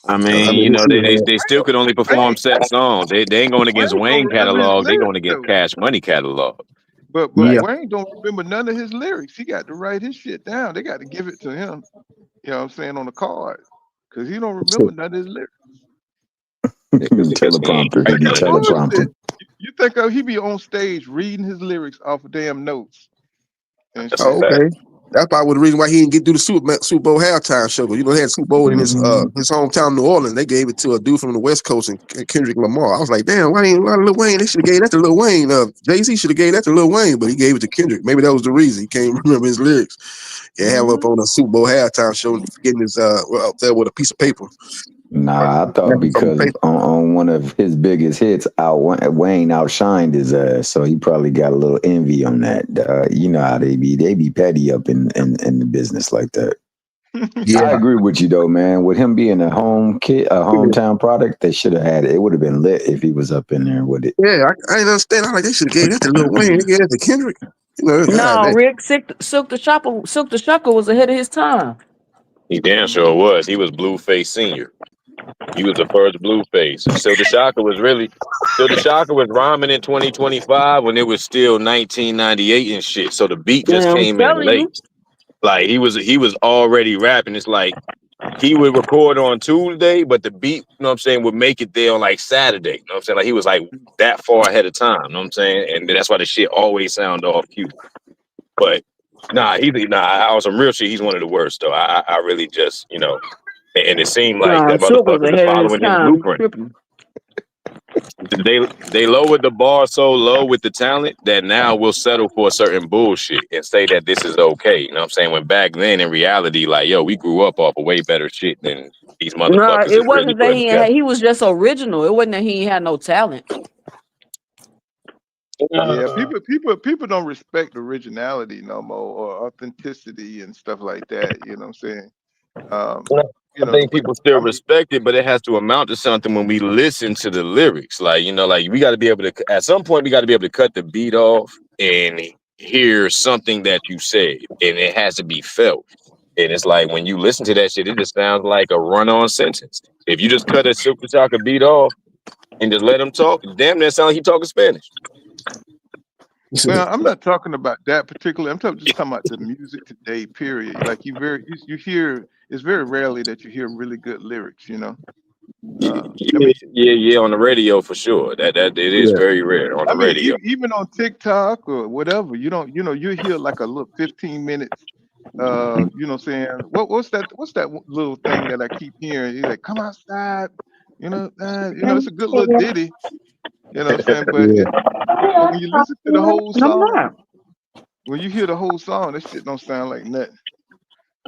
I mean, you know, they still could only perform set songs. They ain't going against Wayne don't Wayne remember his catalog. They going lyrics against though. Cash Money catalog. But Yeah. Wayne don't remember none of his lyrics. He got to write his shit down. They got to give it to him. You know what I'm saying, on the card, because he don't remember none of his lyrics. Teleprompter. He be That's teleprompting. bullshit. You think he be on stage reading his lyrics off of damn notes and That's shit. a fact. Okay. That's probably the reason why he didn't get through the Super Bowl halftime show. You know, he had Super Bowl in his hometown, New Orleans. They gave it to a dude from the West Coast and Kendrick Lamar. I was like, damn, why ain't Lil Wayne? They should have gave that to Lil Wayne. Jay-Z should have gave that to Lil Wayne, but he gave it to Kendrick. Maybe that was the reason. He can't remember his lyrics. Yeah, have up on a Super Bowl halftime show, getting his up there with a piece of paper. Nah, I thought because on one of his biggest hits, Wayne outshined his ass, so he probably got a little envy on that. You know how they be petty up in the business like that. Yeah. I agree with you though, man. With him being a hometown product, they should have had it. It would have been lit if he was up in there with it. Yeah, I didn't understand. I'm like, they should have gave that to Lil Wayne. They gave that to Kendrick. You know, No, Rick Silk the Shocker was ahead of his time. He damn sure was. He was Blueface Senior. He was the first Blueface. Silk the Shocker was rhyming in 2025 when it was still 1998 and shit. So the beat just I'm came in telling late. you. Like he was already rapping. It's like he would record on Tuesday, but the beat, you know what I'm saying, would make it there on like Saturday. You know what I'm saying? Like he was like that far ahead of time. You know what I'm saying? And that's why the shit always sound off cue. But on some real shit, he's one of the worst though. I really just, you know, and it seemed like that Silk was motherfucker is ahead of his following his time. blueprint. They lowered the bar so low with the talent that now we'll settle for a certain bullshit and say that this is okay. You know what I'm saying? When back then, in reality, like, yo, we grew up off of way better shit than these No, motherfuckers is it really wasn't that putting together. he was just original. It wasn't that he had no talent. Yeah, people don't respect originality no more, or authenticity and stuff like that. You know what I'm saying? I think people still respect it, but it has to amount to something when we listen to the lyrics. Like, you know, like we got to be able to, at some point, we got to be able to cut the beat off and hear something that you said, and it has to be felt. And it's like when you listen to that shit, it just sounds like a run-on sentence. If you just cut a Silk the Shocker beat off and just let him talk, damn, that sound like he talking Spanish. Well, I'm not talking about that particularly. I'm just talking about the music today. Period. Like you hear. It's very rarely that you hear really good lyrics. You know. Yeah, on the radio for sure. That it is very rare on the radio. Even on TikTok or whatever, you hear like a little 15 minutes. You know what I'm saying? What's that little thing that I keep hearing? He's like, come outside. It's a good little ditty. You know what I'm saying? But when you listen to the whole song, when you hear the whole song, that shit don't sound like nothing.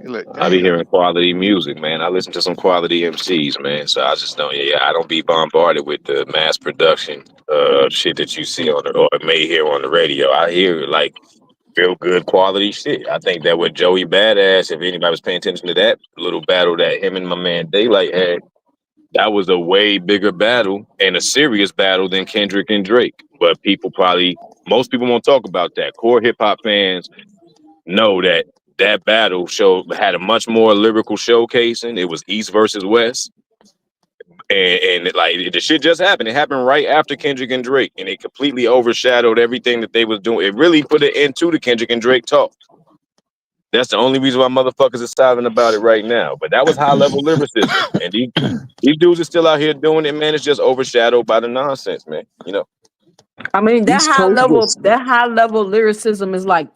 You're like, I be hearing quality music, man. I listen to some quality MCs, man. So I just don't. I don't be bombarded with the mass production shit that you see or may hear on the radio. I hear like real good quality shit. I think that with Joey Badass, if anybody was paying attention to that little battle that him and my man Daylight had, that was a way bigger battle and a serious battle than Kendrick and Drake. But most people won't talk about that. Core hip hop fans know that battle had a much more lyrical showcasing. It was East versus West. And like the shit just happened. It happened right after Kendrick and Drake, and it completely overshadowed everything that they was doing. It really put an end to the Kendrick and Drake talk. That's the only reason why motherfuckers are silent about it right now. But that was high level lyricism, and these dudes are still out here doing it, man. It's just overshadowed by the nonsense, man. You know. I mean, that high level lyricism is like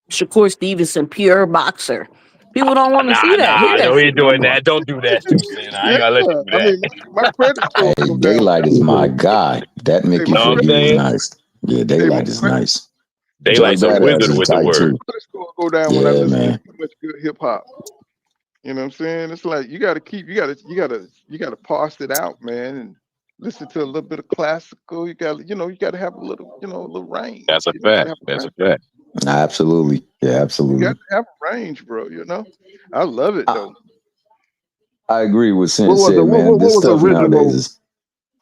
Shakur Stevenson, pure boxer. People don't want to see that. No, he doing that. Don't do that, Stevenson. I ain't gonna let you do that. My credit score. Hey, Daylight is my guy. That make you feel he was nice. Yeah, Daylight is nice. Daylight's a Badass wizard is with the tight word. too. Let's go down when I Yeah, listen to man. too much good hip hop. You know what I'm saying? It's like you gotta parse it out, man, and listen to a little bit of classical. You gotta have a little, a little range. That's a You gotta fact. have a That's a range. fact. Nah, absolutely. Yeah, You absolutely. got to have a range, bro. I love it I, though. I agree with What Sin was the said, man. what This was the stuff nowadays original? is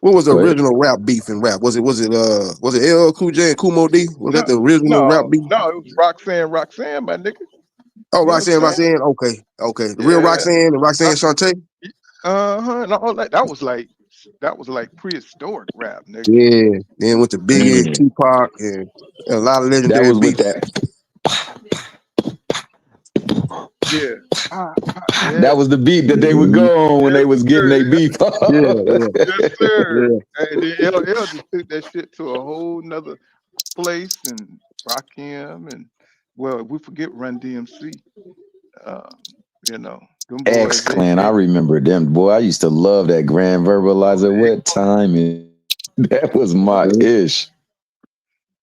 What was the go ahead. original rap beef in rap? Was it LL Cool J and Kumo D? Was No, that the original rap beef? no, it was Roxanne, my nigga. Oh, You know what I'm saying? Roxanne. Okay. The real Yeah. Roxanne and Roxanne Shante. And all that. That was like prehistoric rap, nigga. Yeah. Then went to Biggie, Mm. Tupac, and a lot of That legendary was with beef. that. Yeah. That Yeah. was the beat that they would Mhm. go on when Yes, they was getting sir. their beef. Yeah. Yes, sir. Yeah. And then LL just took that shit to a whole nother place and Rakim and well, we forget Run DMC. Um, them X boys, Clan, I remember them. Boy, I used to love that Grand Verbalizer. they What time is that? Was my Yeah. ish.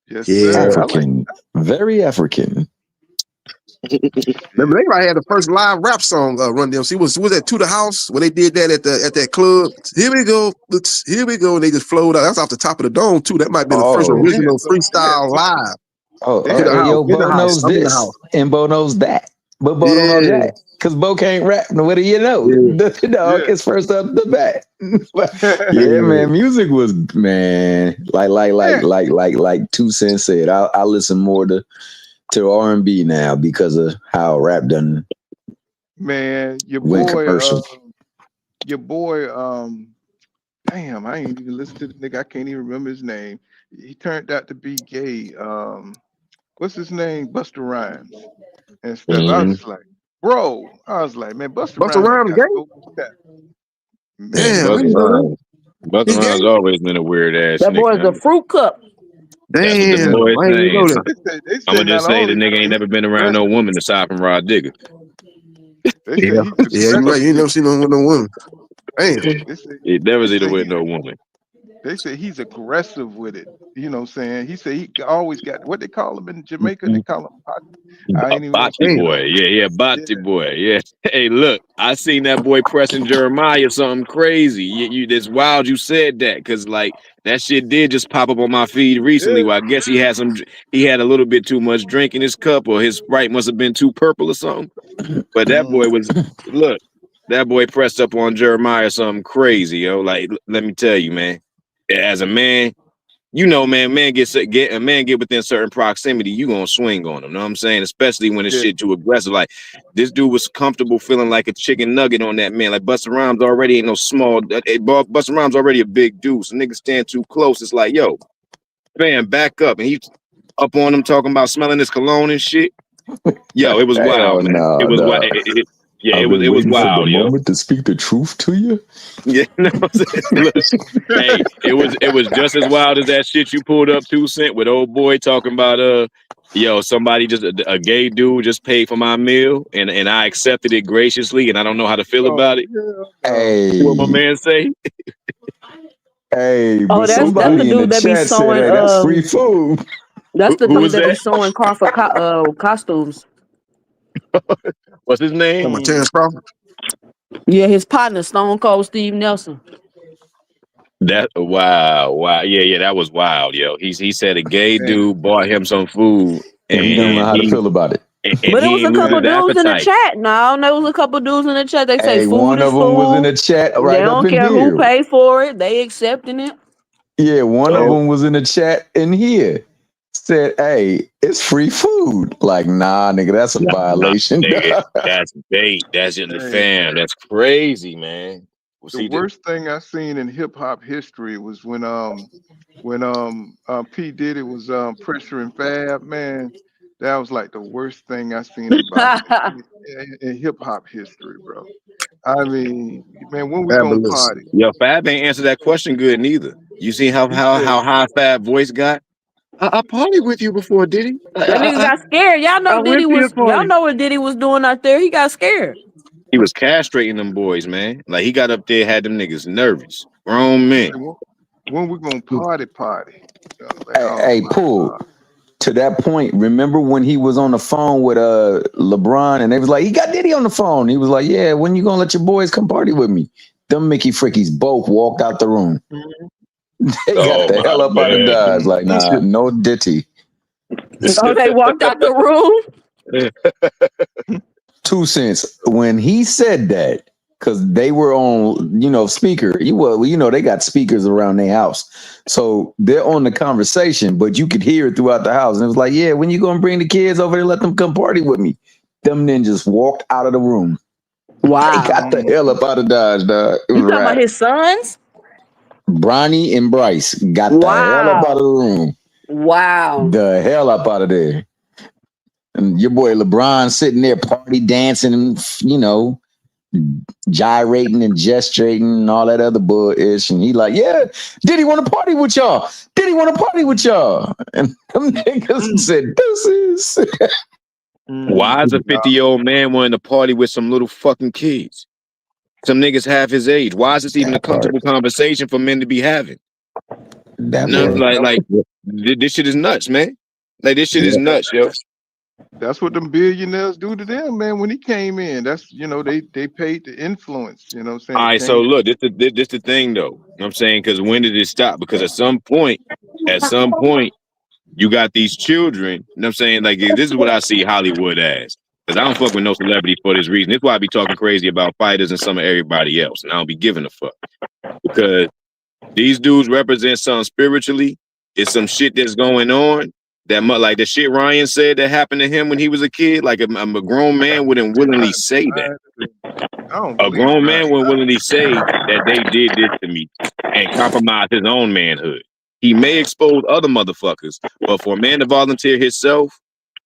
yes, Yeah. sir. I like African, very African. shit. Remember, they probably had the first live rap song. Run DMC was that To the House when they did that at that club. Here we go, and they just flowed out. That's off the top of the dome too. That might have been the first Oh, They had original some they had freestyle some live. they To had the hey, house, some yo, in the Bo house. knows I'm in the this house. and Bo knows that. But Bo don't know Yeah, that. Because Bo can't rap. What do you know? yeah, The dog yeah. is first up the bat. But yeah, yeah. man, music was, man, Man, like 2 Cents said. I listen more to R&B now because of how rap done man, went commercial. your boy, damn, I ain't even listened to the nigga. I can't even remember his name. He turned out to be gay. What's his name? Busta Rhymes and stuff. I was Hmm. just like, bro, I was like, man, Busta Busta Rhymes Rhymes got gay? so much talent. Yeah, Man, Damn, I Busta didn't know that. Rhymes. Busta He gay? Rhymes always been a weird ass That boy's a nigga. fruit cup. That's what them Damn, boys I didn't even know saying. that. they I'm say gonna not just say the only nigga ain't he's never been around no aggressive, woman aside from Rod Digger. they say Yeah, he's yeah, you're right. You ain't aggressive. never seen no with no woman. Damn. They say He never they seen her say with he's no woman. they say he's aggressive with it. You know what I'm saying? He said he always got what they call him in Jamaica. They call him I ain't even gonna Bati say Damn. it boy. on. Yeah, Yeah. Bati boy. Yeah. Hey, look, I seen that boy pressing Jeremiah something crazy. It's wild you said that because like that shit did just pop up on my feed recently. Yeah. Well, I guess he had a little bit too much drink in his cup or his Sprite must have been too purple or something. But that boy Mm, was look, that boy pressed up on Jeremiah something crazy, yo. Like, let me tell you, man. As a man, man get a man get within certain proximity, you gonna swing on him. Know what I'm saying? Especially when it's yeah. shit too aggressive. Like this dude was comfortable feeling like a chicken nugget on that man. Like Busta Rhymes already ain't no small. Busta Rhymes already a big dude. So niggas stand too close. It's like, yo, man, back up. And he up on him talking about smelling his cologne and shit. Yo, it was Hell wild, man. It no, was wild. dog. Yeah, I've been it was waiting for the wild, yo. moment to speak the truth to you. Yeah, no, I'm saying? Look, hey, it was just as wild as that shit you pulled up 2 Cent with old boy talking about yo, somebody just a gay dude just paid for my meal and I accepted it graciously and I don't know how to feel Oh about it. hell no. What my Hey, man say? hey, Oh, but that's the somebody in the dude that be chat said, sewing. hey, that's free food. That's the Who dude was that be that? sewing Crawford costumes. What's his name? Talking about Mm, Terrence Crawford. Yeah, his partner, Stone Cold Steve Nelson. That wow. Yeah, that was wild, yo. He said a gay man, dude bought him some food And he don't know and how to feel about it. and But it he was ain't a moved couple his man. dudes in the appetite. chat. No, there was a couple dudes in the chat. They say Hey, food one is of them was in food. the chat They right up don't in care who here. pay for it. They accepting it. Yeah, one of Oh, them was in the chat in here. Said, hey, it's free food. Like, nah, nigga, that's a nah, violation. nigga. That's bait. That's in the Hey, fam. That's crazy, man. Well, the see, worst thing I seen in hip hop history was when P Diddy was pressuring Fab, man. That was like the worst thing I seen about in hip hop history, bro. I mean, man, when we gonna Fabulous. party? yo, Fab ain't answered that question good neither. You see how He said, high Fab voice got? I partied with you before, did he? That nigga got scared. I went to your Y'all party. know what Diddy was doing out there. He got scared. He was castrating them boys, man. Like he got up there, had them niggas nervous. Grown he men. said, when we gonna party? I was like, hey, oh hey, my Pool, god. to that point, remember when he was on the phone with LeBron and they was like, he got Diddy on the phone. He was like, yeah, when you gonna let your boys come party with me? Them Mickey Frickies both walked out the room. They got the hell up out of Dodge. Like, nah, no Diddy. So they walked out the room. 2 cents when he said that, because they were on, speaker. They got speakers around their house, so they're on the conversation, but you could hear it throughout the house. And it was like, yeah, when you gonna bring the kids over here, let them come party with me? Them ninjas walked out of the room. Wow, they got the hell up out of Dodge, dog. You talking about his sons? Bronny and Bryce got the hell up out of the room. Wow, the hell up out of there. And your boy LeBron sitting there party dancing, gyrating and gesturing and all that other bullshit. And he like, yeah, Diddy want to party with y'all. Diddy want to party with y'all. And them niggas said, deuces. Why is a 50-year-old man wanting to party with some little fucking kids? Some niggas half his age. Why is this even a comfortable conversation for men to be having? This shit is nuts, man. Like, this shit is nuts, yo. That's what them billionaires do to them, man. When he came in, that's they paid the influence. You know what I'm saying? All right, so look, this the thing though. You know what I'm saying? Because when did it stop? Because at some point, you got these children. You know what I'm saying? Like, this is what I see Hollywood as. Because I don't fuck with no celebrity for this reason. This is why I be talking crazy about fighters and some of everybody else. And I don't be giving a fuck. Because these dudes represent something spiritually. It's some shit that's going on. That like the shit Ryan said that happened to him when he was a kid. Like a grown man wouldn't willingly say that. A grown man wouldn't willingly say that they did this to me and compromise his own manhood. He may expose other motherfuckers, but for a man to volunteer himself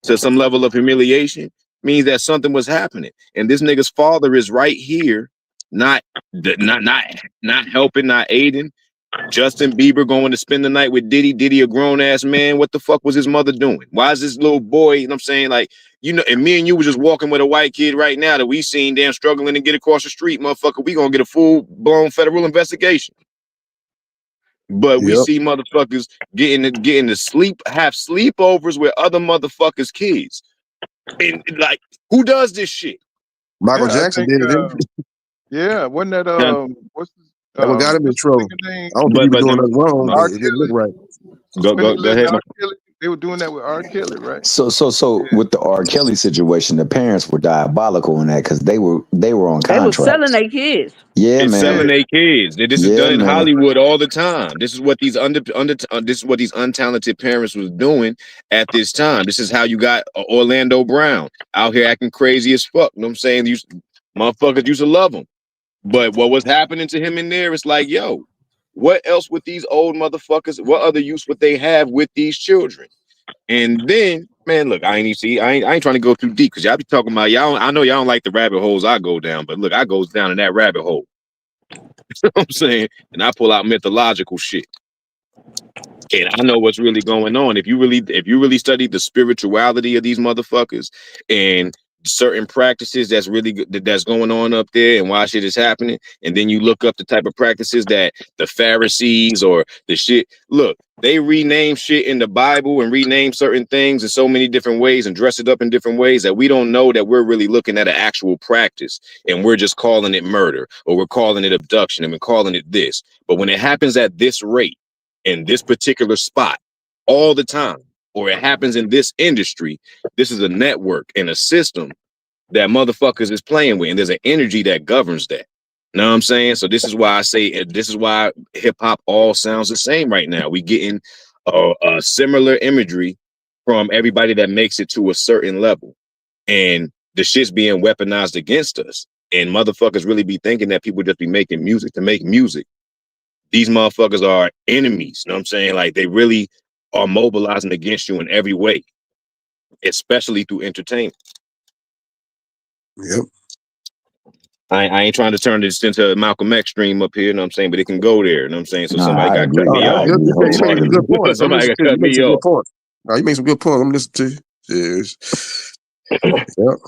to some level of humiliation means that something was happening. And this nigga's father is right here, not helping, not aiding. Justin Bieber going to spend the night with Diddy. Diddy a grown-ass man. What the fuck was his mother doing? Why is this little boy, you know what I'm saying? Like, and me and you was just walking with a white kid right now that we seen damn struggling to get across the street, motherfucker. We gonna get a full-blown federal investigation. But we see motherfuckers getting to have sleepovers with other motherfuckers' kids. And like, who does this shit? Michael Jackson did it. Yeah, wasn't that what's that what got him in trouble? I don't think he was doing nothing wrong, but it didn't look right. Go ahead. They were doing that with R. Kelly, right? So with the R. Kelly situation, the parents were diabolical in that because they were on contract. They were selling their kids. Yeah, man. Selling their kids. This is done in Hollywood all the time. This is what these this is what these untalented parents was doing at this time. This is how you got Orlando Brown out here acting crazy as fuck. You know what I'm saying? These motherfuckers used to love him. But what was happening to him in there is like, yo, what else with these old motherfuckers? What other use would they have with these children? And then, man, look, I ain't trying to go too deep because y'all be talking about y'all. I know y'all don't like the rabbit holes I go down, but look, I goes down in that rabbit hole. You know what I'm saying? And I pull out mythological shit. And I know what's really going on. If you really study the spirituality of these motherfuckers and certain practices that's going on up there and why shit is happening, and then you look up the type of practices that the Pharisees or the shit, look, they rename shit in the Bible and rename certain things in so many different ways and dress it up in different ways that we don't know that we're really looking at an actual practice and we're just calling it murder or we're calling it abduction and we're calling it this. But when it happens at this rate in this particular spot all the time, or it happens in this industry, this is a network and a system that motherfuckers is playing with, and there's an energy that governs that. Know what I'm saying? So this is why I say this is why hip hop all sounds the same right now. We getting a similar imagery from everybody that makes it to a certain level, and the shit's being weaponized against us. And motherfuckers really be thinking that people just be making music to make music. These motherfuckers are enemies. Know what I'm saying? Like, they really are mobilizing against you in every way, especially through entertainment. Yep. I ain't trying to turn this into a Malcolm X stream up here, you know what I'm saying? But it can go there, you know what I'm saying? So somebody got to cut me off. You make some good points. Somebody got to cut me off. No, you make some good points. I'm listening to you. Yes. Yep.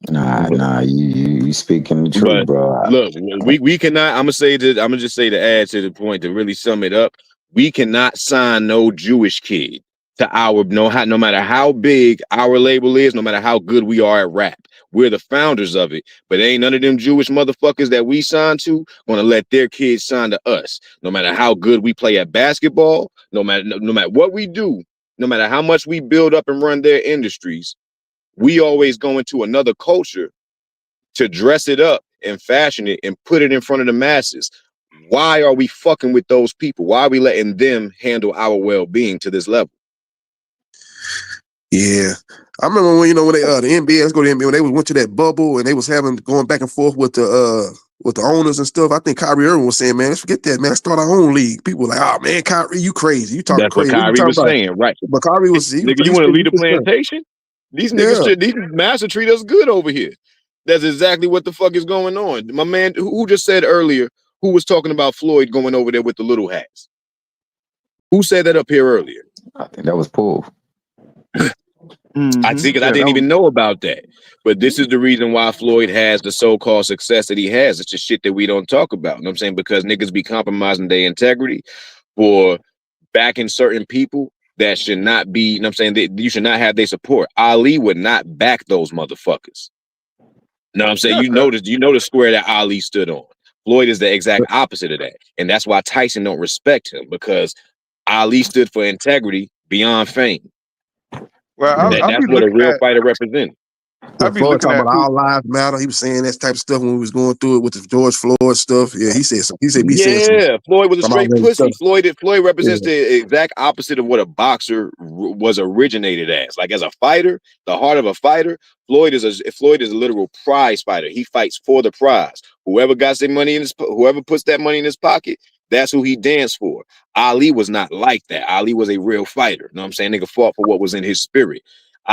Nah, you speaking the truth, bro. Look, we cannot. I'm gonna just say to add to the point to really sum it up. We cannot sign no Jewish kid to our no matter how big our label is, no matter how good we are at rap. We're the founders of it, but ain't none of them Jewish motherfuckers that we signed to gonna let their kids sign to us. No matter how good we play at basketball, no matter what we do, no matter how much we build up and run their industries, we always go into another culture to dress it up and fashion it and put it in front of the masses. Why are we fucking with those people? Why are we letting them handle our well-being to this level? Yeah, I remember when when they the NBA, let's go to the NBA, when they went to that bubble and they was going back and forth with the owners and stuff. I think Kyrie Irving was saying, "Man, let's forget that, man. Let's start our own league." People were like, "Oh man, Kyrie, you crazy? You talking That's what crazy? What you Kyrie talking was about?" saying, right? But Kyrie was, Nigga, you want to lead a plantation? These niggas, these master treat us good over here. That's exactly what the fuck is going on. My man, who just said earlier, who was talking about Floyd going over there with the little hats? Who said that up here earlier? I think that was Paul. I see, because I didn't even know about that. But this is the reason why Floyd has the so-called success that he has. It's just shit that we don't talk about. You know what I'm saying? Because niggas be compromising their integrity for backing certain people that should not be, you know what I'm saying? That you should not have their support. Ali would not back those motherfuckers. You know what I'm saying? You know the square that Ali stood on. Floyd is the exact opposite of that. And that's why Tyson don't respect him, because Ali stood for integrity beyond fame. Well, That's what a real fighter represents. Floyd talking about all lives matter. He was saying that type of stuff when we was going through it with the George Floyd stuff. Yeah, he said Floyd was a straight pussy. stuff. Floyd represents the exact opposite of what a boxer was originated as. Like, as a fighter, the heart of a fighter, Floyd is a literal prize fighter. He fights for the prize. Whoever puts that money in his pocket, that's who he danced for. Ali was not like that. Ali was a real fighter. You know what I'm saying? Nigga fought for what was in his spirit.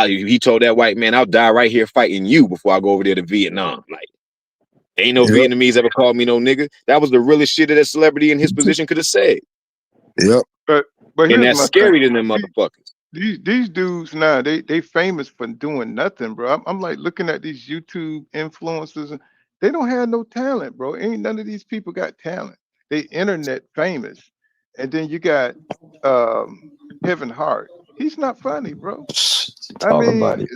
He told that white man, "I'll die right here fighting you before I go over there to Vietnam." Like, ain't no Vietnamese ever called me no nigga. That was the realest shit that a celebrity in his position could have said. Yep. But and here's that's my scary thing. to them motherfuckers. These dudes now, they famous for doing nothing, bro. I'm like looking at these YouTube influencers, and they don't have no talent, bro. Ain't none of these people got talent. They internet famous. And then you got Kevin Hart. He's not funny, bro. I Talk mean, about it.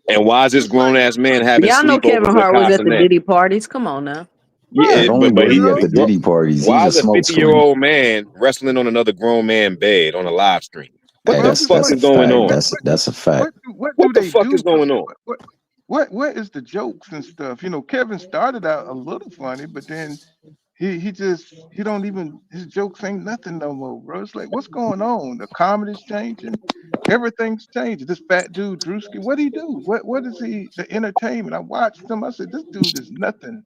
And why is this grown ass man having Y'all know sleepovers Kevin with Hart was at the Castanet? Diddy parties. Come on now. Yeah, Not only but was he he at the Diddy parties, why he's is a a smoke screen. 50-year-old man wrestling on another grown man bed on a live stream? What Hey, the that's fuck a is going fact. on? That's a fact. what What do the they fuck do? is going on? What is the jokes and stuff? You know, Kevin started out a little funny, but then he don't even, his jokes ain't nothing no more, bro. It's like, what's going on? The comedy's changing, everything's changing. This fat dude Drewski, what he do? What is he? The entertainment. I watched him. I said, this dude is nothing.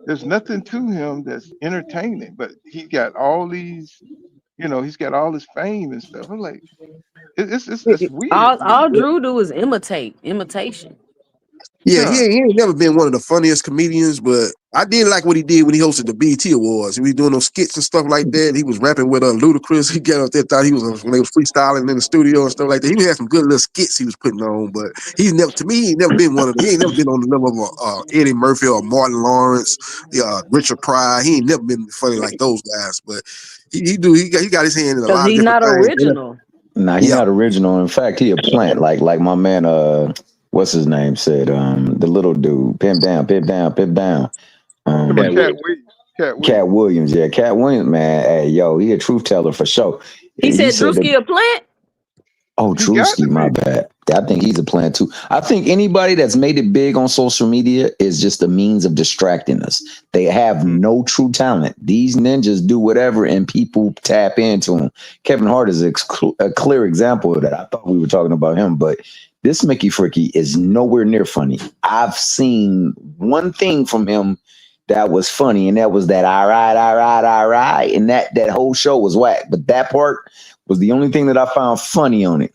There's nothing to him that's entertaining, but he got all these, he's got all this fame and stuff. I'm like, it's weird to me. All Drew do is imitation. Yeah, Huh. he ain't never been one of the funniest comedians, but I did like what he did when he hosted the BET Awards. He was doing those skits and stuff like that. He was rapping with Ludacris. He got up there, thought he was when they was freestyling in the studio and stuff like that. He had some good little skits he was putting on, but he's never, to me, he ain't never been one of them. He ain't never been on the level of Eddie Murphy or Martin Lawrence, Richard Pryor. He ain't never been funny like those guys, but he got his hand in a Because lot of he's different not things. original. Nah, he's not original. In fact, he a plant. Like my man, what's his name said, the little dude, pimp down. Cat Williams, yeah, Cat Williams, man. Hey, yo, he a truth teller for sure. He said Drewski a plant? Oh, Drewski, my bad. I think he's a plant too. I think anybody that's made it big on social media is just a means of distracting us. They have no true talent. These ninjas do whatever and people tap into them. Kevin Hart is a clear example of that. I thought we were talking about him, but this Mickey Fricky is nowhere near funny. I've seen one thing from him that was funny, and that was that all right, and that whole show was whack. But that part was the only thing that I found funny on it.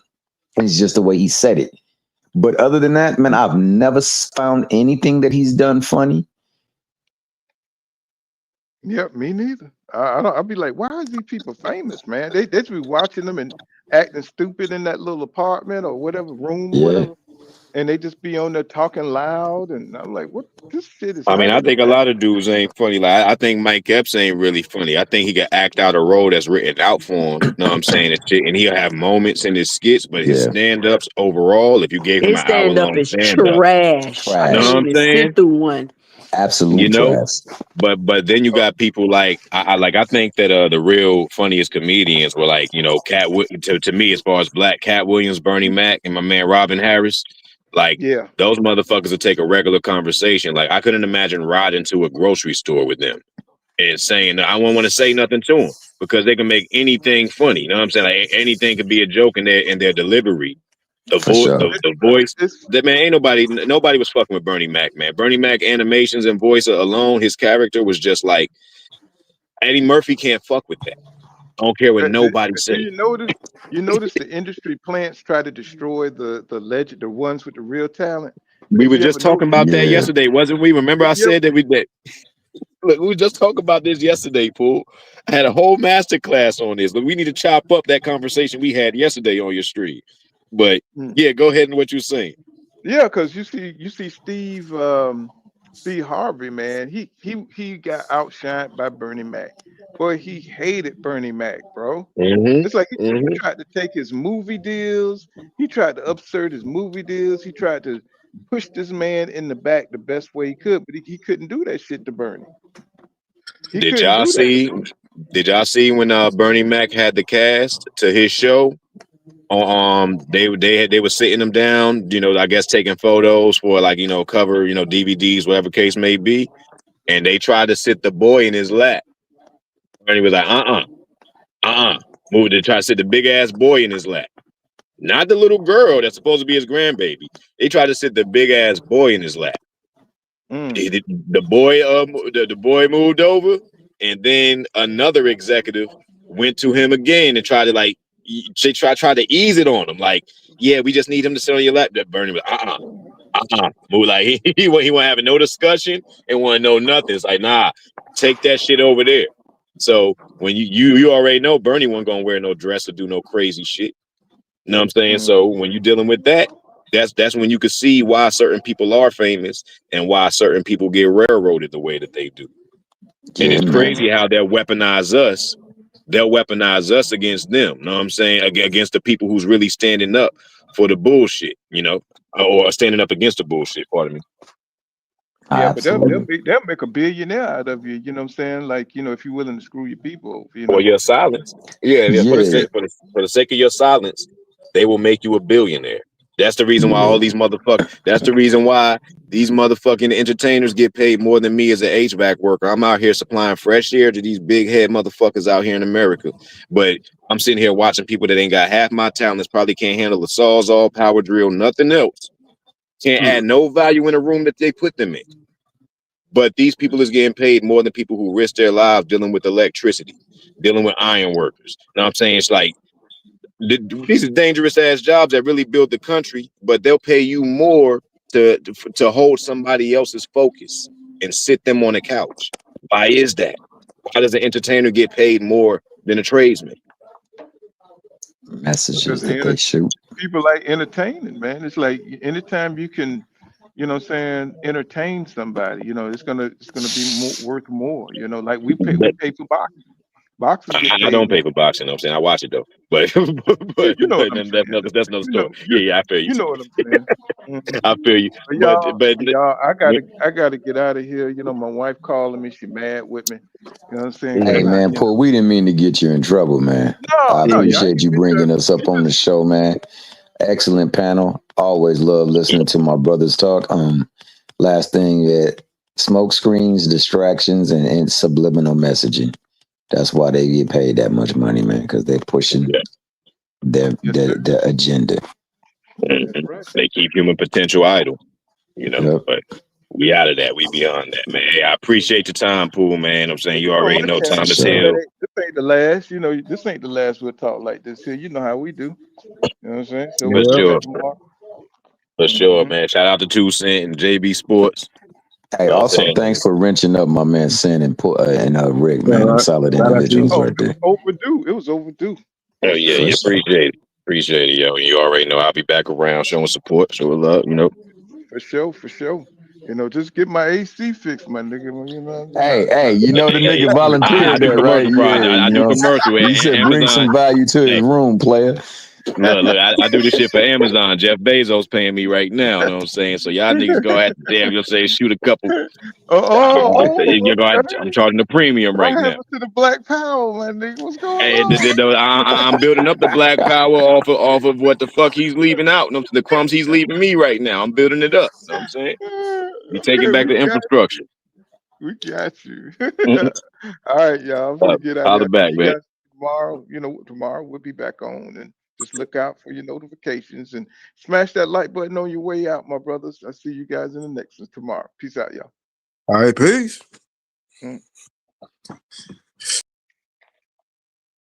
It's just the way he said it. But other than that, man, I've never found anything that he's done funny. Yeah, me neither. I'll be like, why is these people famous, man? They should be watching them and acting stupid in that little apartment or whatever room or whatever. and they just be on there talking loud, and I'm like, what? This shit is I mean, not I think a lot entertaining. of dudes ain't funny. Like I think Mike Epps ain't really funny. I think he can act out a role that's written out for him. Know what I'm saying? And shit, and he'll have moments in his skits, but his Yeah, stand-ups overall, if you gave him His an hour stand up long is stand-up, trash. I know can't what trash, I'm even sit saying? through one. You absolute know? trash. But then you got people like I think that the real funniest comedians were like, you know, to me as far as black Cat Williams, Bernie Mac, and my man Robin Harris. Like Yeah, those motherfuckers would take a regular conversation. Like I couldn't imagine riding to a grocery store with them and saying I won't want to say nothing to them because they can make anything funny. You know what I'm saying? Like anything could be a joke in their delivery. The For voice, sure. the voice. it's That man, ain't nobody was fucking with Bernie Mac, man. Bernie Mac animations and voice alone, his character was just like Eddie Murphy can't fuck with that. I don't care what nobody do say. you notice? You notice the industry plants try to destroy the legend, the ones with the real talent. We Cause were you ever just talking notice? about that Yeah, yesterday, wasn't we? Remember I You ever, said that look, we were just talking about this yesterday, Pool. I had a whole master class on this. Look, we need to chop up that conversation we had yesterday on your stream. But hmm. yeah, go ahead and what you're saying. Yeah, because you see Steve Harvey, man. He got outshined by Bernie Mac. Boy, he hated Bernie Mac, bro. It's like he Mm-hmm. tried to take his movie deals. He tried to upsert his movie deals. He tried to push this man in the back the best way he could, but he couldn't do that shit to Bernie. He Did couldn't y'all do that to see? Bernie. Did y'all see when Bernie Mac had the cast to his show? They were sitting them down, you know, I guess taking photos for like, you know, cover, you know, DVDs, whatever case may be. And they tried to sit the boy in his lap. And he was like, Moved to try to sit the big ass boy in his lap. Not the little girl that's supposed to be his grandbaby. They tried to sit the big ass boy in his lap. Mm. The boy moved over, and then another executive went to him again and tried to like try to ease it on him. Like, yeah, we just need him to sit on your lap. That Bernie was move like he wasn't having no discussion and want to know nothing. It's like, nah, take that shit over there. So when you already know Bernie wasn't gonna wear no dress or do no crazy shit. You know what I'm saying? Mm. So when you're dealing with that, that's when you can see why certain people are famous and why certain people get railroaded the way that they do. And yeah, it's man. crazy how they'll weaponize us. They'll weaponize us against them. You know what I'm saying? Against the people who's really standing up for the bullshit, you know, or standing up against the bullshit. Pardon me. Yeah, but Absolutely. they'll make a billionaire out of you. You know what I'm saying? Like, if you're willing to screw your people over, For your silence. Yeah, for the Yeah, sake for the sake of your silence, they will make you a billionaire. That's the reason why yeah. all these motherfuckers. That's the reason why these motherfucking entertainers get paid more than me as an HVAC worker. I'm out here supplying fresh air to these big head motherfuckers out here in America. But I'm sitting here watching people that ain't got half my talents, probably can't handle a sawzall, power drill, nothing else. Can't Mm. add no value in the room that they put them in. But these people is getting paid more than people who risk their lives dealing with electricity, dealing with iron workers. You know what I'm saying? It's like these are dangerous ass jobs that really build the country, but they'll pay you more to hold somebody else's focus and sit them on a couch. Why is that? Why does an entertainer get paid more than a tradesman? Because Messages that they shoot. people like entertaining, man. It's like anytime you can, entertain somebody, it's gonna be worth more. Like we But pay for boxing. Boxers get I paid don't more. pay for boxing. You know what I'm saying? I watch it though, but Yeah, but, you know what but I'm that's saying. another You know, story. Yeah, I feel you. you know what I'm saying. Mhm. I feel you. But But y'all, I gotta get out of here. My wife calling me. She mad with me. You know what I'm saying? Hey, Cause mm, man, Paul, we didn't mean to get you in trouble, man. I no, y'all appreciate ain't you been bringing to. us up It on the just show, man. Excellent panel. Always love listening to my brothers talk. Last thing that smoke screens, distractions, and subliminal messaging. That's why they get paid that much money, man, because they're pushing yeah. their, yes, their sir. their agenda. That's Mhm. right. They keep human potential idle, you know. Yep. But we out of that. We beyond that, man. Hey, I appreciate your time, Pool, man. I'm saying you Oh, already my know For time chance. is This sure. hell. ain't the last. This ain't the last we'll talk like this here. You know how we do. You know what I'm saying? So For we'll be Yeah. sure. back tomorrow. For sure, Hmm. man. Shout out to 2 Cent and JB Sports. Hey, You know what I'm also saying? thanks for wrenching up my man Sin and Rick, All man. Them right. solid Shout out to you. individuals Oh, right it was there. overdue. It was overdue. Oh Yes, yeah, sir. For you sure. appreciate it. Appreciate it, yo. You already know I'll be back around showing support, showing love, you know. For sure, for sure. You know, just get my AC fixed, my nigga. You know, Hey, you know the nigga I volunteered do that, right? commercial, bro. Yeah, I you do know. commercial. He said bring Amazon. some value to his Hey, room, player. look, I do this shit for Amazon. Jeff Bezos paying me right now. You know what I'm saying? So y'all niggas go ahead and damn, you'll say shoot a couple. You're going. Okay. I'm charging the premium What right now. happened to the Black Power, my nigga? What's going Hey, on? I'm building up the black power off of what the fuck he's leaving out. The crumbs he's leaving me right now. I'm building it up. You know what I'm saying? We taking Okay, back the infrastructure. we got you. Mhm. All right, y'all. I'm gonna get out of Holla here. back, See you man. guys tomorrow. You know, tomorrow we'll be back on, and just look out for your notifications and smash that like button on your way out, my brothers. I'll see you guys in the next one tomorrow. Peace out, y'all. All right, peace. Mm.